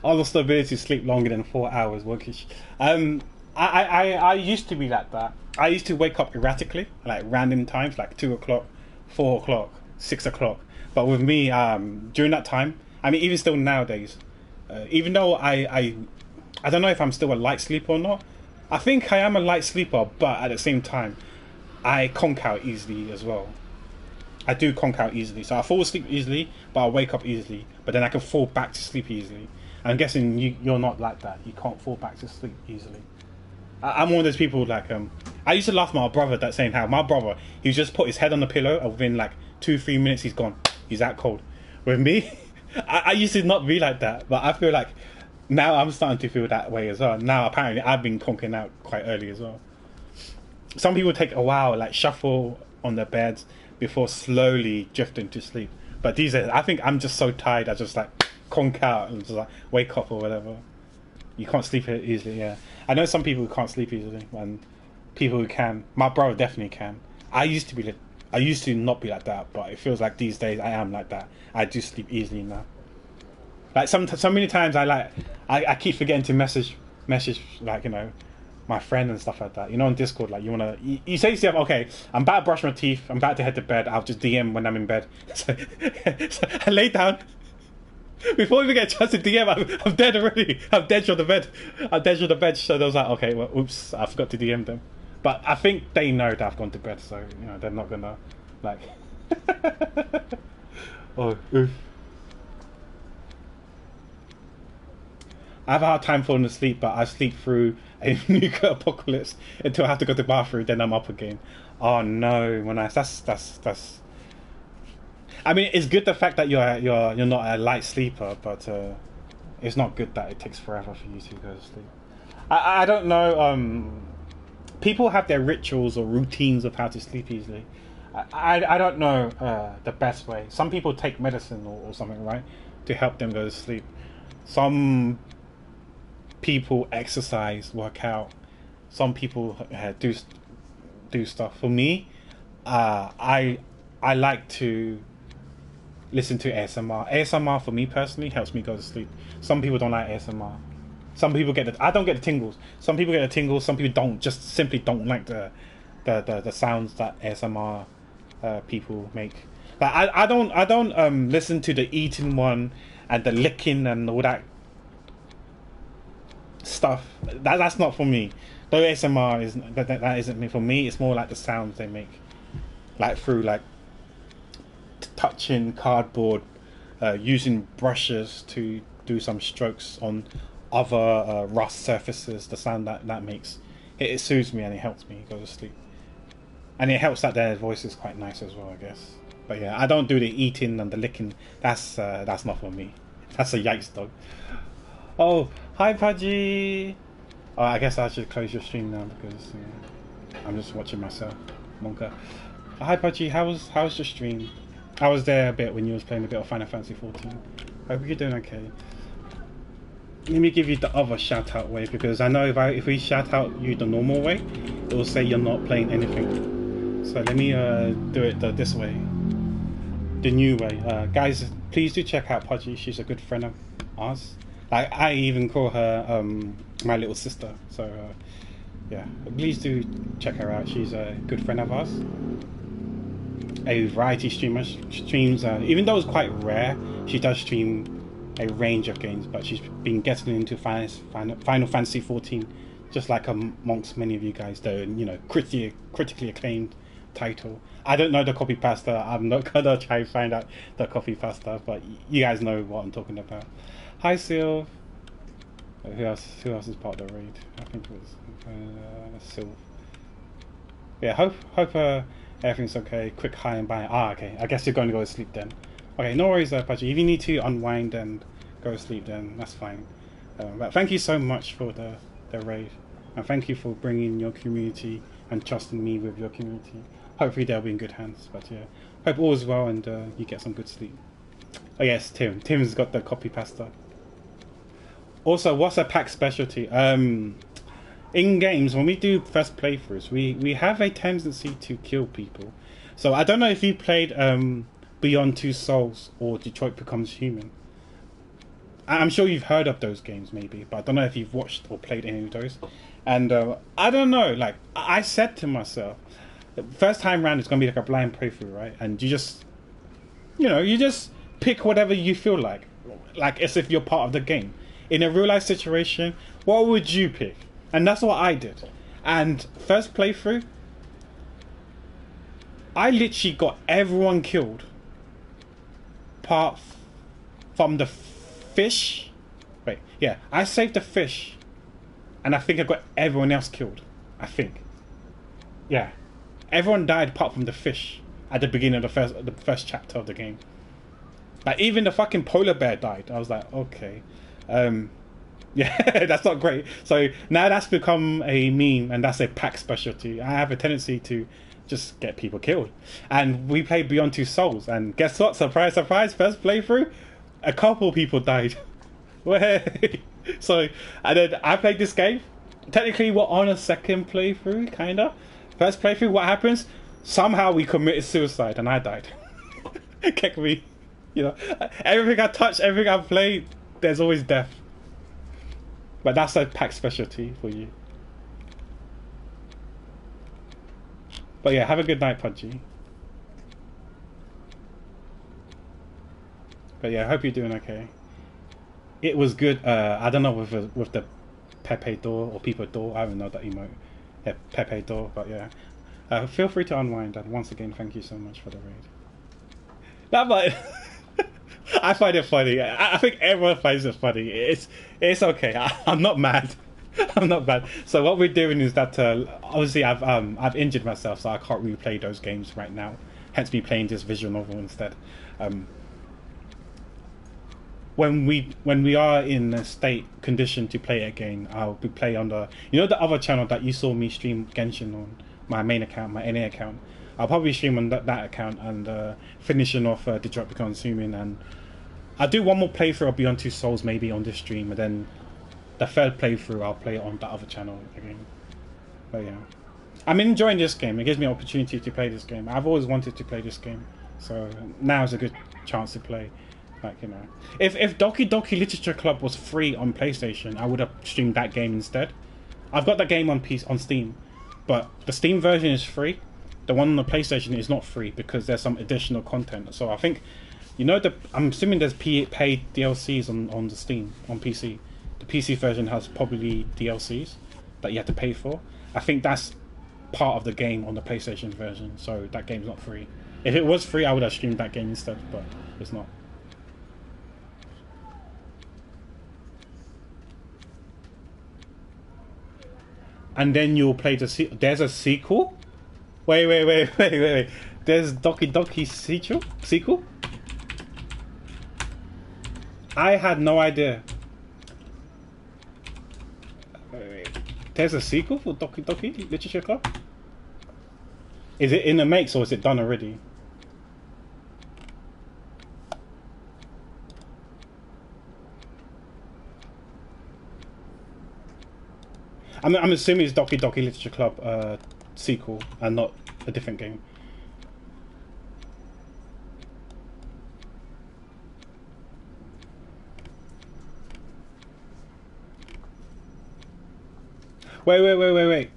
I lost the ability to sleep longer than 4 hours. Workish. I used to be like that. I used to wake up erratically, like random times, like 2 o'clock, 4 o'clock, 6 o'clock. But with me, during that time, I mean, even still nowadays, even though I don't know if I'm still a light sleeper or not. I think I am a light sleeper, but at the same time, I conk out easily as well. I do conk out easily. So I fall asleep easily, but I wake up easily. But then I can fall back to sleep easily. And I'm guessing you're not like that. You can't fall back to sleep easily. I'm one of those people like I used to laugh at my brother that saying how my brother, he just put his head on the pillow and within like 2-3 minutes he's gone. He's that cold. With me, I used to not be like that, but I feel like now I'm starting to feel that way as well. Now apparently I've been conking out quite early as well. Some people take a while, like shuffle on their beds before slowly drifting to sleep. But these days, I think I'm just so tired, I just like conk out and just like wake up or whatever. You can't sleep easily, yeah. I know some people who can't sleep easily, and people who can. My brother definitely can. I used to not be like that, but it feels like these days I am like that. I do sleep easily now. Like so many times I keep forgetting to message like my friend and stuff like that. On Discord, like you say to yourself, okay, I'm about to brush my teeth, I'm about to head to bed. I'll just DM when I'm in bed. So I lay down. Before we even get a chance to DM, I'm dead already. I'm dead on the bed. So they was like, okay, well, oops, I forgot to DM them. But I think they know that I've gone to bed, so they're not gonna like. Oh, oof. I have a hard time falling asleep, but I sleep through a nuclear apocalypse until I have to go to the bathroom. Then I'm up again. Oh no, that's. I mean, it's good the fact that you're not a light sleeper, but it's not good that it takes forever for you to go to sleep. I don't know. People have their rituals or routines of how to sleep easily. I don't know the best way. Some people take medicine or something, right, to help them go to sleep. Some people exercise, work out. Some people do stuff. For me, I like to listen to ASMR. ASMR for me personally helps me go to sleep. Some people don't like ASMR. Some people I don't get the tingles. Some people get the tingles. Some people simply don't like the sounds that ASMR people make. Like I don't listen to the eating one and the licking and all that stuff. That's not for me. Though ASMR that isn't me. For me, it's more like the sounds they make, like through like touching cardboard, using brushes to do some strokes on other rough surfaces. The sound that makes it soothes me and it helps me go to sleep. And it helps that their voice is quite nice as well, I guess. But yeah, I don't do the eating and the licking. That's not for me. That's a yikes dog. Oh, hi Pudgy. Oh, I guess I should close your stream now because I'm just watching myself. Monka. Hi Pudgy, how's the stream? I was there a bit when you was playing a bit of Final Fantasy 14. Hope you're doing okay. Let me give you the other shout out way, because I know if we shout out you the normal way, it will say you're not playing anything. So let me do it this way, the new way. Guys, please do check out Pudgy. She's a good friend of ours. I even call her my little sister. So yeah, please do check her out. She's a good friend of ours. A variety streamer. Streams, even though it's quite rare, she does stream a range of games, but she's been getting into Final Fantasy 14, just like amongst many of you guys. The critically acclaimed title. I don't know the copy pasta. I'm not gonna try and find out the copy pasta, but you guys know what I'm talking about. Hi Sylv. Who else is part of the raid? I think it was Sylv. Yeah, hope everything's okay. Quick hi and bye. Okay. I guess you're going to go to sleep then. Okay, no worries, Pudgy. If you need to unwind and go to sleep, then that's fine. But thank you so much for the raid, and thank you for bringing your community and trusting me with your community. Hopefully they'll be in good hands. But yeah, hope all is well and you get some good sleep. Oh yes, Tim's got the copy pasta. Also, what's a pack specialty? In games, when we do first playthroughs, we have a tendency to kill people. So I don't know if you played Beyond Two Souls or Detroit Becomes Human. I'm sure you've heard of those games maybe, but I don't know if you've watched or played any of those. And I don't know, like, I said to myself, the first time round it's going to be like a blind playthrough, right? And you just pick whatever you feel like as if you're part of the game. In a real life situation, what would you pick? And that's what I did. And first playthrough, I literally got everyone killed. Apart from the fish. Wait, yeah, I saved the fish. And I think I got everyone else killed. I think. Yeah. Everyone died apart from the fish at the beginning of the first chapter of the game. Like, even the fucking polar bear died. I was like, okay. Yeah, that's not great. So now that's become a meme, and that's a pack specialty. I have a tendency to just get people killed. And we played Beyond Two Souls, and guess what? Surprise, surprise, first playthrough, a couple people died. So, and then I played this game. Technically, we're on a second playthrough, kinda. First playthrough, what happens? Somehow we committed suicide, and I died. Kick me. Everything I touch, everything I play, there's always death. But that's a pack specialty for you. But yeah, have a good night, Pudgy. But yeah, I hope you're doing okay. It was good. I don't know with the Pepe door or People door. I don't know that emote. Yeah, Pepe door. But yeah, feel free to unwind. And once again, thank you so much for the raid. That might. I find it funny. I think everyone finds it funny. It's okay. I'm not mad. I'm not bad. So what we're doing is that obviously I've injured myself, so I can't really play those games right now. Hence me playing this visual novel instead. When we are in a state condition to play it again, I'll be play on the the other channel that you saw me stream Genshin on, my main account, my NA account. I'll probably stream on that account and finishing off Detroit Becomes Human, and I'll do one more playthrough of Beyond Two Souls maybe on this stream, and then the third playthrough I'll play on the other channel again. But yeah, I'm enjoying this game. It gives me an opportunity to play this game. I've always wanted to play this game, so now is a good chance to play. If Doki Doki Literature Club was free on PlayStation, I would have streamed that game instead. I've got that game on Steam, but the Steam version is free. The one on the PlayStation is not free because there's some additional content. So I think, I'm assuming there's paid DLCs on the Steam, on PC. The PC version has probably DLCs that you have to pay for. I think that's part of the game on the PlayStation version, so that game's not free. If it was free, I would have streamed that game instead, but it's not. And then you'll play there's a sequel? Wait. There's Doki Doki sequel? I had no idea. Wait. There's a sequel for Doki Doki Literature Club? Is it in the makes or is it done already? I'm assuming it's Doki Doki Literature Club sequel and not a different game. Wait.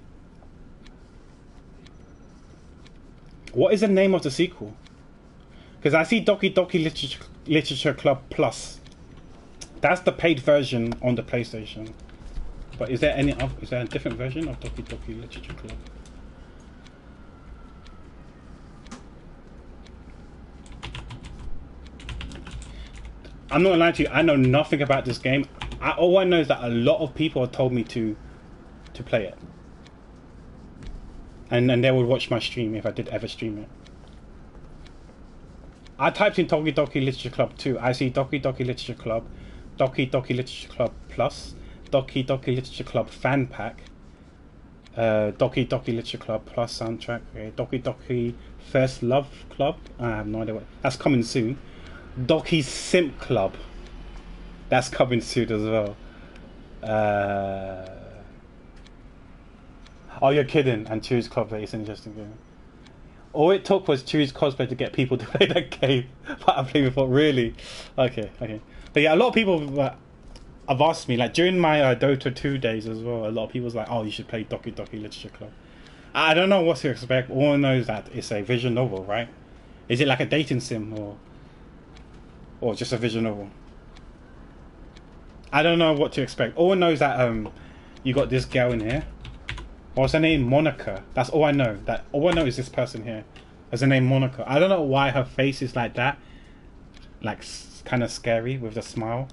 What is the name of the sequel? Because I see Doki Doki Literature Club Plus. That's the paid version on the PlayStation. But is there is there a different version of Doki Doki Literature Club? I'm not gonna lie to you, I know nothing about this game. All I know is that a lot of people have told me to play it. And they would watch my stream if I did ever stream it. I typed in Doki Doki Literature Club 2. I see Doki Doki Literature Club, Doki Doki Literature Club Plus, Doki Doki Literature Club Fan Pack, Doki Doki Literature Club Plus soundtrack, okay. Doki Doki First Love Club, I have no idea what that's coming soon. Doki Simp Club, that's coming soon as well. Oh, you're kidding. And Chew's Cosplay is an interesting game. All it took was Chew's Cosplay to get people to play that game. But I played before, really? Okay. But yeah, a lot of people have asked me, like during my Dota 2 days as well, a lot of people was like, oh, you should play Doki Doki Literature Club. I don't know what to expect. All I know is that it's a visual novel, right? Is it like a dating sim or just a visual novel? I don't know what to expect. All I know is that you got this girl in here. What's her name? Monica. That's all I know. All I know is this person here. Has her name Monica. I don't know why her face is like that. Like kind of scary with the smile.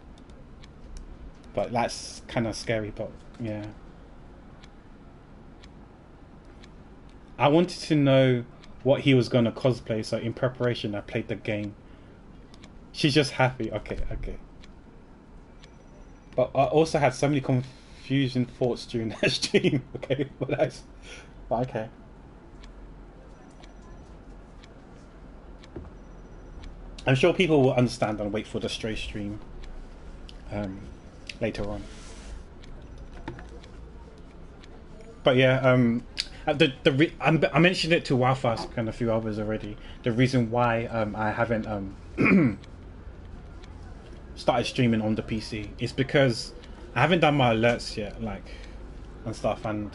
But that's kind of scary, but yeah. I wanted to know what he was going to cosplay, so in preparation I played the game. She's just happy. Okay. But I also had so many confusing thoughts during that stream. Okay, but okay. I'm sure people will understand and wait for the Stray stream later on. But yeah, I mentioned it to Wildfast and a few others already. The reason why I haven't started streaming on the PC is because I haven't done my alerts yet, like and stuff, and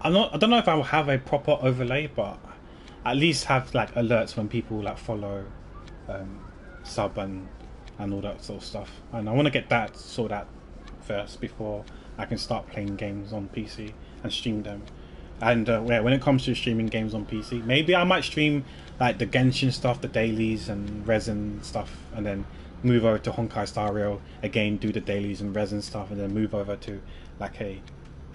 I don't know if I will have a proper overlay, but at least have like alerts when people like follow, sub and all that sort of stuff. And I want to get that sorted out first before I can start playing games on PC and stream them. And when it comes to streaming games on PC, maybe I might stream like the Genshin stuff, the dailies and resin stuff, and then move over to Honkai Star Rail again, do the dailies and resin stuff, and then move over to like a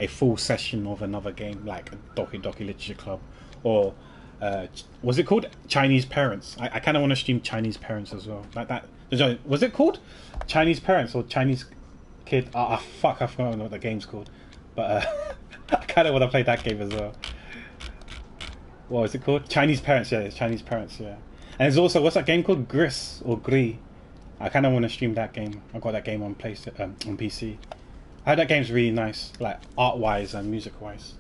full session of another game like Doki Doki Literature Club, or was it called Chinese Parents? I kind of want to stream Chinese Parents as well, like that. Was it called Chinese Parents or Chinese Kid? Fuck, I forgot what the game's called, but I kind of want to play that game as well. What is it called? Chinese Parents, yeah, it's Chinese Parents, yeah. And there's also, what's that game called? Gris or Gris. I kind of want to stream that game. I got that game on on PC. I heard that game's really nice, like art-wise and music-wise.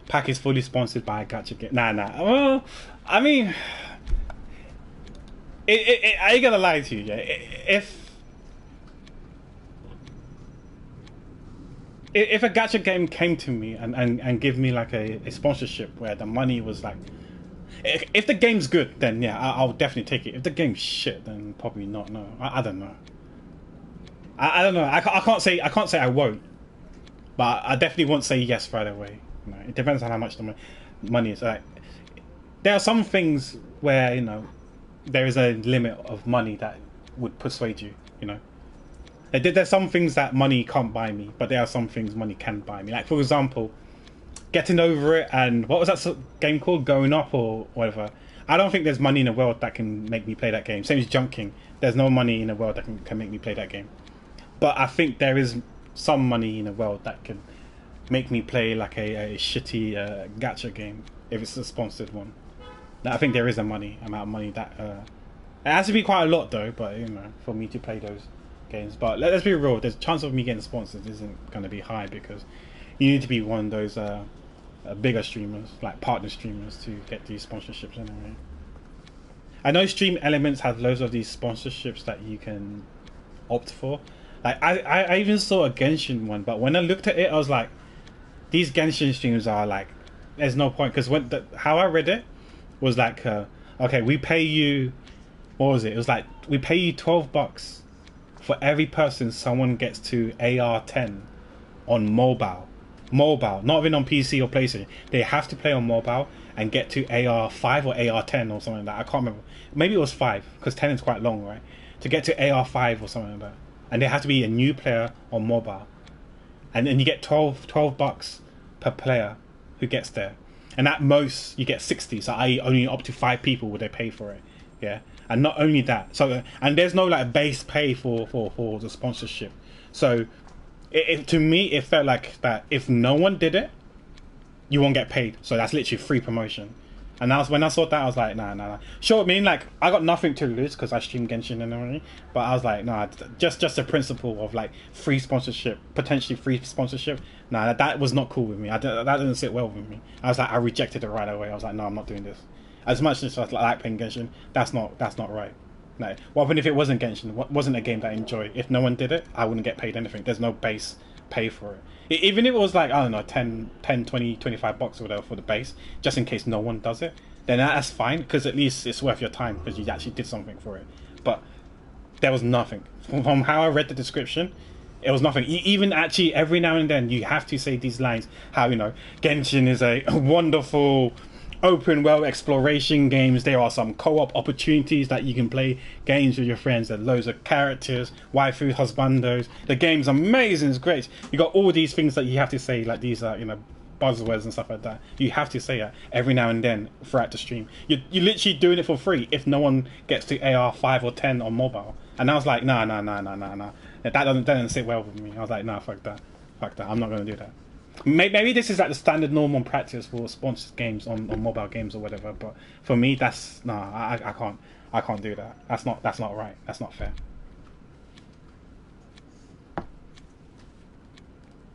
Pack is fully sponsored by Gacha Game. Nah. Well, I mean, I ain't gonna lie to you. Yeah, if a Gacha game came to me and give me like a sponsorship where the money was like, if the game's good, then yeah, I'll definitely take it. If the game's shit, then probably not. No, I don't know. I don't know. I can't say I won't, but I definitely won't say yes right away. You know, it depends on how much the money is. Like, there are some things where there is a limit of money that would persuade you. There's some things that money can't buy me, but there are some things money can buy me. Like, for example, getting over it, and what was that game called? Going Up or whatever. I don't think there's money in the world that can make me play that game. Same as Junking. There's no money in the world that can make me play that game. But I think there is some money in the world that can make me play like a shitty gacha game if it's a sponsored one. I think there is a amount of money that it has to be quite a lot though. But you know, for me to play those games. But let's be real. There's a chance of me getting sponsored isn't going to be high because you need to be one of those bigger streamers, like partner streamers, to get these sponsorships anyway. I know Stream Elements have loads of these sponsorships that you can opt for. Like I even saw a Genshin one, but when I looked at it, I was like, these Genshin streams are like, there's no point because how I read it was like, okay, we pay you, what was it? It was like we pay you $12 for every person someone gets to AR10 on mobile, not even on PC or PlayStation. They have to play on mobile and get to AR5 or AR10 or something like that. I can't remember. Maybe it was 5 because 10 is quite long, right? To get to AR5 or something like that. And they have to be a new player on mobile. And then you get $12 per player who gets there. And at most, you get 60. So I only up to 5 people would they pay for it. Yeah. And not only that. So and there's no like base pay for the sponsorship. So to me, it felt like that if no one did it, you won't get paid. So that's literally free promotion. And when I saw that, I was like, nah. Sure, I mean, like, I got nothing to lose because I stream Genshin and everything. But I was like, nah, just the principle of, like, free sponsorship, potentially free sponsorship. Nah, that was not cool with me. That didn't sit well with me. I was like, I rejected it right away. I was like, no, I'm not doing this. As much as I like playing Genshin, that's not right. No. What happened if it wasn't Genshin? What wasn't a game that I enjoy? If no one did it, I wouldn't get paid anything. There's no base pay for it. Even if it was like, I don't know, 10, 20, $25 or whatever for the base, just in case no one does it, then that's fine, because at least it's worth your time, because you actually did something for it. But there was nothing. From how I read the description, it was nothing. Even actually, every now and then, you have to say these lines, how, you know, Genshin is a wonderful open world exploration games. There are some co-op opportunities that you can play games with your friends. There are loads of characters, waifu husbandos. The game's amazing, it's great. You got all these things that you have to say, like these you know, buzzwords and stuff like that. You have to say that every now and then throughout the stream. You're literally doing it for free if no one gets to AR 5 or 10 on mobile. And I was like, nah. That doesn't sit well with me. I was like, nah, fuck that. I'm not going to do that. Maybe this is like the standard normal practice for sponsored games on mobile games or whatever, but for me that's I can't do that. That's not right. That's not fair.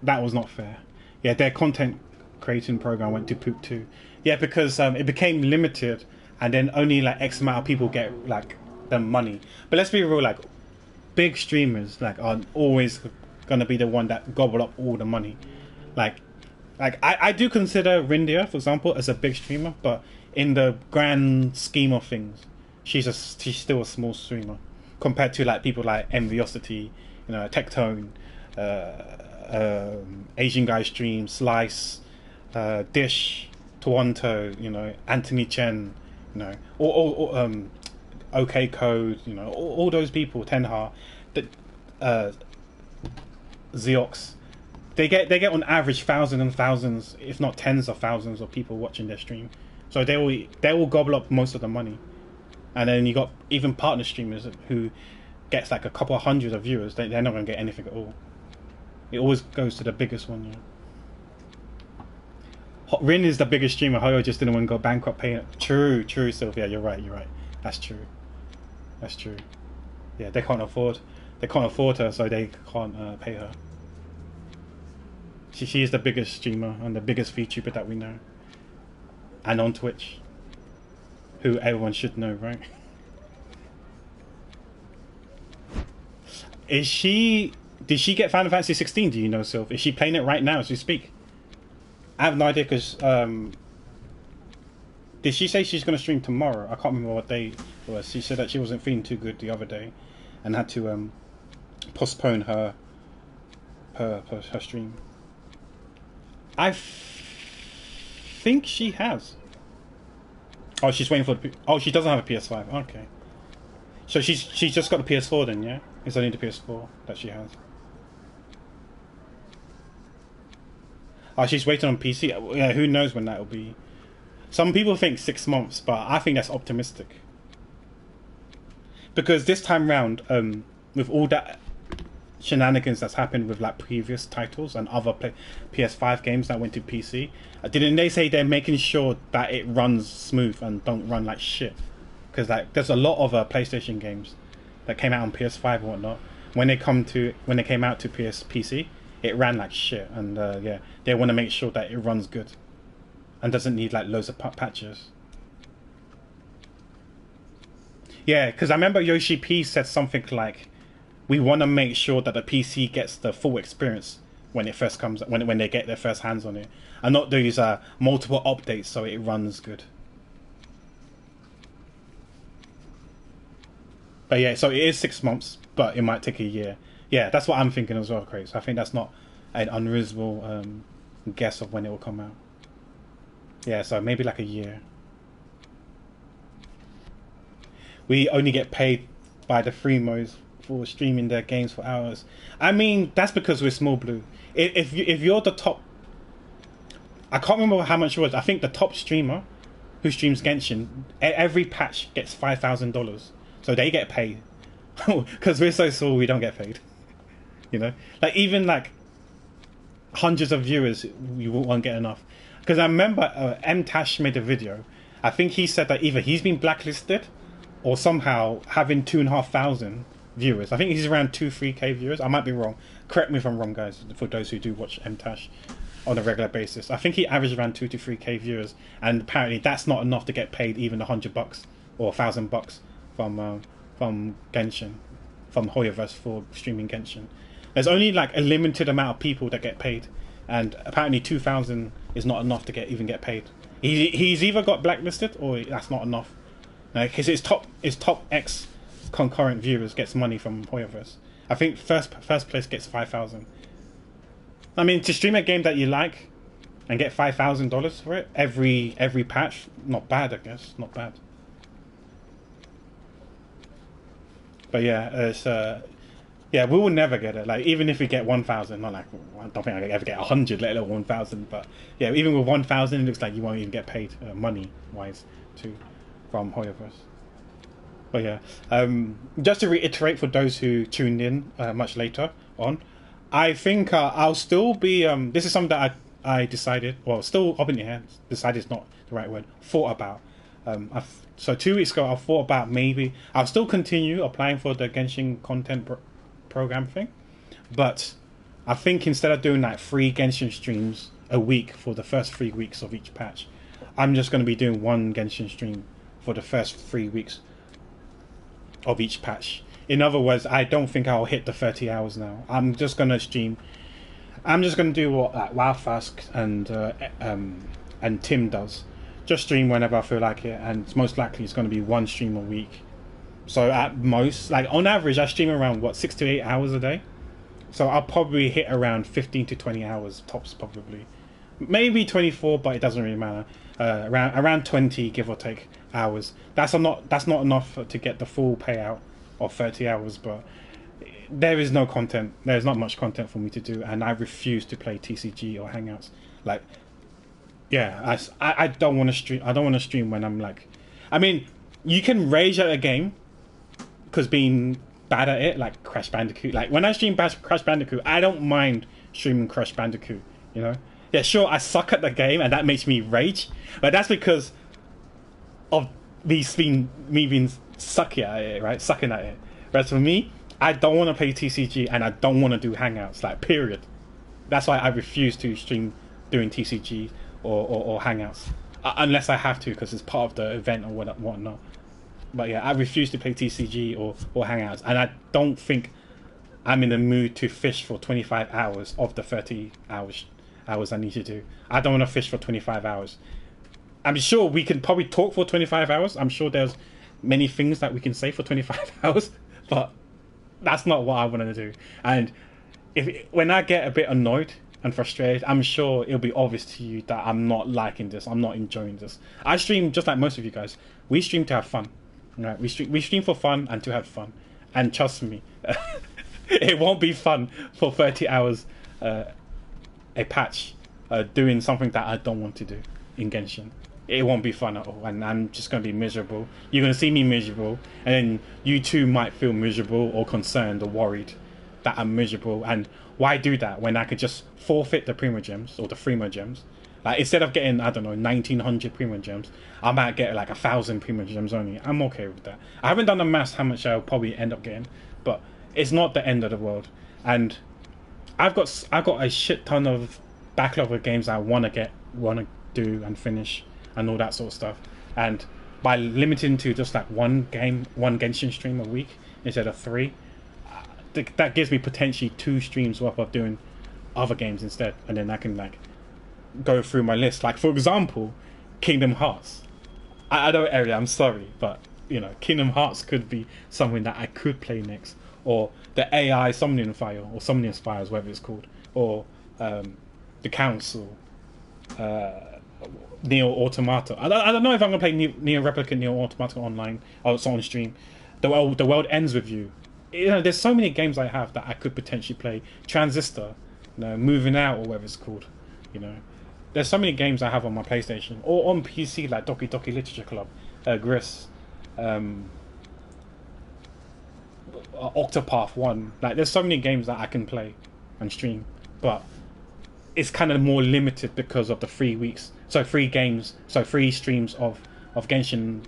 That was not fair. Yeah, their content creating program went to poop too. Yeah, because it became limited, and then only like X amount of people get like the money. But let's be real, like big streamers like are always gonna be the one that gobble up all the money. Like I do consider Rindia, for example, as a big streamer, but in the grand scheme of things, she's still a small streamer compared to like people like Enviosity, you know, Tectone, Asian Guy Stream, Slice, Dish, Toronto, you know, Anthony Chen, you know, or OK Code, you know, all those people, Tenha, Xeox. They get on average thousands and thousands, if not tens of thousands of people watching their stream. So they will gobble up most of the money. And then you got even partner streamers who gets like a couple of hundred of viewers. They're not going to get anything at all. It always goes to the biggest one. Yeah. Rin is the biggest streamer. Hoyo just didn't want to go bankrupt paying. True, Sylvia. You're right. That's true. Yeah, they can't afford her, so they can't pay her. She is the biggest streamer and the biggest VTuber that we know. And on Twitch. Who everyone should know, right? Did she get Final Fantasy 16, do you know, Sylph? Is she playing it right now as we speak? I have no idea, because did she say she's going to stream tomorrow? I can't remember what day it was. She said that she wasn't feeling too good the other day and had to postpone her stream. I think she has. Oh, she's waiting for the... Oh, she doesn't have a PS5. Okay. So she's just got the PS4 then, yeah? It's only the PS4 that she has. Oh, she's waiting on PC. Yeah, who knows when that will be. Some people think 6 months, but I think that's optimistic. Because this time round, with all that shenanigans that's happened with like previous titles and other PS5 games that went to PC, didn't they say they're making sure that it runs smooth and don't run like shit? Because like there's a lot of PlayStation games that came out on PS5 and whatnot. When they came out to PC, it ran like shit, and yeah, they want to make sure that it runs good and doesn't need like loads of patches. Yeah, because I remember Yoshi P said something like, "We want to make sure that the PC gets the full experience when it first comes, when they get their first hands on it, and not these multiple updates so it runs good." But yeah, so it is 6 months, but it might take a year. Yeah, that's what I'm thinking as well, Craig. So I think that's not an unreasonable guess of when it will come out. Yeah, so maybe like a year. We only get paid by the Freemos for streaming their games for hours. I mean, that's because we're Small Blue. If you're the top, I can't remember how much it was. I think the top streamer who streams Genshin, every patch gets $5,000, so they get paid. Because we're so small, we don't get paid. You know, like even like hundreds of viewers, you won't get enough. Because I remember M Tash made a video. I think he said that either he's been blacklisted or somehow having 2,500 viewers. I think he's around 2-3K viewers. I might be wrong. Correct me if I'm wrong, guys. For those who do watch M Tash on a regular basis, I think he averaged around 2 to 3K viewers, and apparently that's not enough to get paid even $100 or $1,000 from Genshin, from Hoyoverse for streaming Genshin. There's only like a limited amount of people that get paid, and apparently 2,000 is not enough to even get paid. He's either got blacklisted or that's not enough. Because his top X concurrent viewers gets money from Hoyoverse. I think first place gets 5,000. I mean, to stream a game that you like and get $5,000 for it every patch, not bad, I guess. Not bad. But yeah, it's yeah, we will never get it. Like even if we get 1,000, not like I don't think I ever get 100, let alone 1,000. But yeah, even with 1,000, it looks like you won't even get paid money wise from Hoyoverse. But yeah, just to reiterate for those who tuned in much later on, I think I'll still be. This is something that I decided. Well, still up in the air. Decided is not the right word. Thought about. So 2 weeks ago, I thought about maybe I'll still continue applying for the Genshin content program thing, but I think instead of doing like 3 Genshin streams a week for the first 3 weeks of each patch, I'm just going to be doing 1 Genshin stream for the first 3 weeks of each patch. In other words, I don't think I'll hit the 30 hours now. I'm just going to stream. I'm just going to do what like Wildfask and Tim does. Just stream whenever I feel like it, and most likely it's going to be 1 stream a week. So at most, like on average, I stream around 6 to 8 hours a day. So I'll probably hit around 15 to 20 hours tops, probably. Maybe 24, but it doesn't really matter. Around 20, give or take, hours. That's not enough to get the full payout of 30 hours, but there is no content. There's not much content for me to do, and I refuse to play TCG or Hangouts. Like, yeah, I don't want to stream. I don't want to stream when I'm like, I mean, you can rage at a game because being bad at it, like Crash Bandicoot. Like when I stream Crash Bandicoot, I don't mind streaming Crash Bandicoot. You know, yeah, sure, I suck at the game, and that makes me rage, but that's because of me being sucky at it, right? Sucking at it. Whereas for me, I don't want to play TCG, and I don't want to do Hangouts. Like, period. That's why I refuse to stream doing TCG or Hangouts, unless I have to because it's part of the event or whatnot. But yeah, I refuse to play TCG or Hangouts, and I don't think I'm in the mood to fish for 25 hours of the 30 hours I need to do. I don't want to fish for 25 hours. I'm sure we can probably talk for 25 hours. I'm sure there's many things that we can say for 25 hours, but that's not what I want to do. And when I get a bit annoyed and frustrated, I'm sure it'll be obvious to you that I'm not liking this. I'm not enjoying this. I stream just like most of you guys. We stream to have fun. Right? We stream for fun and to have fun. And trust me, it won't be fun for 30 hours a patch doing something that I don't want to do in Genshin. It won't be fun at all, and I'm just going to be miserable. You're going to see me miserable, and then you too might feel miserable or concerned or worried that I'm miserable. And why do that when I could just forfeit the Primo Gems or the Fremo Gems? Like, instead of getting, I don't know, 1900 Primo Gems, I might get like 1000 Primo Gems only. I'm okay with that. I haven't done the maths how much I'll probably end up getting, but it's not the end of the world. And I've got a shit ton of backlog of games I want to do and finish and all that sort of stuff. And by limiting to just like one Genshin stream a week instead of 3, that gives me potentially 2 streams worth of doing other games instead, and then I can like go through my list. Like, for example, Kingdom Hearts. I know, Area, I'm sorry, but you know, Kingdom Hearts could be something that I could play next, or the AI Summoning Fire or Summoning Spires, whatever it's called, or the Council, Neo Automata. I don't know if I'm gonna play Neo Replicant Neo Automata online or it's on stream. The world ends with you. You know, there's so many games I have that I could potentially play. Transistor, you know, Moving Out or whatever it's called. You know, there's so many games I have on my PlayStation or on PC, like Doki Doki Literature Club, Gris, Octopath 1. Like, there's so many games that I can play and stream, but it's kind of more limited because of the 3 weeks. So 3 games, so 3 streams of Genshin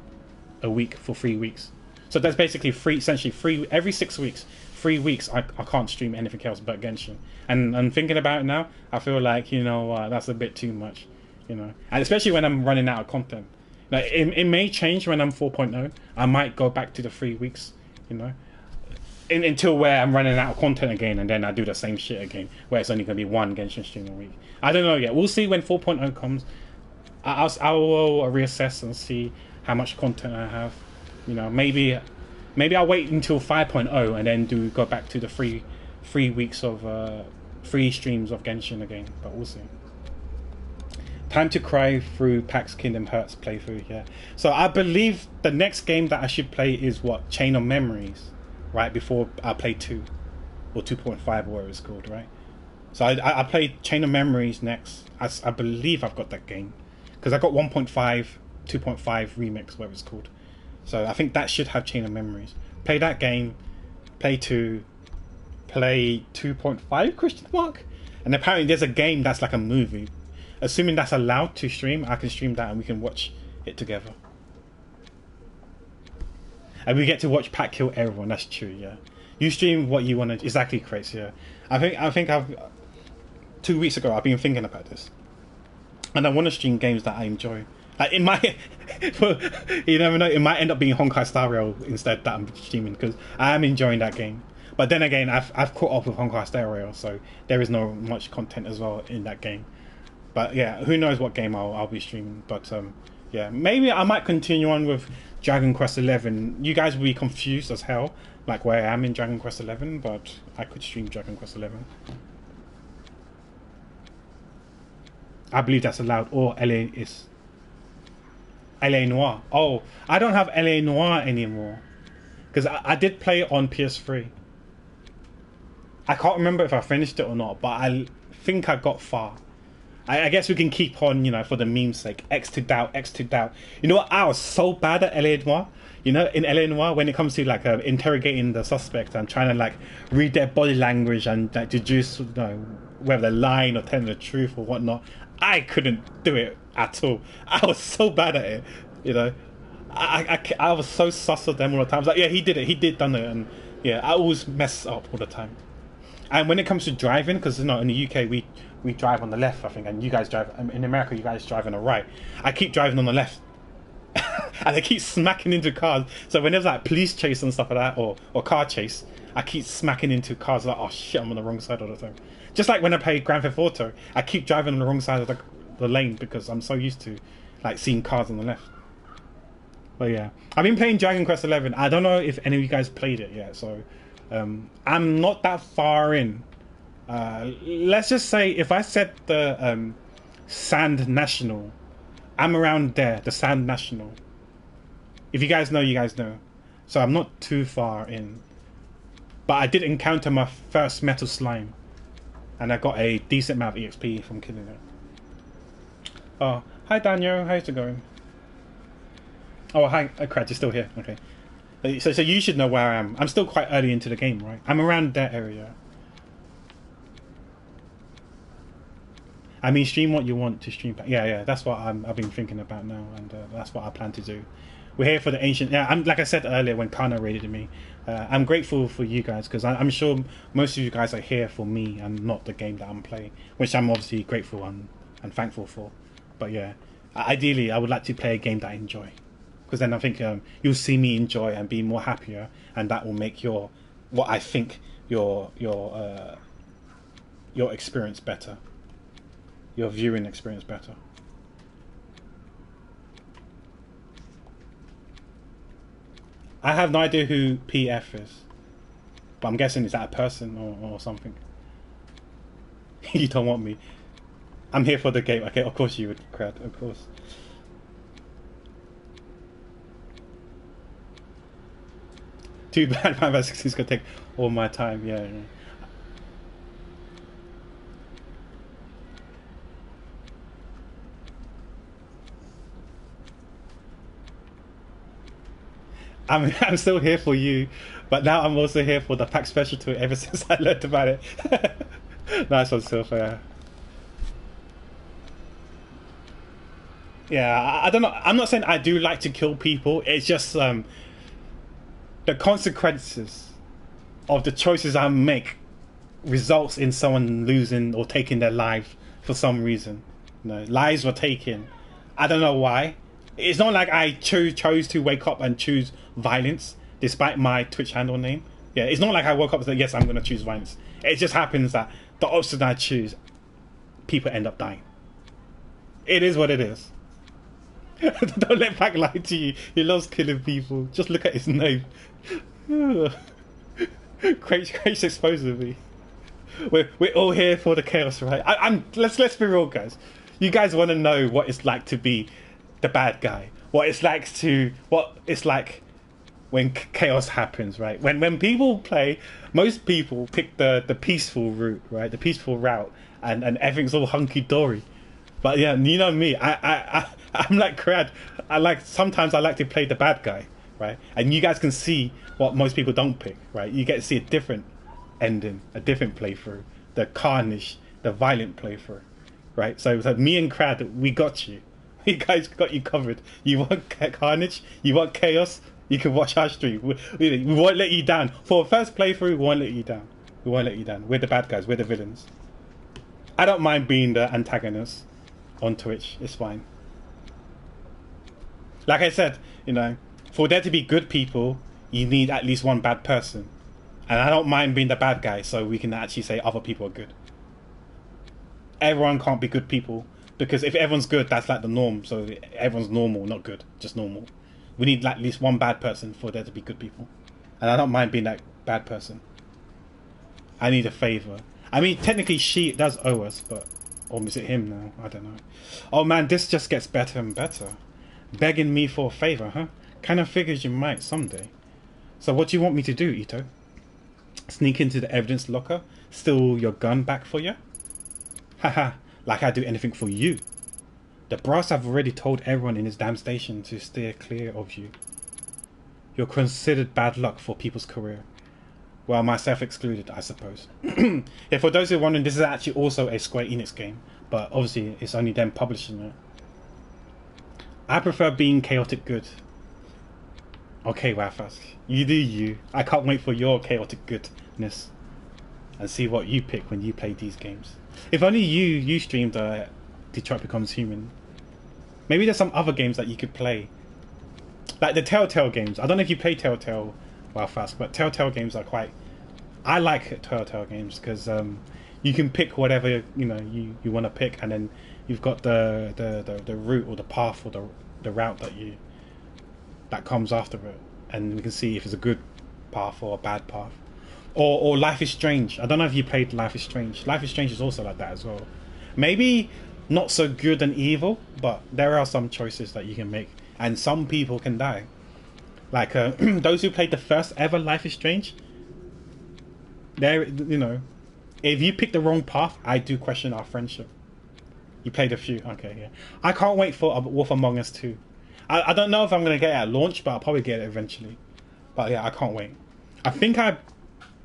a week for 3 weeks. So that's basically essentially 3 every 6 weeks. 3 weeks I can't stream anything else but Genshin. And thinking about it now, I feel like, you know, that's a bit too much, you know. And especially when I'm running out of content. Like, it may change when I'm 4.0. I might go back to the 3 weeks, you know, until where I'm running out of content again, and then I do the same shit again, where it's only going to be 1 Genshin stream a week. I don't know yet. We'll see when 4.0 comes. I will reassess and see how much content I have. You know, maybe I'll wait until 5.0 and then go back to the 3 weeks of 3 streams of Genshin again. But we'll see. Time to cry through PAX Kingdom Hearts playthrough. Yeah. So I believe the next game that I should play is what, Chain of Memories, right before I play 2 or 2.5 or whatever it's called, right? So I played Chain of Memories next. I believe I've got that game because I got 1.5, 2.5 remix, whatever it's called. So I think that should have Chain of Memories. Play that game, play 2, play 2.5 question mark, and apparently there's a game that's like a movie. Assuming that's allowed to stream, I can stream that and we can watch it together. And we get to watch Pat kill everyone. That's true, yeah. You stream what you want to. Exactly, Chris. Yeah. I think I've 2 weeks ago I've been thinking about this, and I want to stream games that I enjoy. Like, it might, you never know, it might end up being Honkai Star Rail instead that I'm streaming, because I am enjoying that game. But then again, I've caught up with Honkai Star Rail, so there is no much content as well in that game. But yeah, who knows what game I'll be streaming. But yeah, maybe I might continue on with Dragon Quest 11. You guys will be confused as hell, like where I am in Dragon Quest 11, but I could stream Dragon Quest 11. I believe that's allowed, or LA is. LA Noire. Oh, I don't have LA Noire anymore, because I did play it on PS3. I can't remember if I finished it or not, but I think I got far. I guess we can keep on, you know, for the meme's sake. X to doubt, X to doubt. You know what? I was so bad at LA Noire. You know, in LA Noire, when it comes to like interrogating the suspect and trying to like read their body language and like deduce, you know, whether they're lying or telling the truth or whatnot, I couldn't do it at all. I was so bad at it, you know. I was so sus of them all the time. I was like, yeah, he did it. He did done it, and yeah, I always mess up all the time. And when it comes to driving, because you know, in the UK we drive on the left, I think, and you guys drive in America. You guys drive on the right. I keep driving on the left, and I keep smacking into cars. So when there's like police chase and stuff like that, or car chase, I keep smacking into cars. Like, oh shit, I'm on the wrong side all the time. Just like when I play Grand Theft Auto, I keep driving on the wrong side of the lane because I'm so used to like seeing cars on the left. But yeah, I've been playing Dragon Quest 11. I don't know if any of you guys played it yet, so I'm not that far in. Let's just say if I said the Sand National, I'm around there, the Sand National. If you guys know, you guys know. So I'm not too far in. But I did encounter my first metal slime, and I got a decent amount of EXP from killing it. Oh, hi Daniel, how's it going? Oh, hi, Crad, you're still here. Okay. So you should know where I am. I'm still quite early into the game, right? I'm around that area. I mean, stream what you want to stream. Yeah, yeah, that's what I've been thinking about now, and that's what I plan to do. We're here for the ancient. Yeah, I'm like I said earlier when Kana raided me. I'm grateful for you guys because I'm sure most of you guys are here for me and not the game that I'm playing, which I'm obviously grateful and thankful for. But yeah, ideally, I would like to play a game that I enjoy, because then I think you'll see me enjoy and be more happier, and that will make what I think your experience better, your viewing experience better. I have no idea who PF is, but I'm guessing is that a person or something. You don't want me. I'm here for the game. Okay, of course you would, Crad. Of course. Too bad. 5 is gonna take all my time. Yeah. Yeah. I'm still here for you, but now I'm also here for the pack special too. Ever since I learned about it, nice one, Silver. Yeah, I don't know. I'm not saying I do like to kill people. It's just the consequences of the choices I make results in someone losing or taking their life for some reason. You know, lives were taken. I don't know why. It's not like I chose to wake up and choose violence despite my Twitch handle name. Yeah, it's not like I woke up and said, yes, I'm going to choose violence. It just happens that the option I choose, people end up dying. It is what it is. Don't let Pac lie to you. He loves killing people. Just look at his name. Craig's exposing me. We're all here for the chaos, right? Let's be real, guys. You guys want to know what it's like to be the bad guy. What it's like when chaos happens, right? When people play, most people pick the peaceful route, right? The peaceful route, and everything's all hunky dory. But yeah, you know me. I'm like Crad. Sometimes I like to play the bad guy, right? And you guys can see what most people don't pick, right? You get to see a different ending, a different playthrough, the carnage, the violent playthrough, right? So me and Crad, we got you. You guys got you covered. You want carnage? You want chaos? You can watch our stream. We won't let you down. For a first playthrough, we won't let you down. We won't let you down. We're the bad guys. We're the villains. I don't mind being the antagonist on Twitch. It's fine. Like I said, you know, for there to be good people, you need at least one bad person. And I don't mind being the bad guy, so we can actually say other people are good. Everyone can't be good people, because if everyone's good, that's like the norm. So everyone's normal, not good, just normal. We need at least one bad person for there to be good people. And I don't mind being that bad person. I need a favour. I mean, technically she does owe us, but... Or is it him now? I don't know. Oh man, this just gets better and better. Begging me for a favour, huh? Kind of figures you might someday. So what do you want me to do, Ito? Sneak into the evidence locker? Steal your gun back for you? Haha, like I'd do anything for you. The brass have already told everyone in this damn station to steer clear of you. You're considered bad luck for people's career. Well, myself excluded, I suppose. Yeah, for those who are wondering, this is actually also a Square Enix game, but obviously it's only them publishing it. I prefer being chaotic good. Okay, Wafas, you do you. I can't wait for your chaotic goodness and see what you pick when you play these games. If only you streamed Detroit Becomes Human. Maybe there's some other games that you could play. Like the Telltale games. I don't know if you play Telltale Wafas, but Telltale games are quite... I like Telltale games because you can pick whatever you want to pick, and then you've got the route or the path or the route that comes after it, and we can see if it's a good path or a bad path. Or Life is Strange. I don't know if you played Life is Strange. Life is Strange is also like that as well. Maybe not so good and evil, but there are some choices that you can make, and some people can die. Like those who played the first ever Life is Strange. There, if you pick the wrong path, I do question our friendship. You played a few. Okay, yeah. I can't wait for Wolf Among Us 2. I don't know if I'm gonna get it at launch, but I'll probably get it eventually. But yeah, I can't wait. I think I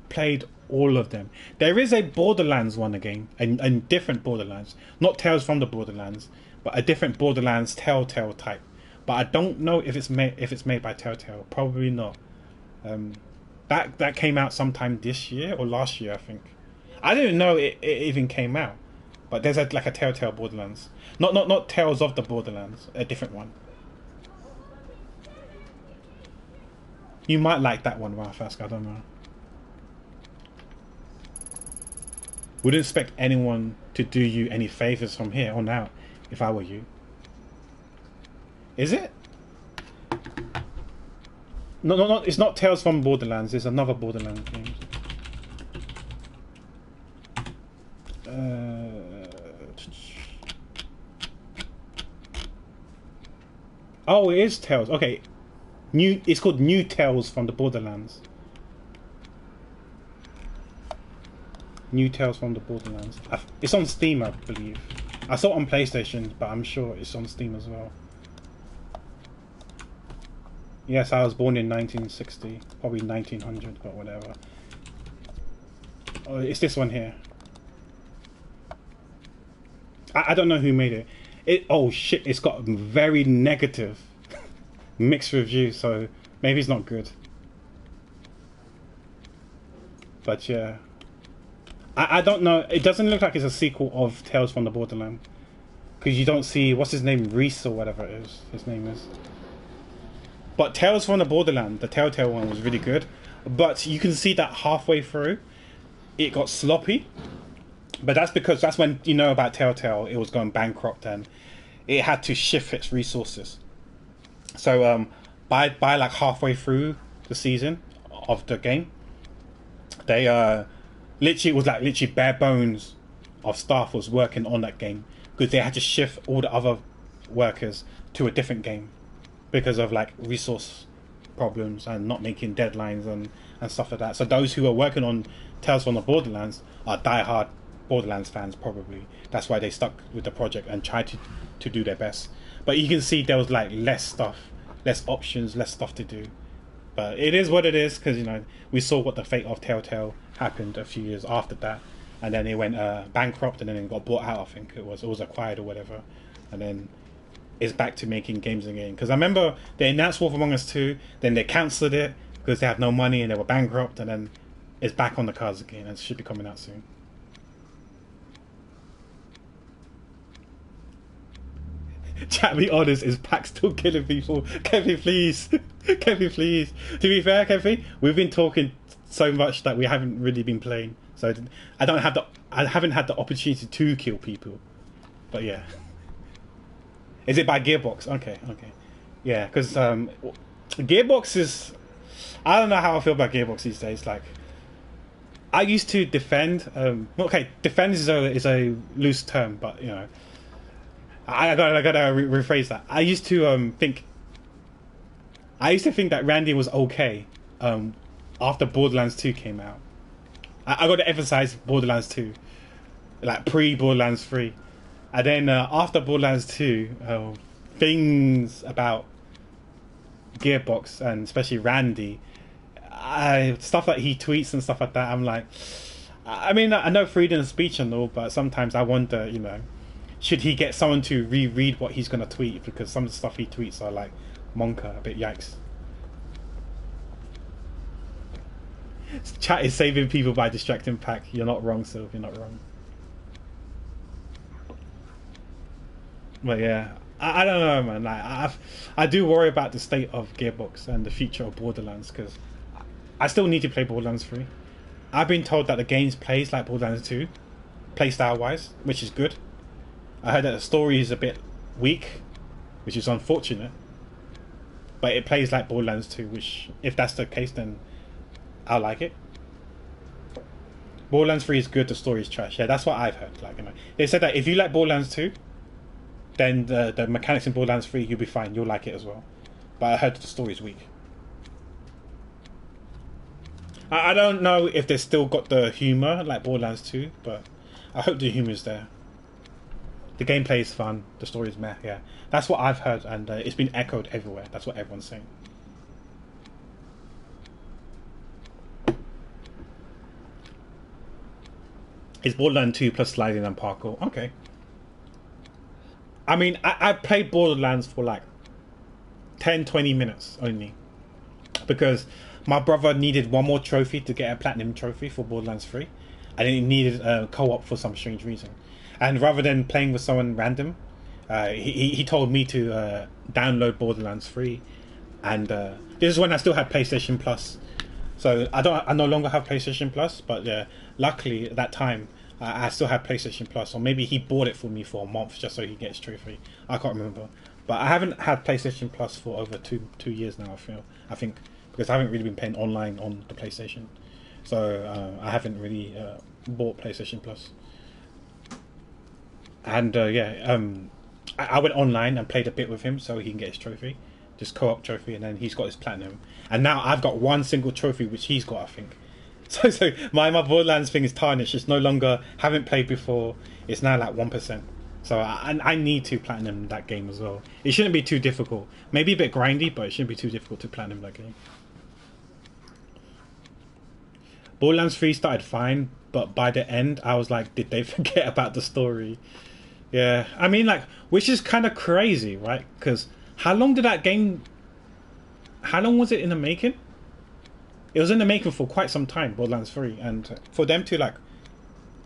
played all of them. There is a Borderlands one again, a different Borderlands, not Tales from the Borderlands, but a different Borderlands Telltale type. But I don't know if it's made by Telltale. Probably not. That came out sometime this year or last year, I think. I didn't know it even came out. But there's like a Telltale Borderlands, not Tales of the Borderlands, a different one. You might like that one, Rafask, I don't know. Wouldn't expect anyone to do you any favors from here on out, if I were you. Is it? No, it's not Tales from Borderlands, it's another Borderlands game. Oh, it is Tales. Okay. It's called New Tales from the Borderlands. New Tales from the Borderlands. It's on Steam, I believe. I saw it on PlayStation, but I'm sure it's on Steam as well. Yes, I was born in 1960, probably 1900, but whatever. Oh, it's this one here. I don't know who made it. Oh shit! It's got very negative, mixed reviews, so maybe it's not good. But yeah, I don't know. It doesn't look like it's a sequel of Tales from the Borderland, because you don't see what's his name, Reese or whatever it is. His name is. But Tales from the Borderland, the Telltale one, was really good. But you can see that halfway through, it got sloppy. But that's because that's when you know about Telltale, it was going bankrupt and it had to shift its resources. So by like halfway through the season of the game, they literally it was like literally bare bones of staff was working on that game because they had to shift all the other workers to a different game because of like resource problems and not making deadlines and stuff like that. So those who are working on Tales from the Borderlands are diehard Borderlands fans probably. That's why they stuck with the project and tried to do their best. But you can see there was like less stuff, less options, less stuff to do. But it is what it is because, you know, we saw what the fate of Telltale happened a few years after that. And then it went bankrupt and then it got bought out, I think it was acquired or whatever. And then it's back to making games again. Because I remember they announced Wolf Among Us 2, then they cancelled it because they had no money and they were bankrupt, and then it's back on the cards again and it should be coming out soon. Chat, be honest, is Pac still killing people? Kevin, please. Kevin, please. To be fair, Kevin, we've been talking so much that we haven't really been playing. So I haven't had the opportunity to kill people. But yeah. Is it by Gearbox? Okay. Yeah, because Gearbox is... I don't know how I feel about Gearbox these days. Like, I used to defend... okay, defend is a loose term, but, you know... I gotta rephrase that. I used to think that Randy was okay after Borderlands 2 came out. I got to emphasize Borderlands 2, like pre-Borderlands 3, and then after Borderlands 2, things about Gearbox and especially Randy, stuff that he tweets and stuff like that. I'm like, I mean, I know freedom of speech and all, but sometimes I wonder, you know. Should he get someone to reread what he's going to tweet? Because some of the stuff he tweets are like monka, a bit yikes. Chat is saving people by distracting Pac. You're not wrong, Sylv. You're not wrong. But yeah, I don't know, man. Like, I do worry about the state of Gearbox and the future of Borderlands because I still need to play Borderlands 3. I've been told that the game plays like Borderlands 2, playstyle-wise, which is good. I heard that the story is a bit weak, which is unfortunate. But it plays like Borderlands 2, which, if that's the case, then I'll like it. Borderlands 3 is good, the story is trash. Yeah, that's what I've heard. Like, you know, they said that if you like Borderlands 2, then the mechanics in Borderlands 3, you'll be fine. You'll like it as well. But I heard that the story is weak. I don't know if they've still got the humour like Borderlands 2, but I hope the humour is there. The gameplay is fun. The story is meh. Yeah, that's what I've heard, and it's been echoed everywhere. That's what everyone's saying. It's Borderlands 2 plus sliding and parkour. Okay. I mean, I played Borderlands for like 10-20 minutes only, because my brother needed one more trophy to get a platinum trophy for Borderlands 3, and he needed a co-op for some strange reason. And rather than playing with someone random, he told me to download Borderlands 3, and this is when I still had PlayStation Plus. So I no longer have PlayStation Plus, but luckily at that time I still had PlayStation Plus, or maybe he bought it for me for a month just so he gets trophy. I can't remember, but I haven't had PlayStation Plus for over two years now. I think because I haven't really been playing online on the PlayStation, so I haven't really bought PlayStation Plus. And I went online and played a bit with him so he can get his trophy, just co-op trophy, and then he's got his platinum. And now I've got one single trophy which he's got, I think. So my Borderlands thing is tarnished. It's no longer haven't played before. It's now like 1%. So I need to platinum that game as well. It shouldn't be too difficult. Maybe a bit grindy, but it shouldn't be too difficult to platinum that game. Borderlands 3 started fine, but by the end I was like, did they forget about the story? Yeah, I mean, like, which is kind of crazy, right? Because how long was it in the making? It was in the making for quite some time, Borderlands 3, and for them to like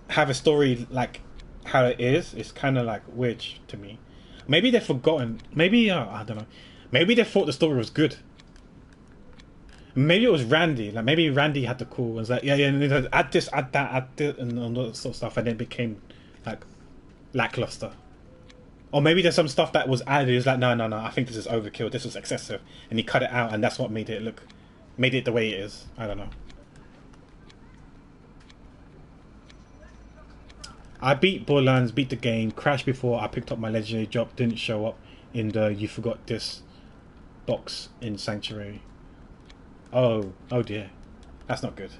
have a story like how it is, it's kind of like weird to me. Maybe they've forgotten. Maybe I don't know. Maybe they thought the story was good. Maybe it was Randy. Like maybe Randy had the call and was like, yeah, add this, add that, add this, and all that sort of stuff, and then it became like lackluster. Or maybe there's some stuff that was added. He was like, no, I think this is overkill. This was excessive, and he cut it out, and that's what made it the way it is. I don't know. I beat Borderlands, beat the game, crashed before I picked up my legendary job, didn't show up in the you forgot this box in Sanctuary. Oh dear. That's not good.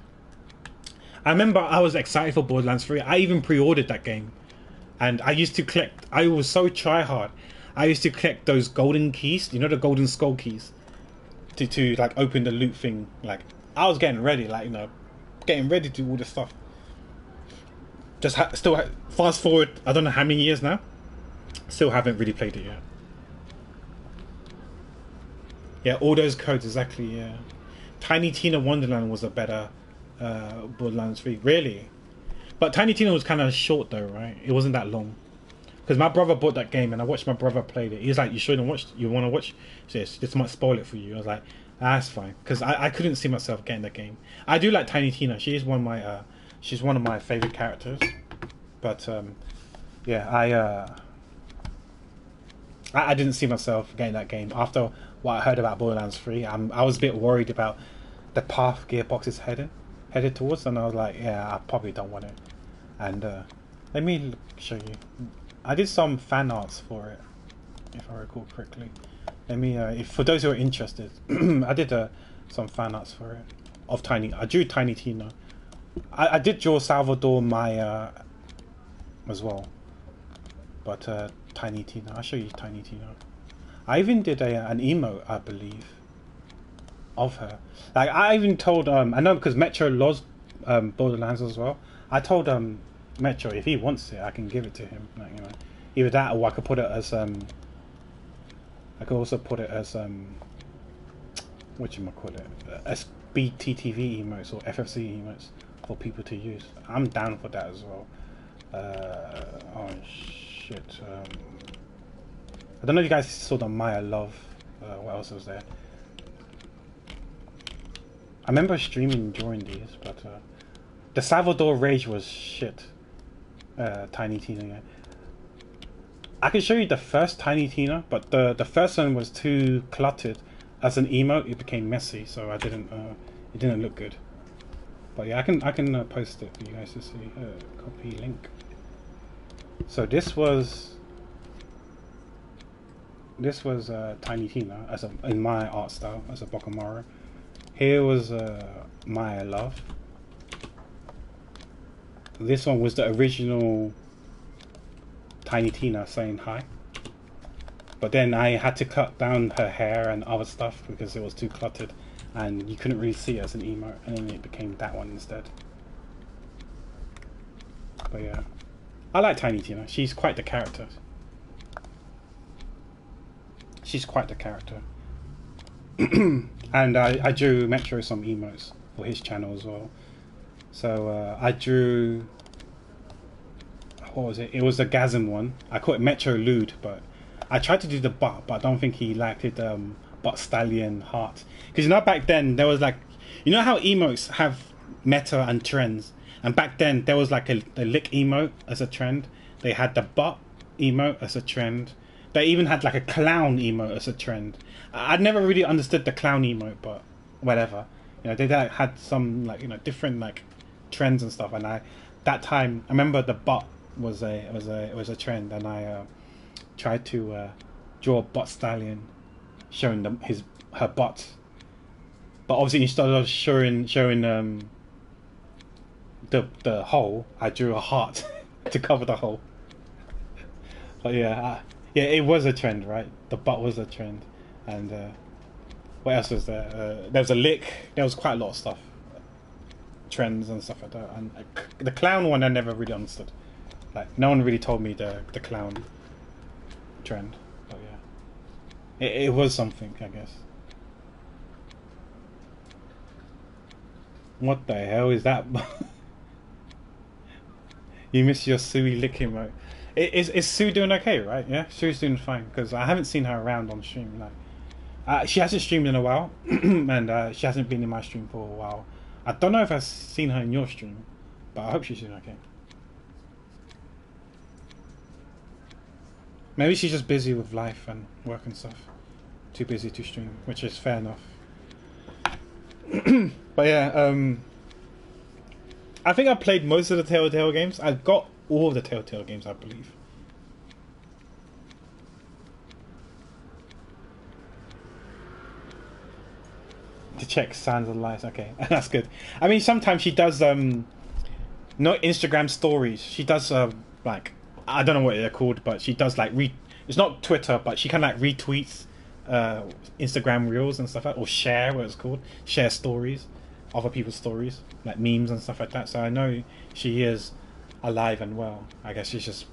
I remember I was excited for Borderlands 3. I even pre-ordered that game. And I used to collect, I was so try-hard. I used to collect those golden keys, you know, the golden skull keys, to like open the loot thing. Like, I was getting ready, like, you know, getting ready to do all this stuff. Just fast forward, I don't know how many years now. Still haven't really played it yet. Yeah, all those codes, exactly, yeah. Tiny Tina Wonderland was a better Borderlands 3, really. But Tiny Tina was kind of short though, right? It wasn't that long. Because my brother bought that game and I watched my brother play it. He was like, you shouldn't watch, you want to watch this might spoil it for you. I was like, that's fine. Because I couldn't see myself getting that game. I do like Tiny Tina. She is one of my favorite characters. But yeah, I didn't see myself getting that game. After what I heard about Borderlands 3, I was a bit worried about the path Gearbox is headed towards, and I was like, yeah, I probably don't want it. And let me show you. I did some fan arts for it, if I recall correctly. Let me, for those who are interested, I did some fan arts for it of I drew Tiny Tina. I did draw Salvador Maya as well, but Tiny Tina. I'll show you Tiny Tina. I even did an emote, I believe, of her. Like I even told I know because Metro loves Borderlands as well. I told Metro if he wants it, I can give it to him. Like, you know, either that or I could put it as I could also put it as whatchamacallit, as BTTV emotes or FFC emotes for people to use. I'm down for that as well. Oh shit. I don't know if you guys saw the Maya Love. What else was there? I remember streaming during these, but the Salvador Rage was shit. Tiny Tina. Yeah. I can show you the first Tiny Tina, but the first one was too cluttered. As an emote, it became messy, so I didn't. It didn't look good. But yeah, I can post it for you guys to see. Copy link. So this was Tiny Tina in my art style as a Bokomaru. Here was Maya Love. This one was the original Tiny Tina saying hi. But then I had to cut down her hair and other stuff because it was too cluttered, and you couldn't really see it as an emote, and then it became that one instead. But yeah, I like Tiny Tina. She's quite the character. She's quite the character. And I drew Metro some emotes for his channel as well. So I drew, what was it? It was the Gasm one. I call it Metro Lude, but I tried to do the butt, but I don't think he liked it. Butt Stallion Heart, because you know back then there was like, you know how emotes have meta and trends, and back then there was like a lick emote as a trend. They had the butt emote as a trend. They even had like a clown emote as a trend. I'd never really understood the clown emote, but whatever. You know, they had some like, you know, different like trends and stuff. And that time I remember the butt was a trend, and I tried to draw a butt stallion showing her butt. But obviously instead of showing the hole, I drew a heart to cover the hole. But yeah, it was a trend, right? The butt was a trend. And what else was there? There was a lick. There was quite a lot of stuff, trends and stuff like that. And the clown one, I never really understood. Like, no one really told me the clown trend. But yeah, it was something, I guess. What the hell is that? You miss your Sui lick emote. Is Sue doing okay, right? Yeah, Sue's doing fine, because I haven't seen her around on stream. Like, she hasn't streamed in a while, and she hasn't been in my stream for a while. I don't know if I've seen her in your stream, but I hope she's doing okay. Maybe she's just busy with life and work and stuff. Too busy to stream, which is fair enough. But yeah, I think I played most of the Telltale games. I've got all of the Telltale games, I believe. To check signs of lies. Okay, that's good. I mean, sometimes she does not Instagram stories. She does like, I don't know what they're called, but she does like it's not Twitter, but she kind of like retweets Instagram reels and stuff like that, or share, what it's called, share stories, other people's stories, like memes and stuff like that. So I know she is alive and well. I guess she's just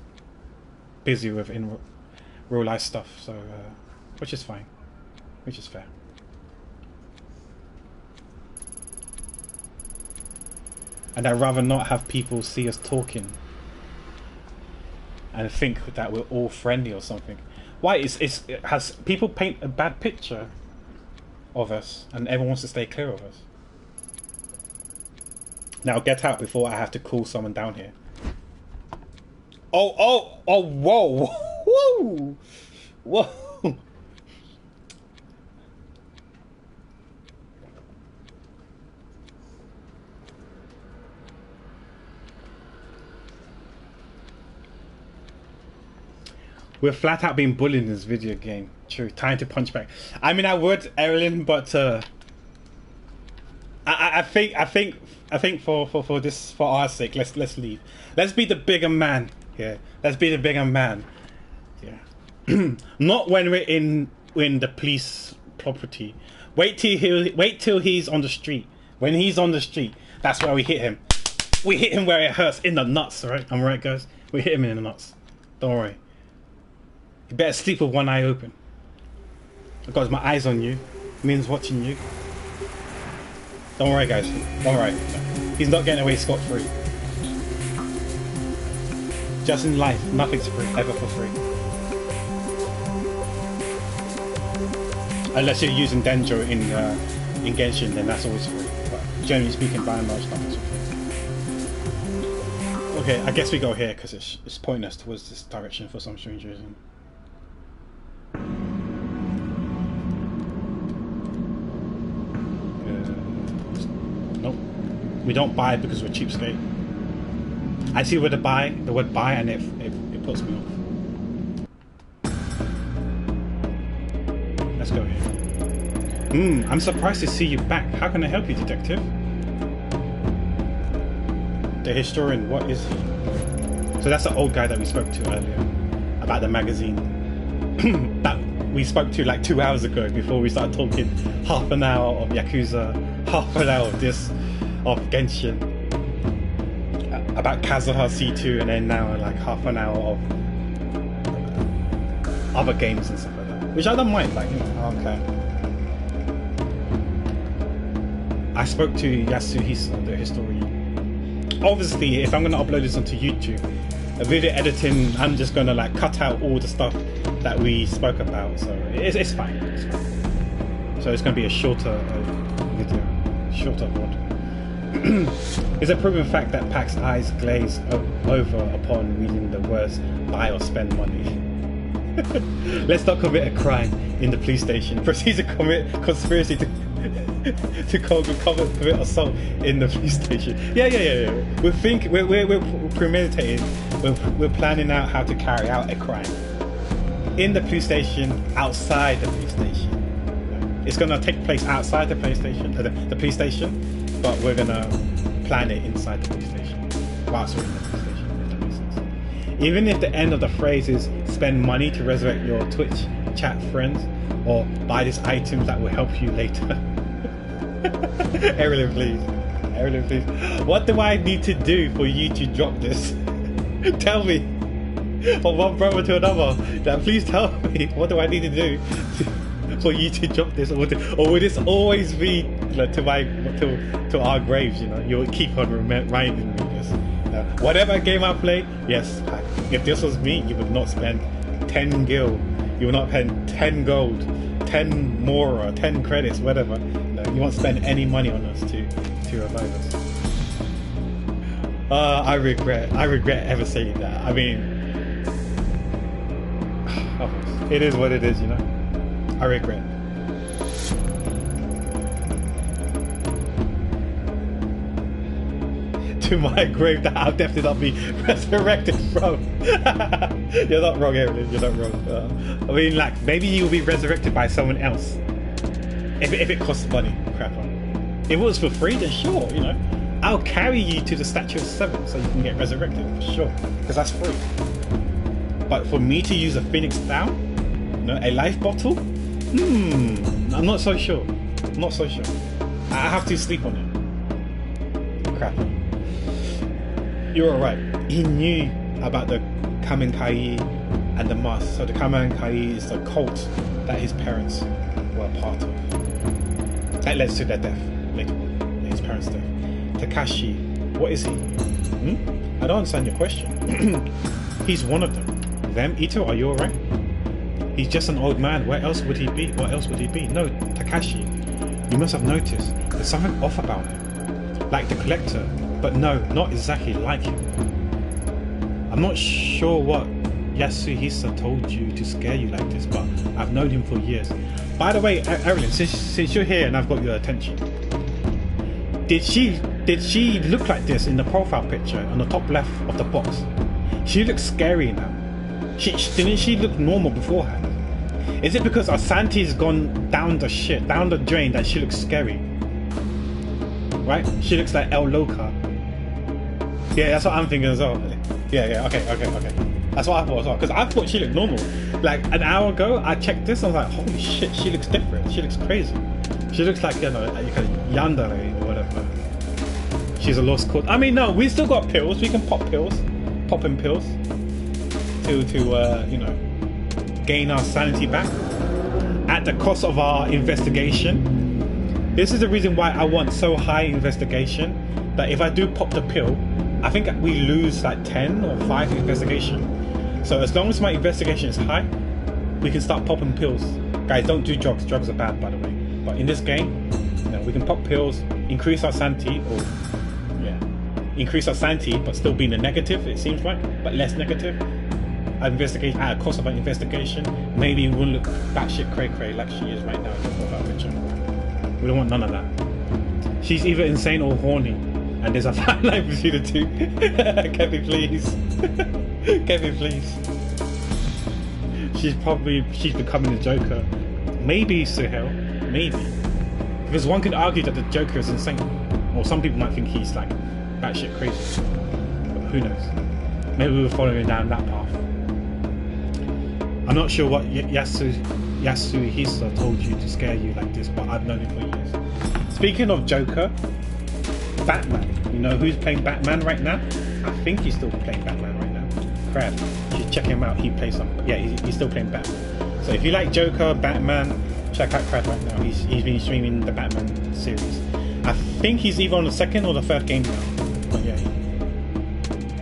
busy with in real life stuff. So which is fine, which is fair. And I'd rather not have people see us talking and think that we're all friendly or something. Why? It has people paint a bad picture of us, and everyone wants to stay clear of us. Now get out before I have to call someone down here. Oh, whoa. Whoa. We're flat out being bullied in this video game. True. Time to punch back. I mean, I would, Erilyn, but I think for this, for our sake, let's leave. Let's be the bigger man. Yeah. Let's be the bigger man. Yeah. Not when we're in the police property. Wait till he's on the street. When he's on the street, that's where we hit him. We hit him where it hurts, in the nuts. Alright, I'm right, guys. We hit him in the nuts. Don't worry. You better sleep with one eye open. Because my eyes on you means watching you. Don't worry, guys. Don't worry. He's not getting away scot-free. Just in life, nothing's free, ever for free. Unless you're using Denjo in Genshin, then that's always free. But generally speaking, by and large, nothing's free. Okay, I guess we go here because it's pointing us towards this direction for some strange reason. Nope. We don't buy because we're cheapskate. I see where the word buy, and it puts me off. Let's go here. I'm surprised to see you back. How can I help you, detective? The historian, what is he? So that's the old guy that we spoke to earlier. about the magazine that we spoke to like 2 hours ago before we started talking. Half an hour of Yakuza, half an hour of this, of Genshin, about Kazuha C2, and then now like half an hour of other games and stuff like that, which I don't mind. Like, you know, okay. I spoke to Yasuhisa, the historian. Obviously, if I'm going to upload this onto YouTube, video editing, I'm just going to like cut out all the stuff that we spoke about, so it's fine. It's fine. So it's going to be a shorter video, shorter VOD. It's a proven fact that Pac's eyes glaze over upon reading the words "buy or spend money." Let's not commit a crime in the police station. Proceeds to commit conspiracy to commit assault in the police station. Yeah. We're premeditating. We're planning out how to carry out a crime in the police station, outside the police station. It's gonna take place outside the police station, but we're gonna plan it inside the police station whilst we're in the police station. If that makes sense. Even if the end of the phrase is "spend money to resurrect your Twitch chat friends" or "buy these items that will help you later." Erilyn, please. What do I need to do for you to drop this? Tell me. From one brother to another. Now, please tell me. What do I need to do for you to drop this? Or will this always be like, to our graves? You know, you'll keep on reminding me this. Whatever game I play, yes. If this was me, you would not spend 10 gil. You would not spend 10 gold, 10 mora, 10 credits, whatever. You won't spend any money on us to revive us. I regret ever saying that. I mean, it is what it is, you know. I regret. To my grave that I'll definitely not be resurrected from. You're not wrong, Erilyn. You're not wrong. I mean, like, maybe you'll be resurrected by someone else. If it costs money, crap on. If it was for free, then sure, you know. I'll carry you to the Statue of Seven so you can get resurrected, for sure. Because that's free. But for me to use a Phoenix Down, you know, a life bottle, I'm not so sure. I'm not so sure. I have to sleep on it. Crap on. You're alright. He knew about the Kamenkai and the mask. So the Kamenkai is the cult that his parents were part of. That led to their death later on, his parents' death. Takashi, what is he? I don't understand your question. He's one of them. Them, Ito, are you alright? He's just an old man. Where else would he be? What else would he be? No, Takashi, you must have noticed there's something off about him. Like the collector, but no, not exactly like him. I'm not sure what Yasuhisa told you to scare you like this, but I've known him for years. By the way, Erilyn, since you're here and I've got your attention, did she look like this in the profile picture on the top left of the box? She looks scary now. Didn't she look normal beforehand? Is it because Asante's gone down the drain that she looks scary? Right? She looks like El Loca. Yeah, that's what I'm thinking as well. Yeah, okay. That's what I thought as well. Because I thought she looked normal. Like an hour ago, I checked this and I was like, holy shit, she looks different. She looks crazy. She looks like, you know, yandere or whatever. She's a lost cause. I mean, no, we still got pills. We can pop in pills to you know, gain our sanity back at the cost of our investigation. This is the reason why I want so high investigation that if I do pop the pill, I think we lose like 10 or 5 investigation. So as long as my investigation is high, we can start popping pills. Guys, don't do drugs. Drugs are bad, by the way. But in this game, you know, we can pop pills, increase our sanity, increase our sanity, but still be in the negative, it seems like, but less negative. Investigate at a cost of our investigation. Maybe we won't look batshit cray like she is right now in the profile picture. We don't want none of that. She's either insane or horny, and there's a fine line between the two. Kevin, please. Kevin, please. She's becoming the Joker. Maybe Suhail, maybe. Because one could argue that the Joker is insane, or some people might think he's like batshit crazy. But who knows? Maybe we're following down that path. not sure what Yasuhisa told you to scare you like this, but I've known him for years. Speaking of Joker, Batman. You know who's playing Batman right now? I think he's still playing Batman right now. Crab. You should check him out. He plays some. Yeah, he's still playing Batman. So if you like Joker, Batman, check out Crab right now. He's been streaming the Batman series. I think he's either on the second or the third game now. But yeah,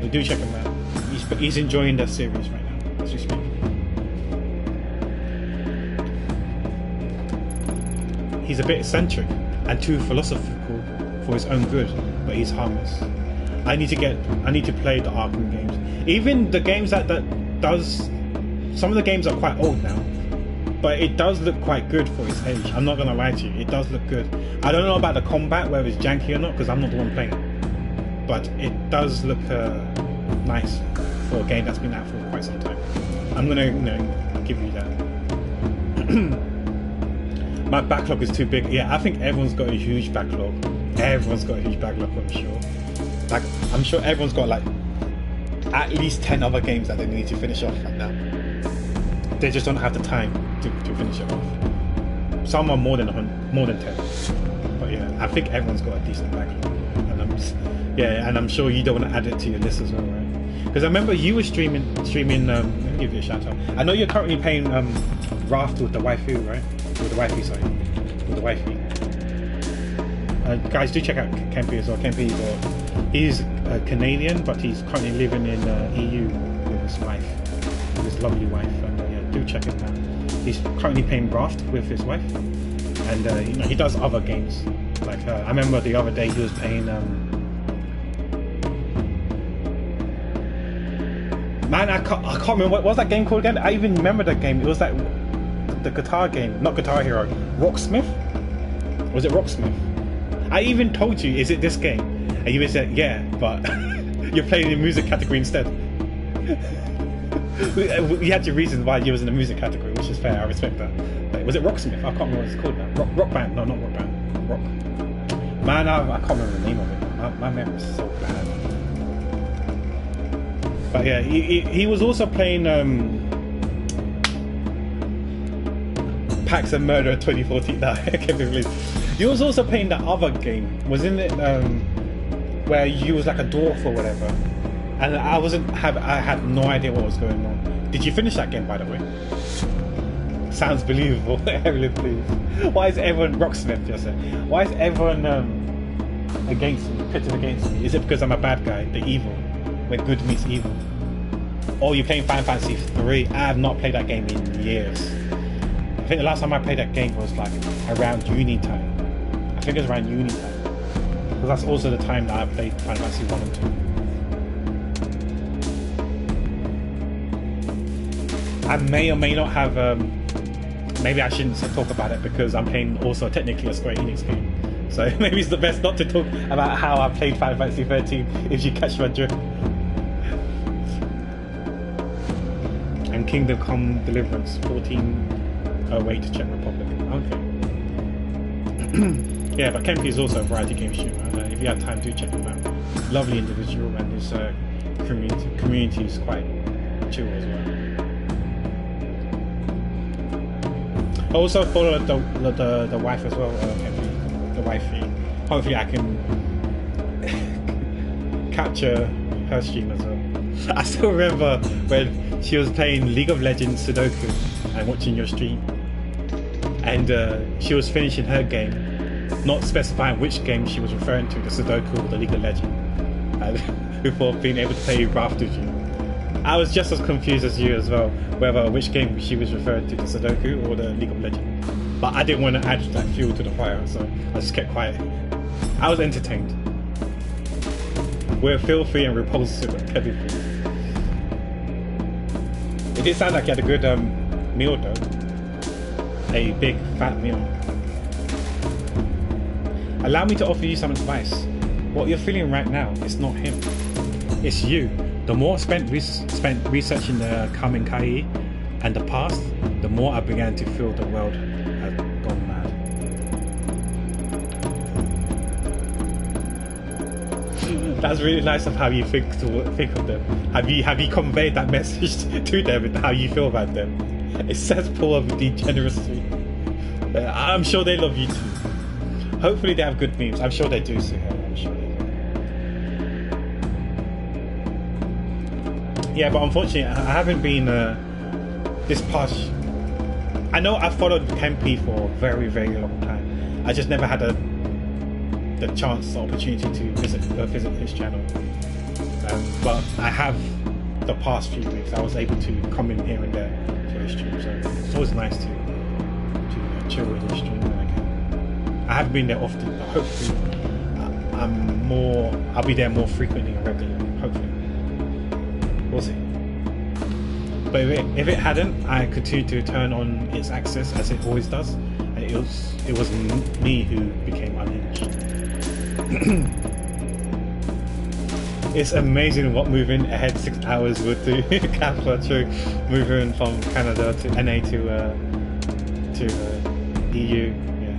so do check him out. He's enjoying the series right now as we speak. He's a bit eccentric and too philosophical for his own good, but he's harmless. I need to play the Arkham games. Even the games that does, some of the games are quite old now, but it does look quite good for its age. I'm not gonna lie to you, it does look good. I don't know about the combat, whether it's janky or not, because I'm not the one playing it. But it does look nice for a game that's been out for quite some time. I'm gonna give you that. My backlog is too big. Yeah, I think everyone's got a huge backlog. Everyone's got a huge backlog, I'm sure. Like, I'm sure everyone's got like at least 10 other games that they need to finish off right now. They just don't have the time to finish it off. Some are more than 10. But yeah, I think everyone's got a decent backlog. And I'm sure you don't want to add it to your list as well, right? Because I remember you were streaming. Let me give you a shout out. I know you're currently playing Raft with the waifu, right? With the wifey. Guys, do check out Kempi as well. Kempi, he's Canadian, but he's currently living in EU with his wife, with his lovely wife. And yeah, do check it out. He's currently playing Raft with his wife, and he does other games. Like I remember the other day he was playing. Man, I can't remember what was that game called again. I even remember that game. It was like the guitar game, not Guitar Hero. Rocksmith? Was it Rocksmith? I even told you, is it this game? And you said, yeah, but you're playing in the music category instead. We had your reasons why you was in the music category, which is fair. I respect that. But was it Rocksmith? I can't remember what it's called now. Rock Band? No, not Rock Band. Rock. Man, I can't remember the name of it. My memory is so bad. But yeah, he was also playing Pax and Murder 2014. No, I can't believe. He was also playing that other game. Wasn't it where you was like a dwarf or whatever? And I had no idea what was going on. Did you finish that game, by the way? Sounds believable. Heavily believed. Why is everyone Rocksmith? Just said. Why is everyone against me? Pitted against me? Is it because I'm a bad guy, the evil, when good meets evil? Or you're playing Final Fantasy 3? I have not played that game in years. I think the last time I played that game was like around uni time. I think it was around uni time. Because that's also the time that I played Final Fantasy 1 and 2. I may or may not have, maybe I shouldn't talk about it because I'm playing also technically a Square Enix game. So maybe it's the best not to talk about how I played Final Fantasy 13 if you catch my drift. And Kingdom Come Deliverance 1408 Czech Republic. Okay. Yeah, but Kempi is also a variety game streamer. If you have time, do check him out. Lovely individual, and his community is quite chill as well. I also follow the wife as well, Kempi, the wifey. Hopefully, I can capture her stream as well. I still remember when she was playing League of Legends Sudoku and watching your stream, and she was finishing her game, not specifying which game she was referring to, the Sudoku or the League of Legends, before being able to play Raft with you. I was just as confused as you as well, whether which game she was referring to, the Sudoku or the League of Legends. But I didn't want to add that fuel to the fire, so I just kept quiet. I was entertained. We're filthy and repulsive and heavy. It did sound like you had a good meal though. A big fat meal. Allow me to offer you some advice. What you're feeling right now is not him. It's you. The more spent researching the Kamenkai and the past, the more I began to feel the world had gone mad. That's really nice of how you think of them. Have you conveyed that message to them and how you feel about them? It says full of degeneracy. I'm sure they love you too. Hopefully they have good memes. I'm sure they do, Suhail. I'm sure they do. Yeah, but unfortunately, I haven't been this past. I know I followed Kempi for a very, very long time. I just never had the chance, the opportunity to visit his channel. But I have the past few weeks. I was able to come in here and there to his stream, so it's always nice to chill with his stream when I can. I haven't been there often, but hopefully I'll be there more frequently and regularly. Hopefully, we'll see. But if it hadn't, I continued to turn on its access as it always does, and it was me who became unhinged. It's amazing what moving ahead 6 hours would do. Kappa, true. Moving from Canada to NA to EU, yeah.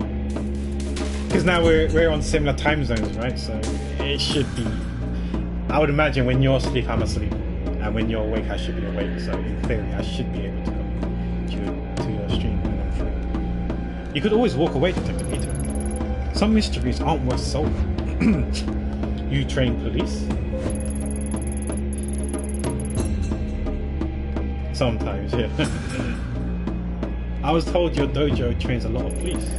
Because now we're on similar time zones, right? So it should be. I would imagine when you're asleep, I'm asleep, and when you're awake, I should be awake. So in theory, I should be able to come to your stream when I'm free. You could always walk away, Detective Peter. Some mysteries aren't worth solving. You train police? Sometimes, yeah. I was told your dojo trains a lot of police.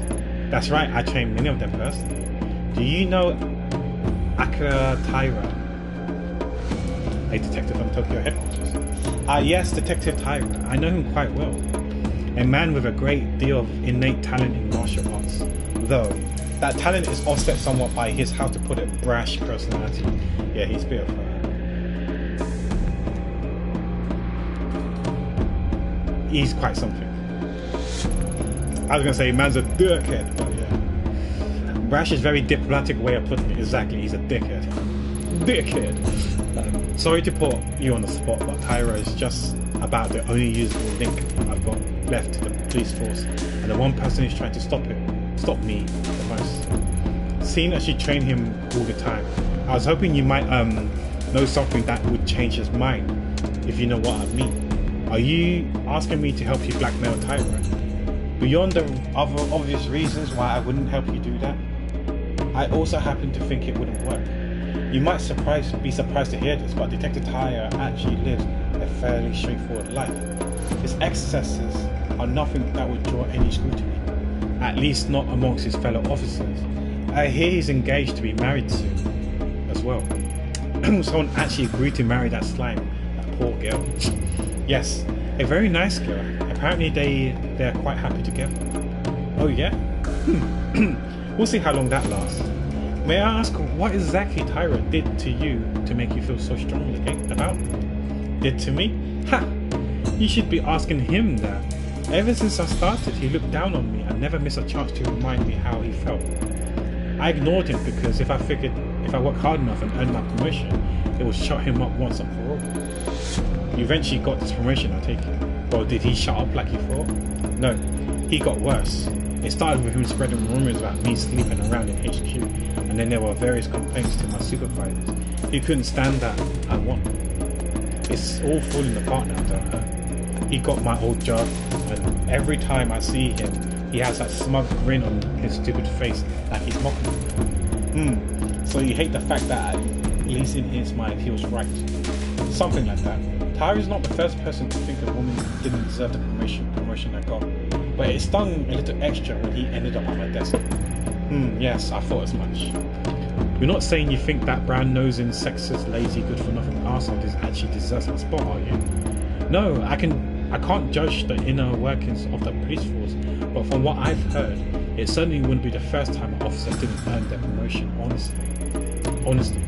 That's right, I train many of them personally. Do you know Akira Taira, a detective from Tokyo headquarters? Yes, Detective Taira. I know him quite well. A man with a great deal of innate talent in martial arts. Though, that talent is offset somewhat by his, how to put it, brash personality. Yeah, he's a bit of he's quite something. I was going to say man's a dickhead, but yeah. Brash is a very diplomatic way of putting it. Exactly, he's a dickhead. Dickhead! Sorry to put you on the spot, but Tyra is just about the only usable link I've got left to the police force, and the one person who's trying to stop me the most. Seeing as you train him all the time, I was hoping you might know something that would change his mind, if you know what I mean. Are you asking me to help you blackmail Tyra? Beyond the other obvious reasons why I wouldn't help you do that, I also happen to think it wouldn't work. You might be surprised to hear this, but Detective Tyra actually lives a fairly straightforward life. His excesses are nothing that would draw any scrutiny, at least not amongst his fellow officers. I hear he's engaged to be married soon, as well. Someone actually agreed to marry that slime, that poor girl. Yes, a very nice girl. Apparently they're quite happy together. Oh yeah? We'll see how long that lasts. May I ask what exactly Tyra did to you to make you feel so strongly about me? Did to me? Ha! You should be asking him that. Ever since I started, he looked down on me and never missed a chance to remind me how he felt. I ignored him because if I figured if I worked hard enough and earned my promotion, it would shut him up once and for all. You eventually got this promotion, I take it. Well, did he shut up like you thought? No, he got worse. It started with him spreading rumours about me sleeping around in HQ, and then there were various complaints to my supervisors. He couldn't stand that I won. It's all falling apart now, don't it? He got my old job, and every time I see him, he has that smug grin on his stupid face like he's mocking me. So you hate the fact that at least in his mind he was right. Something like that. Tyra's not the first person to think a woman didn't deserve the promotion I got, but it stung a little extra when he ended up at my desk. Yes, I thought as much. You're not saying you think that brown-nosing, sexist, lazy, good-for-nothing arsehole actually deserves my spot, are you? No, I can't judge the inner workings of the police force, but from what I've heard, it certainly wouldn't be the first time an officer didn't earn their promotion, honestly.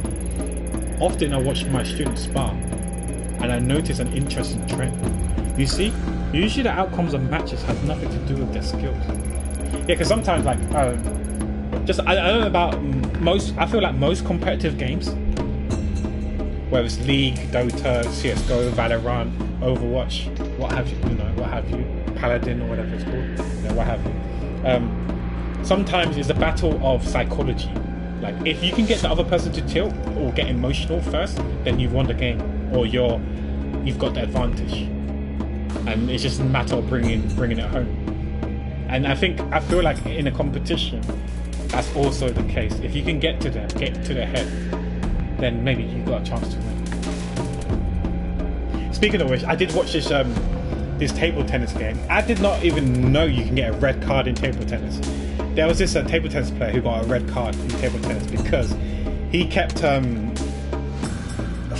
Often I watch my students spar, and I notice an interesting trend. You see, usually the outcomes of matches have nothing to do with their skills. Yeah, because sometimes, like, I don't know about most, I feel like most competitive games, whether it's League, Dota, CSGO, Valorant, Overwatch, what have you, Paladin or whatever it's called, what have you. Sometimes it's a battle of psychology. Like, if you can get the other person to tilt or get emotional first, then you've won the game, or you've got the advantage. and it's just a matter of bringing it home. And I feel like in a competition, that's also the case. If you can get to their head, then maybe you've got a chance to win. Speaking of which, I did watch this table tennis game. I did not even know you can get a red card in table tennis. There was this table tennis player who got a red card in table tennis because he kept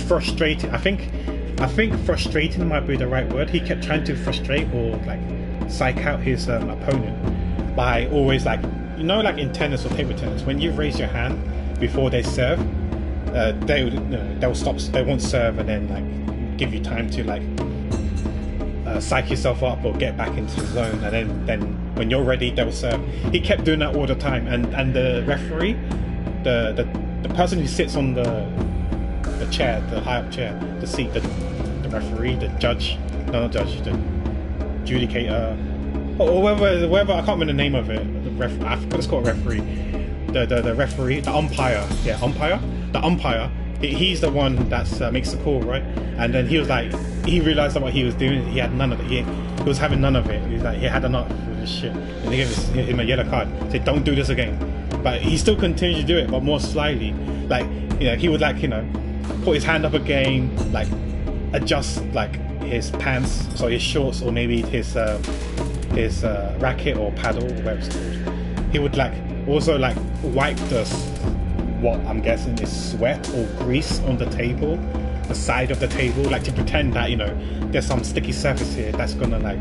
frustrating. I think frustrating might be the right word. He kept trying to frustrate or like psych out his opponent by always like in tennis or table tennis, when you raise your hand before they serve, they'll stop. They won't serve and then like give you time to like psych yourself up or get back into the zone, and then when you're ready they'll serve. He kept doing that all the time, and the referee, the person who sits on the chair, the high up chair, the seat, the referee, the judge, no, not judge, the adjudicator, or whatever, I can't remember the name of it. I forgot it's called a referee. The referee, the umpire, the umpire. He's the one that makes the call, right? And then he was like, he realized that what he was doing, he had none of it. He was having none of it. He was like, he had enough of this shit, and they gave him a yellow card. Said, don't do this again. But he still continued to do it, but more slyly. Like, he would like, put his hand up again, like adjust like his pants, so his shorts, or maybe his racket or paddle, whatever it's called. He would like also like wipe what I'm guessing is sweat or grease on the table, the side of the table, like to pretend that there's some sticky surface here that's gonna like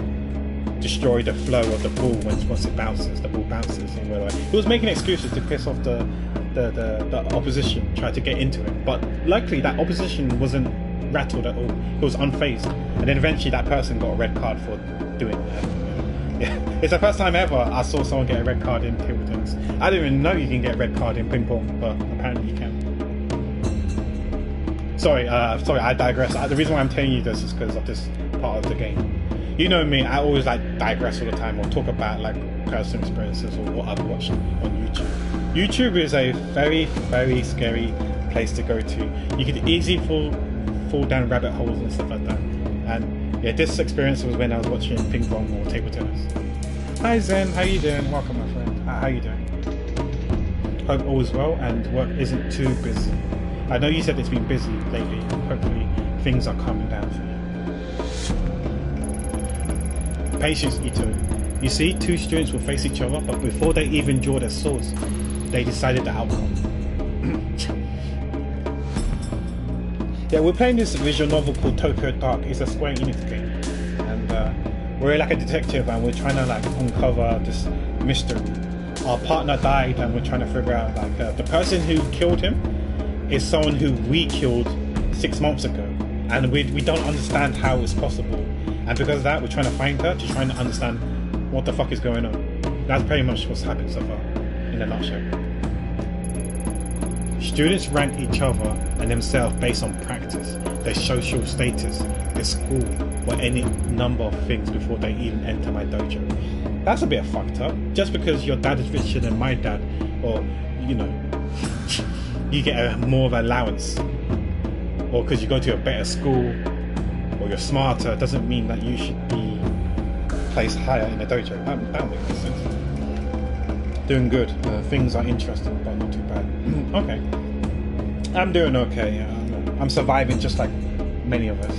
destroy the flow of the ball once it bounces. The ball bounces, and like, he was making excuses to piss off the opposition, try to get into it. But luckily that opposition wasn't rattled at all. It was unfazed, and then eventually that person got a red card for doing that. Yeah, it's the first time ever I saw someone get a red card in table tennis. I didn't even know you can get a red card in ping pong, but apparently you can. Sorry, I digress. The reason why I'm telling you this is because of this part of the game. You know me, I always like digress all the time or talk about like personal experiences or what I've watched on YouTube. YouTube is a very, very scary place to go to. You could easily fall down rabbit holes and stuff like that. And yeah, this experience was when I was watching ping pong or table tennis. Hi Zen, how you doing? Welcome, my friend. How you doing? Hope all is well and work isn't too busy. I know you said it's been busy lately. Hopefully things are calming down for you. Patience, Ito. You see, two students will face each other, but before they even draw their swords, they decided the outcome. Yeah, we're playing this visual novel called Tokyo Dark. It's a Square Enix game, and we're like a detective, and we're trying to like uncover this mystery. Our partner died, and we're trying to figure out like the person who killed him is someone who we killed 6 months ago, and we don't understand how it's possible. And because of that, we're trying to find her to try and understand what the fuck is going on. That's pretty much what's happened so far, in a nutshell. Students rank each other and themselves based on practice, their social status, their school, or any number of things before they even enter my dojo. That's a bit fucked up. Just because your dad is richer than my dad, or you get more of an allowance, or because you go to a better school, or you're smarter, doesn't mean that you should be placed higher in a dojo. That makes sense. Doing good. Things are interesting, but not too bad. Okay. I'm doing okay. I'm surviving just like many of us.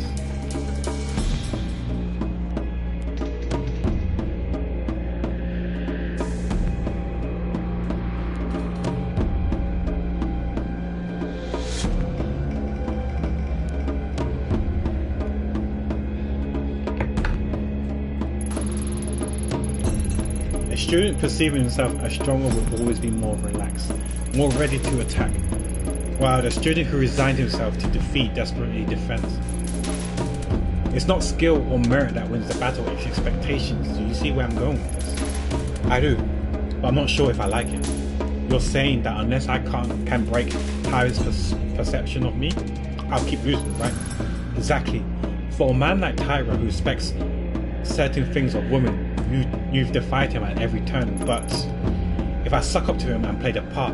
A student perceiving himself as stronger will always be more relaxed, more ready to attack, while the student who resigned himself to defeat desperately defends. It's not skill or merit that wins the battle, it's expectations. Do you see where I'm going with this? I do, but I'm not sure if I like it. You're saying that unless I can break Tyra's perception of me, I'll keep losing, right? Exactly. For a man like Tyra who expects certain things of women, you've defied him at every turn, but if I suck up to him and play the part,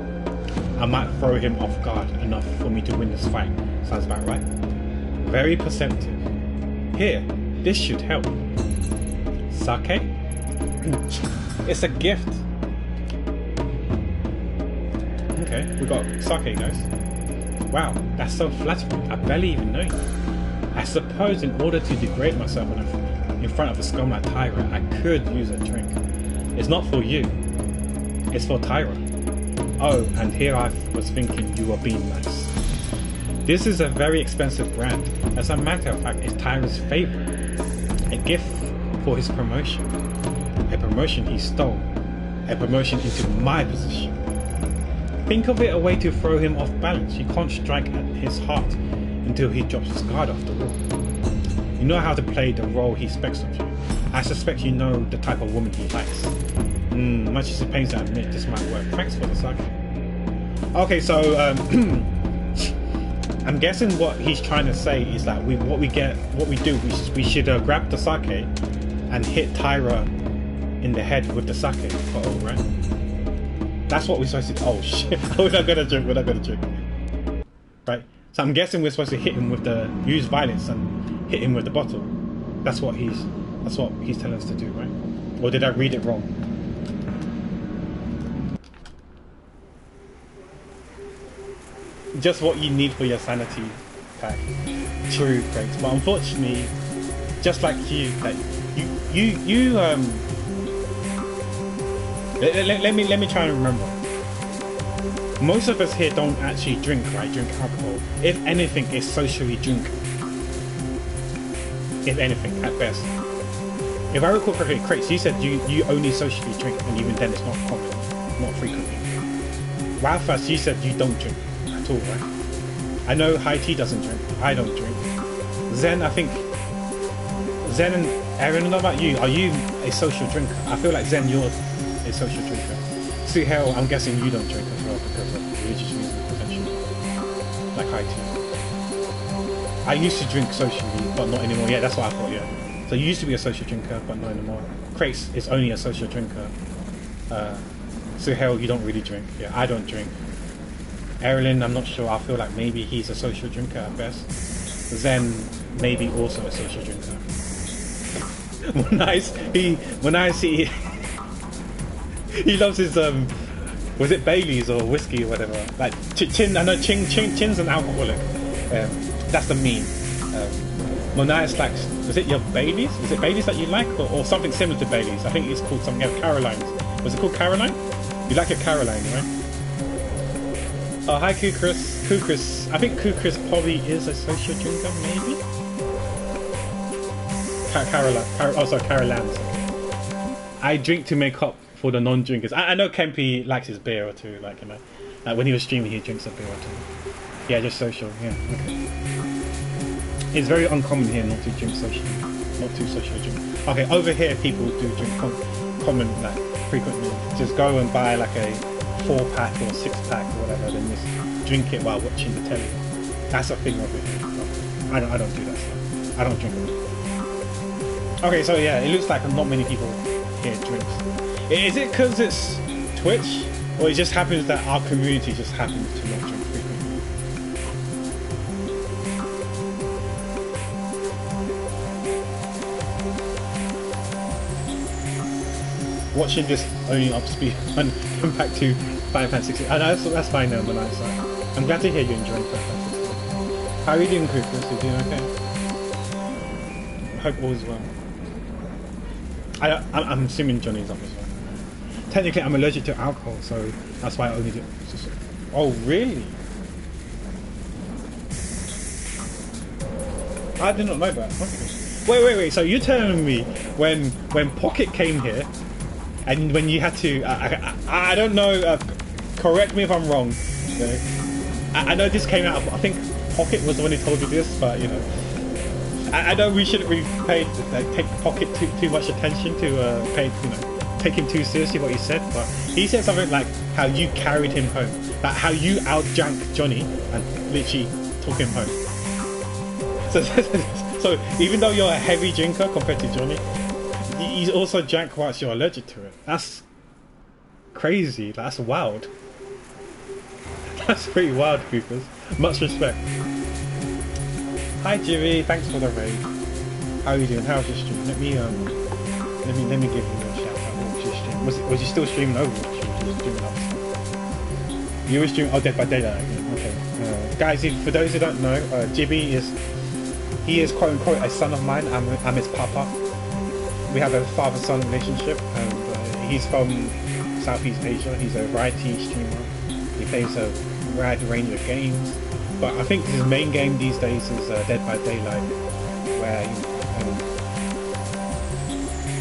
I might throw him off guard enough for me to win this fight. Sounds about right. Very perceptive. Here, This should help. Sake? It's a gift. Okay, we got sake, guys. Wow, that's so flattering. I barely even know you. I suppose in order to degrade myself in front of a scum like Tyra, I could use a drink. It's not for you. It's for Tyra. Oh, and here I was thinking you were being nice. This is a very expensive brand. As a matter of fact, it's Tyra's favorite. A gift for his promotion. A promotion he stole. A promotion into my position. Think of it a way to throw him off balance. You can't strike at his heart until he drops his guard after all. You know how to play the role he expects of you. I suspect you know the type of woman he likes. Much as it pains to admit, this might work. Thanks for the sake. Okay, so I'm guessing what he's trying to say is that we should grab the sake and hit Tyra in the head with the sake bottle, right? That's what we're supposed to do. Oh shit, we're not gonna drink. Right? So I'm guessing we're supposed to hit him with use violence and hit him with the bottle. That's what he's telling us to do, right? Or did I read it wrong? Just what you need for your sanity pack. True, Craig. But unfortunately, just like you, like let me try and remember. Most of us here don't actually drink, right? Drink alcohol. If anything, it's socially drink. If anything, at best. If I recall correctly, Craig, you said you only socially drink, and even then it's not common, not frequently. Ralphus, you said you don't drink at all, right? I know High Tea doesn't drink. I don't drink. Zen, I think Zen and Aaron, I don't know about you. Are you a social drinker? I feel like Zen, you're a social drinker. Suhail, I'm guessing you don't drink as well because of religious reasons, potentially. Like High Tea. I used to drink socially, but not anymore. Yeah, that's what I thought, yeah. So you used to be a social drinker, but not anymore. Crates is only a social drinker. Suhail, you don't really drink. Yeah, I don't drink. Erilyn, I'm not sure. I feel like maybe he's a social drinker at best. Zen, maybe also a social drinker. When I see he loves his was it Bailey's or whiskey or whatever? Like Chin, I know Chin's an alcoholic. That's the meme. Monias like, was it your Bailey's? Was it Bailey's that you like, or something similar to Bailey's? I think it's called something else. Caroline's. Was it called Caroline? You like a Caroline, right? Oh, hi Kukris. Kukris. I think Kukris probably is a social drinker, maybe? Caroline. I drink to make up for the non-drinkers. I know Kempy likes his beer or two, like, you know. Like when he was streaming, he drinks a beer or two. Yeah, just social, yeah, okay. It's very uncommon here not to drink socially. Not too socially drink. Okay, over here people do drink common, like, frequently. Just go and buy like a 4-pack or 6-pack or whatever, then just drink it while watching the telly. That's a thing over here. I don't do that stuff. I don't drink it. Okay, so yeah, it looks like not many people here drinks. Is it because it's Twitch, or it just happens that our community just happens to not drink frequently? Watching this only up speed on Impact 2 Final Fantasy 16. I know that's fine now, but I'm glad to hear you enjoying Final Fantasy 16. How are you doing, Chris? You doing okay? I hope all is well. I'm assuming Johnny's up as well. Technically, I'm allergic to alcohol, so that's why I only do. Oh, really? I did not know that. Okay. Wait. So you're telling me when Pocket came here, and when you had to, I don't know. Correct me if I'm wrong. Okay? I know this came out. I think Pocket was the one who told you this, but you know. I know we shouldn't really take Pocket too much attention to take him too seriously what he said, but he said something like how you carried him home, like how you outdrank Johnny and literally took him home. So even though you're a heavy drinker compared to Johnny, you also drank whilst you're allergic to it. That's crazy. That's wild. That's pretty wild, Coopers. Much respect. Hi Jimmy, thanks for the raid. How are you doing? How's your stream? Let me give you a shout out. What was your stream? Was you still streaming Overwatch? Or was you streaming other stuff? You were streaming Dead by Daylight again. Okay. Guys, for those who don't know, Jibby is quote unquote a son of mine. I'm his papa. We have a father-son relationship, and he's from Southeast Asia. He's a variety streamer. He plays a wide range of games, but I think his main game these days is Dead by Daylight, where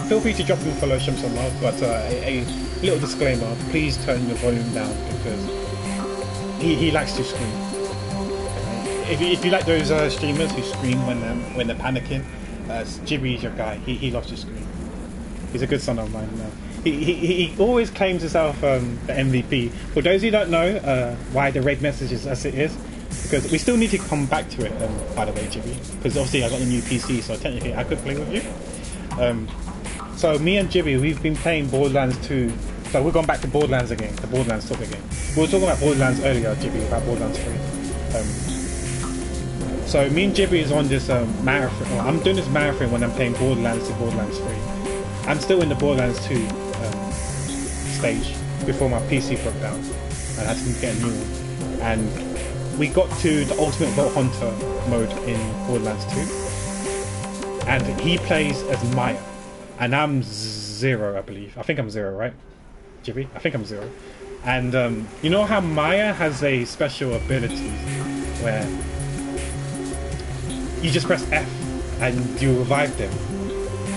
feel free to drop him a follow, show him some love, but a little disclaimer, please turn your volume down because he likes to scream. If you like those streamers who scream when they're panicking, Jibby is your guy. He loves to scream. He's a good son of mine. He always claims himself the MVP. For those who don't know why the red message is as it is, because we still need to come back to it, by the way, Jibby, because obviously I got the new PC, so technically I could play with you. So me and Jibby, we've been playing Borderlands 2. So we're going back to Borderlands again, the Borderlands topic again. We were talking about Borderlands earlier, Jibby, about Borderlands 3. So me and Jibby is on this marathon. Well, I'm doing this marathon when I'm playing Borderlands to Borderlands 3. I'm still in the Borderlands 2 stage before my PC broke down and I had to get a new one. And we got to the Ultimate Vault Hunter mode in Borderlands 2. And he plays as Maya. And I'm 0, I believe. I think I'm 0, right? Jibby? I think I'm 0. And you know how Maya has a special ability where you just press F and you revive them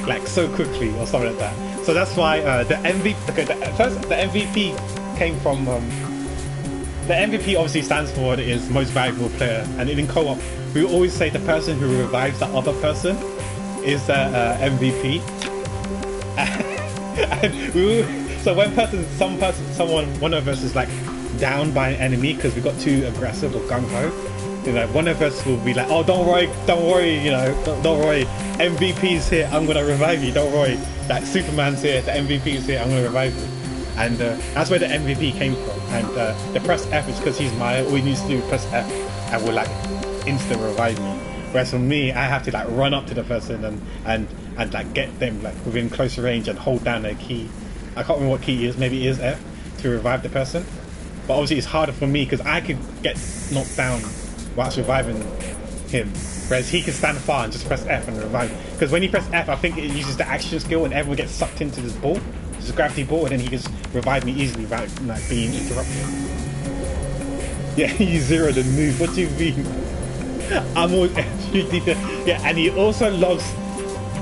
like so quickly or something like that. So that's why the MVP. Okay, the MVP came from. The MVP obviously stands for what it is, most valuable player, and in co-op we always say the person who revives the other person is the MVP. And so when one of us is like down by an enemy because we got too aggressive or gung ho. You know, one of us will be like, "Oh, don't worry, you know, don't worry. MVP's here. I'm gonna revive you. Don't worry. That Superman's here. The MVP's here. I'm gonna revive you." And that's where the MVP came from. And the press F is because he's Maya. All he needs to do is press F, and will like instant revive me. Whereas for me, I have to like run up to the person and like get them like within close range and hold down their key. I can't remember what key it is. Maybe it is F to revive the person. But obviously, it's harder for me because I could get knocked down whilst reviving him, whereas he can stand far and just press F and revive. Because when he press F, I think it uses the action skill and everyone gets sucked into this ball, this gravity ball, and then he can just revive me easily without like being interrupted. Yeah, he zeroed the move. What do you mean? I'm always yeah, and he also loves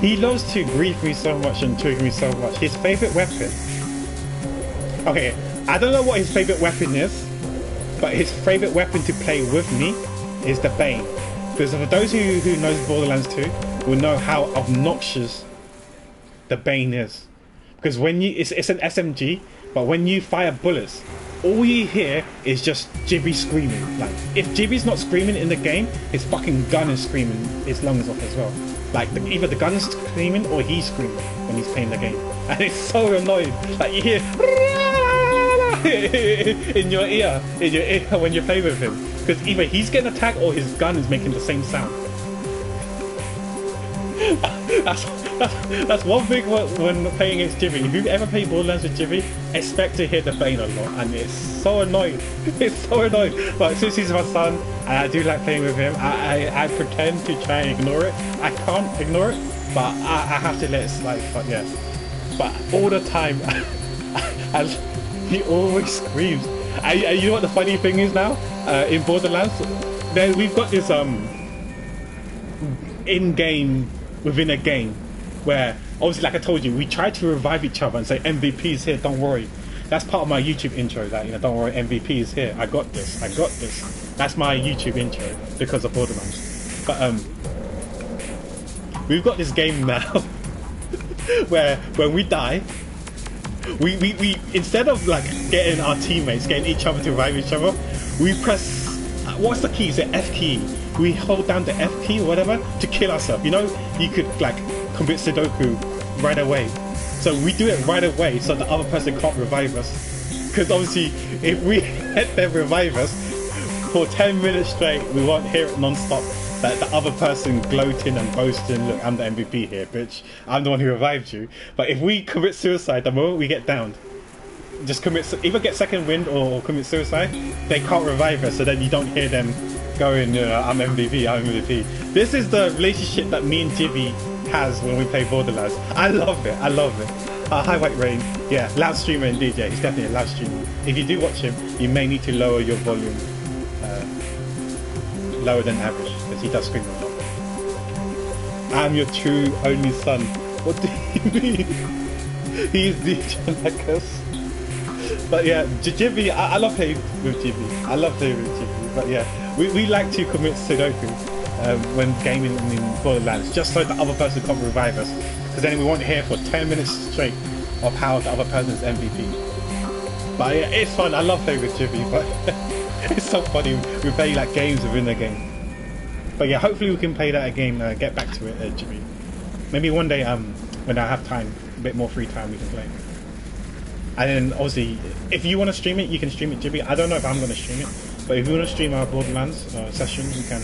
to grief me so much and trigger me so much. His favorite weapon. Okay, I don't know what his favorite weapon is, but his favorite weapon to play with me is the Bane. Because for those who knows Borderlands 2 will know how obnoxious the Bane is. Because when it's an SMG, but when you fire bullets, all you hear is just Jibby screaming. Like, if Jibby's not screaming in the game, his fucking gun is screaming his lungs off as well. Like, either the gun is screaming or he's screaming when he's playing the game. And it's so annoying. Like, you hear in your ear when you play with him, because either he's getting attacked or his gun is making the same sound. That's one thing when playing against Jibby. If you've ever played Borderlands with Jibby, expect to hear the Bane a lot, and it's so annoying. It's so annoying. But since he's my son and I do like playing with him, I pretend to try and ignore it. I can't ignore it, but I have to let it slide. But yeah, but all the time he always screams. You know what the funny thing is now? In Borderlands, we've got this in-game within a game where obviously, like I told you, we try to revive each other and say MVP's here, don't worry. That's part of my YouTube intro, that, you know, don't worry, MVP is here, I got this. That's my YouTube intro because of Borderlands. But we've got this game now where when we die, we instead of like getting our teammates, getting each other to revive each other, we press what's the key? Is it F key? We hold down the F key or whatever to kill ourselves. You know, you could like commit Sudoku right away. So we do it right away so the other person can't revive us. Because obviously, if we let them revive us for 10 minutes straight, we won't hear it non-stop. Like the other person gloating and boasting, look, I'm the MVP here, bitch. I'm the one who revived you. But if we commit suicide the moment we get downed, just either get second wind or commit suicide, they can't revive us, so then you don't hear them going, I'm MVP, I'm MVP. This is the relationship that me and Jibby has when we play Borderlands. I love it, I love it. Hi White Rain, yeah, loud streamer indeed, yeah, he's definitely a loud streamer. If you do watch him, you may need to lower your volume, lower than average, because he does scream a lot. I'm your true only son. What do you mean? He's DJ like us. But yeah, Jibby, I love playing with Jibby. I love playing with Jibby. But yeah, we like to commit Sudoku when gaming in Borderlands, just so the other person can't revive us. Because then we won't hear for 10 minutes straight of how the other person's MVP. But yeah, it's fun. I love playing with Jibby, but it's so funny. We play like games within a game. But yeah, hopefully we can play that again, get back to it, Jibby. Maybe one day when I have time, a bit more free time, we can play. And then obviously, if you want to stream it, you can stream it, Jibby. I don't know if I'm going to stream it, but if you want to stream our Borderlands session, you can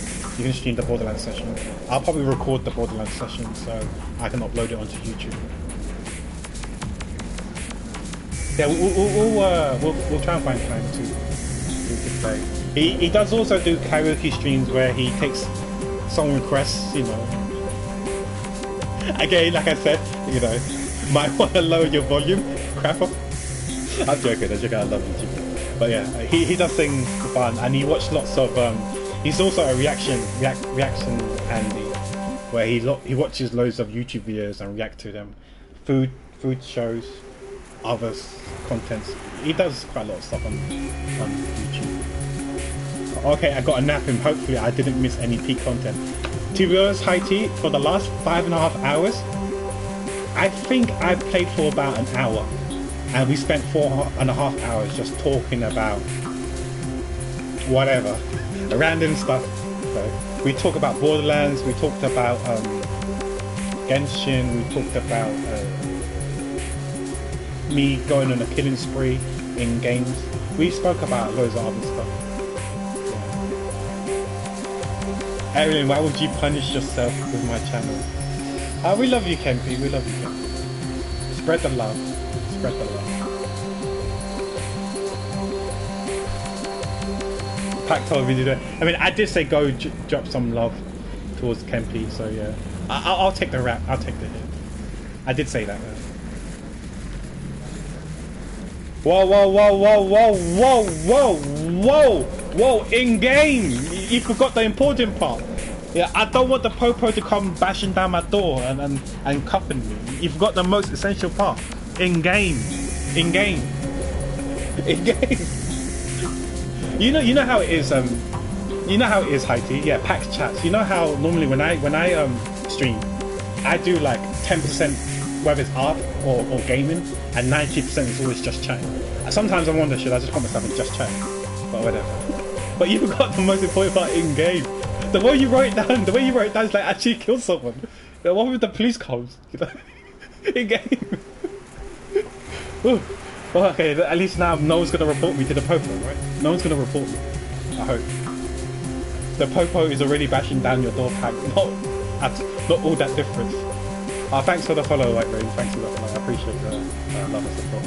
stream the Borderlands session. I'll probably record the Borderlands session so I can upload it onto YouTube. Yeah, we'll try and find time to play. He does also do karaoke streams where he takes song requests, you know. Again, like I said, you know, might want to lower your volume, crap up. I'm joking, I love him too. But yeah, he does things fun, and he watched lots of, he's also a reaction handy, where he watches loads of YouTube videos and react to them. Food shows, others, contents. He does quite a lot of stuff on YouTube. Okay, I got to nap him. Hopefully I didn't miss any peak content. To be honest, High Tea, for the last 5.5 hours, I think I played for about an hour. And we spent 4.5 hours just talking about whatever, random stuff. So we talked about Borderlands, we talked about Genshin, we talked about me going on a killing spree in games. We spoke about loads of other stuff. Evelyn, why would you punish yourself with my channel? We love you, Kempi, we love you, Kempi. Spread the love. Spread the love. Pack told me to do it. I mean, I did say go drop some love towards Kempi, so yeah. I'll take the rap, I'll take the hit. I did say that. Whoa, whoa, whoa, whoa, whoa, whoa, whoa, whoa, whoa, in game! You forgot the important part. Yeah, I don't want the Popo to come bashing down my door and cuffing me. You forgot the most essential part. In game. In game. In game. You know how it is, you know how it is, Heidi? Yeah, PAX chats. You know how normally when I stream, I do like 10% whether it's art or gaming, and 90% is always just chatting. Sometimes I wonder, should I just put myself in just chatting? But whatever. But you forgot the most important part in game. The way you wrote it down is like actually kill someone. The one with the police comes, you know, in game. Ooh. Well, okay, at least now no one's gonna report me to the Popo, right? No one's gonna report me. I hope. The Popo is already bashing down your door pack. Not all that different. Thanks for the follow, White Rain. Thanks for the follow. I appreciate the love and support.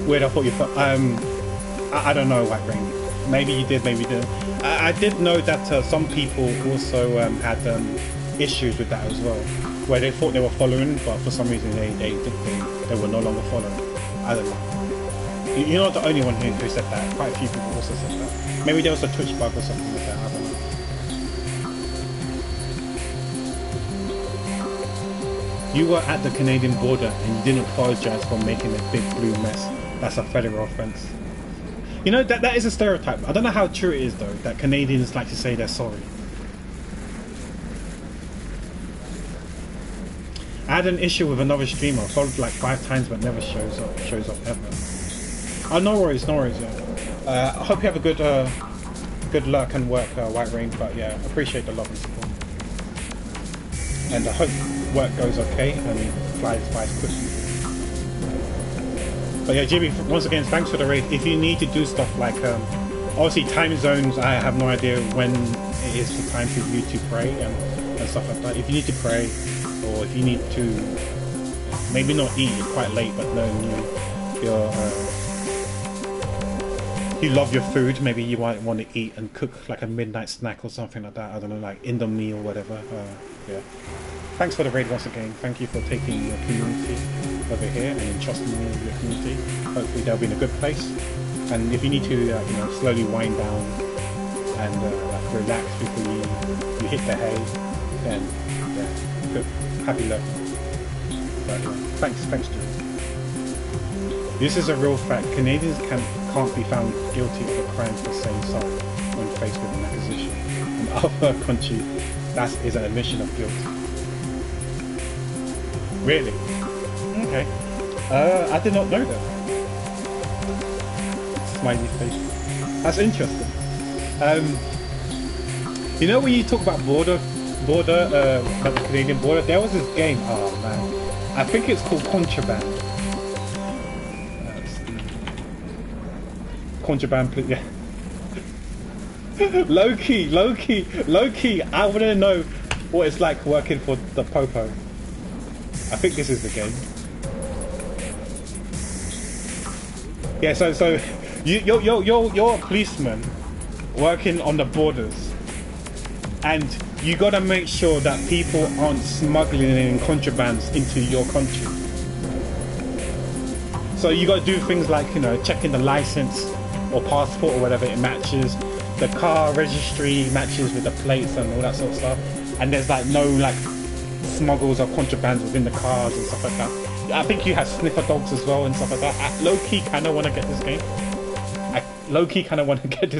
Weird, I thought you I don't know, White Rain. Maybe you did, maybe you didn't. I did know that some people also had issues with that as well, where they thought they were following, but for some reason they were no longer following. I don't know. You're not the only one who said that. Quite a few people also said that. Maybe there was a Twitch bug or something like that. I don't know. You were at the Canadian border and you didn't apologize for making a big blue mess. That's a federal offense. You know, that is a stereotype. I don't know how true it is though, that Canadians like to say they're sorry. I had an issue with another streamer, followed like 5 times but never shows up ever. Oh, no worries, yeah. I hope you have a good luck and work, White Rain, but yeah, appreciate the love and support. And I hope work goes okay and flies by quickly. But yeah, Jimmy, once again, thanks for the raid. If you need to do stuff like obviously time zones, I have no idea when it is for time for you to pray and stuff like that. If you need to pray, or if you need to maybe not eat, it's quite late, but knowing you love your food, maybe you might want to eat and cook like a midnight snack or something like that. I don't know, like Indomie or whatever. Yeah. Thanks for the raid once again. Thank you for taking your community over here and entrusting me with your community. Hopefully they'll be in a good place. And if you need to, you know, slowly wind down and like relax before you hit the hay, then yeah, good. Happy luck. But thanks, Jim. This is a real fact. Canadians can't be found guilty of a crime for saying sorry when faced with an accusation. In other countries, that is an admission of guilt. Really? Okay. I did not know that. Smiley face. That's interesting. You know when you talk about border, about the Canadian border, there was this game. Oh man, I think it's called Contraband. Contraband, yeah. low key. I want to know what it's like working for the Popo. I think this is the game. Yeah, so you're a policeman working on the borders, and you gotta make sure that people aren't smuggling in contrabands into your country. So you gotta do things like, you know, checking the license or passport or whatever, it matches, the car registry matches with the plates and all that sort of stuff, and there's like no like smuggles or contrabands within the cars and stuff like that. I think you have sniffer dogs as well and stuff like that. I low-key kind of want to get this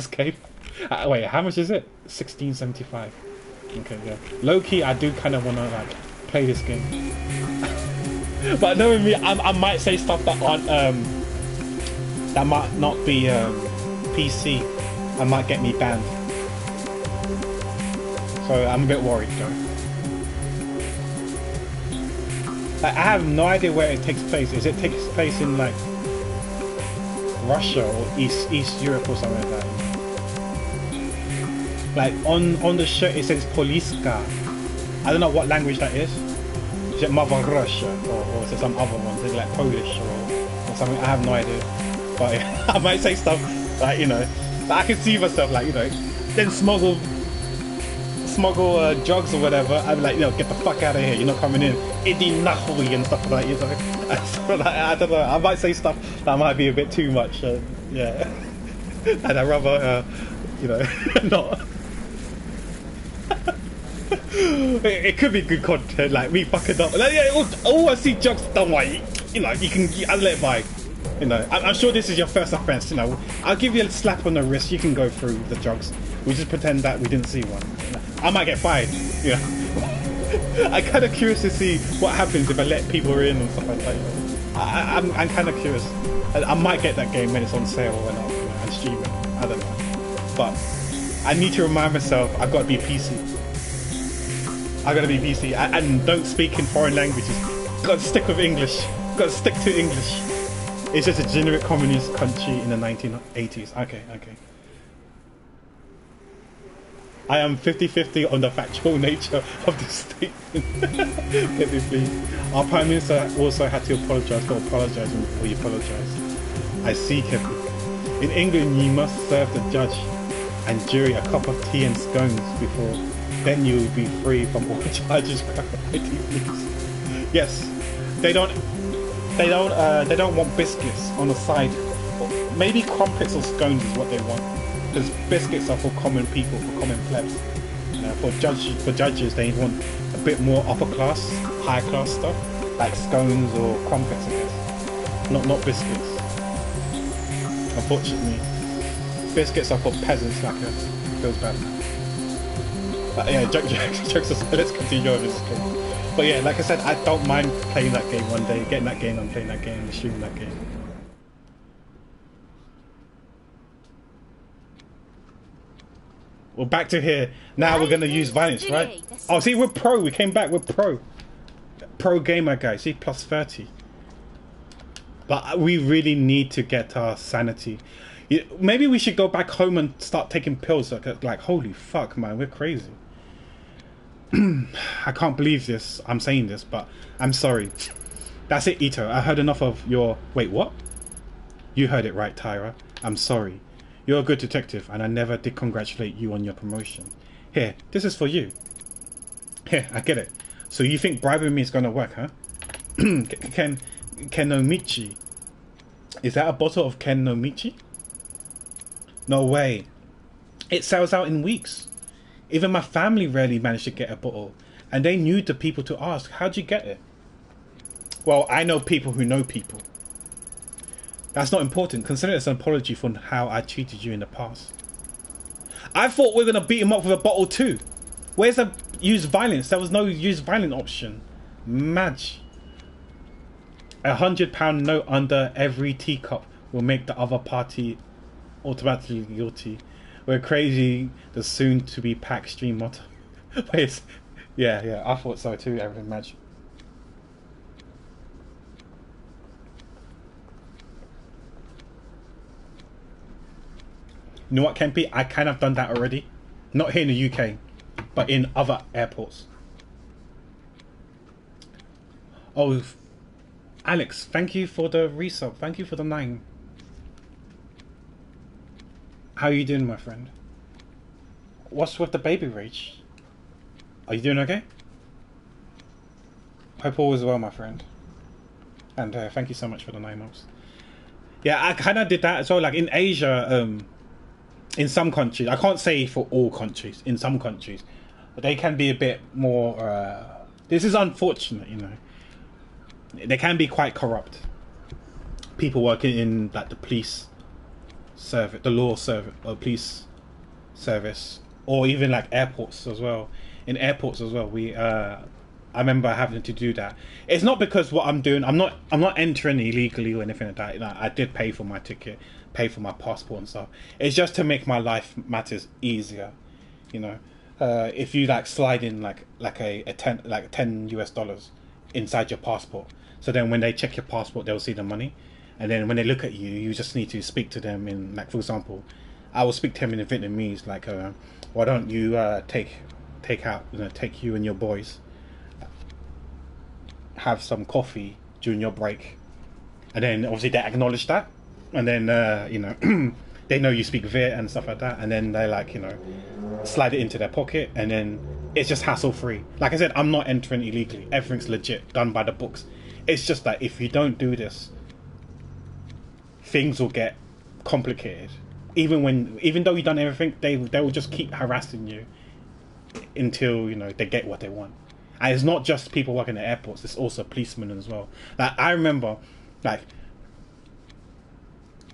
game. Wait, how much is it? $16.75. Okay, yeah. Low-key, I do kind of want to like play this game. But knowing me, I might say stuff that aren't that might not be PC. I might get me banned. So I'm a bit worried though. Like, I have no idea where it takes place. Is it takes place in like Russia or East Europe or something like that? Like on the shirt it says Poliska. I don't know what language that is. Is it Mother Russia or is it some other one? Is it like Polish or something? I have no idea. But yeah, I might say stuff like, you know, I can see myself like, you know, then smuggle drugs or whatever. I'd be like, you know, get the fuck out of here, you're not coming in. Idi nahui and stuff like that, you know. So, like, I don't know, I might say stuff that might be a bit too much, yeah. And I'd rather, you know, not. It could be good content, like me fucking up. Like, yeah, I see drugs, don't worry, you know, I'll let it by. You know, I'm sure this is your first offense, you know. I'll give you a slap on the wrist, you can go through the drugs. We just pretend that we didn't see one. I might get fired, you know. I'm kind of curious to see what happens if I let people in and stuff like that. You know? I'm kind of curious. I might get that game when it's on sale and stream it. I don't know. But I need to remind myself I've got to be PC. I've got to be PC. And don't speak in foreign languages. Got to stick with English. Got to stick to English. It's just a generic communist country in the 1980s. Okay. I am 50-50 on the factual nature of this statement. Get me, please. Our Prime Minister also had to apologise for apologising before you apologise. I see, Kevin. In England, you must serve the judge and jury a cup of tea and scones before, then you will be free from all charges. Yes, they don't want biscuits on the side. Maybe crumpets or scones is what they want. Because biscuits are for common people, for common plebs. You know, for judges, they want a bit more upper class, higher class stuff, like scones or crumpets, I guess. Not biscuits. Unfortunately, biscuits are for peasants like us. Feels bad. But yeah, jokes aside, let's continue on this game. But yeah, like I said, I don't mind playing that game one day, getting that game and playing that game and streaming that game. We're back to here. Now we're going to use violence, right? Oh, see, we're pro. We came back. We're pro. Pro gamer, guys. See, plus 30. But we really need to get our sanity. Maybe we should go back home and start taking pills. Like holy fuck, man, we're crazy. I can't believe this. I'm saying this, but I'm sorry. That's it, Ito. I heard enough of your... Wait, what? You heard it right, Tyra. I'm sorry. You're a good detective, and I never did congratulate you on your promotion. Here, this is for you. Here, I get it. So you think bribing me is gonna work, huh? Kenomichi. Is that a bottle of Kenomichi? No way. It sells out in weeks. Even my family rarely managed to get a bottle, and they knew the people to ask. How'd you get it? Well, I know people who know people. That's not important. Consider it as an apology for how I treated you in the past. I thought we were going to beat him up with a bottle too. Where's the use violence? There was no use violence option. Madge. £100 note under every teacup will make the other party automatically guilty. We're crazy, the soon-to-be pack stream motto. Wait, yeah, I thought so too, everything Madge. You know what, Kempy? I kind of done that already. Not here in the UK, but in other airports. Oh, Alex, thank you for the resub. Thank you for the 9. How are you doing, my friend? What's with the baby rage? Are you doing okay? Hope all is well, my friend. And thank you so much for the 9 months. Yeah, I kind of did that as well. Like in Asia, in some countries, I can't say for all countries, in some countries, they can be a bit more, this is unfortunate, you know. They can be quite corrupt. People working in like the police service, the law service, or police service, or even like airports as well. In airports as well, I remember having to do that. It's not because what I'm doing, I'm not entering illegally or anything like that. You know, I did pay for my ticket, pay for my passport and stuff. It's just to make my life matters easier, you know. If you like slide in like $10 US inside your passport, so then when they check your passport, they'll see the money, and then when they look at you, you just need to speak to them in, like, for example, I will speak to him in Vietnamese, like, why don't you take you and your boys have some coffee during your break, and then obviously they acknowledge that, and then you know, they know you speak Viet and stuff like that, and then they like, you know, slide it into their pocket, and then it's just hassle free. Like I said, I'm not entering illegally. Everything's legit, done by the books. It's just that if you don't do this, things will get complicated. Even though you've done everything, they will just keep harassing you until, you know, they get what they want. And it's not just people working at airports, it's also policemen as well. Like, I remember, like,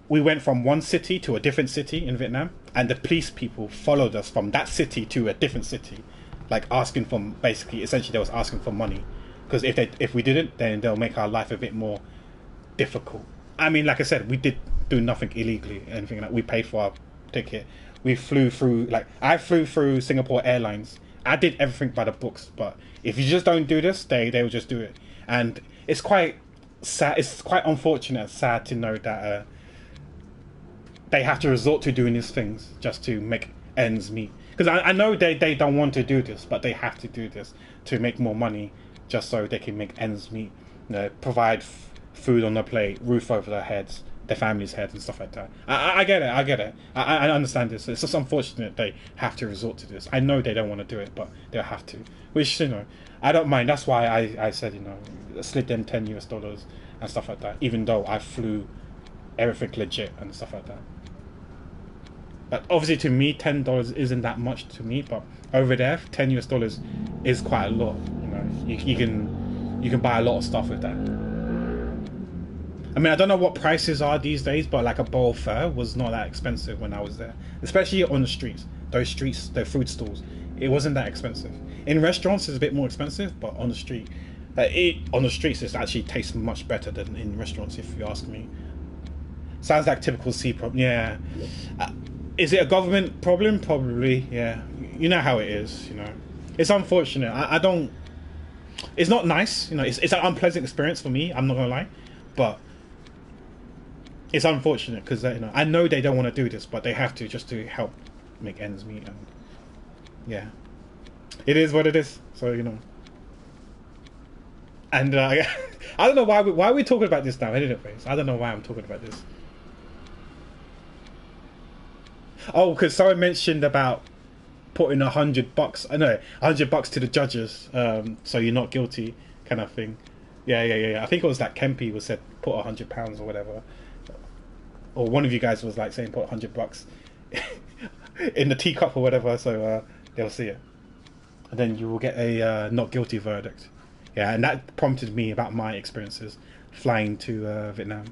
we went from one city to a different city in Vietnam, and the police people followed us from that city to a different city, like asking for, basically, essentially they was asking for money, because if we didn't, then they'll make our life a bit more difficult. I mean, like I said, we did do nothing illegally, anything like, we paid for our ticket, we flew through, like, I flew through Singapore Airlines. I did everything by the books, but if you just don't do this, they will just do it. And it's quite sad, it's quite unfortunate and sad to know that they have to resort to doing these things just to make ends meet. Because I know they don't want to do this, but they have to do this to make more money, just so they can make ends meet, you know, provide food on their plate, roof over their heads, their family's heads and stuff like that. I get it. I understand this. It's just unfortunate they have to resort to this. I know they don't want to do it, but they'll have to. Which, you know, I don't mind. That's why I said, you know, slid them $10 US and stuff like that, even though I flew everything legit and stuff like that. But obviously to me, $10 isn't that much to me, but over there, $10 US is quite a lot. You know, you can buy a lot of stuff with that. I mean, I don't know what prices are these days, but like a bowl of pho was not that expensive when I was there. Especially on the streets. Those streets, the food stalls. It wasn't that expensive. In restaurants, it's a bit more expensive, but on the street, on the streets, it actually tastes much better than in restaurants, if you ask me. Sounds like typical C problem. Yeah. Is it a government problem? Probably, yeah. You know how it is, you know. It's unfortunate. I don't... It's not nice, you know. It's an unpleasant experience for me, I'm not gonna lie. But it's unfortunate because I know they don't want to do this, but they have to just to help make ends meet. And yeah, it is what it is. So and I don't know why we're talking about this now. Anyways, I don't know why I'm talking about this. Oh, because someone mentioned about putting $100. I know $100 to the judges, so you're not guilty, kind of thing. Yeah. I think it was like Kempi was said put £100 or whatever, or one of you guys was like saying put $100 in the teacup or whatever, so they'll see it, and then you will get a not guilty verdict. Yeah, and that prompted me about my experiences flying to Vietnam.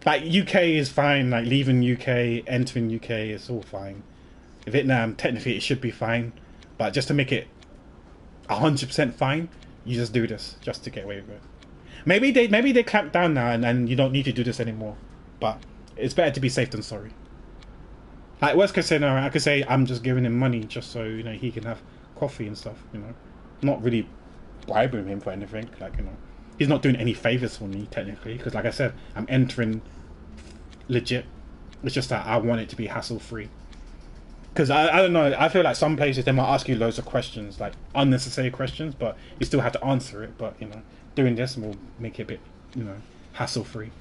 Like UK is fine, like leaving UK, entering UK is all fine. Vietnam, technically it should be fine, but just to make it 100% fine, you just do this just to get away with it. Maybe they clamp down now and you don't need to do this anymore. But it's better to be safe than sorry. Like worst case scenario, I could say I'm just giving him money just so he can have coffee and stuff. Not really bribing him for anything. Like he's not doing any favors for me technically because, like I said, I'm entering legit. It's just that I want it to be hassle free. Because I don't know, I feel like some places they might ask you loads of questions, like unnecessary questions, but you still have to answer it. But doing this will make it a bit, hassle free.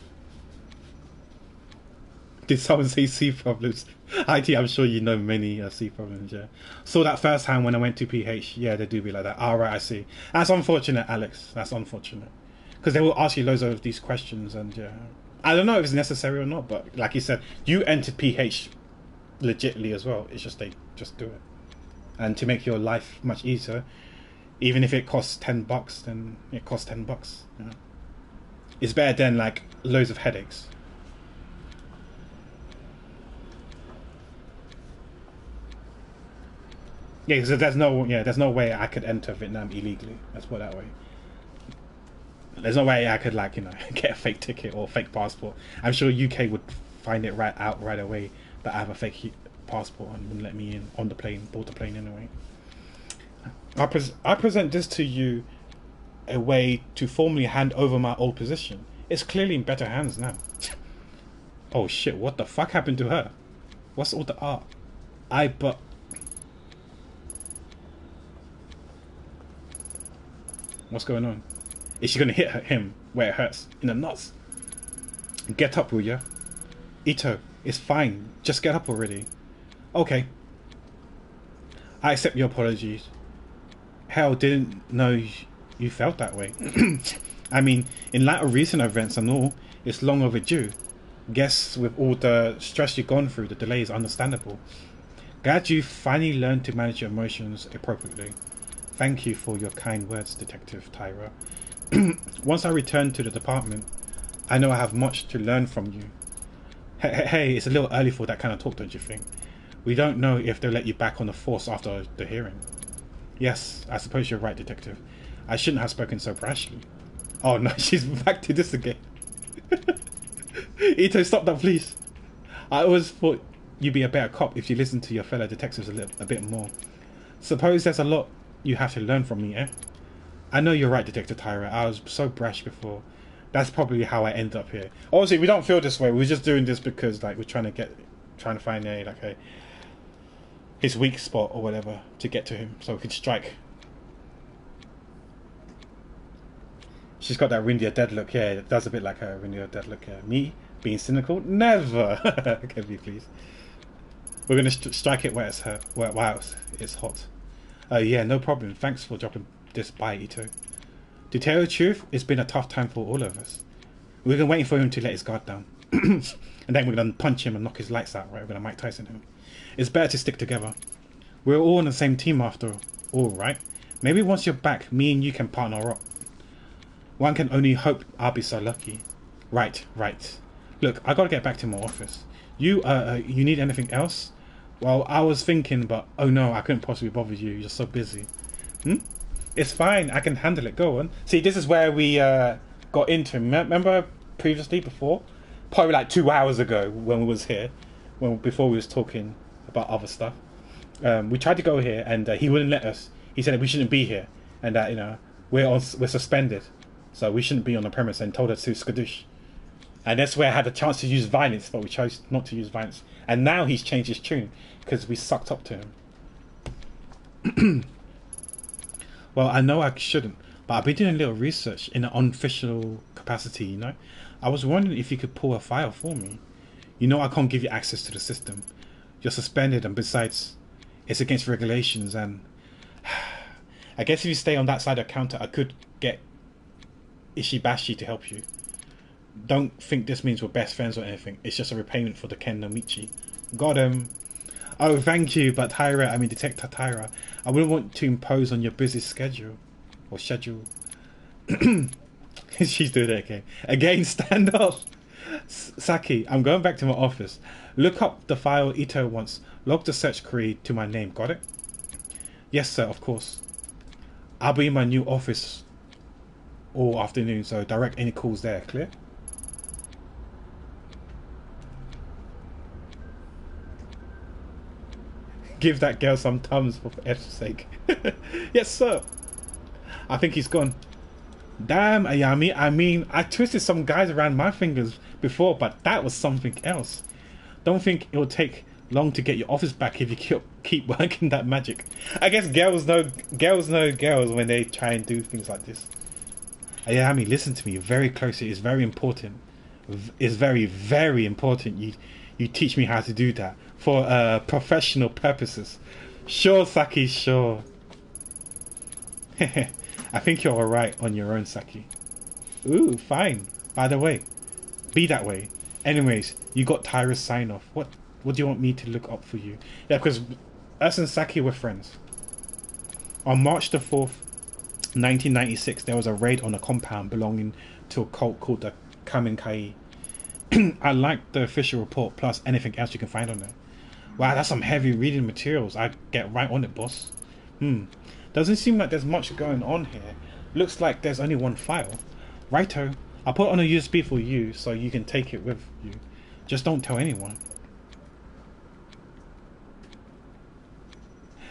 Did someone say sea problems? IT, I'm sure you know many sea problems. Yeah, saw that firsthand when I went to PH. Yeah, they do be like that. Right, I see. That's unfortunate, Alex. That's unfortunate because they will ask you loads of these questions, and I don't know if it's necessary or not. But like you said, you entered PH legitly as well. It's just they just do it, and to make your life much easier, even if it costs $10, then it costs $10. It's better than like loads of headaches. Yeah, so there's no way I could enter Vietnam illegally. Let's put it that way. There's no way I could get a fake ticket or fake passport. I'm sure UK would find it right away that I have a fake passport and wouldn't let me in on the plane, board the plane anyway. I present this to you a way to formally hand over my old position. It's clearly in better hands now. Oh shit, what the fuck happened to her? What's all the art? What's going on? Is she gonna hit him where it hurts? In the nuts? Get up, will ya? Ito, it's fine. Just get up already. Okay. I accept your apologies. Hell, didn't know you felt that way. I mean, in light of recent events and all, it's long overdue. Guess with all the stress you've gone through, the delay is understandable. Glad you finally learned to manage your emotions appropriately. Thank you for your kind words, Detective Tyra. Once I return to the department, I know I have much to learn from you. Hey, it's a little early for that kind of talk, don't you think? We don't know if they'll let you back on the force after the hearing. Yes, I suppose you're right, Detective. I shouldn't have spoken so brashly. Oh no, she's back to this again. Ito, stop that, please. I always thought you'd be a better cop if you listened to your fellow detectives a bit more. Suppose there's a lot you have to learn from me, eh? I know you're right, Detective Tyra. I was so brash before. That's probably how I end up here. Obviously, we don't feel this way. We're just doing this because we're trying to find his weak spot or whatever to get to him, so we can strike. She's got that Rindia dead look. Yeah, it does a bit like her Rindia dead look. Yeah. Me being cynical? Never. Can we please? We're gonna strike it where it's hurt. Wow, it's hot. Yeah, no problem. Thanks for dropping this by, Ito. To tell you the truth, it's been a tough time for all of us. We've been waiting for him to let his guard down. And then we're going to punch him and knock his lights out, right? We're going to Mike Tyson him. It's better to stick together. We're all on the same team after all, right? Maybe once you're back, me and you can partner up. One can only hope I'll be so lucky. Right. Look, I got to get back to my office. You need anything else? Well, I was thinking, but oh no, I couldn't possibly bother you. You're so busy. It's fine. I can handle it. Go on. See, this is where we got into him. Remember previously, before? Probably like 2 hours ago when we was here, before we was talking about other stuff. We tried to go here and he wouldn't let us. He said that we shouldn't be here and that we're suspended, so we shouldn't be on the premise, and told us to skadoosh. And that's where I had the chance to use violence, but we chose not to use violence. And now he's changed his tune because we sucked up to him. Well, I know I shouldn't, but I've been doing a little research in an unofficial capacity, you know? I was wondering if you could pull a file for me. You know I can't give you access to the system. You're suspended, and besides, it's against regulations, and I guess if you stay on that side of the counter, I could get Ishibashi to help you. Don't think this means we're best friends or anything. It's just a repayment for the Ken no Michi. Got him. Oh, thank you, but Detective Tyra, I wouldn't want to impose on your busy schedule. Or schedule. She's doing it again. Again, stand up. Saki, I'm going back to my office. Look up the file Ito wants. Log the search query to my name. Got it? Yes, sir, of course. I'll be in my new office all afternoon, so direct any calls there. Clear? Give that girl some thumbs for F's sake. Yes, sir. I think he's gone. Damn, Ayami. I mean, I twisted some guys around my fingers before, but that was something else. Don't think it'll take long to get your office back if you keep working that magic. I guess girls know girls when they try and do things like this. Ayami, listen to me very closely. It's very important. It's very, very important you teach me how to do that for professional purposes. Sure, Saki, sure. I think you're alright on your own, Saki. Ooh, fine. By the way, be that way. Anyways, you got Tyra's sign off. What do you want me to look up for you? Yeah, because us and Saki were friends. On March the 4th, 1996, there was a raid on a compound belonging to a cult called the Kaminkai. I like the official report plus anything else you can find on there. Wow, that's some heavy reading materials. I get right on it, boss. Doesn't seem like there's much going on here. Looks like there's only one file. Righto. I'll put it on a USB for you so you can take it with you. Just don't tell anyone.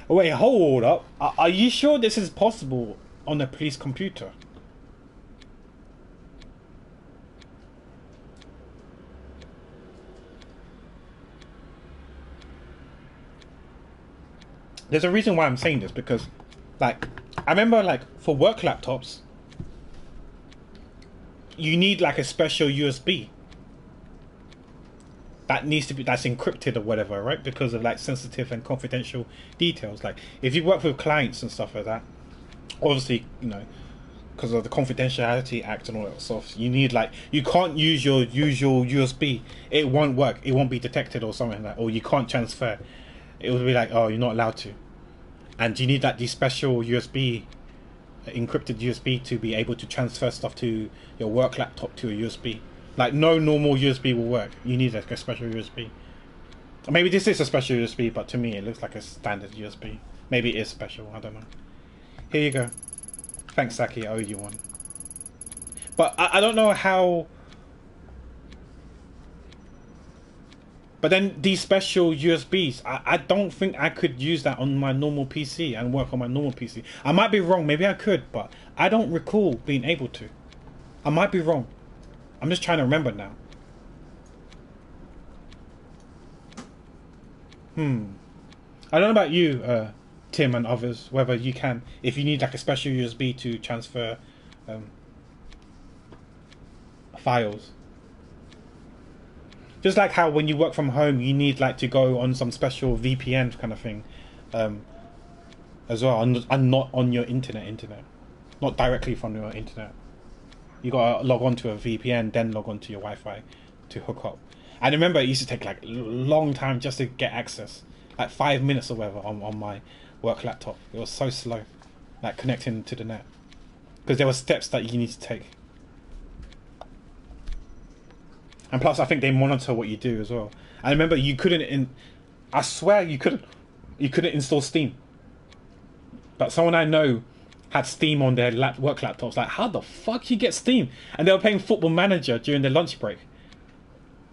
Oh, wait, hold up. Are you sure this is possible on a police computer? There's a reason why I'm saying this, because like I remember like for work laptops you need like a special USB that needs to be, that's encrypted or whatever, right? Because of like sensitive and confidential details. Like if you work with clients and stuff like that, obviously, you know, because of the Confidentiality Act and all that stuff, you need like, you can't use your usual USB. It won't work. It won't be detected or something like that, or you can't transfer. It will be like, oh, you're not allowed to. And you need these special USB, encrypted USB, to be able to transfer stuff to your work laptop to a USB. Like no normal USB will work. You need like a special USB. Maybe this is a special USB, but to me it looks like a standard USB. Maybe it is special, I don't know. Here you go. Thanks, Saki, I owe you one. But I don't know how... But then these special USBs, I don't think I could use that on my normal PC and work on my normal PC. I might be wrong, maybe I could, but I don't recall being able to. I might be wrong. I'm just trying to remember now. I don't know about you, Tim and others, whether you can, if you need like a special USB to transfer files. Just like how when you work from home, you need like to go on some special VPN kind of thing, as well, and not on your internet, not directly from your internet. You gotta log on to a VPN, then log on to your Wi-Fi to hook up. And remember, it used to take like a long time just to get access, like 5 minutes or whatever on my work laptop. It was so slow, like connecting to the net, because there were steps that you need to take. And plus, I think they monitor what you do as well. I remember you couldn't I swear you couldn't install Steam. But someone I know had Steam on their work laptops. Like, how the fuck you get Steam? And they were playing Football Manager during their lunch break,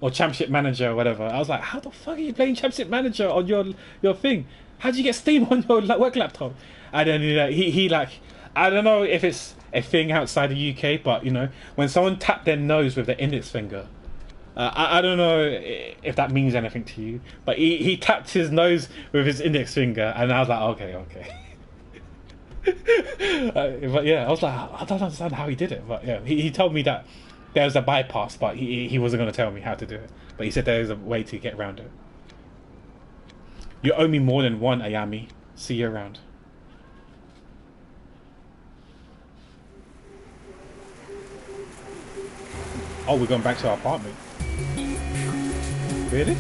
or Championship Manager, or whatever. I was like, how the fuck are you playing Championship Manager on your thing? How do you get Steam on your work laptop? And then he like, I don't know if it's a thing outside the UK, but you know, when someone tapped their nose with their index finger, I don't know if that means anything to you, but he tapped his nose with his index finger, and I was like, okay. But yeah, I was like, I don't understand how he did it. But yeah, he told me that there was a bypass, but he wasn't going to tell me how to do it. But he said there is a way to get around it. You owe me more than one, Ayami. See you around. Oh, we're going back to our apartment. Really?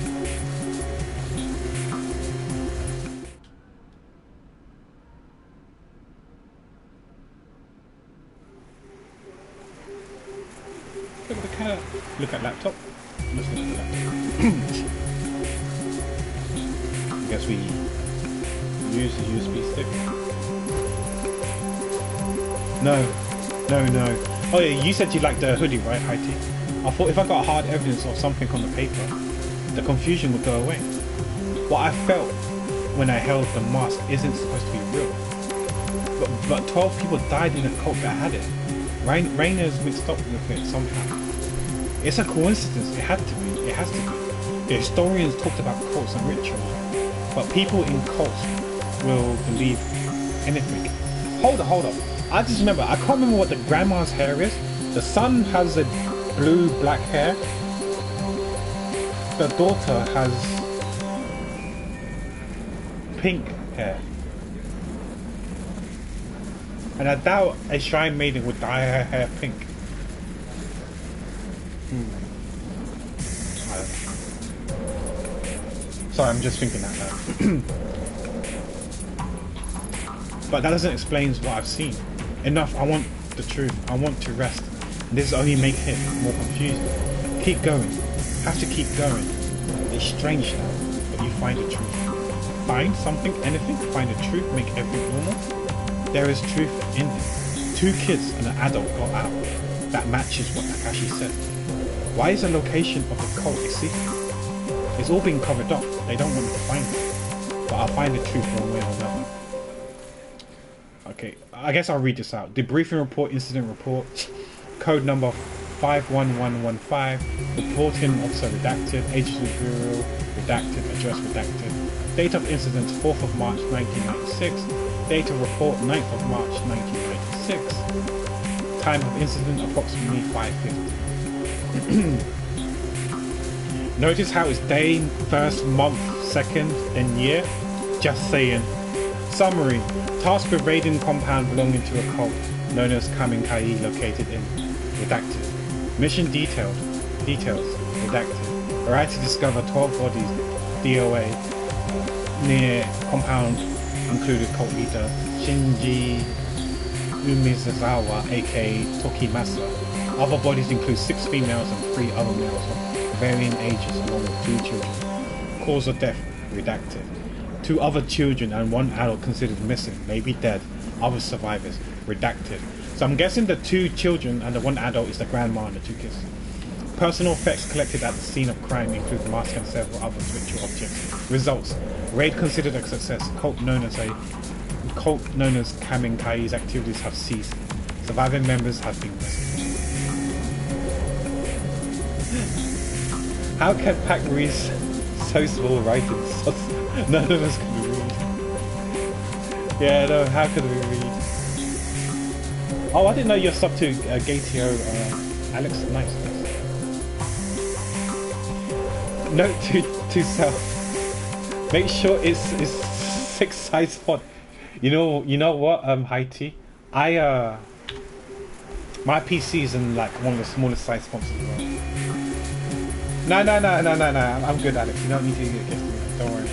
Look at the cat. Look at laptop. Let's look at the laptop. I guess we use the USB stick. No. Oh yeah, you said you liked the hoodie, right, Haiti? I thought if I got hard evidence or something on the paper, the confusion would go away. What I felt when I held the mask isn't supposed to be real. But 12 people died in a cult that had it. Rainer's mixed up with it somehow. It's a coincidence. It had to be. It has to be. The historians talked about cults and rituals, but people in cults will believe anything. Hold up. I just remember. I can't remember what the grandma's hair is. The son has a blue-black hair. The daughter has pink hair. And I doubt a shrine maiden would dye her hair pink. I don't know. Sorry, I'm just thinking that now. But that doesn't explain what I've seen. Enough, I want the truth. I want to rest. And this only makes it more confusing. Keep going. Have to keep going. It's strange now, but you find the truth. Find something, anything, find the truth, make everything normal. There is truth in him. 2 kids and an adult got out. That matches what Takashi said. Why is the location of the cult a secret? It's all being covered up. They don't want me to find it. But I'll find the truth one way or another. Okay, I guess I'll read this out. Debriefing report, incident report, code number 51115, reporting officer redacted, agency bureau redacted, address redacted, date of incident 4th of March 1996, date of report 9th of March 1996, time of incident approximately 5:50. Notice how it's day, first, month, second, then year? Just saying. Summary. Tasked with raiding compound belonging to a cult known as Kaminkai located in redacted. Mission details redacted. Arrived to discover 12 bodies DOA near compound included cult leader Shinji Umizawa aka Tokimasa. Other bodies include 6 females and 3 other males of varying ages along with 2 children. Cause of death redacted. 2 other children and 1 adult considered missing, may be dead. Other survivors redacted. So I'm guessing the 2 children and the 1 adult is the grandma and the 2 kids. Personal effects collected at the scene of crime include mask and several other ritual objects. Results: raid considered a success. Cult known as Kaminkai's activities have ceased. Surviving members have been rescued. How can Pac read so small writing? None of us can read. Yeah, no, how could we read? Oh, I didn't know you're sub to Gatio, Alex. Nice. Note to self. Make sure it's 6 size font. You know what, Haiti? My PC is in like one of the smallest size fonts as well. No. I'm good, Alex. You don't need to get gifted. Don't worry.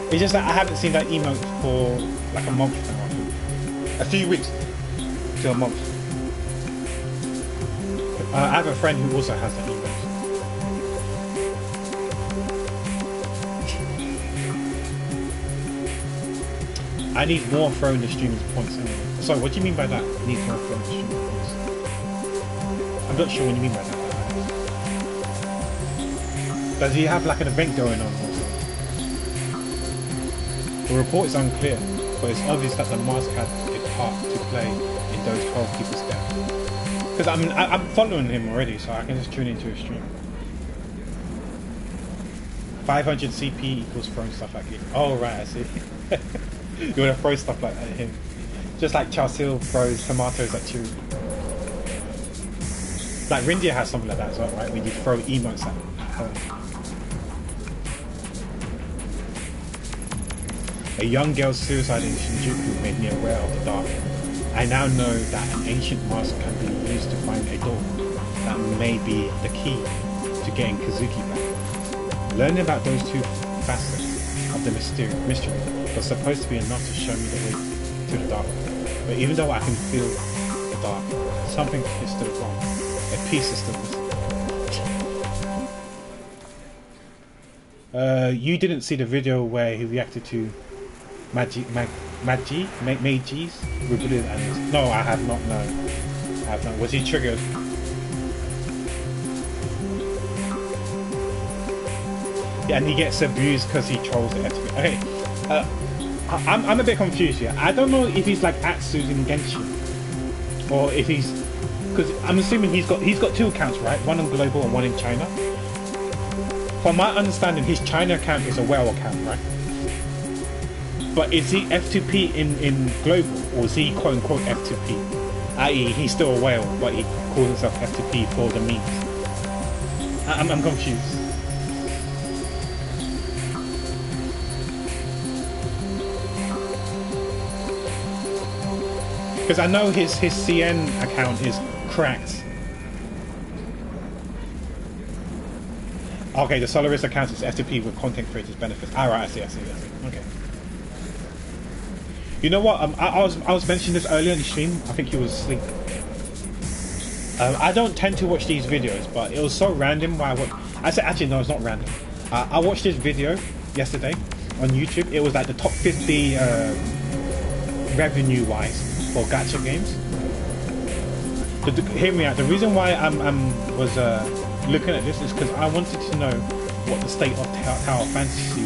It's just that I haven't seen that emote for like a month now. A few weeks to a month. I have a friend who also has that emote. I need more throwing the streamers points anyway. Sorry, what do you mean by that? Need more throwing the streamers points? I'm not sure what you mean by that. Does he have like an event going on also? The report is unclear, but it's obvious that the mask had a part to play in those 12 people's death. Because I mean, I'm following him already, so I can just tune into his stream. 500 CP equals throwing stuff like it. Oh right, I see. You wanna throw stuff like that at him. Just like Charles Hill throws tomatoes at you. Like Rindia has something like that as well, right? When you throw emotes at her. A young girl's suicide in Shinjuku made me aware of the dark. I now know that an ancient mask can be used to find a door. That may be the key to getting Kazuki back. Learning about those two facets of the mystery was supposed to be enough to show me the way to the dark. But even though I can feel the dark, something is still wrong. A piece is still missing. You didn't see the video where he reacted to Meiji's rebellion animals? No, I have not. No, I have not. Was he triggered? Yeah, and he gets abused because he trolls the FTP. Okay, I'm a bit confused here. I don't know if he's like Atsu in Genshin, or if he's, because I'm assuming he's got two accounts, right? One on global and one in China. From my understanding, his China account is a whale account, right? But is he F2P in global, or is he quote unquote F2P? I.e., he's still a whale, but he calls himself F2P for the memes. I'm confused. Because I know his CN account is cracked. Okay, the Solaris account is F2P with content creators benefits. Alright, I see. Okay. You know what? I was mentioning this earlier in the stream. I think he was asleep. I don't tend to watch these videos, but it was so random. Why I said actually no, it's not random. I watched this video yesterday on YouTube. It was like the top 50 revenue-wise for gacha games. Hear me out. The reason why I was looking at this is because I wanted to know what the state of Tower Fantasy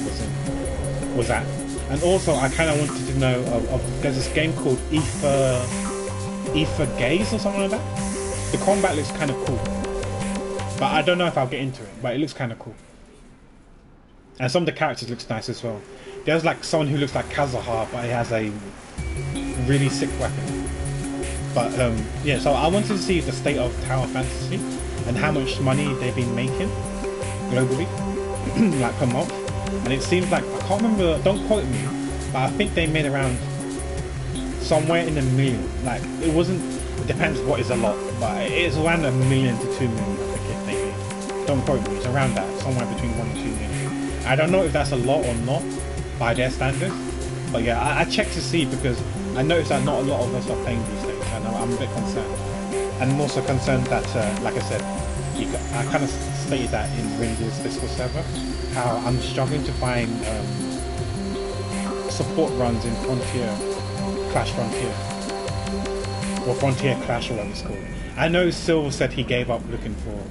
was at. And also, I kind of wanted to know there's this game called Ether Gaze or something like that. The combat looks kind of cool, but I don't know if I'll get into it. But it looks kind of cool, and some of the characters looks nice as well. There's like someone who looks like Kazuha, but he has a really sick weapon. But yeah, so I wanted to see the state of Tower Fantasy and how much money they've been making globally, like per month. And it seems like, I can't remember, don't quote me, but I think they made around somewhere in the million. Like, it wasn't, it depends what is a lot, but it's around 1 million to 2 million, I think they made. Don't quote me, it's around that, somewhere between 1 and 2 million. I don't know if that's a lot or not by their standards, but yeah, I checked to see because I noticed that not a lot of us are playing these days, and I'm a bit concerned. And I'm also concerned that, like I said, I kind of stated that in Rindia's Discord server, how I'm struggling to find support runs in Clash Frontier, or Frontier Clash or whatever it's called. I know Silver said he gave up looking for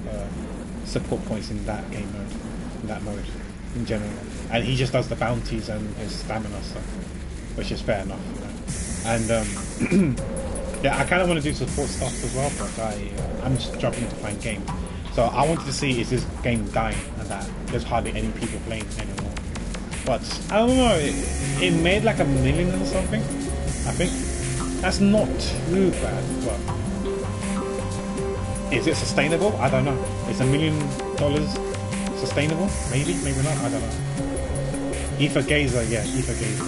support points in that game mode, in that mode in general, and he just does the bounties and his stamina stuff, which is fair enough, you know. And yeah, I kind of want to do support stuff as well, but I'm struggling to find games. So I wanted to see, is this game dying and that there's hardly any people playing anymore. But I don't know, it made like 1 million or something, I think. That's not too bad, but is it sustainable? I don't know. Is $1 million sustainable? Maybe, maybe not, I don't know. Ether Gazer, yeah, Ether Gazer.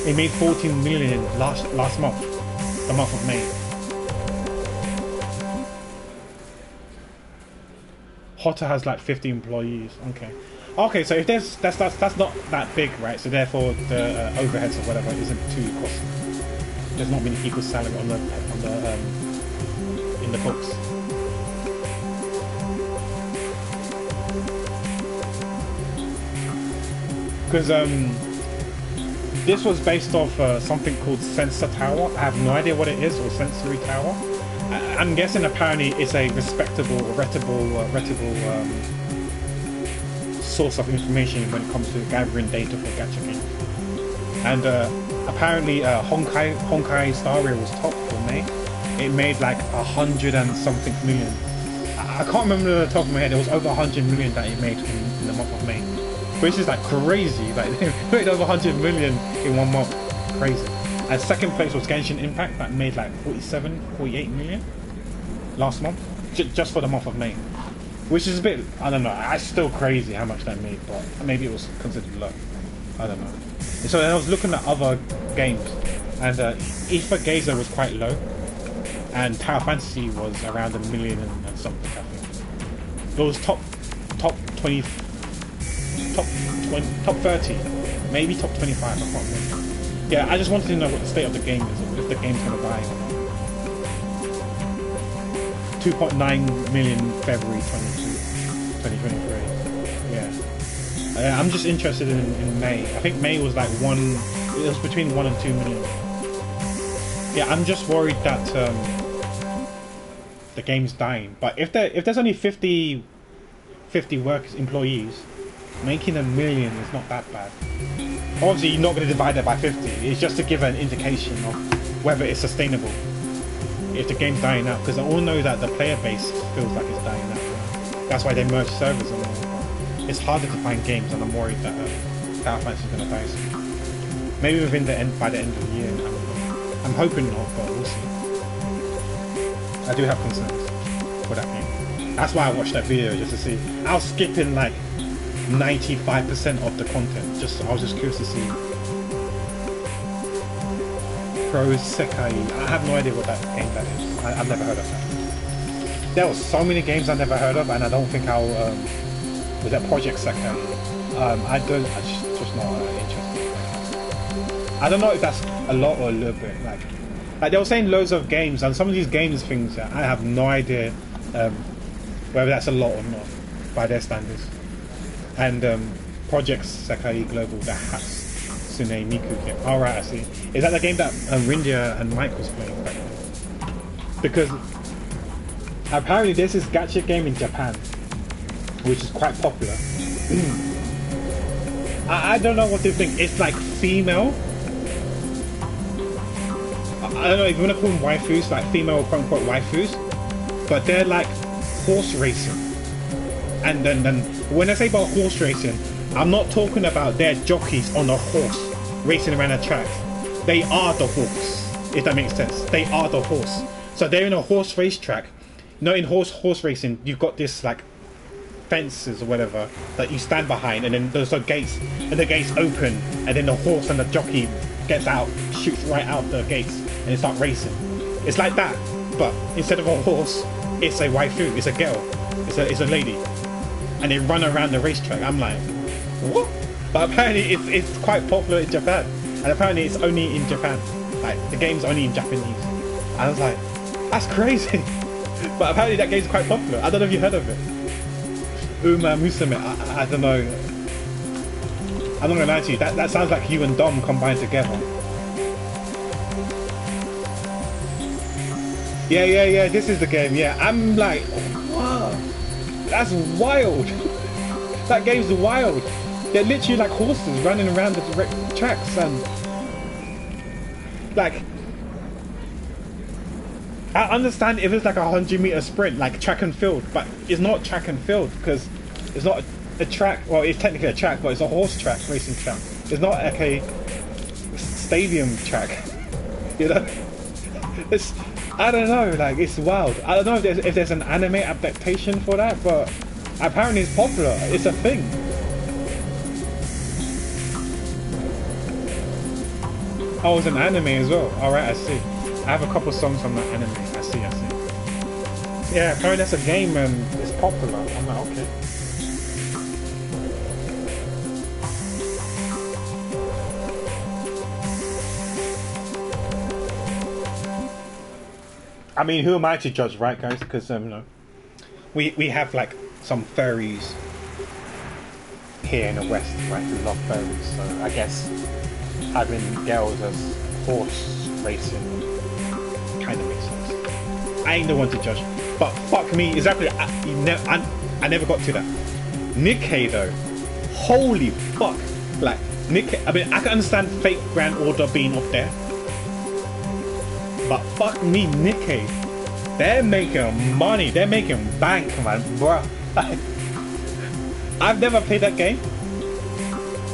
It made 14 million last month, the month of May. Hotter has like 50 employees. Okay, so if that's not that big, right? So therefore the overheads or whatever isn't too costly. There's not many people's salary on the in the books. Because this was based off something called Sensor Tower. I have no idea what it is, or Sensory Tower. I'm guessing apparently it's a reputable source of information when it comes to gathering data for gacha games. And apparently Honkai Star Rail was top for May. It made like 100 and something million. I can't remember the top of my head. It was over 100 million that it made in the month of May, which is like crazy. Like they made over 100 million in 1 month. Crazy. And second place was Genshin Impact that made like 48 million last month, just for the month of May, which is a bit, I don't know, it's still crazy how much that made, but maybe it was considered low. I don't know. So then I was looking at other games, and Aether Gazer was quite low, and Tower Fantasy was around 1 million and something, I think. It was top 20, top 30, maybe top 25, I can't remember. Yeah, I just wanted to know what the state of the game is, or if the game's gonna die. 2.9 million February 2023. Yeah. I'm just interested in May. I think May was like it was between 1 and 2 million. Yeah, I'm just worried that the game's dying. But if there's only 50 employees, making 1 million is not that bad. Obviously, you're not going to divide that by 50. It's just to give an indication of whether it's sustainable. If the game's dying out, because I all know that the player base feels like it's dying out. That's why they merge servers and all. It's harder to find games, and I'm worried that Tower Fantasy is going to die soon. Maybe by the end of the year. I'm hoping not, but we'll see. I do have concerns for that game. That's why I watched that video, just to see. I was skipping like 95% of the content. I was just curious to see. Pro Sekai. I have no idea what that game that is. I've never heard of that. There were so many games I never heard of, and I don't think I'll. Was that Project Sekai? I'm just not interested. I don't know if that's a lot or a little bit. Like they were saying loads of games, and some of these games things I have no idea whether that's a lot or not by their standards. And Project Sekai Global, the Hatsune Miku game. Alright, I see. Is that the game that Rindia and Mike was playing back then? Because apparently there's this gacha game in Japan, which is quite popular. I don't know what to think. It's like female. I don't know if you want to call them waifus, like female quote-unquote waifus, but they're like horse racing. And then when I say about horse racing, I'm not talking about their jockeys on a horse racing around a track. They are the horse, if that makes sense. They are the horse. So they're in a horse race track. You know, in horse racing, you've got this like fences or whatever that you stand behind, and then there's gates, and the gates open, and then the horse and the jockey gets out, shoots right out the gates, and they start racing. It's like that, but instead of a horse, it's a waifu, it's a girl, it's a lady, and they run around the racetrack. I'm like, what? But apparently it's quite popular in Japan, and apparently it's only in Japan. Like the game's only in Japanese. I was like, that's crazy. But apparently that game's quite popular. I don't know if you heard of it. Uma Musume. I don't know. I'm not gonna lie to you. That sounds like you and Dom combined together. Yeah. This is the game. Yeah, I'm like, wow, that's wild. That game's wild. They're literally like horses running around the tracks, and like, I understand if it's like a 100-meter sprint, like track and field, but it's not track and field because it's not a track. Well, it's technically a track, but it's a horse track, racing track. It's not like a stadium track, you know. It's, I don't know, like it's wild. I don't know if there's an anime adaptation for that, but apparently it's popular. It's a thing. Oh, it's an anime as well. Alright, I see. I have a couple songs from that anime. I see. Yeah, apparently that's a game and it's popular. I'm like, okay. I mean, who am I to judge, right, guys? Because you know, we have like some furries here in the West, right? Who love furries. So I guess having girls as horse racing kind of makes sense. I ain't the one to judge, but fuck me, exactly. I never got to that. Nikkei though, holy fuck! Like Nikkei, I mean, I can understand Fate Grand Order being up there, but fuck me, Nikkei, they're making money, they're making bank, man, bruh. I've never played that game.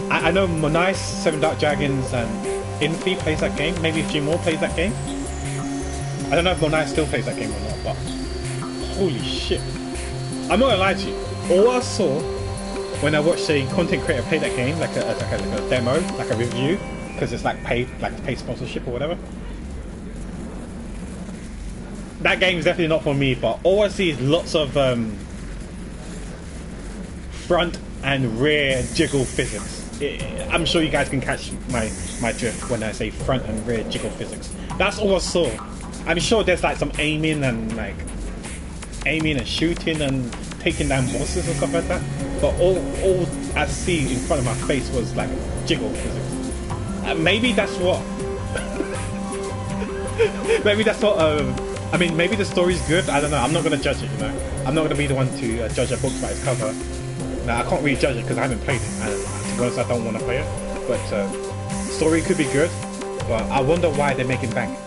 I know Monai, Seven Dark Dragons, and Infi plays that game. Maybe Jimor plays that game. I don't know if Monai still plays that game or not, but holy shit. I'm not gonna lie to you. All I saw when I watched a content creator play that game, like a demo, like a review, because it's like paid sponsorship or whatever. That game is definitely not for me, but all I see is lots of front and rear jiggle physics. I'm sure you guys can catch my drift when I say front and rear jiggle physics. That's all I saw. I'm sure there's like some aiming and shooting and taking down bosses and stuff like that. But all I see in front of my face was like jiggle physics. Maybe that's what. Maybe that's what. I mean, maybe the story's good. I don't know. I'm not gonna judge it. You know, I'm not gonna be the one to judge a book by its cover. Now, I can't really judge it because I haven't played it. And to be honest, I don't want to play it. But story could be good. But I wonder why they're making bank.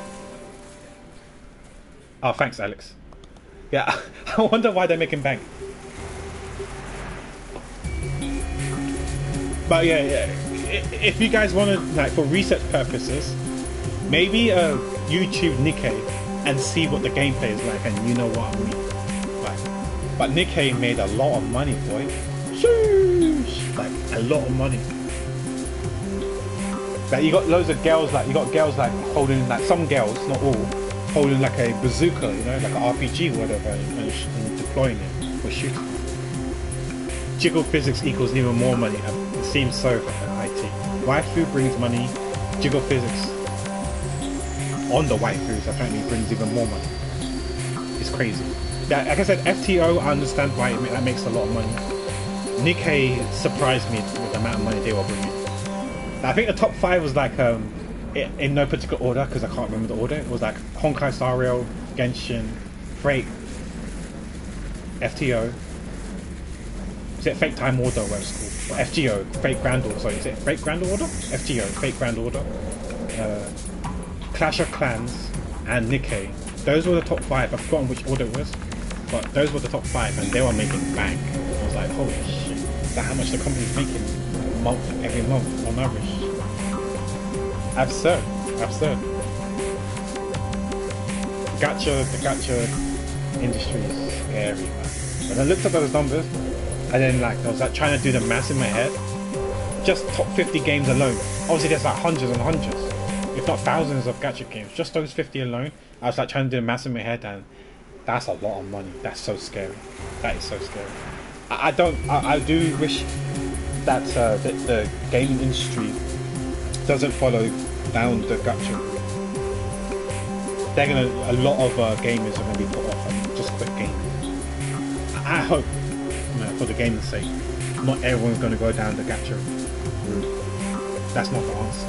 Oh, thanks, Alex. Yeah, I wonder why they're making bank. But yeah, if you guys want to, like, for research purposes, maybe YouTube Nikkei and see what the gameplay is like, and you know what I mean. Like, but Nikkei made a lot of money, boy. Sheesh, like a lot of money. Like you got loads of girls, like holding, like some girls, not all, holding like a bazooka, you know, like an RPG or whatever, and deploying it or shooting. Jiggle physics equals even more money. It seems so for IT. Waifu brings money. Jiggle physics on the waifus apparently brings even more money. It's crazy. Yeah, like I said, FTO, I understand why that makes a lot of money. Nikkei surprised me with the amount of money they were bringing. I think the top 5 was like in no particular order because I can't remember the order. It was like Honkai Star Rail, Genshin, Fate, FTO. Is it Fate Time Order, where it's called? Or FGO, Fate Grand Order. Sorry, is it Fate Grand Order? FGO, Fate Grand Order. Clash of Clans and Nikkei. Those were the top 5. I've forgotten which order it was, but those were the top 5, and they were making bank. I was like, holy shit! Is that how much the company's making every month on average? Absurd, absurd. The gacha industry is scary, man. When I looked at those numbers, and then I was like trying to do the math in my head. Just top 50 games alone. Obviously, there's like hundreds and hundreds, if not thousands of gacha games. Just those 50 alone. I was like trying to do the math in my head, and that's a lot of money. That's so scary. That is so scary. I do wish that the gaming industry doesn't follow down the gacha route. A lot of gamers are gonna be put off and just quit gaming. I hope, for the game's sake, not everyone's gonna go down the gacha route. That's not the answer.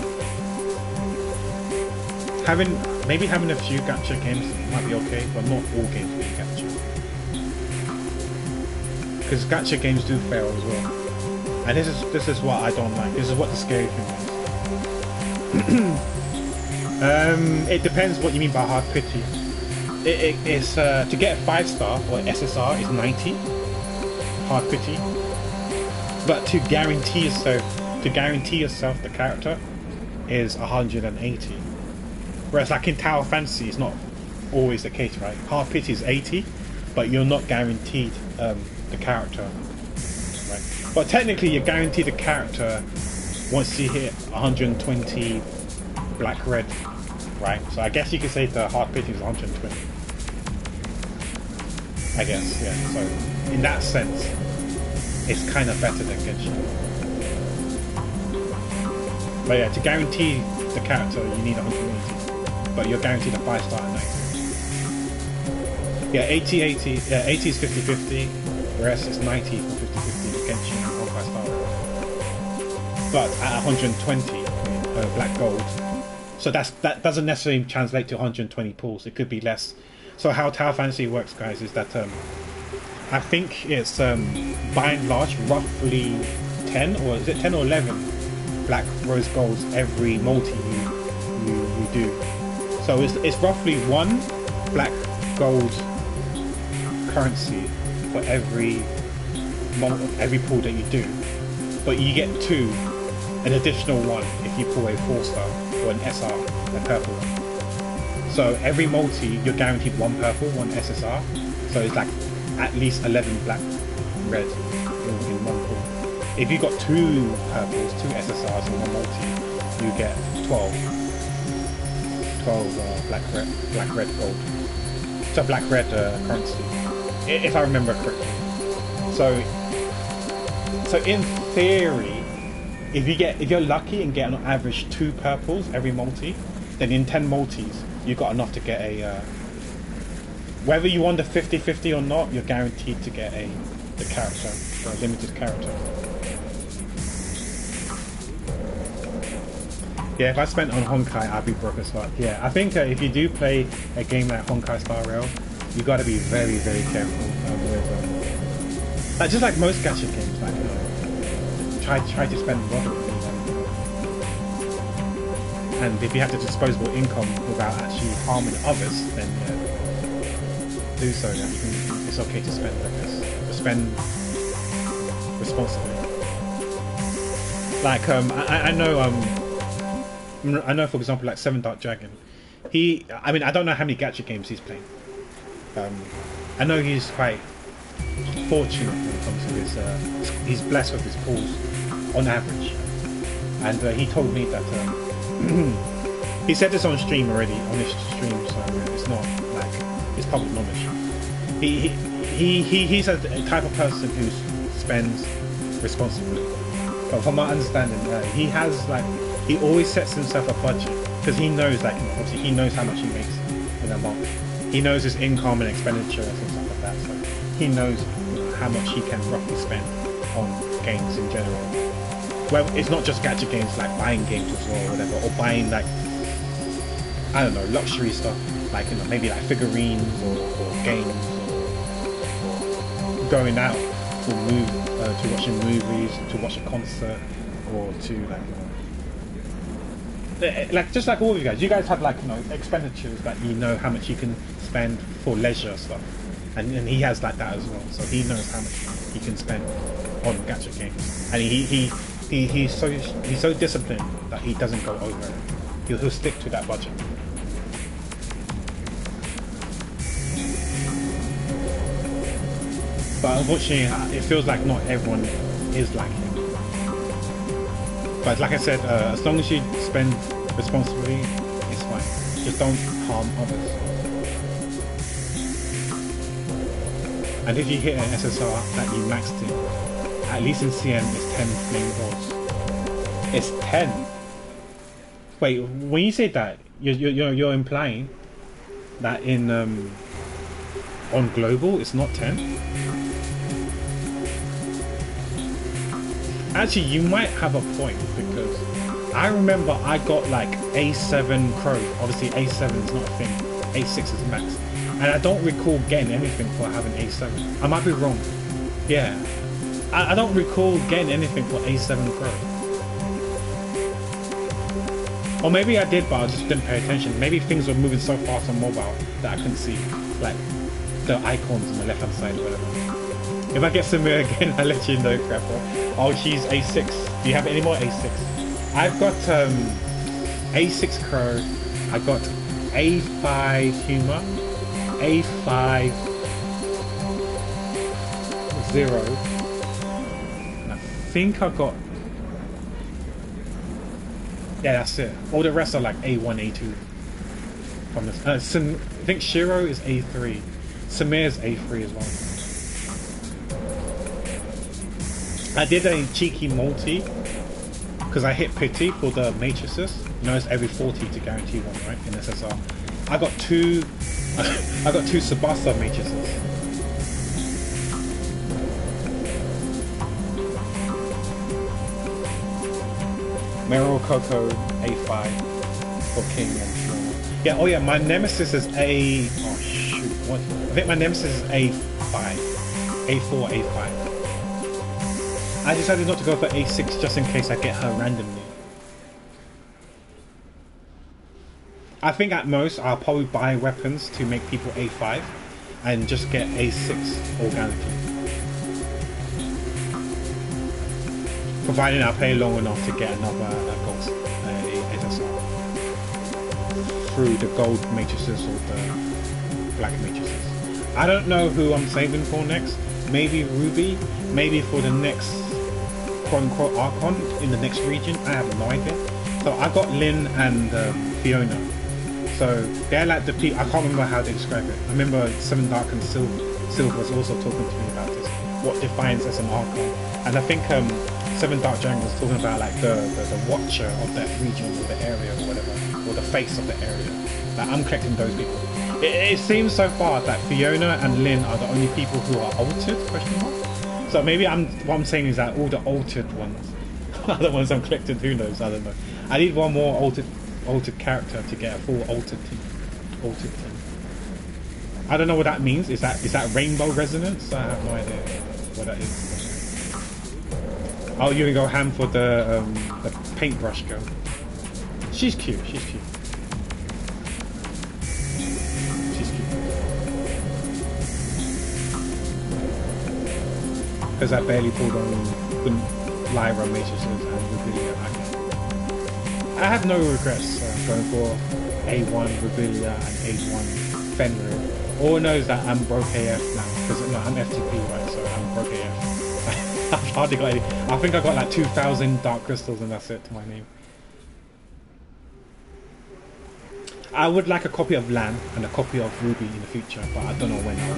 Maybe having a few gacha games might be okay, but not all games being gacha. Because gacha games do fail as well. And this is what I don't like. This is what the scary thing is. It depends what you mean by hard pity. It's to get a 5-star or SSR is 90 hard pity, but to guarantee yourself the character is 180. Whereas like in Tower Fantasy, it's not always the case, right? Hard pity is 80, but you're not guaranteed the character, right? But technically, you're guaranteed the character once you hit 120 black red, right? So I guess you could say the hard pity is 120. I guess, yeah. So in that sense, it's kind of better than Genshin. But yeah, to guarantee the character, you need 180. But you're guaranteed a 5-star at 90. Yeah, 80 is 50-50, whereas it's 90 for 50-50 Genshin and Honkai Star Rail. But at 120 black gold, so that doesn't necessarily translate to 120 pools. It could be less. So how Tower Fantasy works, guys, is that I think it's by and large roughly 10 or 11 black rose golds every multi you do. So it's roughly 1 black gold currency for every pull that you do, but you get 2, an additional 1 if you pull a 4-star or an SR, a purple one. So every multi you're guaranteed 1 purple, 1 SSR. So it's like at least 11 black, red in 1 pull. If you got 2 purples, 2 SSRs in 1 multi, you get 12 black red gold. So black red currency, if I remember correctly. So in theory, if you're lucky and get on average 2 purples every multi, then in 10 multis you got enough to get a whether you won the 50-50 or not, you're guaranteed to get the character, the limited character. Yeah, if I spent on Honkai, I'd be broke as fuck. Yeah, I think if you do play a game like Honkai Star Rail, you got to be very, very careful with like, just like most gacha games, like try to spend moderately. And if you have the disposable income without actually harming others, then do so. Then it's okay to spend, I guess. To spend responsibly. Like I know, for example, like Seven Dark Dragon. I mean, I don't know how many gacha games he's playing. I know he's quite fortunate when it comes to his. He's blessed with his pulls on average, and he told me that he said this on stream already, on his stream, so it's not like it's public knowledge. He's a type of person who spends responsibly, but from my understanding, he has like. He always sets himself a budget because he knows that obviously he knows how much he makes in a month. He knows his income and expenditure and stuff like that. So he knows how much he can roughly spend on games in general. Well, it's not just gacha games, like buying games as well, or whatever, or buying like I don't know, luxury stuff, like maybe like figurines or games, or going out to watching movies, to watch a concert, or to like just like all of you guys have like expenditures that how much you can spend for leisure stuff, and he has like that as well. So he knows how much he can spend on gacha games, and he's so disciplined that he doesn't go over it. He'll stick to that budget. But unfortunately, it feels like not everyone is like him. But like I said, as long as you spend responsibly, it's fine. Just don't harm others. And if you hit an SSR that you maxed in, at least in CM, it's 10 flame balls. It's 10. Wait, when you say that, you're implying that in on global it's not 10? Actually, you might have a point, because I remember I got like A7 Crow. Obviously A7 is not a thing, A6 is max, and I don't recall getting anything for having A7. I might be wrong. Yeah, I don't recall getting anything for A7 Crow. Or maybe I did, but I just didn't pay attention. Maybe things were moving so fast on mobile that I couldn't see like the icons on the left hand side or whatever. If I get Samir again, I'll let you know, Crapper. Oh, she's A6. Do you have any more A6? I've got A6 Crow. I got A5 Humor, A5 Zero. And I think I got. Yeah, that's it. All the rest are like A1, A2. From this, I think Shiro is A3. Samir's A3 as well. I did a cheeky multi because I hit pity for the matrices. You know, it's every 40 to guarantee one, right? In SSR. I got two Tsubasa matrices. Meryl Coco A5 for King and Shiro. Yeah, oh yeah, my nemesis is A. Oh shoot, what? I think my nemesis is A5, A4, A5. I decided not to go for A6 just in case I get her randomly. I think at most I'll probably buy weapons to make people A5 and just get A6 organically. Providing I play long enough to get another gold SSR through the gold matrices or the black matrices. I don't know who I'm saving for next. Maybe Ruby, maybe for the next quote-unquote Archon in the next region. I have no idea. So I got Lynn and Fiona. So they're like the people. I can't remember how they describe it. I remember Seven Dark and Silver was also talking to me about this. What defines as an Archon? And I think Seven Dark Dragon was talking about like the watcher of that region or the area or whatever, or the face of the area. Like I'm collecting those people. It seems so far that Fiona and Lynn are the only people who are altered, question mark. So maybe what I'm saying is that all the altered ones are the ones I'm collecting. Who knows? I don't know. I need one more altered character to get a full altered team. I don't know what that means. Is that rainbow resonance? I have no idea what that is. Oh, you're gonna go ham for the paintbrush girl. She's cute. She's cute. Because I barely pulled on Lyra matrices and Revelia. I have no regrets going for A1 Revelia and A1 Fenrir. All knows that I'm broke AF now because I'm FTP, right? So I'm broke AF. I've hardly got any. I think I got like 2,000 dark crystals and that's it to my name. I would like a copy of Lan and a copy of Ruby in the future, but I don't know when I'll.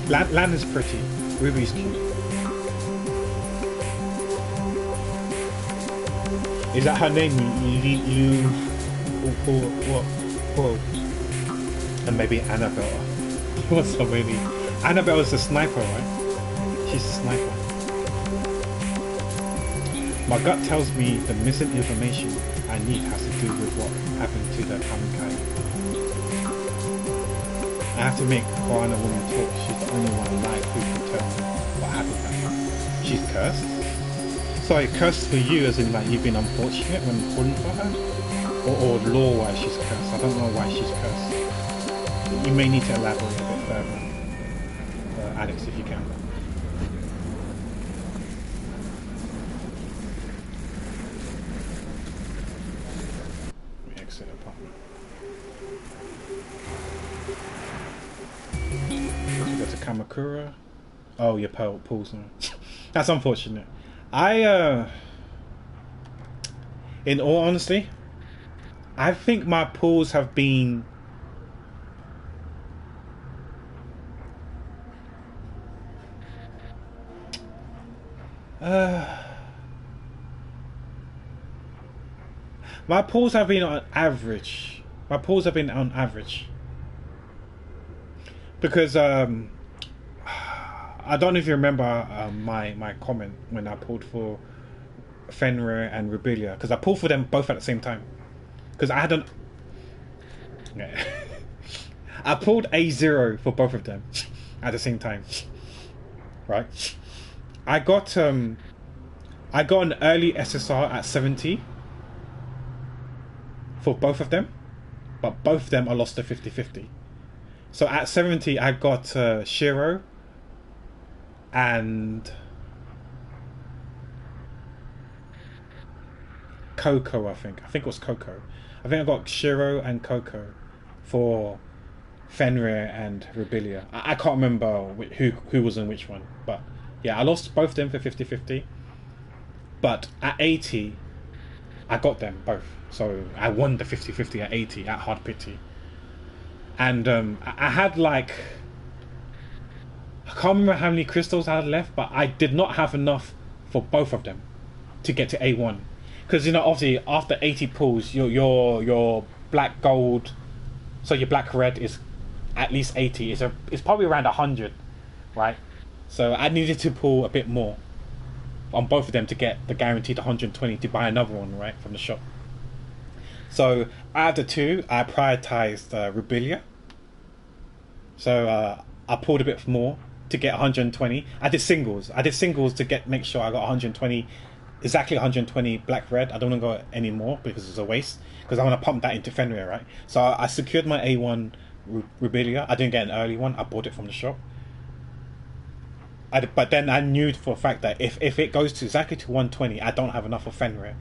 Lan is pretty. Ruby's cute. Is that her name? You what? And maybe Annabelle. What's so many? Annabelle is a sniper, right? She's a sniper. My gut tells me the missing information I need has to do with what happened to the Kamikai. I have to make Koana woman talk. She's the only one alive who can tell me what happened to her. She's cursed? Sorry, cursed for you as in like you've been unfortunate when pulling for her? Or lore-wise she's cursed. I don't know why she's cursed. You may need to elaborate a bit further. Alex, if you can. Let me exit apartment. You go to Kamakura. Oh, your pulls now. That's unfortunate. In all honesty, I think my pulls have been my pulls have been on average. Because I don't know if you remember my comment when I pulled for Fenrir and Rebelia, because I pulled for them both at the same time. Because I hadn't. Yeah. I pulled A0 for both of them at the same time. Right? I got an early SSR at 70 for both of them, but both of them I lost to 50-50. So at 70 I got Shiro and Coco. I think it was Coco. I think I got Shiro and Coco for Fenrir and Rebelia. I can't remember who was in which one, but yeah, I lost both of them for 50-50. But at 80, I got them both. So I won the 50-50 at 80 at Hard Pity. And I had like, I can't remember how many crystals I had left, but I did not have enough for both of them to get to A1. Because, you know, obviously after 80 pulls, your black gold, so your black red is at least 80. It's probably around 100, right? So I needed to pull a bit more on both of them to get the guaranteed 120 to buy another one, right, from the shop. So out of the two, I prioritized Rebelia. So I pulled a bit more to get 120. I did singles to make sure I got 120 exactly 120 black red. I don't want to go any more because it's a waste. Because I want to pump that into Fenrir, right? So I secured my A1 Rubilia. I didn't get an early one. I bought it from the shop. But then I knew for a fact that if it goes to exactly to 120, I don't have enough of Fenrir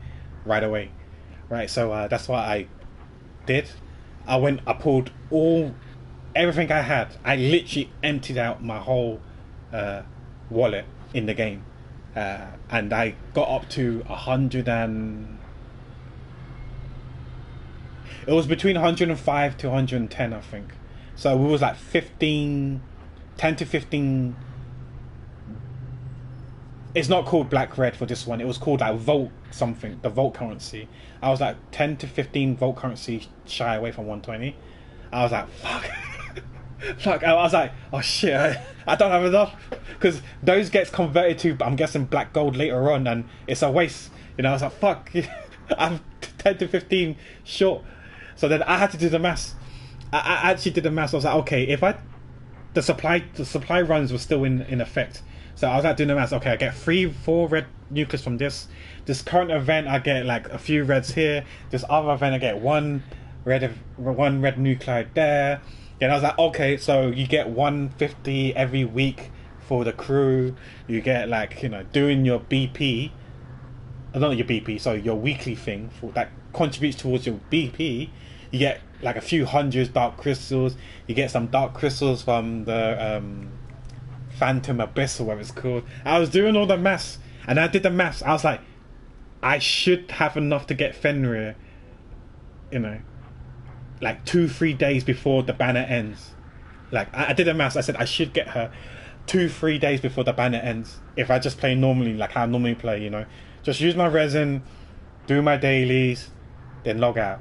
right away, right? So that's what I did. I pulled everything I had. I literally emptied out my whole wallet in the game, and I got up to 100 and it was between 105 to 110, I think. So it was like 10 to 15. It's not called black red for this one. It was called like Volt something, the Volt currency. I was like 10 to 15 Volt currency shy away from 120. I was like, fuck. Fuck. I was like, oh shit, I don't have enough. Because those gets converted to, I'm guessing, black gold later on, and it's a waste. I was like, fuck. I'm 10 to 15 short. So then I had to do the maths. I actually did the maths. I was like, okay, the supply runs were still in effect. So I was like doing the maths. Okay, I get 4 red nucleus from this. This current event, I get like a few reds here. This other event, I get one red nuclei there. Then I was like, okay, so you get 150 every week for the crew. You get like, doing your BP. Not your BP, so your weekly thing for that contributes towards your BP. You get like a few hundreds dark crystals. You get some dark crystals from the Phantom Abyss or whatever it's called. I was doing all the maths, and I did the maths. I was like, I should have enough to get Fenrir, like 2-3 days before the banner ends. Like I did the maths. I said I should get her 2-3 days before the banner ends if I just play normally, like how I normally play. Just use my resin, do my dailies, then log out.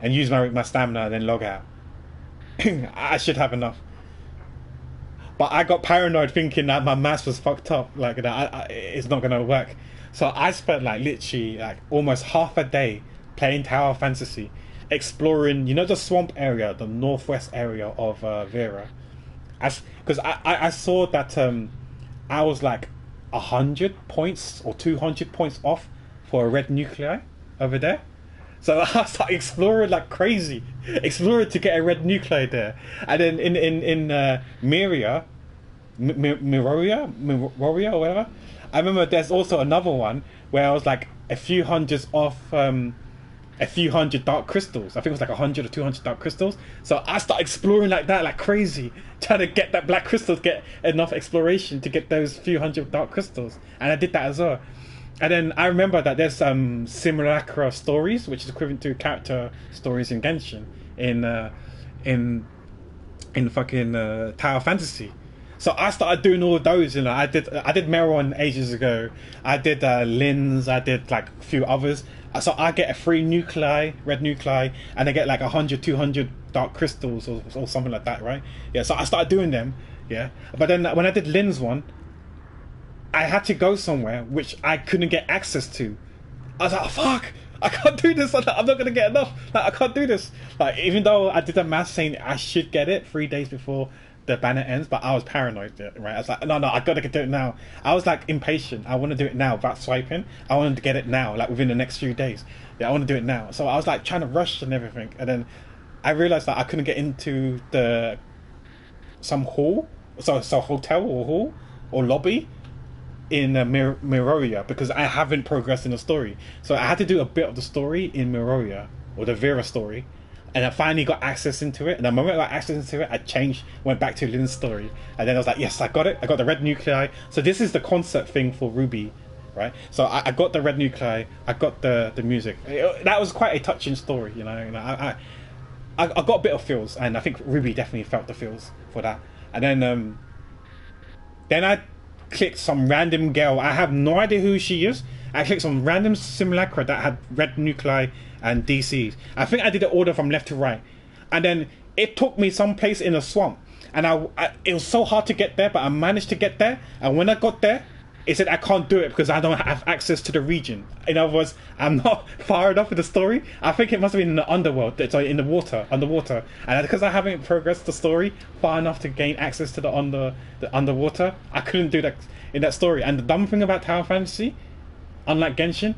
And use my stamina, and then log out. I should have enough. But I got paranoid thinking that my maths was fucked up. Like that, it's not gonna work. So I spent like literally like almost half a day playing Tower Fantasy, exploring the swamp area, the northwest area of Vera. Because I saw that I was like 100 points or 200 points off for a red nuclei over there. So I started exploring like crazy, exploring to get a red nuclei there. And then in Miroria or whatever, I remember there's also another one where I was like a few hundreds off a few hundred dark crystals. I think it was like 100 or 200 dark crystals. So I started exploring like that, like crazy, trying to get that black crystal, get enough exploration to get those few hundred dark crystals. And I did that as well. And then I remember that there's simulacra stories, which is equivalent to character stories in Genshin, in fucking Tower Fantasy. So I started doing all of those. I did Meron ages ago. I did Linz. I did like a few others. So I get a free nuclei, red nuclei, and I get like 100, 200 dark crystals or something like that, right? Yeah. So I started doing them. Yeah. But then when I did Linz one, I had to go somewhere which I couldn't get access to. I was like, oh, fuck, I can't do this. I'm not going to get enough. Like, I can't do this. Like, even though I did the math saying I should get it 3 days before the banner ends, but I was paranoid, right? I was like, no, I got to do it now. I was like impatient. I want to do it now without swiping. I wanted to get it now, like within the next few days. Yeah, I want to do it now. So I was like trying to rush and everything. And then I realized that I couldn't get into some hall, so hotel or hall or lobby in Miroria because I haven't progressed in the story. So I had to do a bit of the story in Miroria, or the Vera story, and I finally got access into it. And the moment I got access into it, I went back to Lynn's story, and then I was like, yes, I got it. I got the red nuclei. So this is the concept thing for Ruby, right? So I got the red nuclei. I got the music. That was quite a touching story, I got a bit of feels, and I think Ruby definitely felt the feels for that. And then I clicked some random girl. I have no idea who she is. I clicked some random simulacra that had red nuclei and DCs. I think I did the order from left to right, and then it took me someplace in a swamp, and it was so hard to get there, but I managed to get there. And when I got there, it said I can't do it because I don't have access to the region. In other words, I'm not far enough in the story. I think it must have been in the underworld, sorry, in the water, underwater. And because I haven't progressed the story far enough to gain access to the underwater, I couldn't do that in that story. And the dumb thing about Tower Fantasy, unlike Genshin,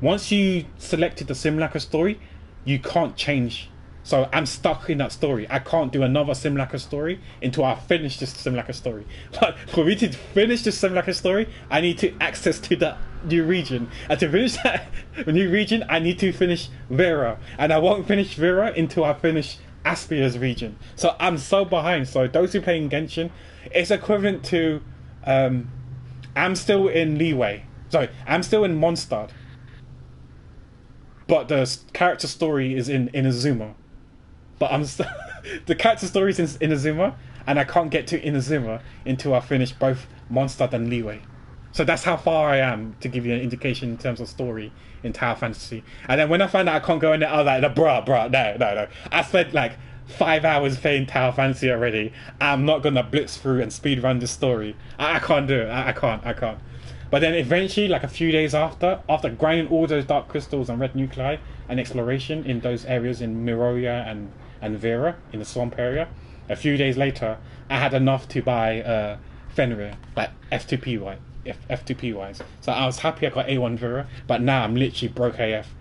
once you selected the Simulacra story, you can't change. So I'm stuck in that story. I can't do another Simulacra story until I finish this Simulacra story. But for me to finish this Simulacra story, I need to access to that new region. And to finish that new region, I need to finish Vera. And I won't finish Vera until I finish Aspia's region. So I'm so behind. So those who play in Genshin, it's equivalent to... I'm still in Leeway. Sorry, I'm still in Mondstadt. But the character story is in Inazuma. But the character story is in Inazuma, and I can't get to Inazuma until I finish both Mondstadt and Leeway. So that's how far I am, to give you an indication in terms of story in Tower Fantasy. And then when I found out I can't go in there, I was like, bruh, no. I spent like 5 hours playing Tower Fantasy already. I'm not gonna blitz through and speed run this story. I can't do it. I can't. But then eventually, like a few days after grinding all those dark crystals and red nuclei and exploration in those areas in Miroya and Vera, in the swamp area, a few days later, I had enough to buy Fenrir, like F2P wise. So I was happy I got A1 Vera, but now I'm literally broke AF.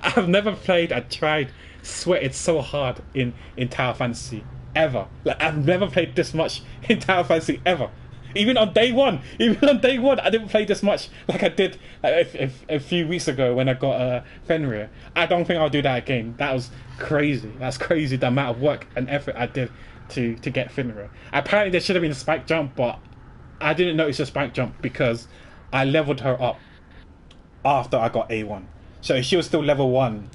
I've never played, I tried, sweated so hard in Tower Fantasy, ever. Like, I've never played this much in Tower Fantasy, ever. Even on day one, I didn't play this much like I did a few weeks ago when I got Fenrir. I don't think I'll do that again. That was crazy. That's crazy, the amount of work and effort I did to get Fenrir. Apparently there should have been a spike jump, but I didn't notice a spike jump because I leveled her up after I got A1. So she was still level 1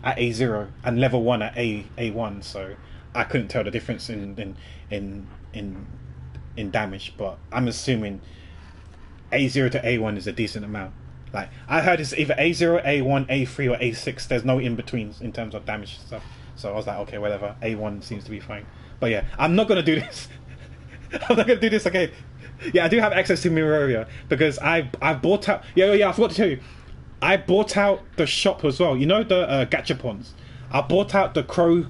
at A0 and level 1 at A1, so I couldn't tell the difference in damage, but I'm assuming A0 to A1 is a decent amount. Like, I heard it's either A0, A1, A3 or A6. There's no in-betweens in terms of damage stuff. So I was like, okay, whatever. A1 seems to be fine. But yeah, I'm not going to do this. I'm not going to do this again. Yeah, I do have access to Miroya because I bought out... Yeah, I forgot to tell you. I bought out the shop as well. You know the Gachapons? I bought out the Crow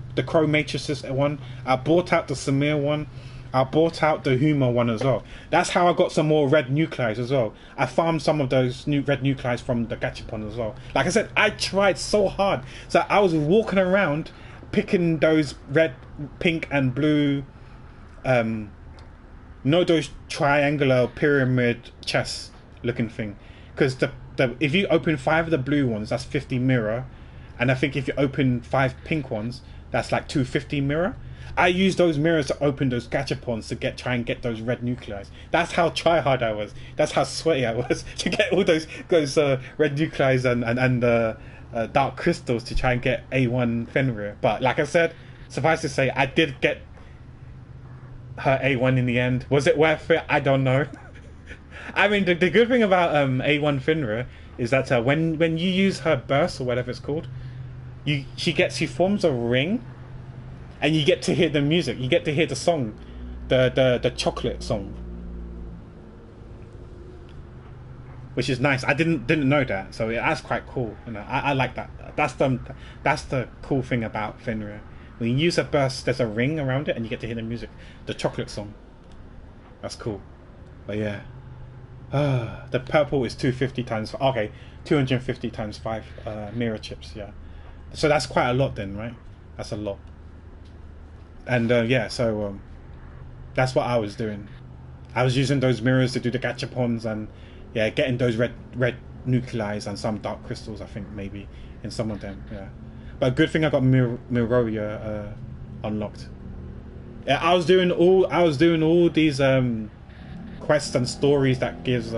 Matrices one. I bought out the Samir one. I bought out the Huma one as well. That's how I got some more red nuclei as well. I farmed some of those new red nuclei from the Gachapon as well. Like I said, I tried so hard. So I was walking around picking those red, pink and blue, those triangular pyramid chest looking thing. Because if you open 5 of the blue ones, that's 50 mirror. And I think if you open 5 pink ones, that's like 250 mirror. I used those mirrors to open those gachapons to try and get those red nuclei. That's how try-hard I was. That's how sweaty I was to get all those red nuclei and dark crystals to try and get A1 Fenrir. But like I said, suffice to say, I did get her A1 in the end. Was it worth it? I don't know. I mean, the good thing about A1 Fenrir is that when you use her burst or whatever it's called, she forms a ring. And you get to hear the music. You get to hear the song, the chocolate song, which is nice. I didn't know that, so that's quite cool. You know, I like that. That's the cool thing about Fenrir. When you use a burst, there's a ring around it, and you get to hear the music, the chocolate song. That's cool. But yeah, the purple is 250 times. Okay, 250 times 5 mirror chips. Yeah, so that's quite a lot then, right? That's a lot. And so that's what I was doing. I was using those mirrors to do the gachapons and getting those red nuclei and some dark crystals, I think, maybe in some of them. Yeah, but good thing I got Miroya unlocked. Yeah, I was doing all these quests and stories that gives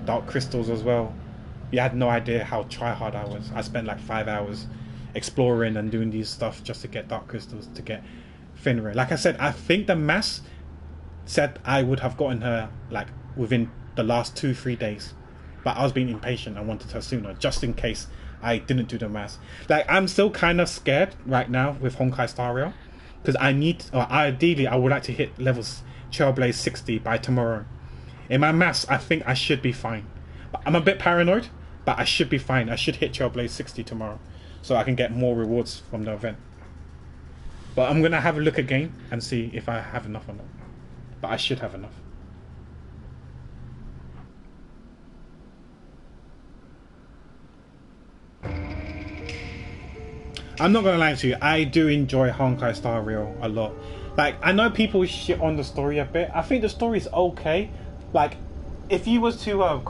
dark crystals as well. You had no idea how try hard I was. I spent like 5 hours exploring and doing these stuff just to get dark crystals to get Fenrir. Like I said, I think the mass said I would have gotten her like within the last 2-3 days, but I was being impatient. I wanted her sooner, just in case I didn't do the mass. Like, I'm still kind of scared right now with Honkai Star Rail because ideally I would like to hit levels Trailblaze 60 by tomorrow. In my maths, I think I should be fine. But I'm a bit paranoid, but I should be fine. I should hit Trailblaze 60 tomorrow, so I can get more rewards from the event. But I'm gonna have a look again and see if I have enough or not. But I should have enough. I'm not gonna lie to you, I do enjoy Honkai Star Rail a lot. Like, I know people shit on the story a bit. I think the story is okay. Like, if you was to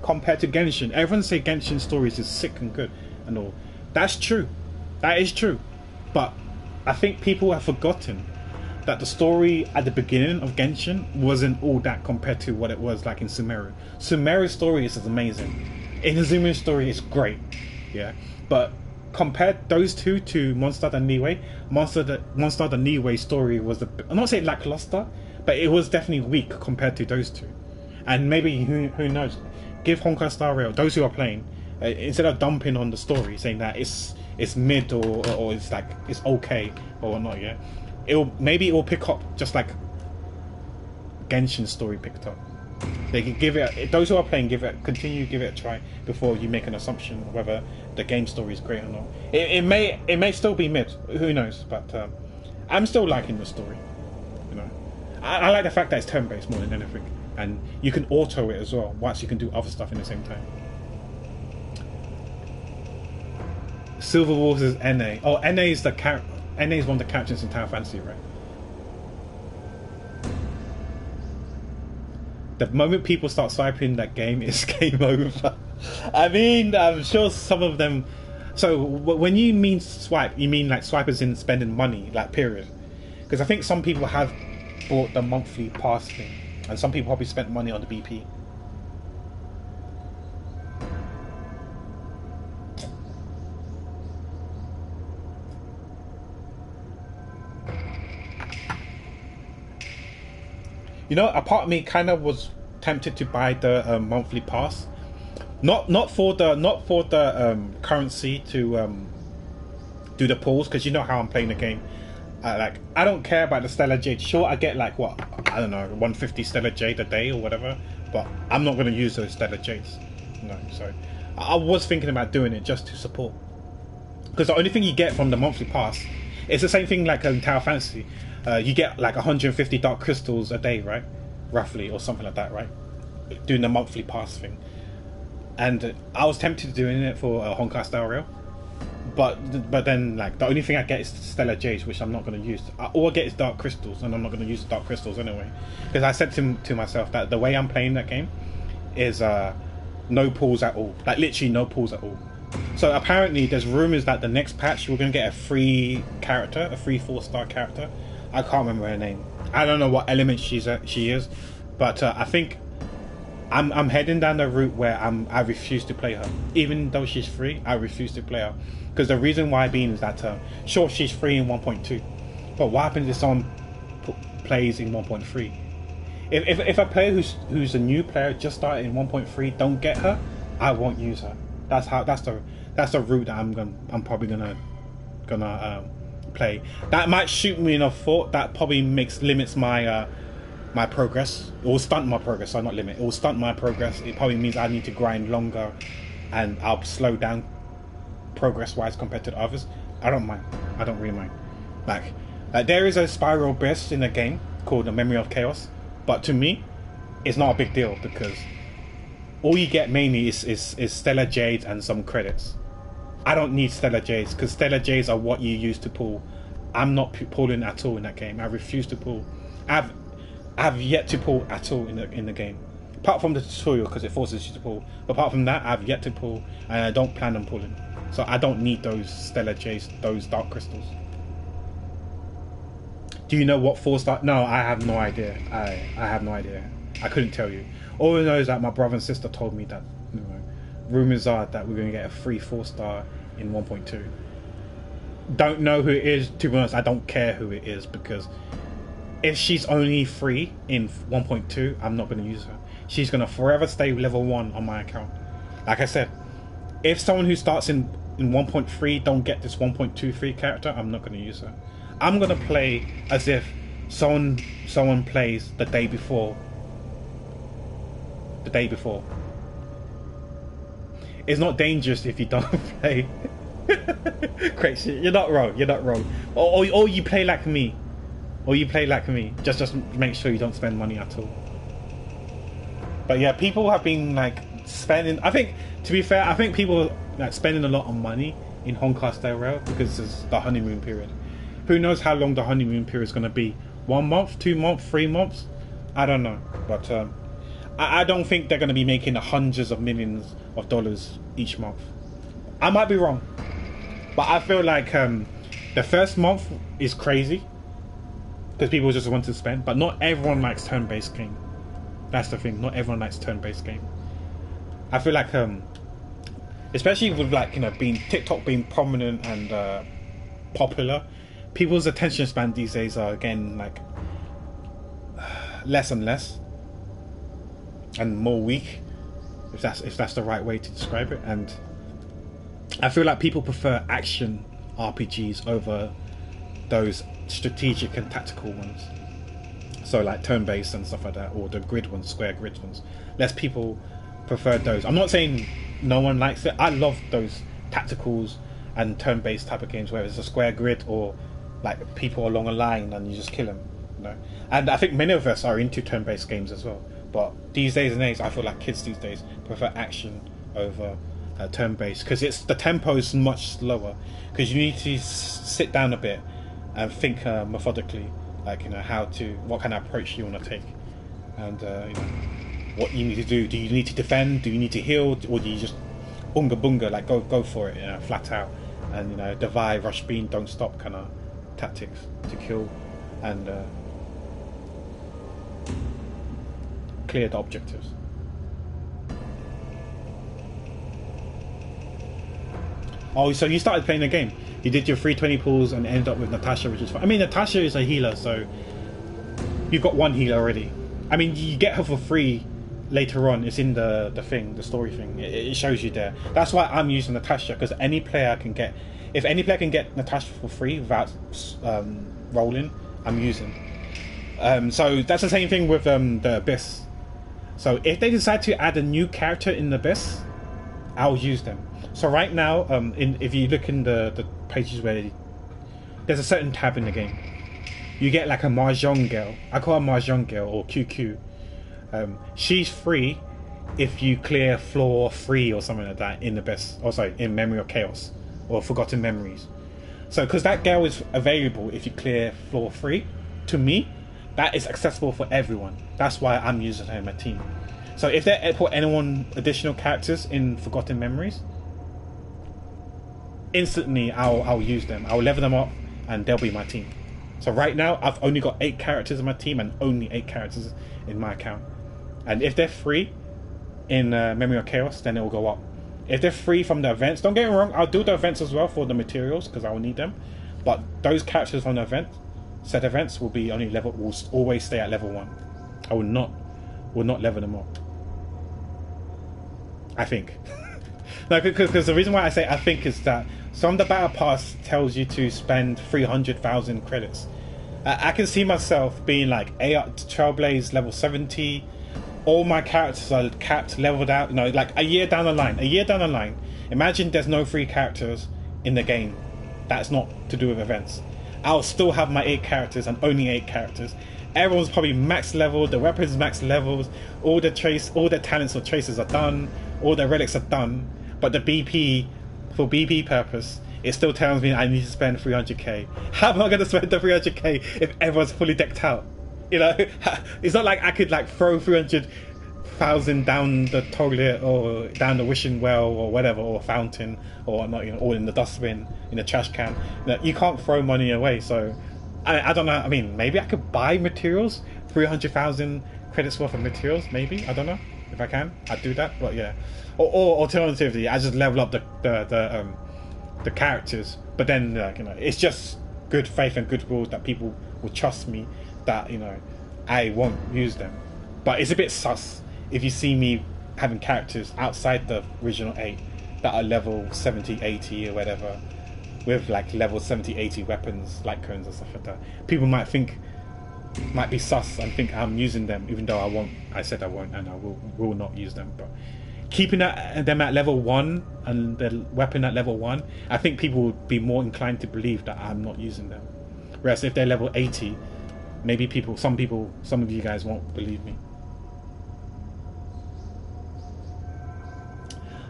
compare to Genshin, everyone say Genshin stories is sick and good and all. That's true. That is true. But I think people have forgotten that the story at the beginning of Genshin wasn't all that compared to what it was like in Sumeru. Sumeru's story is amazing. Inazuma's story is great. Yeah. But compared those two to Monster the Niue, Monster the Niue story was I'm not saying lackluster, but it was definitely weak compared to those two. And maybe who knows? Give Honkai Star Rail, those who are playing, instead of dumping on the story, saying that it's mid or it's like it's okay or whatnot, yeah, maybe it will pick up just like Genshin's story picked up. They can give it. Those who are playing, give it a try before you make an assumption whether the game story is great or not. It may still be mid. Who knows? But I'm still liking the story. You know, I like the fact that it's turn-based more than anything, and you can auto it as well. Once you can do other stuff in the same time. Silver Wars is NA. Oh, NA is NA is one of the characters in Tower Fantasy, right? The moment people start swiping that game, it's game over. I mean, I'm sure some of them. So when you mean swipe, you mean like swipers in spending money, like period? Because I think some people have bought the monthly pass thing, and some people probably spent money on the BP. You know, a part of me kind of was tempted to buy the monthly pass, not for the currency to do the pulls, because you know how I'm playing the game. Like, I don't care about the Stellar Jade. Sure, I get like what, I don't know, 150 Stellar Jade a day or whatever, but I'm not going to use those Stellar Jades. No, so I was thinking about doing it just to support, because the only thing you get from the monthly pass is the same thing like in Tower Fantasy. You get like 150 Dark Crystals a day, right? Roughly, or something like that, right? Doing the monthly pass thing. And I was tempted to doing it for Honkai Star Rail. But then, like, the only thing I get is Stellar Jades, which I'm not going to use. All I get is Dark Crystals, and I'm not going to use the Dark Crystals anyway. Because I said to myself that the way I'm playing that game is no pulls at all. Like, literally no pulls at all. So apparently there's rumours that the next patch we're going to get a free character, a free 4-star character. I can't remember her name. I don't know what element she is, but I think I'm heading down the route where I refuse to play her. Even though she's free, I refuse to play her. Because the reason why being is that, sure, she's free in 1.2, but what happens if someone plays in 1.3? If a player who's a new player just started in 1.3 don't get her, I won't use her. That's the route that I'm probably gonna play. That might shoot me in a foot. That probably limits my my progress. It will stunt my progress. So not limit. It will stunt my progress. It probably means I need to grind longer, and I'll slow down progress wise compared to the others. I don't mind. I don't really mind. Like there is a spiral burst in the game called the Memory of Chaos, but to me, it's not a big deal because all you get mainly is Stellar Jades and some credits. I don't need Stellar Jades because Stellar Jades are what you use to pull. I'm not pulling at all in that game. I refuse to pull. I've yet to pull at all in the game, apart from the tutorial because it forces you to pull. But apart from that, I've yet to pull, and I don't plan on pulling. So I don't need those Stellar Jades, those Dark Crystals. Do you know what 4-star? No, I have no idea. I have no idea. I couldn't tell you. All I know is that my brother and sister told me that, you know, rumors are that we're going to get a free 4-star in 1.2. Don't know who it is. To be honest, I don't care who it is, because if she's only free in 1.2, I'm not going to use her. She's going to forever stay level 1 on my account. Like I said, if someone who starts in 1.3 don't get this 1.2 free character, I'm not going to use her. I'm going to play as if someone plays the day before the day before. It's not dangerous if you don't play. Crazy. You're not wrong. You're not wrong. Or you play like me. Or you play like me. Just make sure you don't spend money at all. But yeah, people have been like spending. I think, to be fair, I think people like spending a lot of money in Honkai Star Rail because it's the honeymoon period. Who knows how long the honeymoon period is going to be? 1 month, 2 months, 3 months? I don't know. But I don't think they're going to be making hundreds of millions of dollars each month. I might be wrong. But I feel like the first month is crazy because people just want to spend. But not everyone likes turn-based game. That's the thing. Not everyone likes turn-based game. I feel like, especially with like, you know, TikTok being prominent and popular, people's attention span these days are getting like less and less and more weak, if that's the right way to describe it. And I feel like people prefer action RPGs over those strategic and tactical ones. So like turn-based and stuff like that, or the grid ones, square grid ones. Less people prefer those. I'm not saying no one likes it. I love those tacticals and turn-based type of games, whether it's a square grid or like people along a line and you just kill them. You know? And I think many of us are into turn-based games as well. But these days and age, I feel like kids these days prefer action over turn-based because the tempo is much slower. Because you need to sit down a bit and think methodically, like, you know, what kind of approach you want to take, and you know, what you need to do. Do you need to defend? Do you need to heal, or do you just bunga bunga, like go for it, you know, flat out, and you know, divide, rush, beam, don't stop kind of tactics to kill and clear the objectives. Oh, so you started playing the game. You did your 320 pulls and ended up with Natasha, which is fun. I mean, Natasha is a healer, so you've got one healer already. I mean, you get her for free later on. It's in the story thing. It shows you there. That's why I'm using Natasha, because if any player can get Natasha for free without rolling, I'm using. So that's the same thing with the Abyss. So if they decide to add a new character in the Abyss, I'll use them. So right now, if you look in the pages where there's a certain tab in the game, you get like a Mahjong girl. I call her Mahjong girl, or QQ. She's free if you clear floor 3 or something like that in the Abyss. Or sorry, in Memory of Chaos or Forgotten Memories. So because that girl is available if you clear floor 3, to me, that is accessible for everyone. That's why I'm using her in my team. So if they put anyone additional characters in Forgotten Memories, instantly I'll use them. I'll level them up and they'll be my team. So right now I've only got 8 characters in my team and only 8 characters in my account. And if they're free in Memory of Chaos, then it will go up. If they're free from the events, don't get me wrong, I'll do the events as well for the materials because I will need them. But those characters from the event, set events, will always stay at level 1. I will not level them up, I think. No, because the reason why I say I think is that some of the battle pass tells you to spend 300,000 credits. I can see myself being like Trailblaze level 70. All my characters are capped, leveled out. You know, like a year down the line. Imagine there's no free characters in the game. That's not to do with events. I'll still have my 8 characters and only 8 characters. Everyone's probably max level. The weapons max levels. All the talents or traces are done. All the relics are done. But the BP, for BP purpose, it still tells me I need to spend 300k. How am I going to spend the 300k if everyone's fully decked out? You know, it's not like I could like throw 300,000 down the toilet or down the wishing well or whatever, or fountain, or not, you know, or in the dustbin, in a trash can. You know, you can't throw money away. So I don't know. I mean, maybe I could buy materials, 300,000 credits worth of materials. Maybe, I don't know. If I can, I'd do that. But yeah, or alternatively, I just level up the characters. But then, like, you know, it's just good faith and goodwill that people will trust me that, you know, I won't use them. But it's a bit sus if you see me having characters outside the original 8 that are level 70, 80 or whatever, with like level 70, 80 weapons, like cones and stuff like that. People might think might be sus and think I'm using them, even though I won't. I said I won't, and I will not use them. But keeping them at level 1 and the weapon at level 1, I think people would be more inclined to believe that I'm not using them. Whereas if they're level 80, maybe some of you guys won't believe me.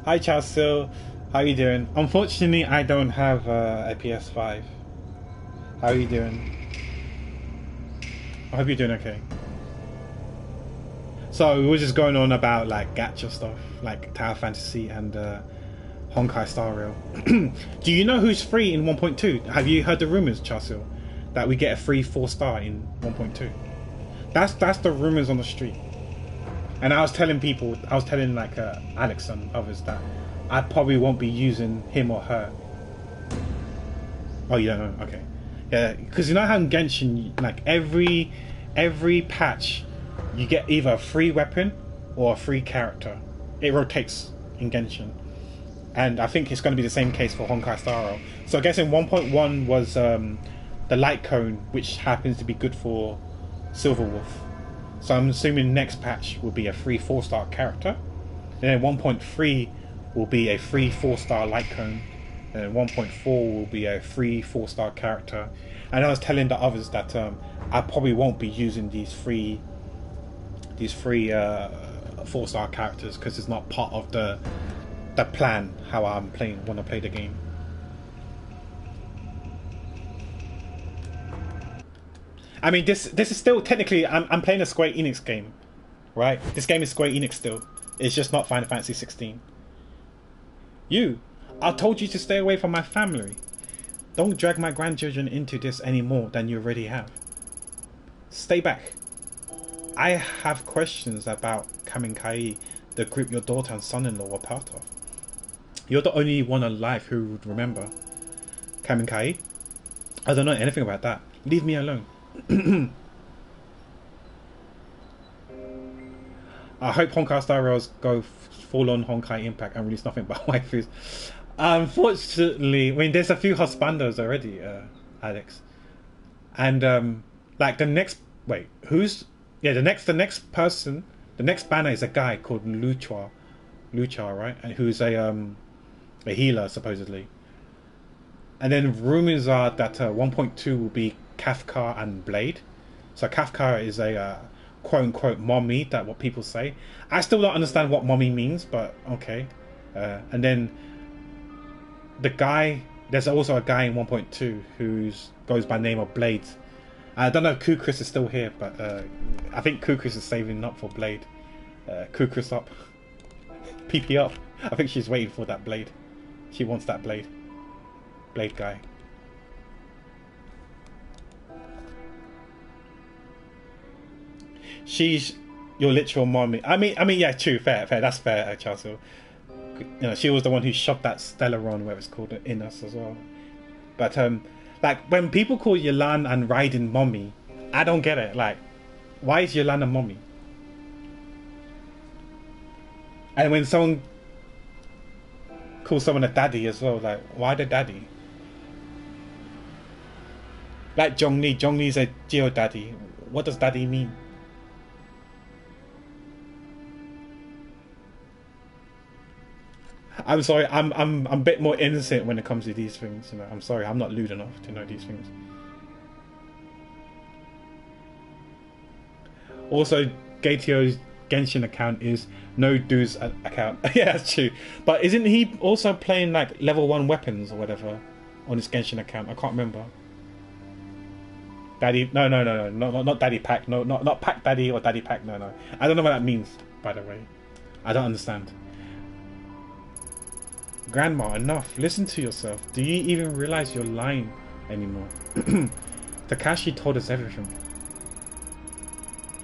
Hi Charles Sill, how are you doing? Unfortunately, I don't have a PS5. How are you doing? I hope you're doing okay. So we were just going on about like gacha stuff, like Tower Fantasy and Honkai Star Rail. Do you know who's free in 1.2? Have you heard the rumors, Charsil, that we get a free 4-star in 1.2? That's the rumors on the street. And I was telling like Alex and others that I probably won't be using him or her. Oh, you don't know? Okay. Yeah, because you know how in Genshin, like every patch, you get either a free weapon or a free character. It rotates in Genshin, and I think it's going to be the same case for Honkai Star Rail. So I guess in 1.1 was the light cone, which happens to be good for Silver Wolf. So I'm assuming next patch will be a free 4-star character, and then 1.3 will be a free 4-star light cone. And 1.4 will be a free 4-star character. And I was telling the others that I probably won't be using these free 4-star characters because it's not part of the plan how I'm want to play the game. I mean, this is still technically I'm playing a Square Enix game, right? This game is Square Enix still. It's just not Final Fantasy 16. I told you to stay away from my family. Don't drag my grandchildren into this any more than you already have. Stay back. I have questions about Kamenkai, the group your daughter and son-in-law were part of. You're the only one alive who would remember. Kamenkai? I don't know anything about that. Leave me alone. I hope Honkai Star Rails go full on Honkai Impact and release nothing but waifus. Unfortunately, I mean, there's a few husbandos already, Alex. And like the next person, the next banner is a guy called Lucha, right? And who's a healer supposedly. And then rumors are that 1.2 will be Kafka and Blade. So Kafka is a quote unquote mommy, that what people say. I still don't understand what mommy means, but okay. And then there's also a guy in 1.2 who goes by name of Blade. I don't know if Kukris is still here, but I think Kukris is saving up for Blade. Kukris up. PP up. I think she's waiting for that Blade. She wants that Blade. Blade guy. She's your literal mommy. I mean, yeah, true, fair. That's fair, Charles. You know, she was the one who shoved that Stellaron, where it's called, in us as well. But like when people call Yelan and Raiden mommy, I don't get it. Like, why is Yelan a mommy? And when someone calls someone a daddy as well, like, why the daddy? Like Zhongli, a Geo daddy. What does daddy mean? I'm sorry, I'm a bit more innocent when it comes to these things. You know, I'm sorry, I'm not lewd enough to know these things. Also, Gaetio's Genshin account is no dude's account. Yeah, that's true. But isn't he also playing like level 1 weapons or whatever on his Genshin account? I can't remember. Daddy, no, not Daddy Pack, no, not Pack Daddy or Daddy Pack, no. I don't know what that means, by the way. I don't understand. Grandma, enough. Listen to yourself. Do you even realize you're lying anymore? Takashi told us everything.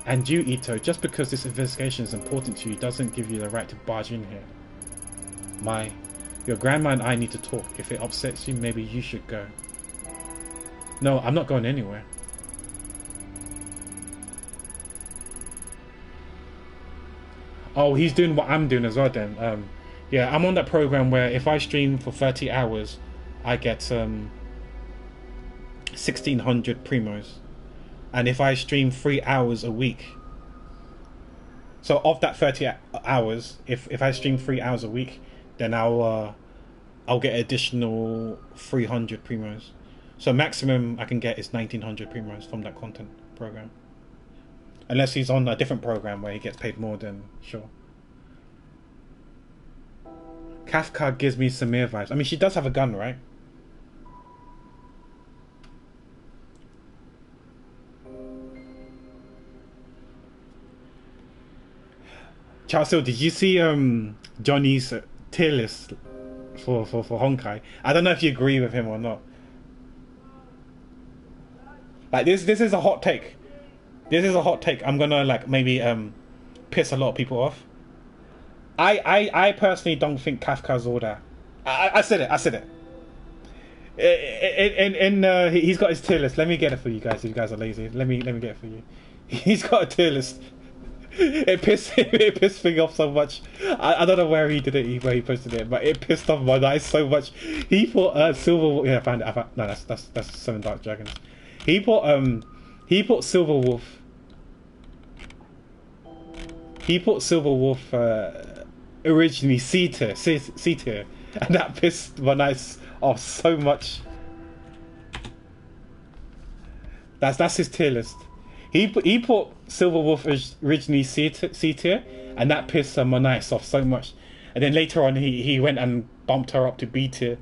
And you, Ito, just because this investigation is important to you doesn't give you the right to barge in here. Your grandma and I need to talk. If it upsets you, maybe you should go. No, I'm not going anywhere. Oh, he's doing what I'm doing as well then. Yeah, I'm on that program where if I stream for 30 hours, I get 1,600 primos. and if I stream 3 hours a week, so of that 30 hours, if I stream 3 hours a week, then I'll get additional 300 primos. So maximum I can get is 1900 primos from that content program. Unless he's on a different program where he gets paid more, then sure. Kafka gives me Samir vibes. I mean, she does have a gun, right? Charles, did you see Johnny's tier list for Honkai? I don't know if you agree with him or not. Like this is a hot take. This is a hot take. I'm gonna like maybe piss a lot of people off. I personally don't think Kafka's all that. I said it. I said it. He's got his tier list. Let me get it for you guys. If you guys are lazy, let me get it for you. He's got a tier list. It pissed me off so much. I don't know where he did it, where he posted it, but it pissed off my eyes so much. He put Silver. Yeah, I found it. No, that's Seven Dark Dragons. He put Silver Wolf. He put Silver Wolf originally C tier, and that pissed my eyes off so much. That's his tier list. He put Silver Wolf originally C tier, and that pissed Monais off so much. And then later on, he went and bumped her up to B tier.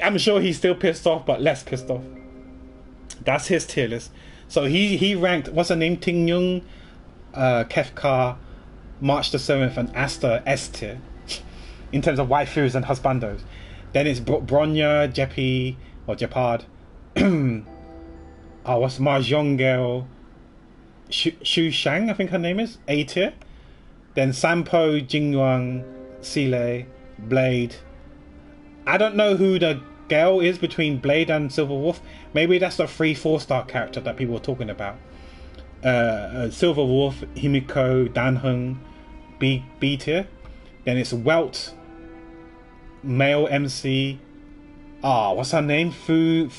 I'm sure he's still pissed off, but less pissed off. That's his tier list. So he ranked, what's her name? Ting Yung, Kefka, March the 7th, and Asta S tier in terms of waifus and husbandos. Then it's Bronya, Jeppy, or Jeopard. What's Mahjong Girl? Shu Shang, I think her name is, A tier. Then Sampo, Jingyuan, Sile, Blade. I don't know who the girl is between Blade and Silver Wolf. Maybe that's the 3-4-star character that people are talking about. Silver Wolf, Himiko, Danheng, B tier. Then it's Welt, male MC. What's her name? Fu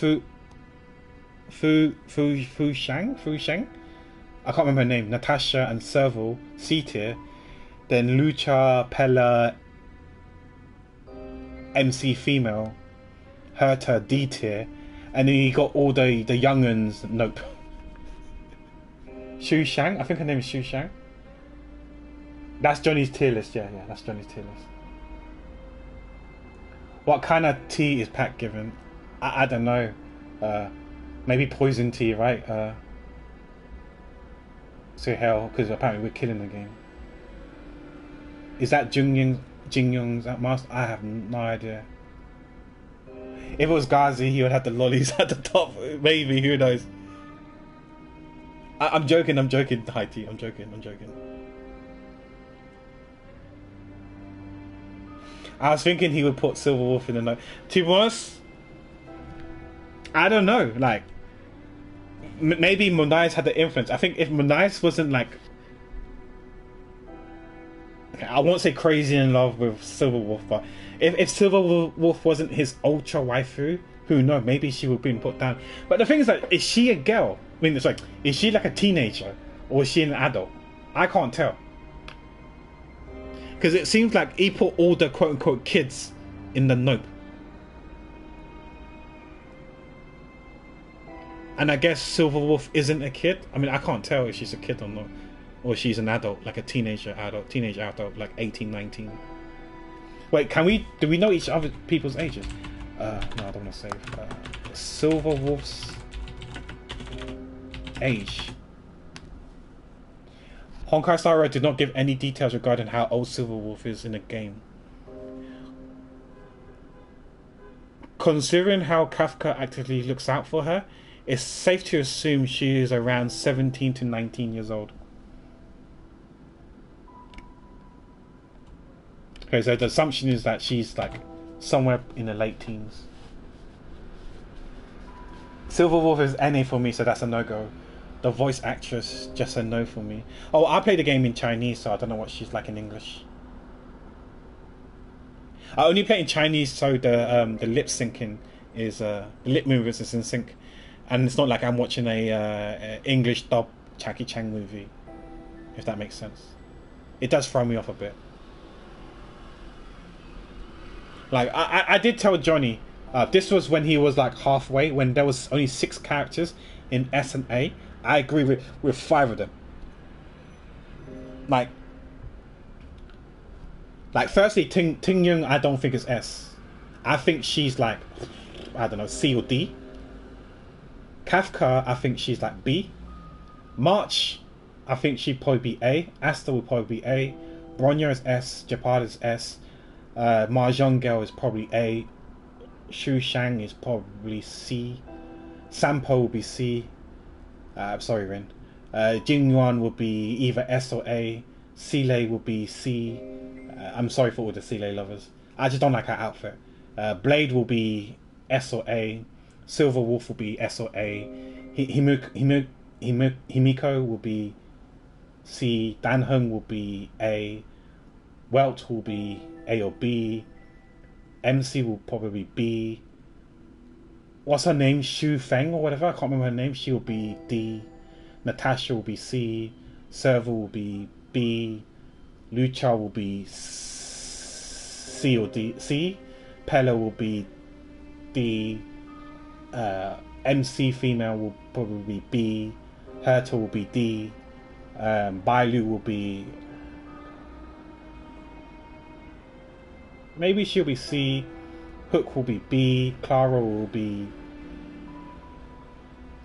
Shang? I can't remember her name. Natasha and Serval, C tier. Then Lucha, Pella, MC female, Herta, D tier. And then you got all the younguns, nope. Shu Shang, I think her name is Shu Shang. That's Johnny's tier list, yeah, that's Johnny's tier list. What kind of tea is Pat given? I don't know. Maybe poison tea, right? So hell, because apparently we're killing the game. Is that Jingyung's that master? I have no idea. If it was Ghazi, he would have the lollies at the top. Maybe, who knows? I'm joking, High Tea, I'm joking. I was thinking he would put Silver Wolf in the note. To be honest, I don't know, like, maybe Monais had the influence. I think if Monais wasn't like, okay, I won't say crazy in love with Silver Wolf, but if Silver Wolf wasn't his ultra waifu, who knows, maybe she would have been put down. But the thing is, like, is she a girl? I mean, it's like, is she like a teenager or is she an adult? I can't tell. Because it seems like he put all the quote-unquote kids in the nope. And I guess Silver Wolf isn't a kid. I mean, I can't tell if she's a kid or not. Or she's an adult, like a teenage adult, like 18, 19. Wait, do we know each other people's ages? No, I don't want to say. Silver Wolf's age. Honkai Star Rail did not give any details regarding how old Silver Wolf is in the game. Considering how Kafka actively looks out for her, it's safe to assume she is around 17 to 19 years old. Okay, so the assumption is that she's like somewhere in the late teens. Silver Wolf is NA for me, so that's a no-go. The voice actress, just a no for me. Oh, I play the game in Chinese, so I don't know what she's like in English. I only play in Chinese, so the lip syncing is the lip movements is in sync. and it's not like I'm watching a English dub Jackie Chan movie, if that makes sense. It does throw me off a bit. Like I did tell Johnny, this was when he was like halfway, when there was only 6 characters in S and A. I agree with 5 of them. Like firstly, Ting Yung I don't think is S. I think she's like, I don't know, C or D. Kafka, I think she's like B. March, I think she'd probably be A. Asta would probably be A. Bronya is S. Japad is S. Mahjong Girl is probably A. Shu Shang is probably C. Sampo will be C. Sorry, Rin. Jing Yuan will be either S or A. Seeley will be C. I'm sorry for all the Seeley lovers. I just don't like her outfit. Blade will be S or A. Silver Wolf will be S or A. Himiko will be C. Dan Heng will be A. Welt will be A or B. MC will probably be B. What's her name? Shu Feng or whatever. I can't remember her name. She will be D. Natasha will be C. Server will be B. Lucha will be C or D. C. Pella will be D. MC female will probably be B. Herta will be D. Bailu will be, maybe she'll be C. Hook will be B. Clara will be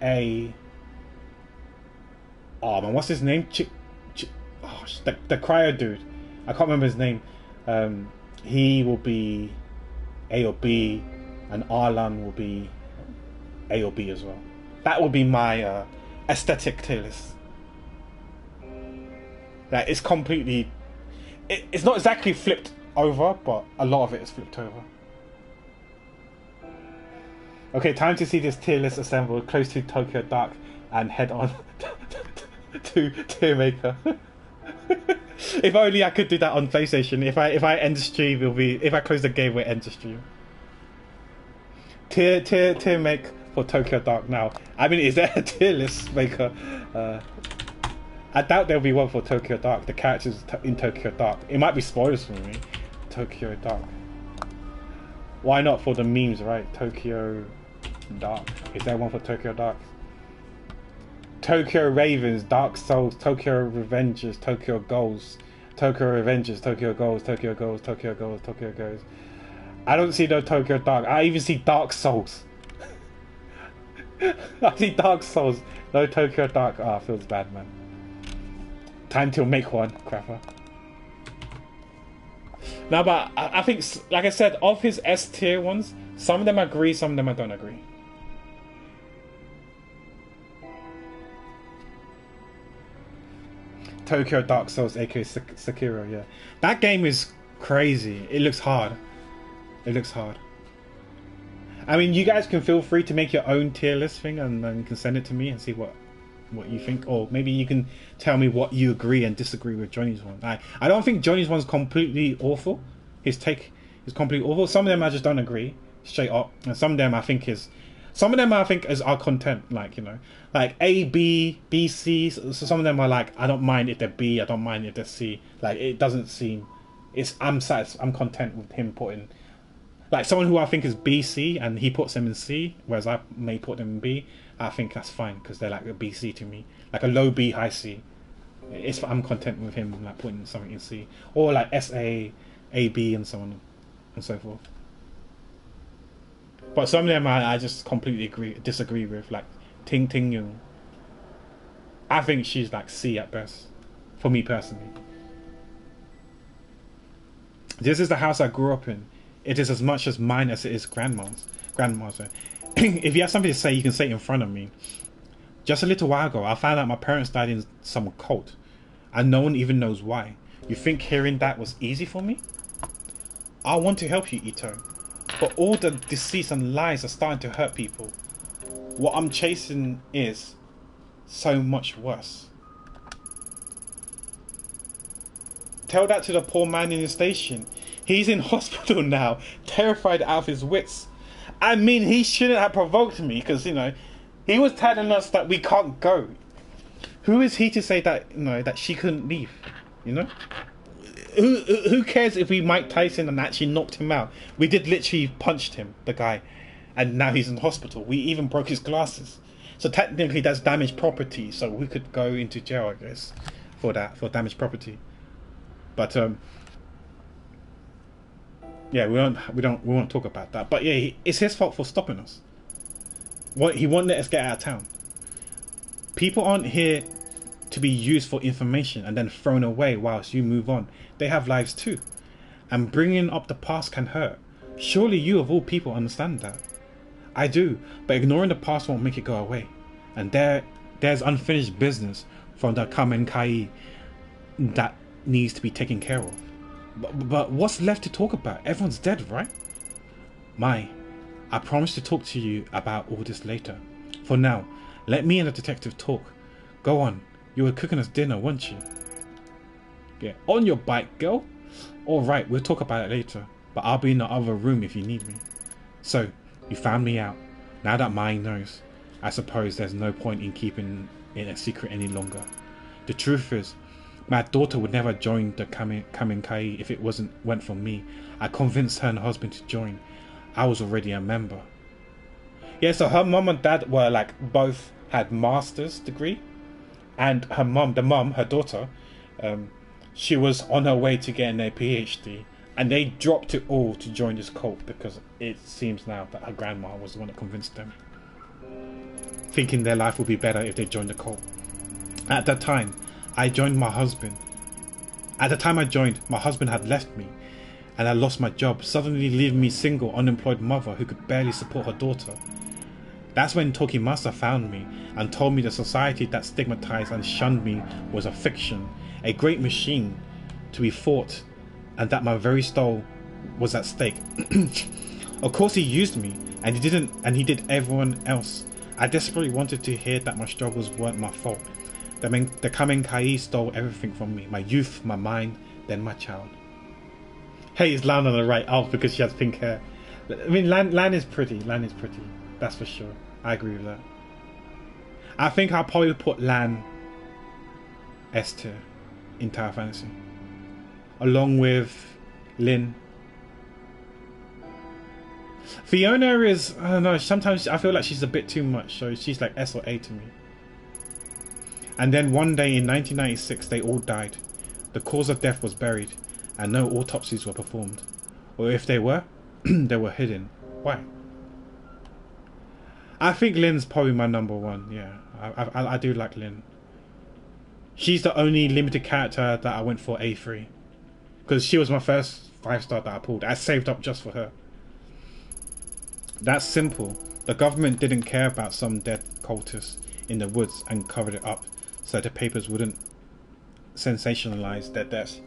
A. Oh man, what's his name? The cryo dude. I can't remember his name. He will be A or B, and Arlan will be A or B as well. That would be my aesthetic tier list. That is completely. It's not exactly flipped over, but a lot of it is flipped over. Okay, time to see this tier list assembled close to Tokyo Dark and head on to Tier Maker. If only I could do that on PlayStation. If I end the stream, it'll be, if I close the game, we'll end the stream. Tier make for Tokyo Dark now. I mean, is there a tier list maker? I doubt there'll be one for Tokyo Dark. The characters in Tokyo Dark. It might be spoilers for me. Tokyo Dark. Why not for the memes, right? Tokyo Dark. Is there one for Tokyo Dark? Tokyo Ravens, Dark Souls, Tokyo Revengers, Tokyo Goals, Tokyo Revengers, Tokyo Goals, Tokyo Goals, Tokyo Goals, Tokyo Goals. I don't see no Tokyo Dark. I even see Dark Souls. I see Dark Souls. No Tokyo Dark. Ah, feels bad, man. Time to make one, crapper. No, but I think, like I said, of his S tier ones, some of them I agree, some of them I don't agree. Tokyo Dark Souls, aka Sekiro, yeah. That game is crazy. It looks hard. It looks hard. I mean, you guys can feel free to make your own tier list thing, and then you can send it to me and see what you think, or maybe you can tell me what you agree and disagree with Johnny's one. I don't think Johnny's one's completely awful. His take is completely awful. Some of them I just don't agree straight up, and some of them I think is our content, like, you know, like A, B, B, C. So some of them are like, I don't mind if they're B, I don't mind if they're C. Like, it doesn't seem, I'm content with him putting, like, someone who I think is B, C, and he puts them in C, whereas I may put them in B. I think that's fine, because they're like a B, C to me, like a low B, high C. I'm content with him like putting something in C, or like S, A, A, B, and so on and so forth. But some of them I just completely disagree with, like Ting Yung. I think she's like C at best, for me personally. This is the house I grew up in. It is as much as mine as it is grandma's. If you have something to say, you can say it in front of me. Just a little while ago, I found out my parents died in some cult, and no one even knows why. You think hearing that was easy for me? I want to help you, Ito, but all the deceits and lies are starting to hurt people. What I'm chasing is so much worse. Tell that to the poor man in the station. He's in hospital now, terrified out of his wits. I mean, he shouldn't have provoked me, because, you know, He was telling us that we can't go. Who is he to say that that she couldn't leave? You know, who cares if we Mike Tyson and actually knocked him out? We did literally punched him, the guy, and now he's in hospital. We even broke his glasses. So technically, that's damaged property. So we could go into jail, I guess, for damaged property. But yeah, we won't talk about that. But yeah, it's his fault for stopping us. He won't let us get out of town. People aren't here to be used for information and then thrown away whilst you move on. They have lives too. And bringing up the past can hurt. Surely you of all people understand that. I do, but ignoring the past won't make it go away. And there's unfinished business from the Kamen Kai that needs to be taken care of. But what's left to talk about? Everyone's dead, right? I promise to talk to you about all this later. For now, let me and the detective talk. Go on. You were cooking us dinner, weren't you? Yeah. On your bike, girl. Alright, we'll talk about it later. But I'll be in the other room if you need me. So, you found me out. Now that Mai knows, I suppose there's no point in keeping it a secret any longer. The truth is, my daughter would never join the Kamen Kai if it went for me. I convinced her and her husband to join. I was already a member. Yeah, so her mum and dad were both had master's degree, and her daughter, she was on her way to getting a PhD, and they dropped it all to join this cult because it seems now that her grandma was the one that convinced them, thinking their life would be better if they joined the cult. At that time, I joined my husband. At the time I joined, my husband had left me, and I lost my job, suddenly leaving me single, unemployed mother who could barely support her daughter. That's when Tokimasa found me and told me the society that stigmatized and shunned me was a fiction, a great machine to be fought, and that my very soul was at stake. Of course he used me, and he did everyone else. I desperately wanted to hear that my struggles weren't my fault. The Kamen Kai stole everything from me, my youth, my mind, then my child. Hey, it's Lan on the right. Oh, because she has pink hair. I mean, Lan is pretty. Lan is pretty. That's for sure. I agree with that. I think I'll probably put Lan S tier in Tower Fantasy, along with Lin. Fiona is, I don't know, sometimes I feel like she's a bit too much, so she's like S or A to me. And then one day in 1996, they all died. The cause of death was buried, and no autopsies were performed. Or if they were, they were hidden. Why? I think Lin's probably my number one, yeah. I do like Lin. She's the only limited character that I went for A3. Because she was my first 5-star that I pulled. I saved up just for her. That's simple. The government didn't care about some dead cultists in the woods and covered it up so the papers wouldn't sensationalize their deaths.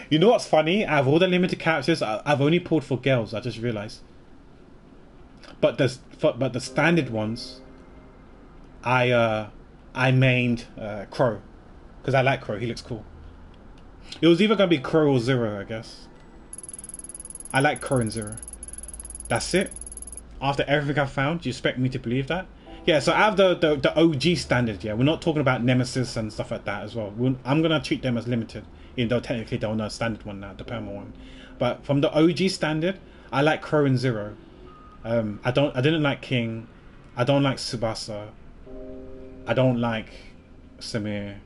You know what's funny? Out of all the limited characters, I've only pulled for girls. I just realized. But the standard ones, I mained Crow, because I like Crow. He looks cool. It was either gonna be Crow or Zero, I guess. I like Crow and Zero. That's it. After everything I've found, do you expect me to believe that? Yeah, so out of the OG standard, yeah, we're not talking about Nemesis and stuff like that as well. I'm gonna treat them as limited, even though technically they're on a standard one now, the Perma one. But from the OG standard, I like Crow and Zero. I didn't like King. I don't like Tsubasa. I don't like Samir.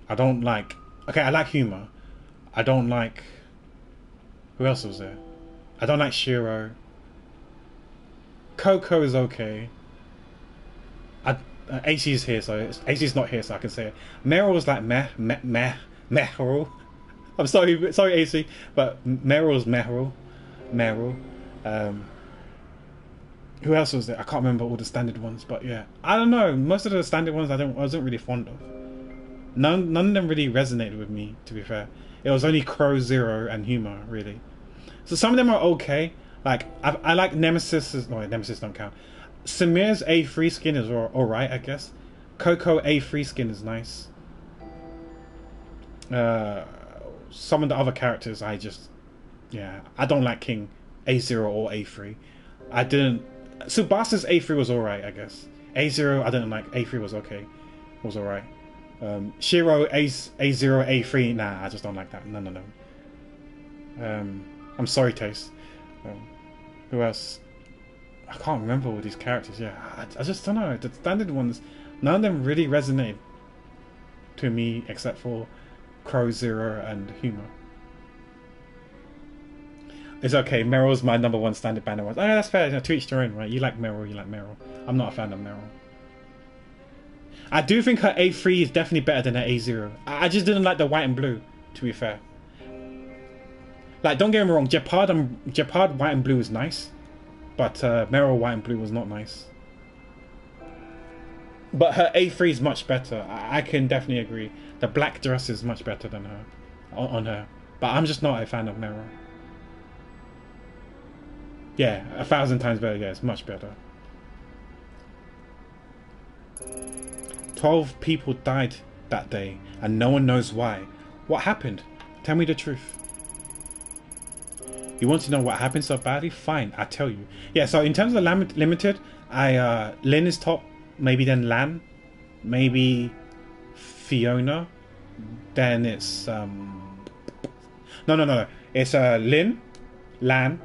I don't like. Okay, I like Humor. I don't like. Who else was there? I don't like Shiro. Coco is okay. AC's here, so AC's not here, so I can say it. Meryl was like Meryl. I'm sorry AC, but Meryl's Meryl. Who else was there? I can't remember all the standard ones, but yeah, I don't know. Most of the standard ones I wasn't really fond of. None of them really resonated with me, to be fair. It was only Crow, Zero, and Humor, really. So some of them are okay. Like I like Nemesis. No, Nemesis don't count. Samir's A3 skin is alright, I guess. Coco A3 skin is nice. Some of the other characters I don't like King A0 or A3. Tsubasa's A3 was alright, I guess. A0 I didn't like. A3 was okay, was alright. Shiro A0 A3, nah, I just don't like that. No. I'm sorry, Taste. Who else? I can't remember all these characters. Yeah, I just don't know. The standard ones, none of them really resonated to me except for Crow, Zero, and Humor. It's okay. Meryl's my number one standard banner. Oh, yeah, that's fair. You know, to each their own, right? You like Meryl, you like Meryl. I'm not a fan of Meryl. I do think her A3 is definitely better than her A0. I just didn't like the white and blue, to be fair. Like, don't get me wrong, Gepard white and blue is nice, but Meryl white and blue was not nice. But her A3 is much better. I can definitely agree. The black dress is much better than her, on her. But I'm just not a fan of Meryl. Yeah, 1,000 times better. Yeah, it's much better. 12 people died that day, and no one knows why. What happened? Tell me the truth. You want to know what happened so badly? Fine, I tell you. Yeah, so in terms of limited, Lynn is top, maybe then Lan, maybe Fiona, then it's no. It's Lynn, Lan,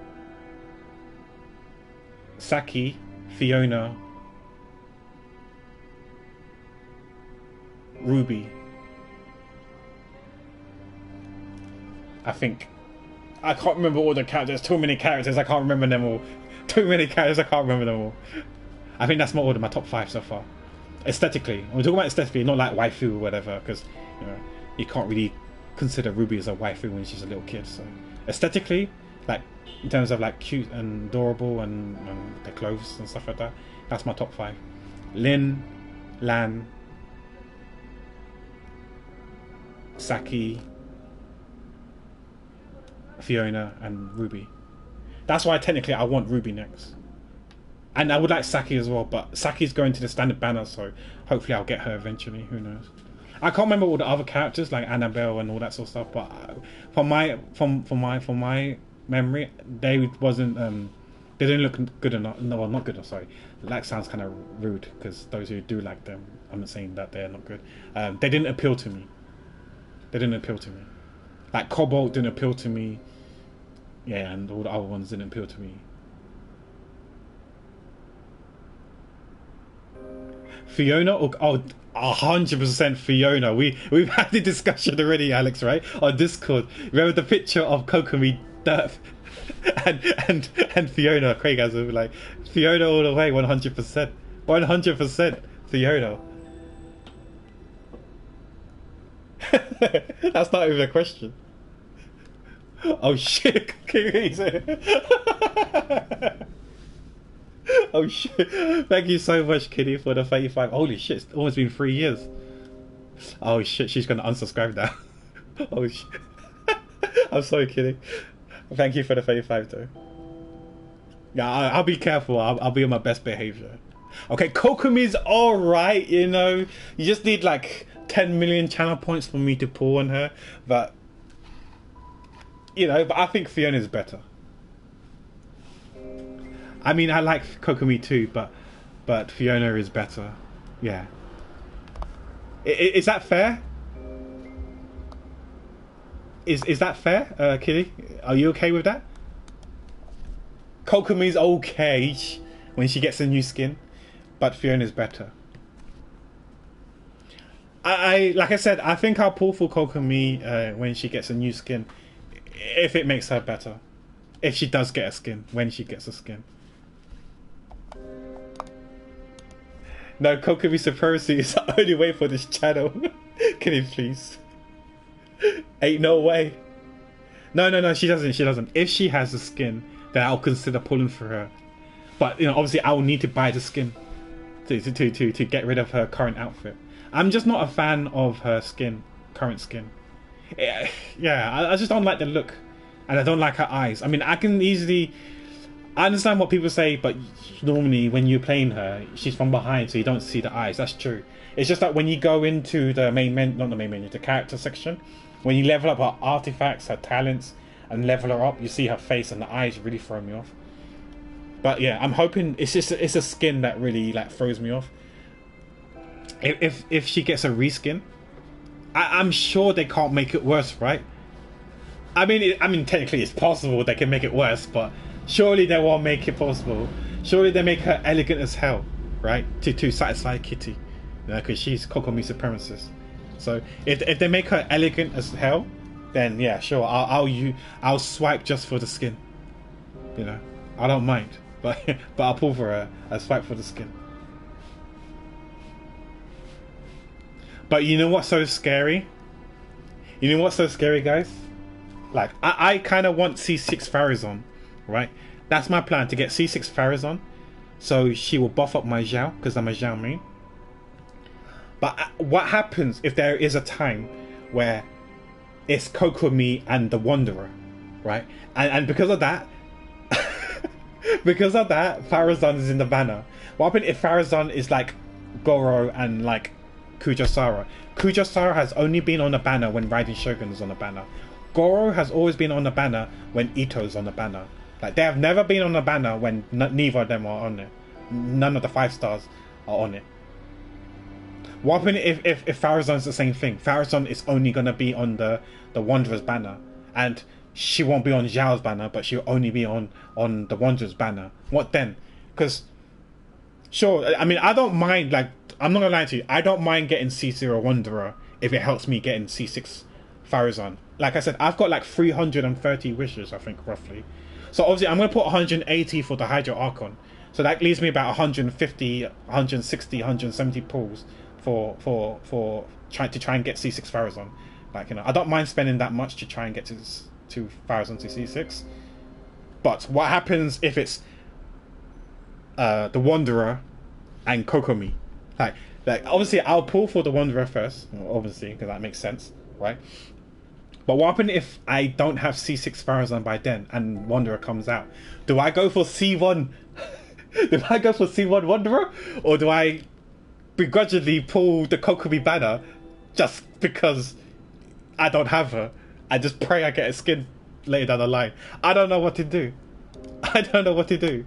Saki, Fiona, Ruby. I think. I can't remember all the characters. Too many characters. I can't remember them all. Too many characters. I can't remember them all. I think that's my order. My top 5 so far. Aesthetically, we're talking about aesthetically, not like waifu or whatever, because you can't really consider Ruby as a waifu when she's a little kid. So aesthetically, like in terms of like cute and adorable and their clothes and stuff like that, that's my top 5. Lynn, Lan, Saki, Fiona, and Ruby. That's why technically I want Ruby next. And I would like Saki as well, but Saki's going to the standard banner, so hopefully I'll get her eventually. Who knows? I can't remember all the other characters like Annabelle and all that sort of stuff, but from my memory, they wasn't they didn't look good enough. No, well, not good enough. Sorry, that sounds kind of rude because those who do like them, I'm not saying that they're not good. They didn't appeal to me. Like Cobalt didn't appeal to me. Yeah, and all the other ones didn't appeal to me. Fiona, or 100% Fiona. We've had the discussion already, Alex, right? On Discord. Remember the picture of Kokomi, Durf, and Fiona. Craig has like Fiona all the way, 100%, 100% Fiona. That's not even a question. Oh shit! Oh shit! Thank you so much, Kitty, for the 35. Holy shit! It's almost been 3 years. Oh shit! She's gonna unsubscribe now. Oh shit! I'm sorry, Kitty. Thank you for the 35, though. Yeah, I'll be careful. I'll be on my best behavior. Okay, Kokomi's alright. You know, you just need like 10 million channel points for me to pull on her, but but I think Fiona's better. I mean, I like Kokomi too, but Fiona is better. Yeah. Is that fair? Is that fair, Kitty? Are you okay with that? Kokomi's okay when she gets a new skin, but Fiona's better. I like I said, I think I'll pull for Kokomi when she gets a new skin, if it makes her better. If she does get a skin, when she gets a skin. No, Kokomi supremacy is the only way for this channel. Can you please? Ain't no way. No, she doesn't. If she has a skin, then I'll consider pulling for her. But obviously I will need to buy the skin to get rid of her current outfit. I'm just not a fan of her current skin. Yeah, I just don't like the look, and I don't like her eyes. I mean, I understand what people say, but normally when you're playing her, she's from behind, so you don't see the eyes. That's true. It's just that when you go into the the character section, when you level up her artifacts, her talents, and level her up, you see her face, and the eyes really throw me off. But yeah, I'm hoping it's a skin that really like throws me off. if she gets a reskin, I'm sure they can't make it worse, right? I mean, technically it's possible they can make it worse, but surely they won't make it possible. Surely they make her elegant as hell, right? To satisfy Kitty, because she's Kokomi supremacist. So if they make her elegant as hell, then yeah, sure, I'll swipe just for the skin. You know, I don't mind, but I'll pull for a swipe for the skin. But you know what's so scary? You know what's so scary, guys? Like, I kind of want C6 Farazon, right? That's my plan, to get C6 Farazon, so she will buff up my Zhao, because I'm a Zhao main. But what happens if there is a time where it's Kokomi and the Wanderer, right? And because of that, Farazon is in the banner. What happens if Farazon is like Goro and like Kujosara? Kujosara has only been on the banner when Raiden Shogun is on the banner. Goro has always been on the banner when Ito's on the banner. Like, they have never been on the banner when neither of them are on it. None of the 5 stars are on it. What happens if Farazon's the same thing? Farazon is only going to be on the Wanderer's banner, and she won't be on Zhao's banner, but she'll only be on the Wanderer's banner. What then? Because, sure, I mean, I don't mind, like, I'm not going to lie to you, I don't mind getting C0 Wanderer if it helps me getting C6 Farazon. Like I said, I've got like 330 wishes, I think, roughly. So obviously I'm going to put 180 for the Hydro Archon. So that leaves me about 150, 160, 170 pulls for try and get C6 Farazon. Like, you know, I don't mind spending that much to try and get to Farazon to C6. But what happens if it's the Wanderer and Kokomi? Like obviously I'll pull for the Wanderer first, obviously, because that makes sense, right? But what happens if I don't have C6 Farazon by then and Wanderer comes out? Do I go for C1? Do I go for C1 Wanderer? Or do I begrudgingly pull the Kokomi banner just because I don't have her? I just pray I get a skin later down the line. I don't know what to do. I don't know what to do.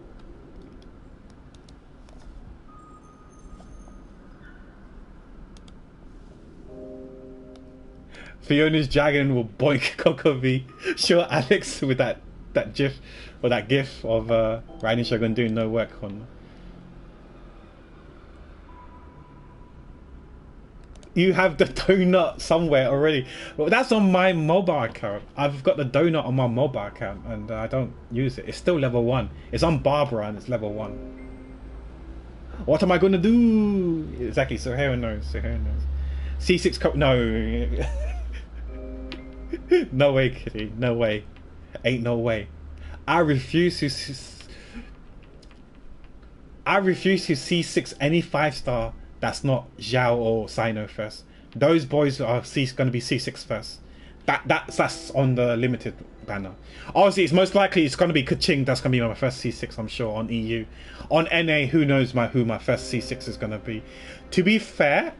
Fiona's dragon will boink Kokomi. Sure, Alex, with that gif or that gif of Raiden Shogun doing no work on. You have the donut somewhere already. Well, that's on my mobile account. I've got the donut on my mobile account and I don't use it. It's still level 1. It's on Barbara and it's level 1. What am I going to do? Exactly, so Hera knows. C6 no. No way, Kitty. No way. Ain't no way. I refuse to C6 any 5-star that's not Zhao or Sino first. Those boys are going to be C6 first. That's on the limited banner. Obviously, it's most likely it's going to be Kaching. That's going to be my first C6, I'm sure, on EU. On NA, who knows who my first C6 is going to be. To be fair,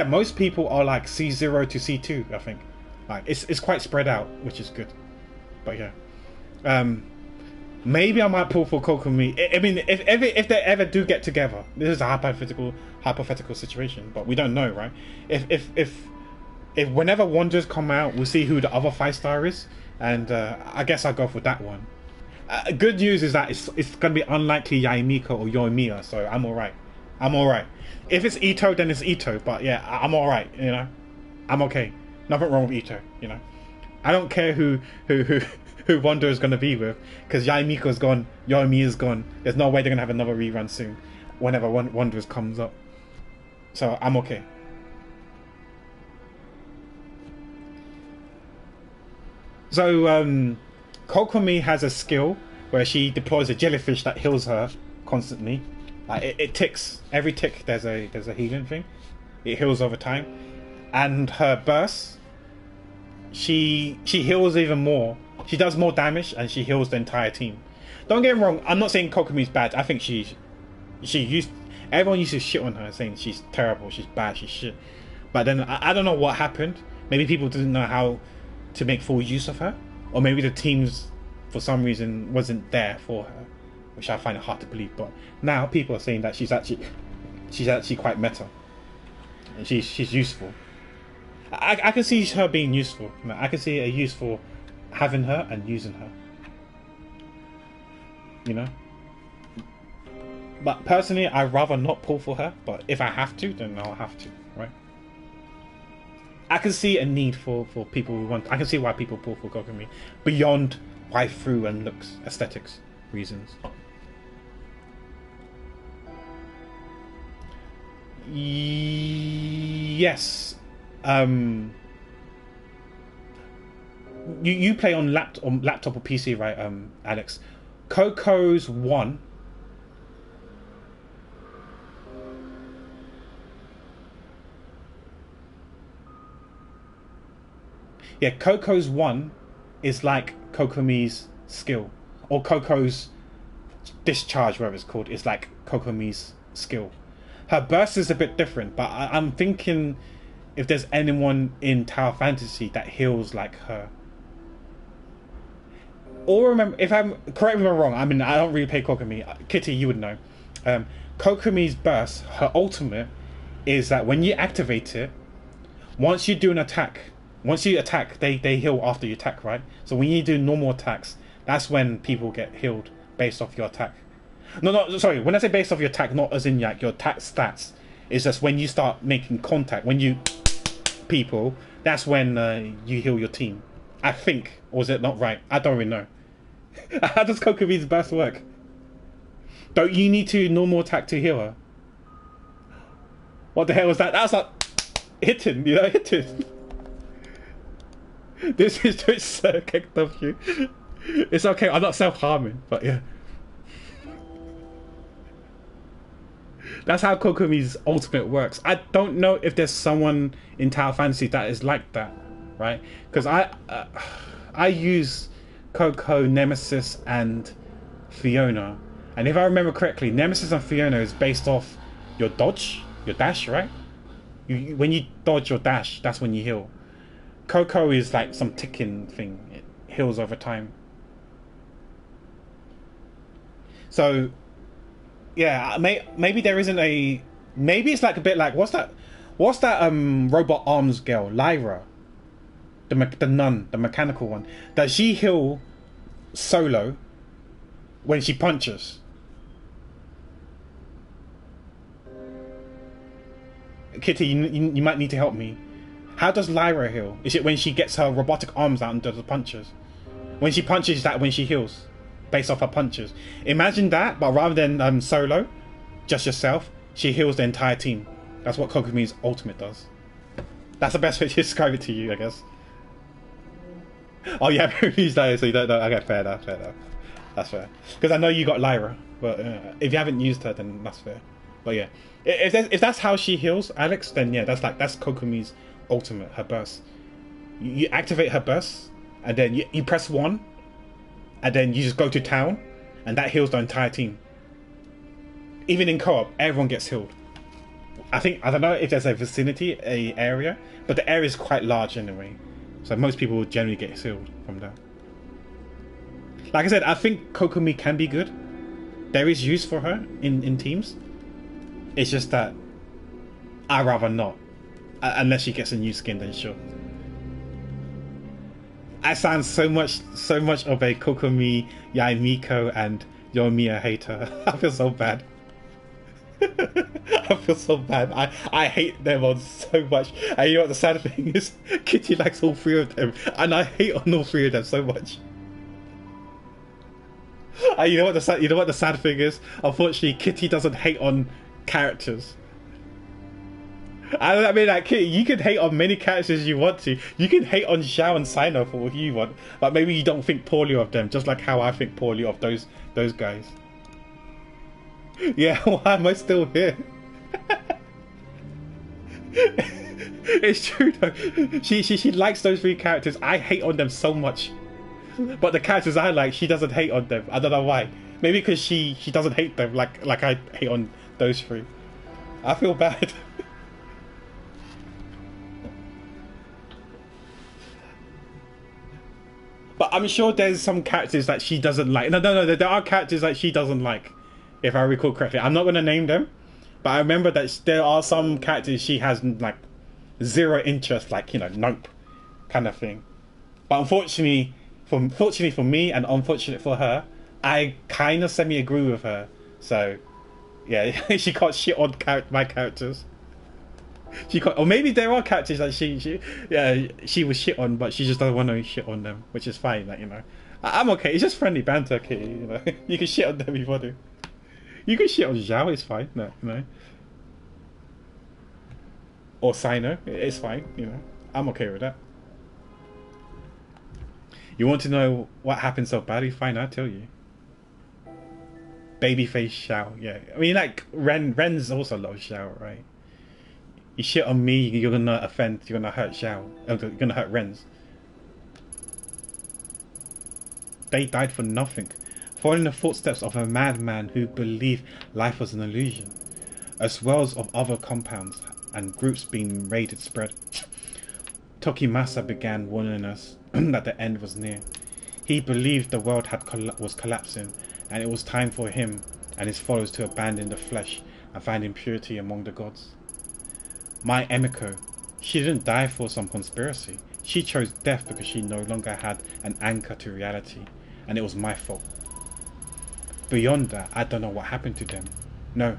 most people are like C0 to C2, I think. Like, it's quite spread out, which is good. But yeah. Maybe I might pull for Kokomi. I mean, if they ever do get together, this is a hypothetical situation, but we don't know, right? If whenever Wanderers come out, we'll see who the other 5-star is, and I guess I'll go for that one. Good news is that it's going to be unlikely Yaimiko or Yoimiya, so I'm alright. If it's Ito, then it's Ito, but yeah, I'm alright, you know? I'm okay. Nothing wrong with Ito, you know? I don't care who Wanderer is going to be with, because Yaimiko's gone, Yoimiya's gone. There's no way they're going to have another rerun soon, whenever Wanderers comes up. So I'm okay. So Kokomi has a skill where she deploys a jellyfish that heals her constantly. Like it ticks. Every tick there's a healing thing. It heals over time. And her burst, she heals even more. She does more damage and she heals the entire team. Don't get me wrong, I'm not saying Kokomi's bad. I think everyone used to shit on her, saying she's terrible, she's bad, she's shit. But then I don't know what happened. Maybe people didn't know how to make full use of her, or maybe the teams for some reason wasn't there for her, which I find it hard to believe. But now people are saying that she's actually she's actually quite meta, and she's useful. I can see her being useful. I can see a use for having her and using her. You know. But personally, I'd rather not pull for her. But if I have to, then I'll have to, right? I can see a need for people who want. I can see why people pull for Kokomi beyond waifu and looks, aesthetics reasons. Yes. You play on laptop or PC, right, Alex? Coco's one. Yeah, Coco's one is like Kokomi's skill, or Coco's discharge, whatever it's called, is like Kokomi's skill. Her burst is a bit different, but I'm thinking if there's anyone in Tower Fantasy that heals like her. Or remember, if I'm correct me if I'm wrong, I mean I don't really play Kokomi. Kitty, you would know. Kokomi's burst, her ultimate, is that when you activate it, once you do an attack, once you attack, they heal after you attack, right? So when you do normal attacks, that's when people get healed based off your attack. No, sorry. When I say based off your attack, not as in like your attack stats. It's just when you start making contact, when you people, that's when you heal your team. I think, or is it not right? I don't really know. How does Kokomi's burst work? Don't you need to normal attack to heal her? What the hell was that? That's like hitting, you know, hitting. This is just KW. It's okay. I'm not self-harming, but yeah. That's how Kokomi's ultimate works. I don't know if there's someone in Tower Fantasy that is like that, right? Because I use Coco, Nemesis, and Fiona, and if I remember correctly, Nemesis and Fiona is based off your dodge, your dash, right? When you dodge your dash, that's when you heal. Coco is like some ticking thing; it heals over time. So. Yeah, maybe there isn't a. Maybe it's like a bit like what's that robot arms girl, Lyra, the nun, the mechanical one. Does she heal solo when she punches? Kitty, you might need to help me. How does Lyra heal? Is it when she gets her robotic arms out and does the punches? When she punches, is that when she heals? Based off her punches. Imagine that, but rather than solo, just yourself, she heals the entire team. That's what Kokomi's ultimate does. That's the best way to describe it to you, I guess. Oh, you haven't used that, so you don't know. Okay, fair enough. That's fair. Because I know you got Lyra, but if you haven't used her, then that's fair. But yeah, if that's how she heals, Alex, then yeah, that's Kokomi's ultimate, her burst. You activate her burst, and then you press 1. And then you just go to town, and that heals the entire team. Even in co-op, everyone gets healed. I don't know if there's a vicinity, a area, but the area is quite large anyway. So most people will generally get healed from that. Like I said, I think Kokomi can be good. There is use for her in teams. It's just that I'd rather not. Unless she gets a new skin, then sure. I sound so much of a Kokomi, Yaimiko, and Yoimiya hater. I feel so bad. I feel so bad. I hate them on so much. And you know what the sad thing is? Kitty likes all 3 of them, and I hate on all 3 of them so much. And you know what the sad thing is? Unfortunately, Kitty doesn't hate on characters. I mean, like, you can hate on many characters you want to. You can hate on Xiao and Sino for what you want, but maybe you don't think poorly of them, just like how I think poorly of those guys. Yeah, why am I still here? It's true though. She likes those 3 characters. I hate on them so much, but the characters I like, she doesn't hate on them. I don't know why. Maybe because she doesn't hate them like I hate on those 3. I feel bad. But I'm sure there's some characters that she doesn't like. No, there are characters that she doesn't like, if I recall correctly. I'm not going to name them, But I remember that there are some characters she has like zero interest, like Nope, kind of thing. But fortunately for me, and unfortunate for her, I kind of semi agree with her. So yeah, she can't shit on my characters. She can't, or maybe there are characters that she was shit on, but she just doesn't want to shit on them, which is fine. Like I'm okay. It's just friendly banter, Kitty. You can shit on everybody. You can shit on Zhao. It's fine. No. Or Sino. It's fine. I'm okay with that. You want to know what happened so badly? Fine, I'll tell you. Babyface Xiao. Yeah, I mean, like Ren's also loves Xiao, right? You shit on me, you're gonna offend. You're gonna hurt Xiao. You're gonna hurt Ren's. They died for nothing, following the footsteps of a madman who believed life was an illusion. As well as of other compounds and groups being raided spread. Tokimasa began warning us that the end was near. He believed the world was collapsing, and it was time for him and his followers to abandon the flesh and find impurity among the gods. My Emiko, she didn't die for some conspiracy. She chose death because she no longer had an anchor to reality, and it was my fault. Beyond that, I don't know what happened to them. No,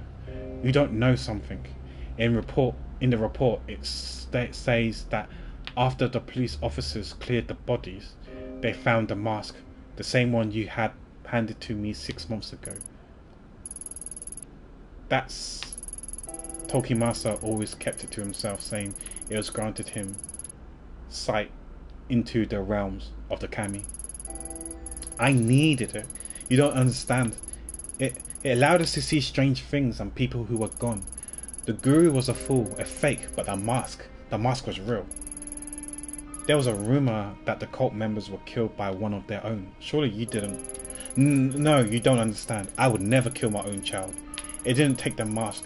you don't know something. In the report, it says that after the police officers cleared the bodies, they found the mask, the same one you had handed to me 6 months ago. That's... Tokimasa always kept it to himself, saying it was granted him sight into the realms of the kami. I needed it. You don't understand. It allowed us to see strange things and people who were gone. The guru was a fool, a fake, but the mask was real. There was a rumor that the cult members were killed by one of their own. Surely you didn't. No, you don't understand. I would never kill my own child. It didn't take the mask.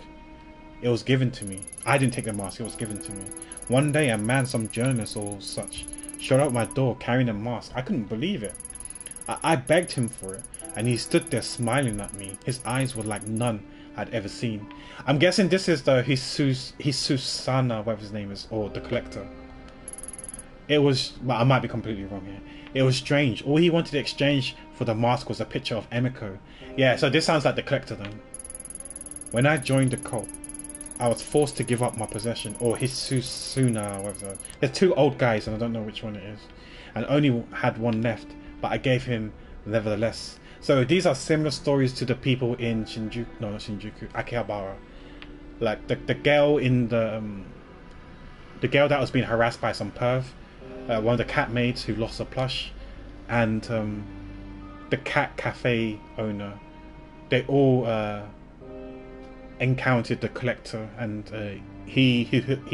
It was given to me. I didn't take the mask. It was given to me. One day a man, some journalist or such, showed up my door carrying a mask. I couldn't believe it. I begged him for it, and he stood there smiling at me. His eyes were like none I'd ever seen. I'm guessing this is the Hisusana, whatever his name is, or the Collector. It was, but I might be completely wrong here. It was strange. All he wanted to exchange for the mask was a picture of Emiko. Yeah, so this sounds like the Collector then. When I joined the cult, I was forced to give up my possession, or Hisusuna, whatever. There's two old guys, and I don't know which one it is, and only had one left, but I gave him nevertheless. So these are similar stories to the people in Shinjuku, no, not Shinjuku, Akihabara. Like the girl in the girl that was being harassed by some perv, one of the cat maids who lost a plush, and the cat cafe owner. They all encountered the Collector, and he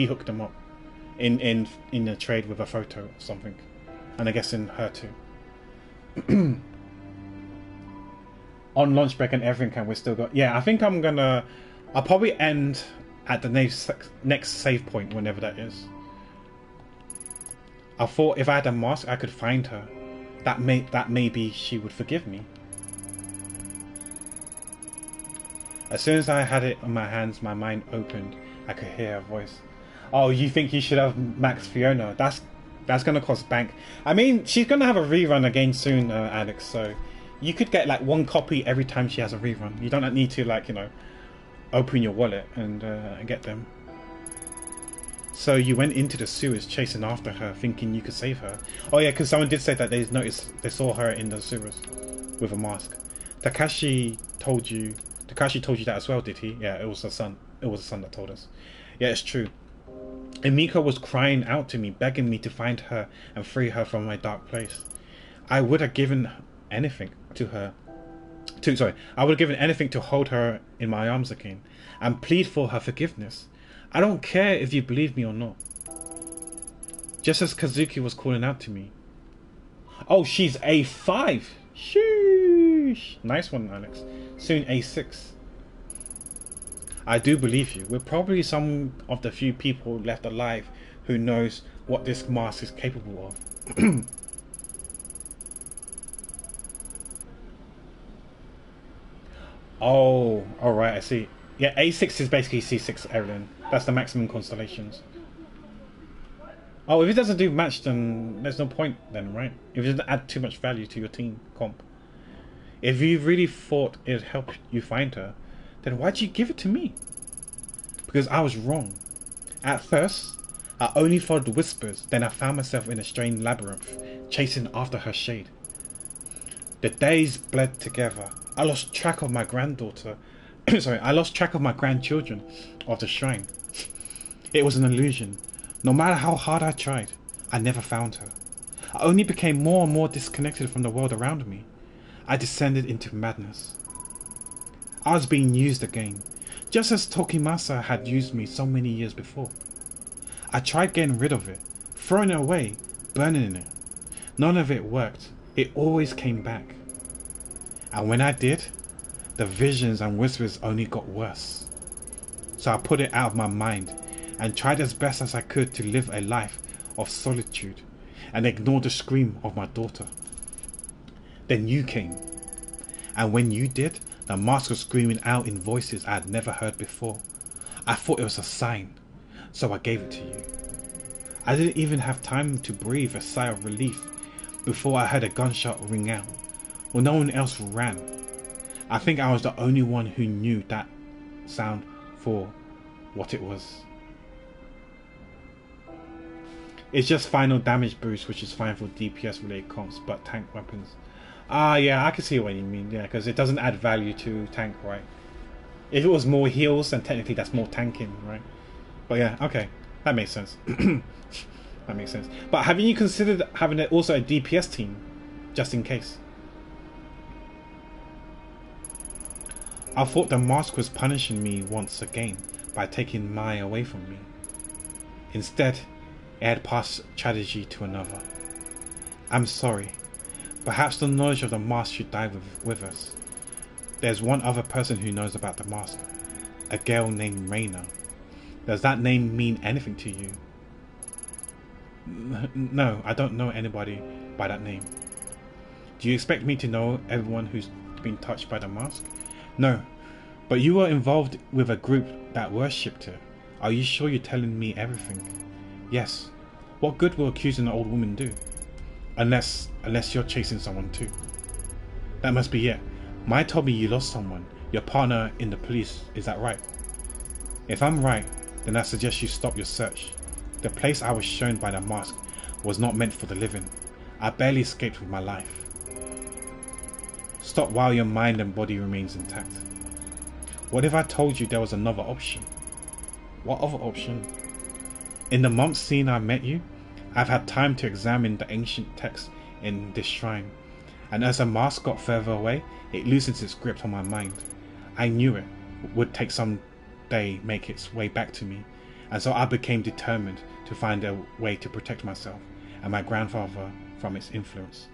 hooked them up in a trade with a photo or something, and I guess in her too. On lunch break and everything, and we still got. Yeah, I think I'll probably end at the next save point, whenever that is. I thought if I had a mask, I could find her. That maybe she would forgive me. As soon as I had it in my hands, my mind opened. I could hear her voice. Oh, you think you should have Max Fiona? That's gonna cost bank. I mean, she's gonna have a rerun again soon, Alex. So you could get like one copy every time she has a rerun. You don't need to open your wallet and get them. So you went into the sewers chasing after her, thinking you could save her. Oh yeah, because someone did say that they saw her in the sewers with a mask. Takashi told you that as well, did he? Yeah, it was the son. It was the son that told us. Yeah, it's true. Emiko was crying out to me, begging me to find her and free her from my dark place. I would have given anything I would have given anything to hold her in my arms again and plead for her forgiveness. I don't care if you believe me or not. Just as Kazuki was calling out to me. Oh, she's A5. Sheesh. Nice one, Alex. Soon A6. I do believe you. We're probably some of the few people left alive who knows what this mask is capable of. Oh, alright, I see. Yeah, A6 is basically C6, Evelyn. That's the maximum constellations. Oh, if it doesn't do match, then there's no point then, right? If it doesn't add too much value to your team comp. If you really thought it'd help you find her, then why'd you give it to me? Because I was wrong. At first, I only followed the whispers, then I found myself in a strange labyrinth, chasing after her shade. The days bled together. I lost track of my granddaughter. I lost track of my grandchildren of the shrine. It was an illusion. No matter how hard I tried, I never found her. I only became more and more disconnected from the world around me. I descended into madness. I was being used again, just as Tokimasa had used me so many years before. I tried getting rid of it, throwing it away, burning it. None of it worked. It always came back. And when I did, the visions and whispers only got worse. So I put it out of my mind and tried as best as I could to live a life of solitude and ignore the scream of my daughter. Then you came, and when you did, the mask was screaming out in voices I had never heard before. I thought it was a sign, so I gave it to you. I didn't even have time to breathe a sigh of relief before I heard a gunshot ring out, when no one else ran. I think I was the only one who knew that sound for what it was. It's just final damage boost, which is fine for DPS related comps, but tank weapons. Yeah, I can see what you mean, yeah, because it doesn't add value to tank, right? If it was more heals, then technically that's more tanking, right? But yeah, okay, that makes sense. That makes sense. But haven't you considered having also a DPS team, just in case? I thought the mask was punishing me once again by taking Mai away from me. Instead, it had passed strategy to another. I'm sorry. Perhaps the knowledge of the mask should die with us. There's one other person who knows about the mask. A girl named Reina. Does that name mean anything to you? No, I don't know anybody by that name. Do you expect me to know everyone who's been touched by the mask? No, but you were involved with a group that worshipped her. Are you sure you're telling me everything? Yes. What good will accusing an old woman do? Unless you're chasing someone too. That must be it. Mai told me you lost someone, your partner in the police, is that right? If I'm right, then I suggest you stop your search. The place I was shown by the mask was not meant for the living. I barely escaped with my life. Stop while your mind and body remains intact. What if I told you there was another option? What other option? In the months since I met you, I've had time to examine the ancient texts in this shrine, and as the mask got further away, it loosens its grip on my mind. I knew it would take some day make its way back to me, and so I became determined to find a way to protect myself and my grandfather from its influence.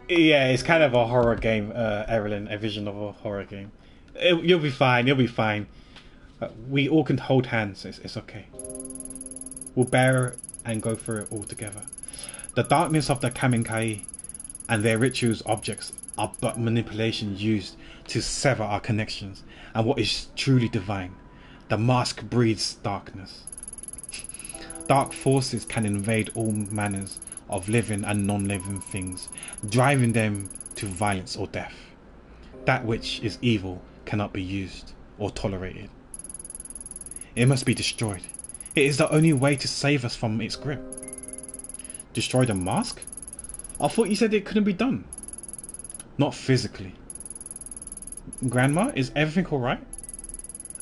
Yeah, it's kind of a horror game, Evelyn, a vision of a horror game. You'll be fine, you'll be fine. We all can hold hands, it's okay. We'll bear it and go through it all together. The darkness of the Kamienkai and their rituals objects are but manipulations used to sever our connections and what is truly divine. The mask breathes darkness. Dark forces can invade all manners of living and non-living things, driving them to violence or death. That which is evil cannot be used or tolerated. It must be destroyed. It is the only way to save us from its grip. Destroy the mask? I thought you said it couldn't be done. Not physically. Grandma, is everything alright?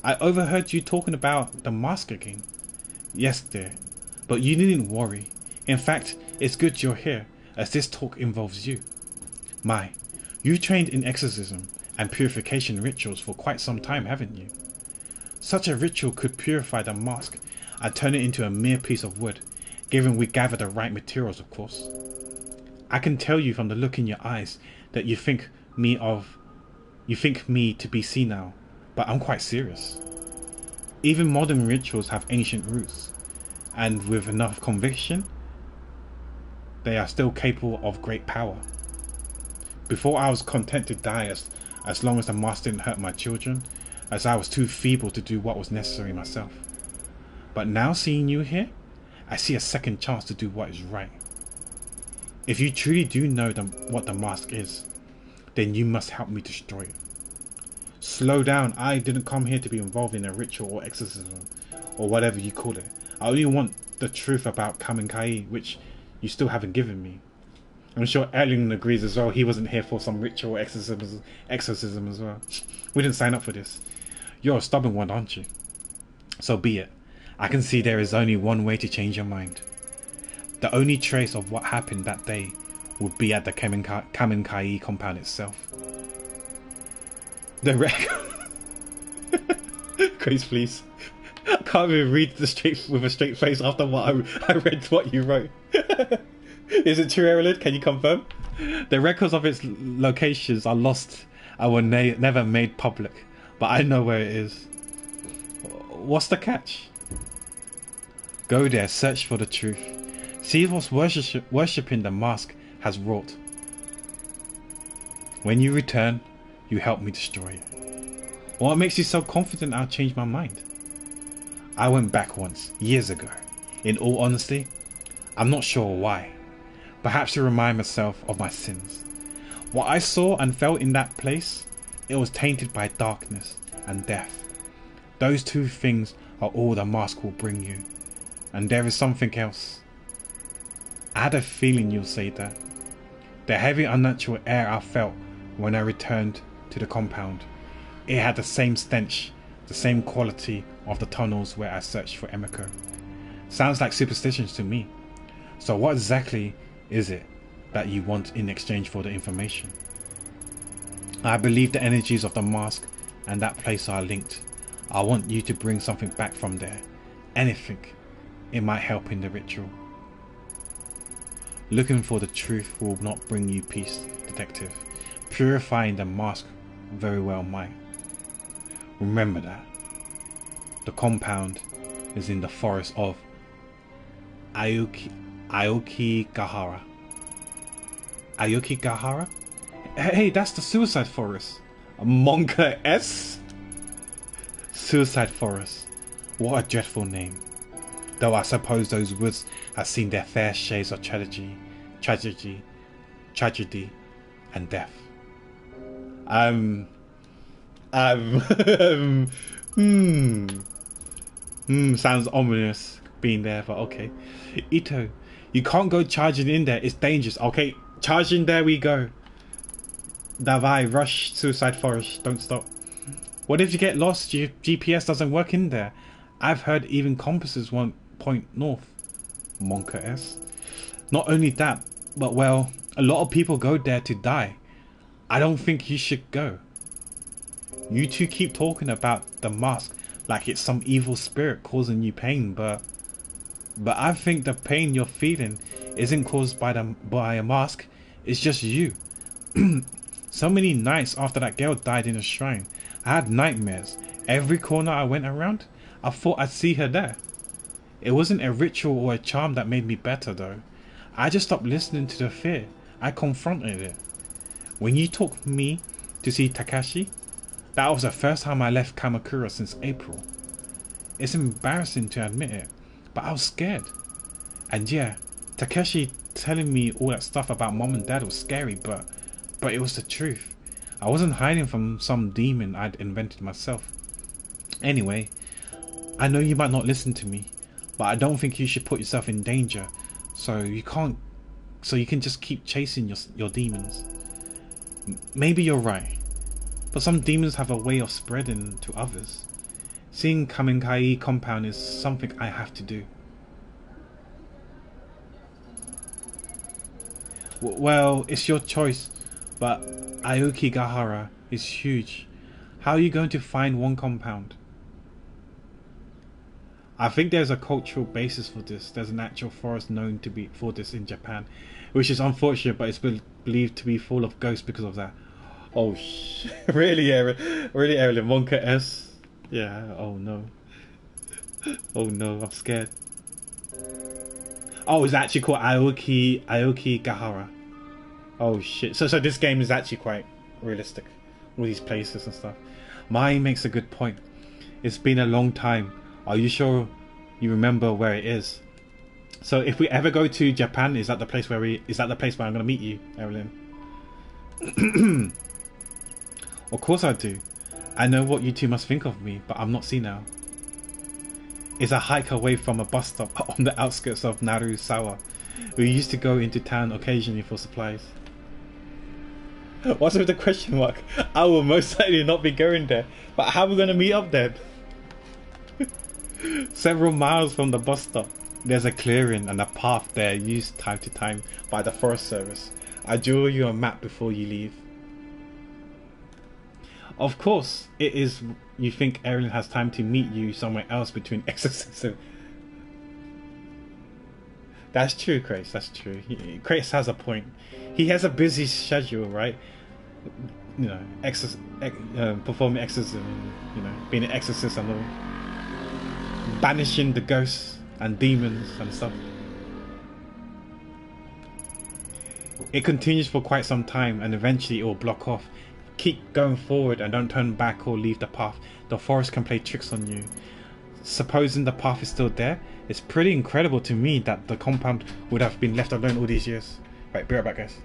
I overheard you talking about the mask again. Yes, dear, but you needn't worry. In fact, it's good you're here, as this talk involves you. Mai, you trained in exorcism and purification rituals for quite some time, haven't you? Such a ritual could purify the mask and turn it into a mere piece of wood, given we gather the right materials, of course. I can tell you from the look in your eyes that you think me to be senile, but I'm quite serious. Even modern rituals have ancient roots, and with enough conviction, they are still capable of great power. Before I was content to die as as long as the mask didn't hurt my children, as I was too feeble to do what was necessary myself. But now seeing you here, I see a second chance to do what is right. If you truly do know what the mask is, then you must help me destroy it. Slow down, I didn't come here to be involved in a ritual or exorcism, or whatever you call it. I only want the truth about Kamenkai, which you still haven't given me. I'm sure Erling agrees as well. He wasn't here for some ritual exorcism as well. We didn't sign up for this. You're a stubborn one, aren't you? So be it. I can see there is only one way to change your mind. The only trace of what happened that day would be at the Kamenkai compound itself. The Grace, please. I can't even read with a straight face after what I read what you wrote. Is it true, Erilyn? Can you confirm? The records of its locations are lost and were never made public, but I know where it is. What's the catch? Go there, search for the truth. See what worshipping the mask has wrought. When you return, you help me destroy it. What makes you so confident I'll change my mind? I went back once, years ago. In all honesty, I'm not sure why. Perhaps to remind myself of my sins. What I saw and felt in that place, it was tainted by darkness and death. Those two things are all the mask will bring you. And there is something else. I had a feeling you'll say that. The heavy unnatural air I felt when I returned to the compound. It had the same stench, the same quality of the tunnels where I searched for Emiko. Sounds like superstitions to me. So what exactly is it that you want in exchange for the information? I believe the energies of the mask and that place are linked. I want you to bring something back from there. Anything. It might help in the ritual. Looking for the truth will not bring you peace, detective. Purifying the mask very well might. Remember that. The compound is in the forest of Aokigahara. Aokigahara? Hey, that's the suicide forest. Monka S? Suicide forest. What a dreadful name. Though I suppose those woods have seen their fair shades of tragedy, and death. Sounds ominous being there, but okay. Ito, you can't go charging in there. It's dangerous. Okay, charging there we go. Davai, rush suicide forest. Don't stop. What if you get lost? Your GPS doesn't work in there. I've heard even compasses won't point north. Monka S. Not only that, but well, a lot of people go there to die. I don't think you should go. You two keep talking about the mask like it's some evil spirit causing you pain, but I think the pain you're feeling isn't caused by a mask. It's just you. So many nights after that girl died in a shrine, I had nightmares. Every corner I went around, I thought I'd see her there. It wasn't a ritual or a charm that made me better though. I just stopped listening to the fear. I confronted it. When you took me to see Takashi, that was the first time I left Kamakura since April. It's embarrassing to admit it, but I was scared. And yeah, Takeshi telling me all that stuff about mom and dad was scary, but it was the truth. I wasn't hiding from some demon I'd invented myself. Anyway, I know you might not listen to me, but I don't think you should put yourself in danger, so you can just keep chasing your demons. Maybe you're right, but some demons have a way of spreading to others. Seeing Kamenkai compound is something I have to do. Well, it's your choice, but Aokigahara is huge. How are you going to find one compound? I think there's a cultural basis for this. There's an actual forest known to be for this in Japan, which is unfortunate, but it's believed to be full of ghosts because of that. Oh really, Aaron? Really, Aaron? Monka S? Yeah. Oh no. Oh no, I'm scared. Oh, it's actually called Aokigahara. Oh shit. So this game is actually quite realistic. all these places and stuff. Mai makes a good point. It's been a long time. Are you sure you remember where it is? So if we ever go to Japan, is that the place where I'm gonna meet you, Evelyn? Of course I do. I know what you two must think of me, but I'm not senile. It's a hike away from a bus stop on the outskirts of Narusawa. We used to go into town occasionally for supplies. What's with the question mark? I will most certainly not be going there. But how are we going to meet up then? Several miles from the bus stop, there's a clearing and a path there used time to time by the Forest Service. I draw you a map before you leave. Of course, it is. You think Erin has time to meet you somewhere else between exorcism? That's true, Grace. That's true. Grace has a point. He has a busy schedule, right? You know, performing exorcism. You know, being an exorcist and all, banishing the ghosts and demons and stuff. It continues for quite some time, and eventually it will block off. Keep going forward and don't turn back or leave the path. The forest can play tricks on you. Supposing the path is still there, it's pretty incredible to me that the compound would have been left alone all these years. Right, be right back, guys.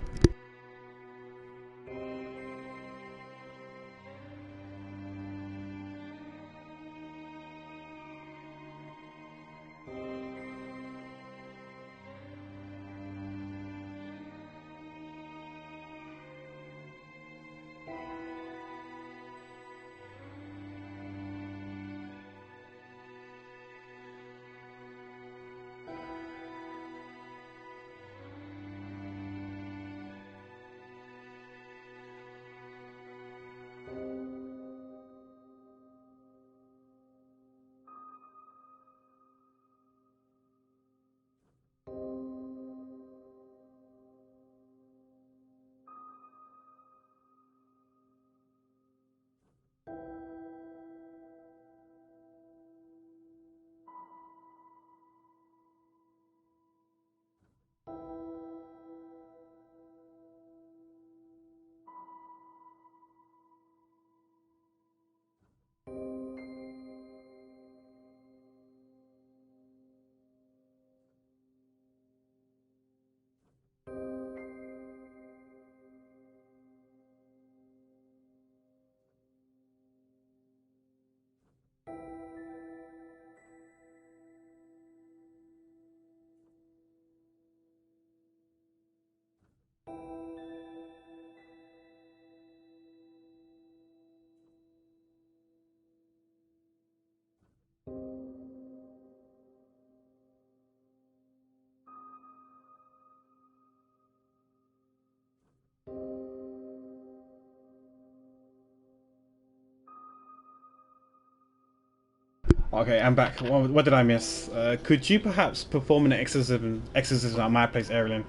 Okay, I'm back. What did I miss? Could you perhaps perform an exorcism at my place, Erilyn?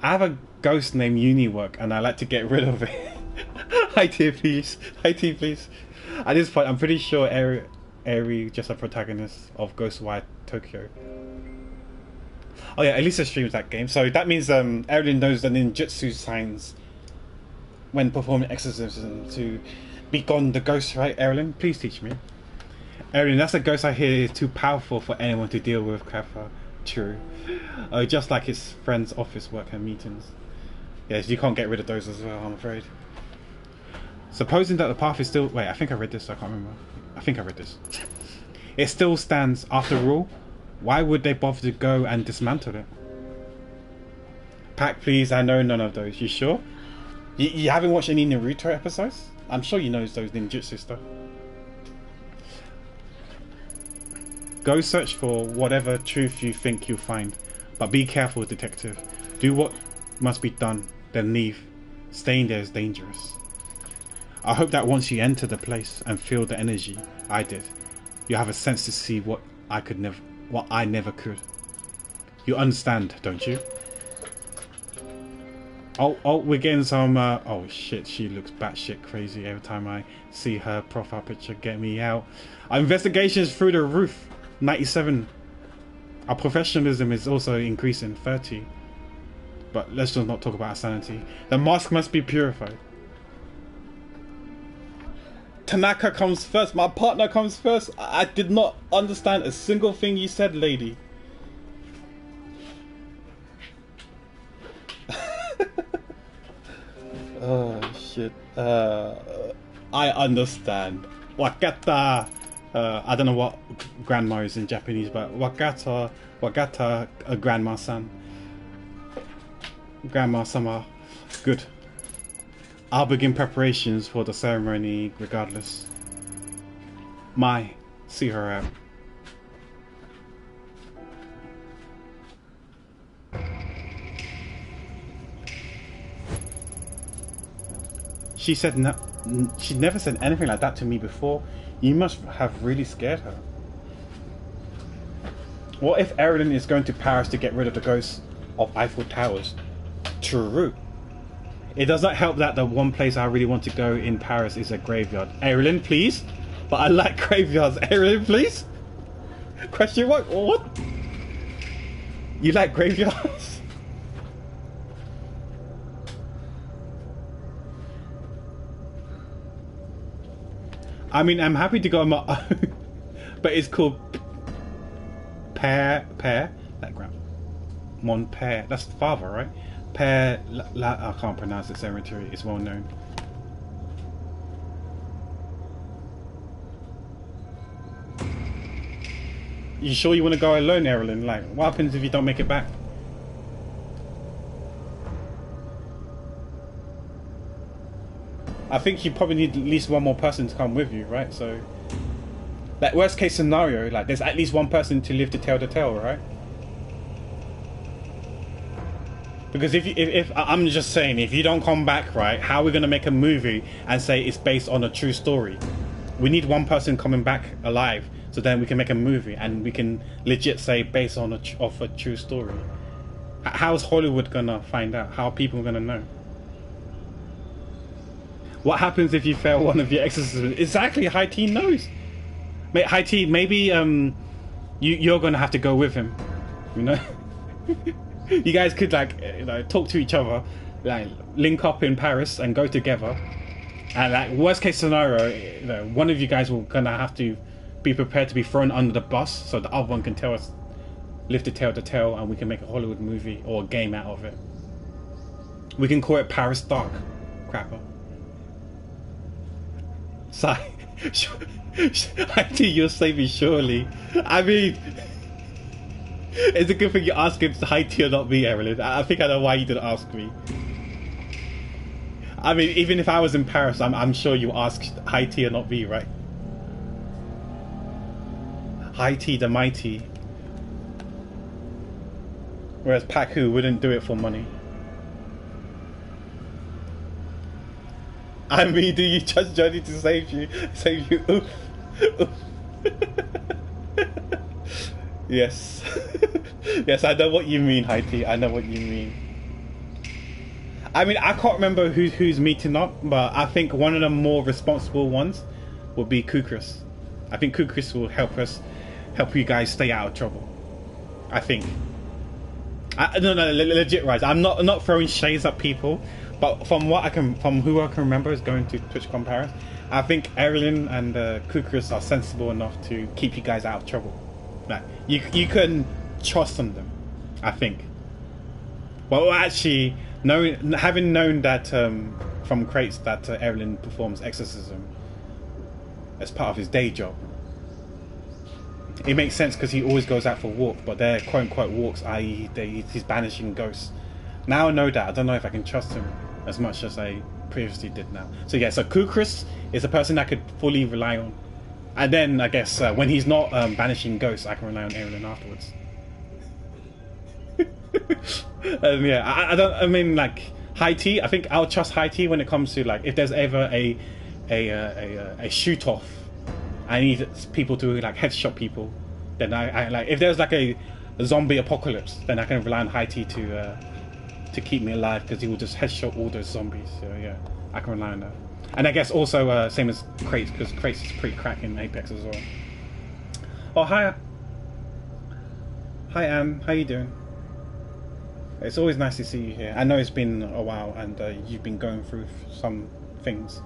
I have a ghost named Uniwork, and I like to get rid of it. Hi, T, please. Hi, T, please. At this point, I'm pretty sure Eri just a protagonist of Ghostwire Tokyo. Oh yeah, Elisa streams that game, so that means Erilyn knows the ninjutsu signs when performing exorcism to begone the ghost, right, Erilyn? Please teach me. Erin, that's a ghost I hear is too powerful for anyone to deal with, Kappa. True. Just like his friends' office work and meetings. Yes, you can't get rid of those as well, I'm afraid. Supposing that the path is still... Wait, I think I read this, I can't remember. I think I read this. It still stands after all. Why would they bother to go and dismantle it? Pack, please, I know none of those. You sure? You haven't watched any Naruto episodes? I'm sure you know those ninjutsu stuff. Go search for whatever truth you think you'll find, but be careful, detective. Do what must be done, then leave. Staying there is dangerous. I hope that once you enter the place and feel the energy I did, you have a sense to see what I never could. You understand, don't you? Oh, we're getting some. Oh shit, she looks batshit crazy every time I see her profile picture. Get me out. Our investigations through the roof. 97. Our professionalism is also increasing. 30. But let's just not talk about our sanity. The mask must be purified. Tanaka comes first. My partner comes first. I did not understand a single thing you said, lady. Oh shit. I understand. Wakata. I don't know what grandma is in Japanese, but Wakata, grandma-san. Grandma-sama. Good. I'll begin preparations for the ceremony regardless. See her out. She said no. She never said anything like that to me before. You must have really scared her. What if Erilyn is going to Paris to get rid of the ghosts of Eiffel Towers? True. It does not help that the one place I really want to go in Paris is a graveyard. Erilyn, please? But I like graveyards. Erilyn, please? Question mark? What? You like graveyards? I mean, I'm happy to go on my own, but it's called Père, like Mon Père. That's the father, right? Père, I can't pronounce the cemetery. It's well known. You sure you want to go alone, Erilyn? Like, what happens if you don't make it back? I think you probably need at least one more person to come with you, right? So, like, worst case scenario, like, there's at least one person to live to tell the tale, right? Because if I'm just saying, if you don't come back, right, how are we gonna make a movie and say it's based on a true story? We need one person coming back alive, so then we can make a movie and we can legit say based on a true story. How's Hollywood gonna find out? How are people gonna know? What happens if you fail one of your exorcisms? Exactly, High Tea knows. High Tea, maybe you're gonna have to go with him. You know, you guys could, like, you know, talk to each other, like link up in Paris and go together. And, like, worst case scenario, you know, one of you guys will gonna have to be prepared to be thrown under the bus, so the other one can live to tell the tale, and we can make a Hollywood movie or a game out of it. We can call it Paris Dark, crapper. Sigh. I think you'll save me, surely. I mean, it's a good thing you're asking High Tea or not me, Erilyn. I think I know why you didn't ask me. I mean, even if I was in Paris, I'm sure you asked High Tea or not me, right? High Tea the mighty. Whereas Paku wouldn't do it for money. I mean, do you trust Johnny to save you? Oof. Oof. Yes. Yes, I know what you mean, High Tea. I know what you mean. I mean, I can't remember who's meeting up, but I think one of the more responsible ones would be Kukris. I think Kukris will help you guys stay out of trouble. I think. No, legit, right? I'm not throwing shades at people. But from who I can remember is going to TwitchCon Paris, I think Erilyn and Kukris are sensible enough to keep you guys out of trouble. Like, you can trust on them, I think. Well, actually, having known that from Crates that Erilyn performs exorcism as part of his day job, it makes sense because he always goes out for walks, but they're quote-unquote walks, i.e. he's banishing ghosts. Now I know that, I don't know if I can trust him as much as I previously did now. So yeah, so Kukris is a person I could fully rely on. And then I guess when he's not banishing ghosts, I can rely on Erilyn afterwards. Yeah, I mean, like, High Tea, I think I'll trust High Tea when it comes to, like, if there's ever a shoot off, I need people to, like, headshot people, then I like, if there's like a zombie apocalypse, then I can rely on High Tea to keep me alive, because he will just headshot all those zombies. So yeah, I can rely on that. And I guess also same as Crates, because Crates is pretty crack in Apex as well. Oh, hi Anne, how you doing? It's always nice to see you here. I know it's been a while and you've been going through some things,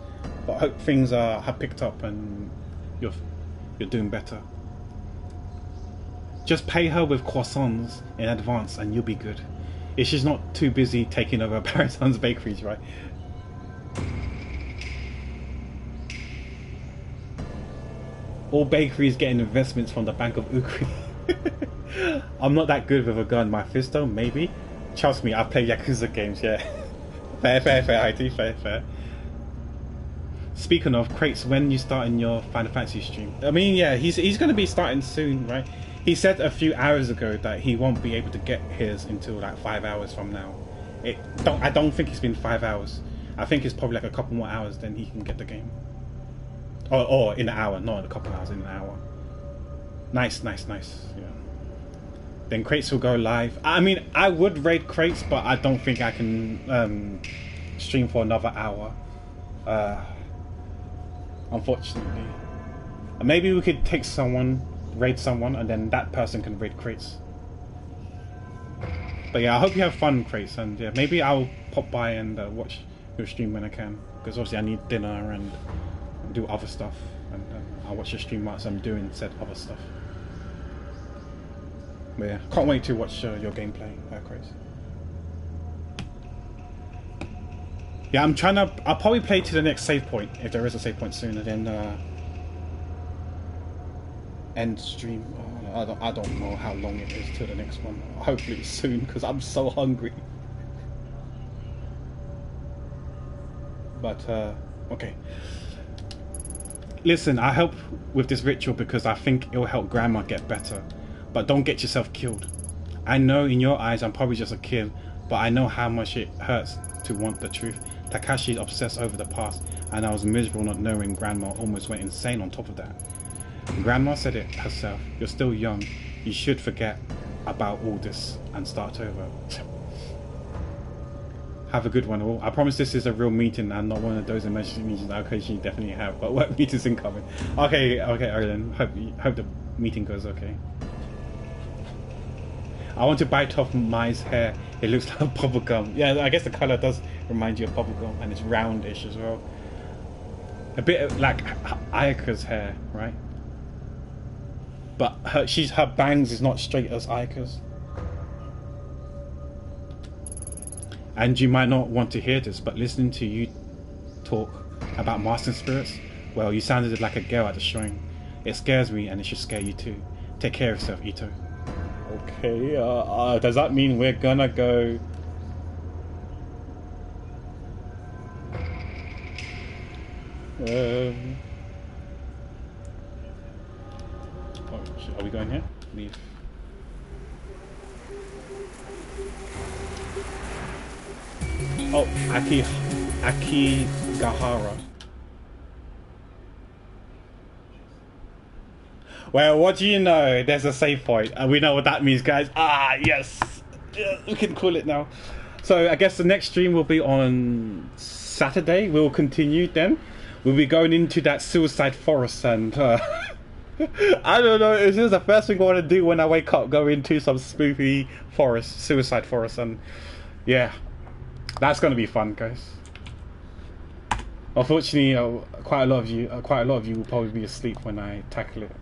But I hope things have picked up and you're doing better. Just pay her with croissants in advance and you'll be good. If she's not too busy taking over Parison's bakeries, right? All bakeries getting investments from the Bank of Ukraine. I'm not that good with a gun. My Fisto, maybe. Trust me, I've played Yakuza games, yeah. Fair, IT, fair. Speaking of crates, when you starting your Final Fantasy stream? I mean, yeah, he's going to be starting soon, right? He said a few hours ago that he won't be able to get his until like 5 hours from now. I don't think it's been 5 hours. I think it's probably like a couple more hours, then he can get the game. Or in an hour, not in a couple hours, in an hour. Nice, yeah. Then crates will go live. I mean, I would raid crates, but I don't think I can stream for another hour. Unfortunately. Maybe we could take someone, raid someone, and then that person can raid crates. But yeah, I hope you have fun, crates, and yeah, maybe I'll pop by and watch your stream when I can, because obviously I need dinner and do other stuff, and I'll watch your stream whilst I'm doing said other stuff. But yeah, can't wait to watch your gameplay, crates. Yeah, I'll probably play to the next save point, if there is a save point soon, and then end stream. Oh, I don't know how long it is till the next one. Hopefully it's soon, because I'm so hungry. But, okay. Listen, I help with this ritual because I think it'll help Grandma get better. But don't get yourself killed. I know in your eyes I'm probably just a kid, but I know how much it hurts to want the truth. Takashi's obsessed over the past, and I was miserable not knowing Grandma almost went insane on top of that. Grandma said it herself, you're still young, you should forget about all this and start over. Have a good one all. I promise this is a real meeting and not one of those emergency meetings I occasionally definitely have, but work meetings incoming. Okay, Erlen, hope the meeting goes okay. I want to bite off Mai's hair. It looks like bubble gum. Yeah, I guess the colour does remind you of bubble gum, and it's roundish as well. A bit like Ayaka's hair, right? But her bangs is not straight as Ayaka's. And you might not want to hear this, but listening to you talk about master spirits, well, you sounded like a girl at the shrine. It scares me, and it should scare you too. Take care of yourself, Ito. Okay, does that mean we're gonna go... are we going here? Leave. Oh, Akigahara. Well, what do you know? There's a save point, and we know what that means, guys. Ah, yes! Yeah, we can call it now. So, I guess the next stream will be on Saturday. We'll continue then. We'll be going into that suicide forest, and I don't know, it's just the first thing I want to do when I wake up, go into some spooky forest, suicide forest, and yeah, that's going to be fun, guys. Unfortunately, quite a lot of you will probably be asleep when I tackle it.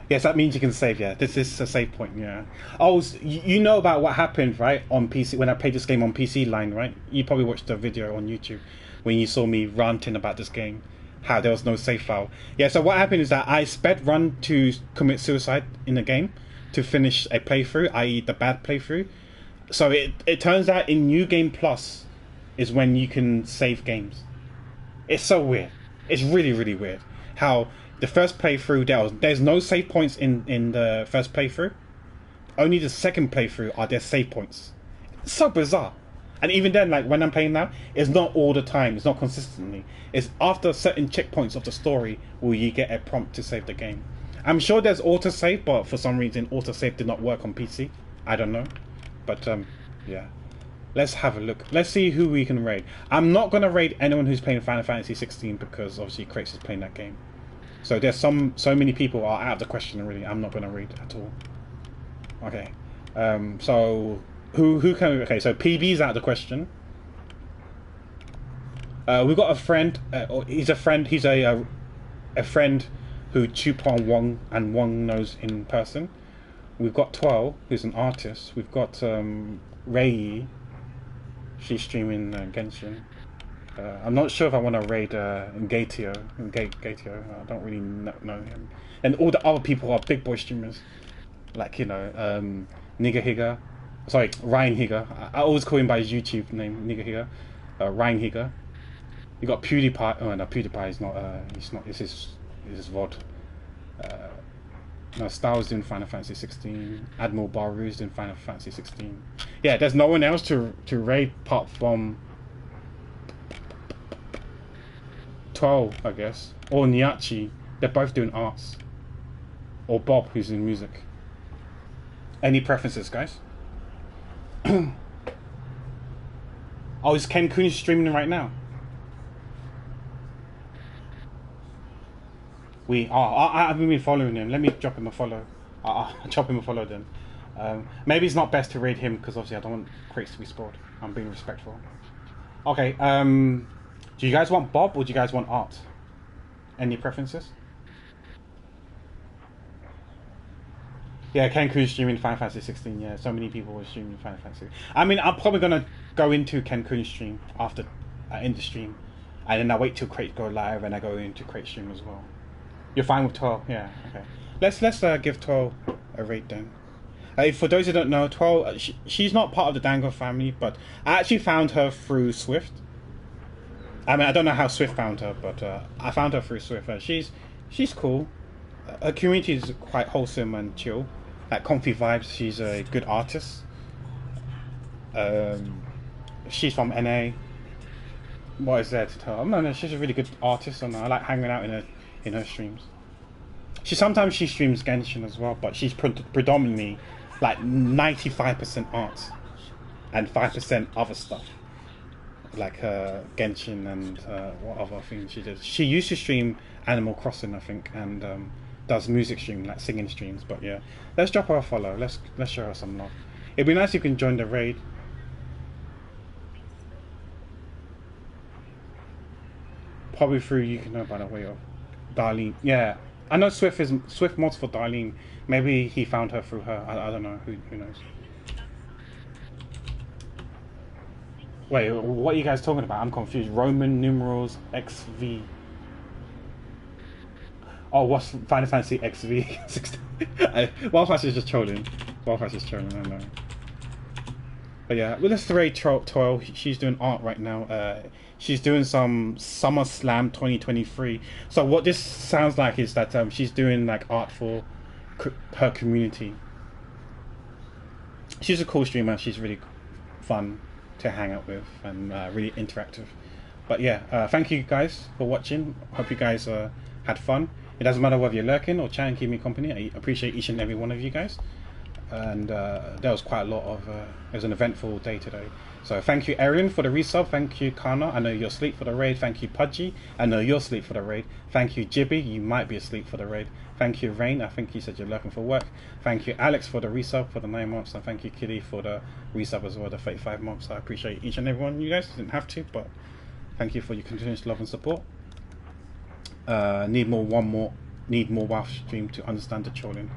Yes, that means you can save, yeah. This is a save point, yeah. Oh, so you know about what happened, right, on PC, when I played this game on PC line, right? You probably watched the video on YouTube when you saw me ranting about this game, how there was no save file. Yeah, so what happened is that I sped run to commit suicide in the game to finish a playthrough, i.e. the bad playthrough. So it turns out in New Game Plus is when you can save games. It's so weird. It's really, really weird. How... the first playthrough, there's no save points in the first playthrough. Only the second playthrough are there save points. It's so bizarre. And even then, like when I'm playing now, it's not all the time. It's not consistently. It's after certain checkpoints of the story will you get a prompt to save the game. I'm sure there's autosave, but for some reason autosave did not work on PC. I don't know. But yeah. Let's have a look. Let's see who we can raid. I'm not going to raid anyone who's playing Final Fantasy 16 because obviously Kratos is playing that game. So there's so many people are out of the question really. I'm not going to read at all. Okay. So Who can? Okay, so PB's out of the question. We've got a friend. He's a friend. He's a friend who Chupon Wong and Wong knows in person. We've got Twelve, who's an artist. We've got Rei. She's streaming Genshin. I'm not sure if I want to raid Gatio. I don't really know him. And all the other people are big boy streamers, like Nigga Higa. Sorry, Ryan Higa. I always call him by his YouTube name, Nigga Higa. Ryan Higa. You got PewDiePie. Oh no, PewDiePie is not. He's not. It's his VOD. No, Styles doing Final Fantasy 16. Admiral Baru's doing Final Fantasy 16. Yeah, there's no one else to raid apart from 12, I guess, or Nyachi. They're both doing arts. Or Bob, who's in music. Any preferences, guys? Oh, is Ken Kun streaming right now? I haven't been following him. Let me drop him a follow. I'll drop him a follow then. Maybe it's not best to raid him because obviously I don't want crates to be spoiled. I'm being respectful. Okay. Do you guys want Bob or do you guys want Art? Any preferences? Yeah, Ken Kun's streaming Final Fantasy 16. Yeah, so many people were streaming Final Fantasy. I mean, I'm probably gonna go into Ken Kun's stream after in the stream, and then I wait till Crate go live and I go into Crate stream as well. You're fine with 12, yeah. Okay, let's give 12 a rate then. For those who don't know, 12 she's not part of the Dango family, but I actually found her through Swift. I mean, I don't know how Swift found her, but I found her through Swift. She's cool. Her community is quite wholesome and chill, like comfy vibes. She's a good artist. She's from NA. What is there to tell? No, she's a really good artist, and I like hanging out in her streams. She streams Genshin as well, but she's predominantly like 95% art and 5% other stuff, like Genshin and what other things she did. She used to stream Animal Crossing, I think, and does music stream, like singing streams. But yeah, let's drop her a follow. Let's show her some love. It'd be nice if you can join the raid. Probably through you can know by the way of Darlene. Yeah, I know Swift mods for Darlene. Maybe he found her through her. I don't know. Who knows? Wait, what are you guys talking about? I'm confused. Roman numerals XV. Oh, what's Final Fantasy XV 16? Wildflash is just trolling. Wildflash is trolling, I know. But yeah, with this raid 12, she's doing art right now. She's doing some SummerSlam 2023. So what this sounds like is that she's doing like art for her community. She's a cool streamer. She's really fun to hang out with and really interactive. But yeah, thank you guys for watching. Hope you guys had fun. It doesn't matter whether you're lurking or chatting, keep me company. I appreciate each and every one of you guys. And there was quite a lot of it was an eventful day today. So thank you Arian for the resub, thank you Kana, I know you're asleep for the raid, thank you Pudgy, I know you're asleep for the raid, thank you Jibby, you might be asleep for the raid, thank you Rain, I think you said you're looking for work, thank you Alex for the resub for the 9 months, and thank you Kitty for the resub as well, the 35 months. I appreciate each and every one of you guys. Didn't have to, but thank you for your continuous love and support. Need more WoW stream to understand the trolling.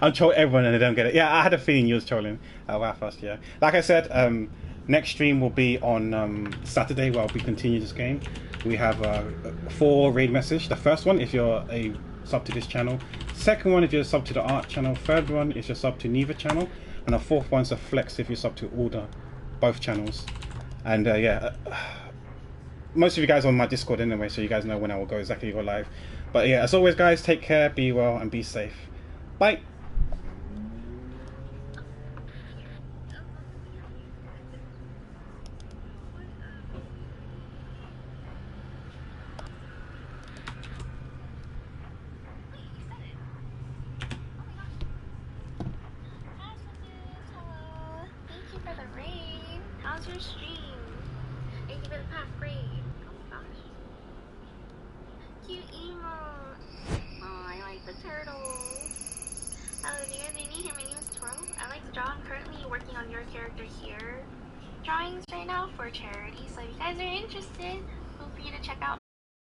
I'm trolling everyone and they don't get it. Yeah, I had a feeling you was trolling WoW first, yeah. Like I said, next stream will be on Saturday while we continue this game. We have 4 raid message. The first one, if you're a sub to this channel. Second one, if you're a sub to the art channel. Third one, if you're sub to neither channel. And the fourth one's a flex if you're sub to both channels. And yeah, most of you guys are on my Discord anyway, so you guys know when I will go live. But yeah, as always guys, take care, be well, and be safe. Bye! How's your stream? Thank you for the pack raid. Oh my gosh. Cute emo. Oh, I like the turtles. How if you guys need him, my name is Twirl. I like to draw. I'm currently working on your character here drawings right now for charity. So if you guys are interested, feel free to check out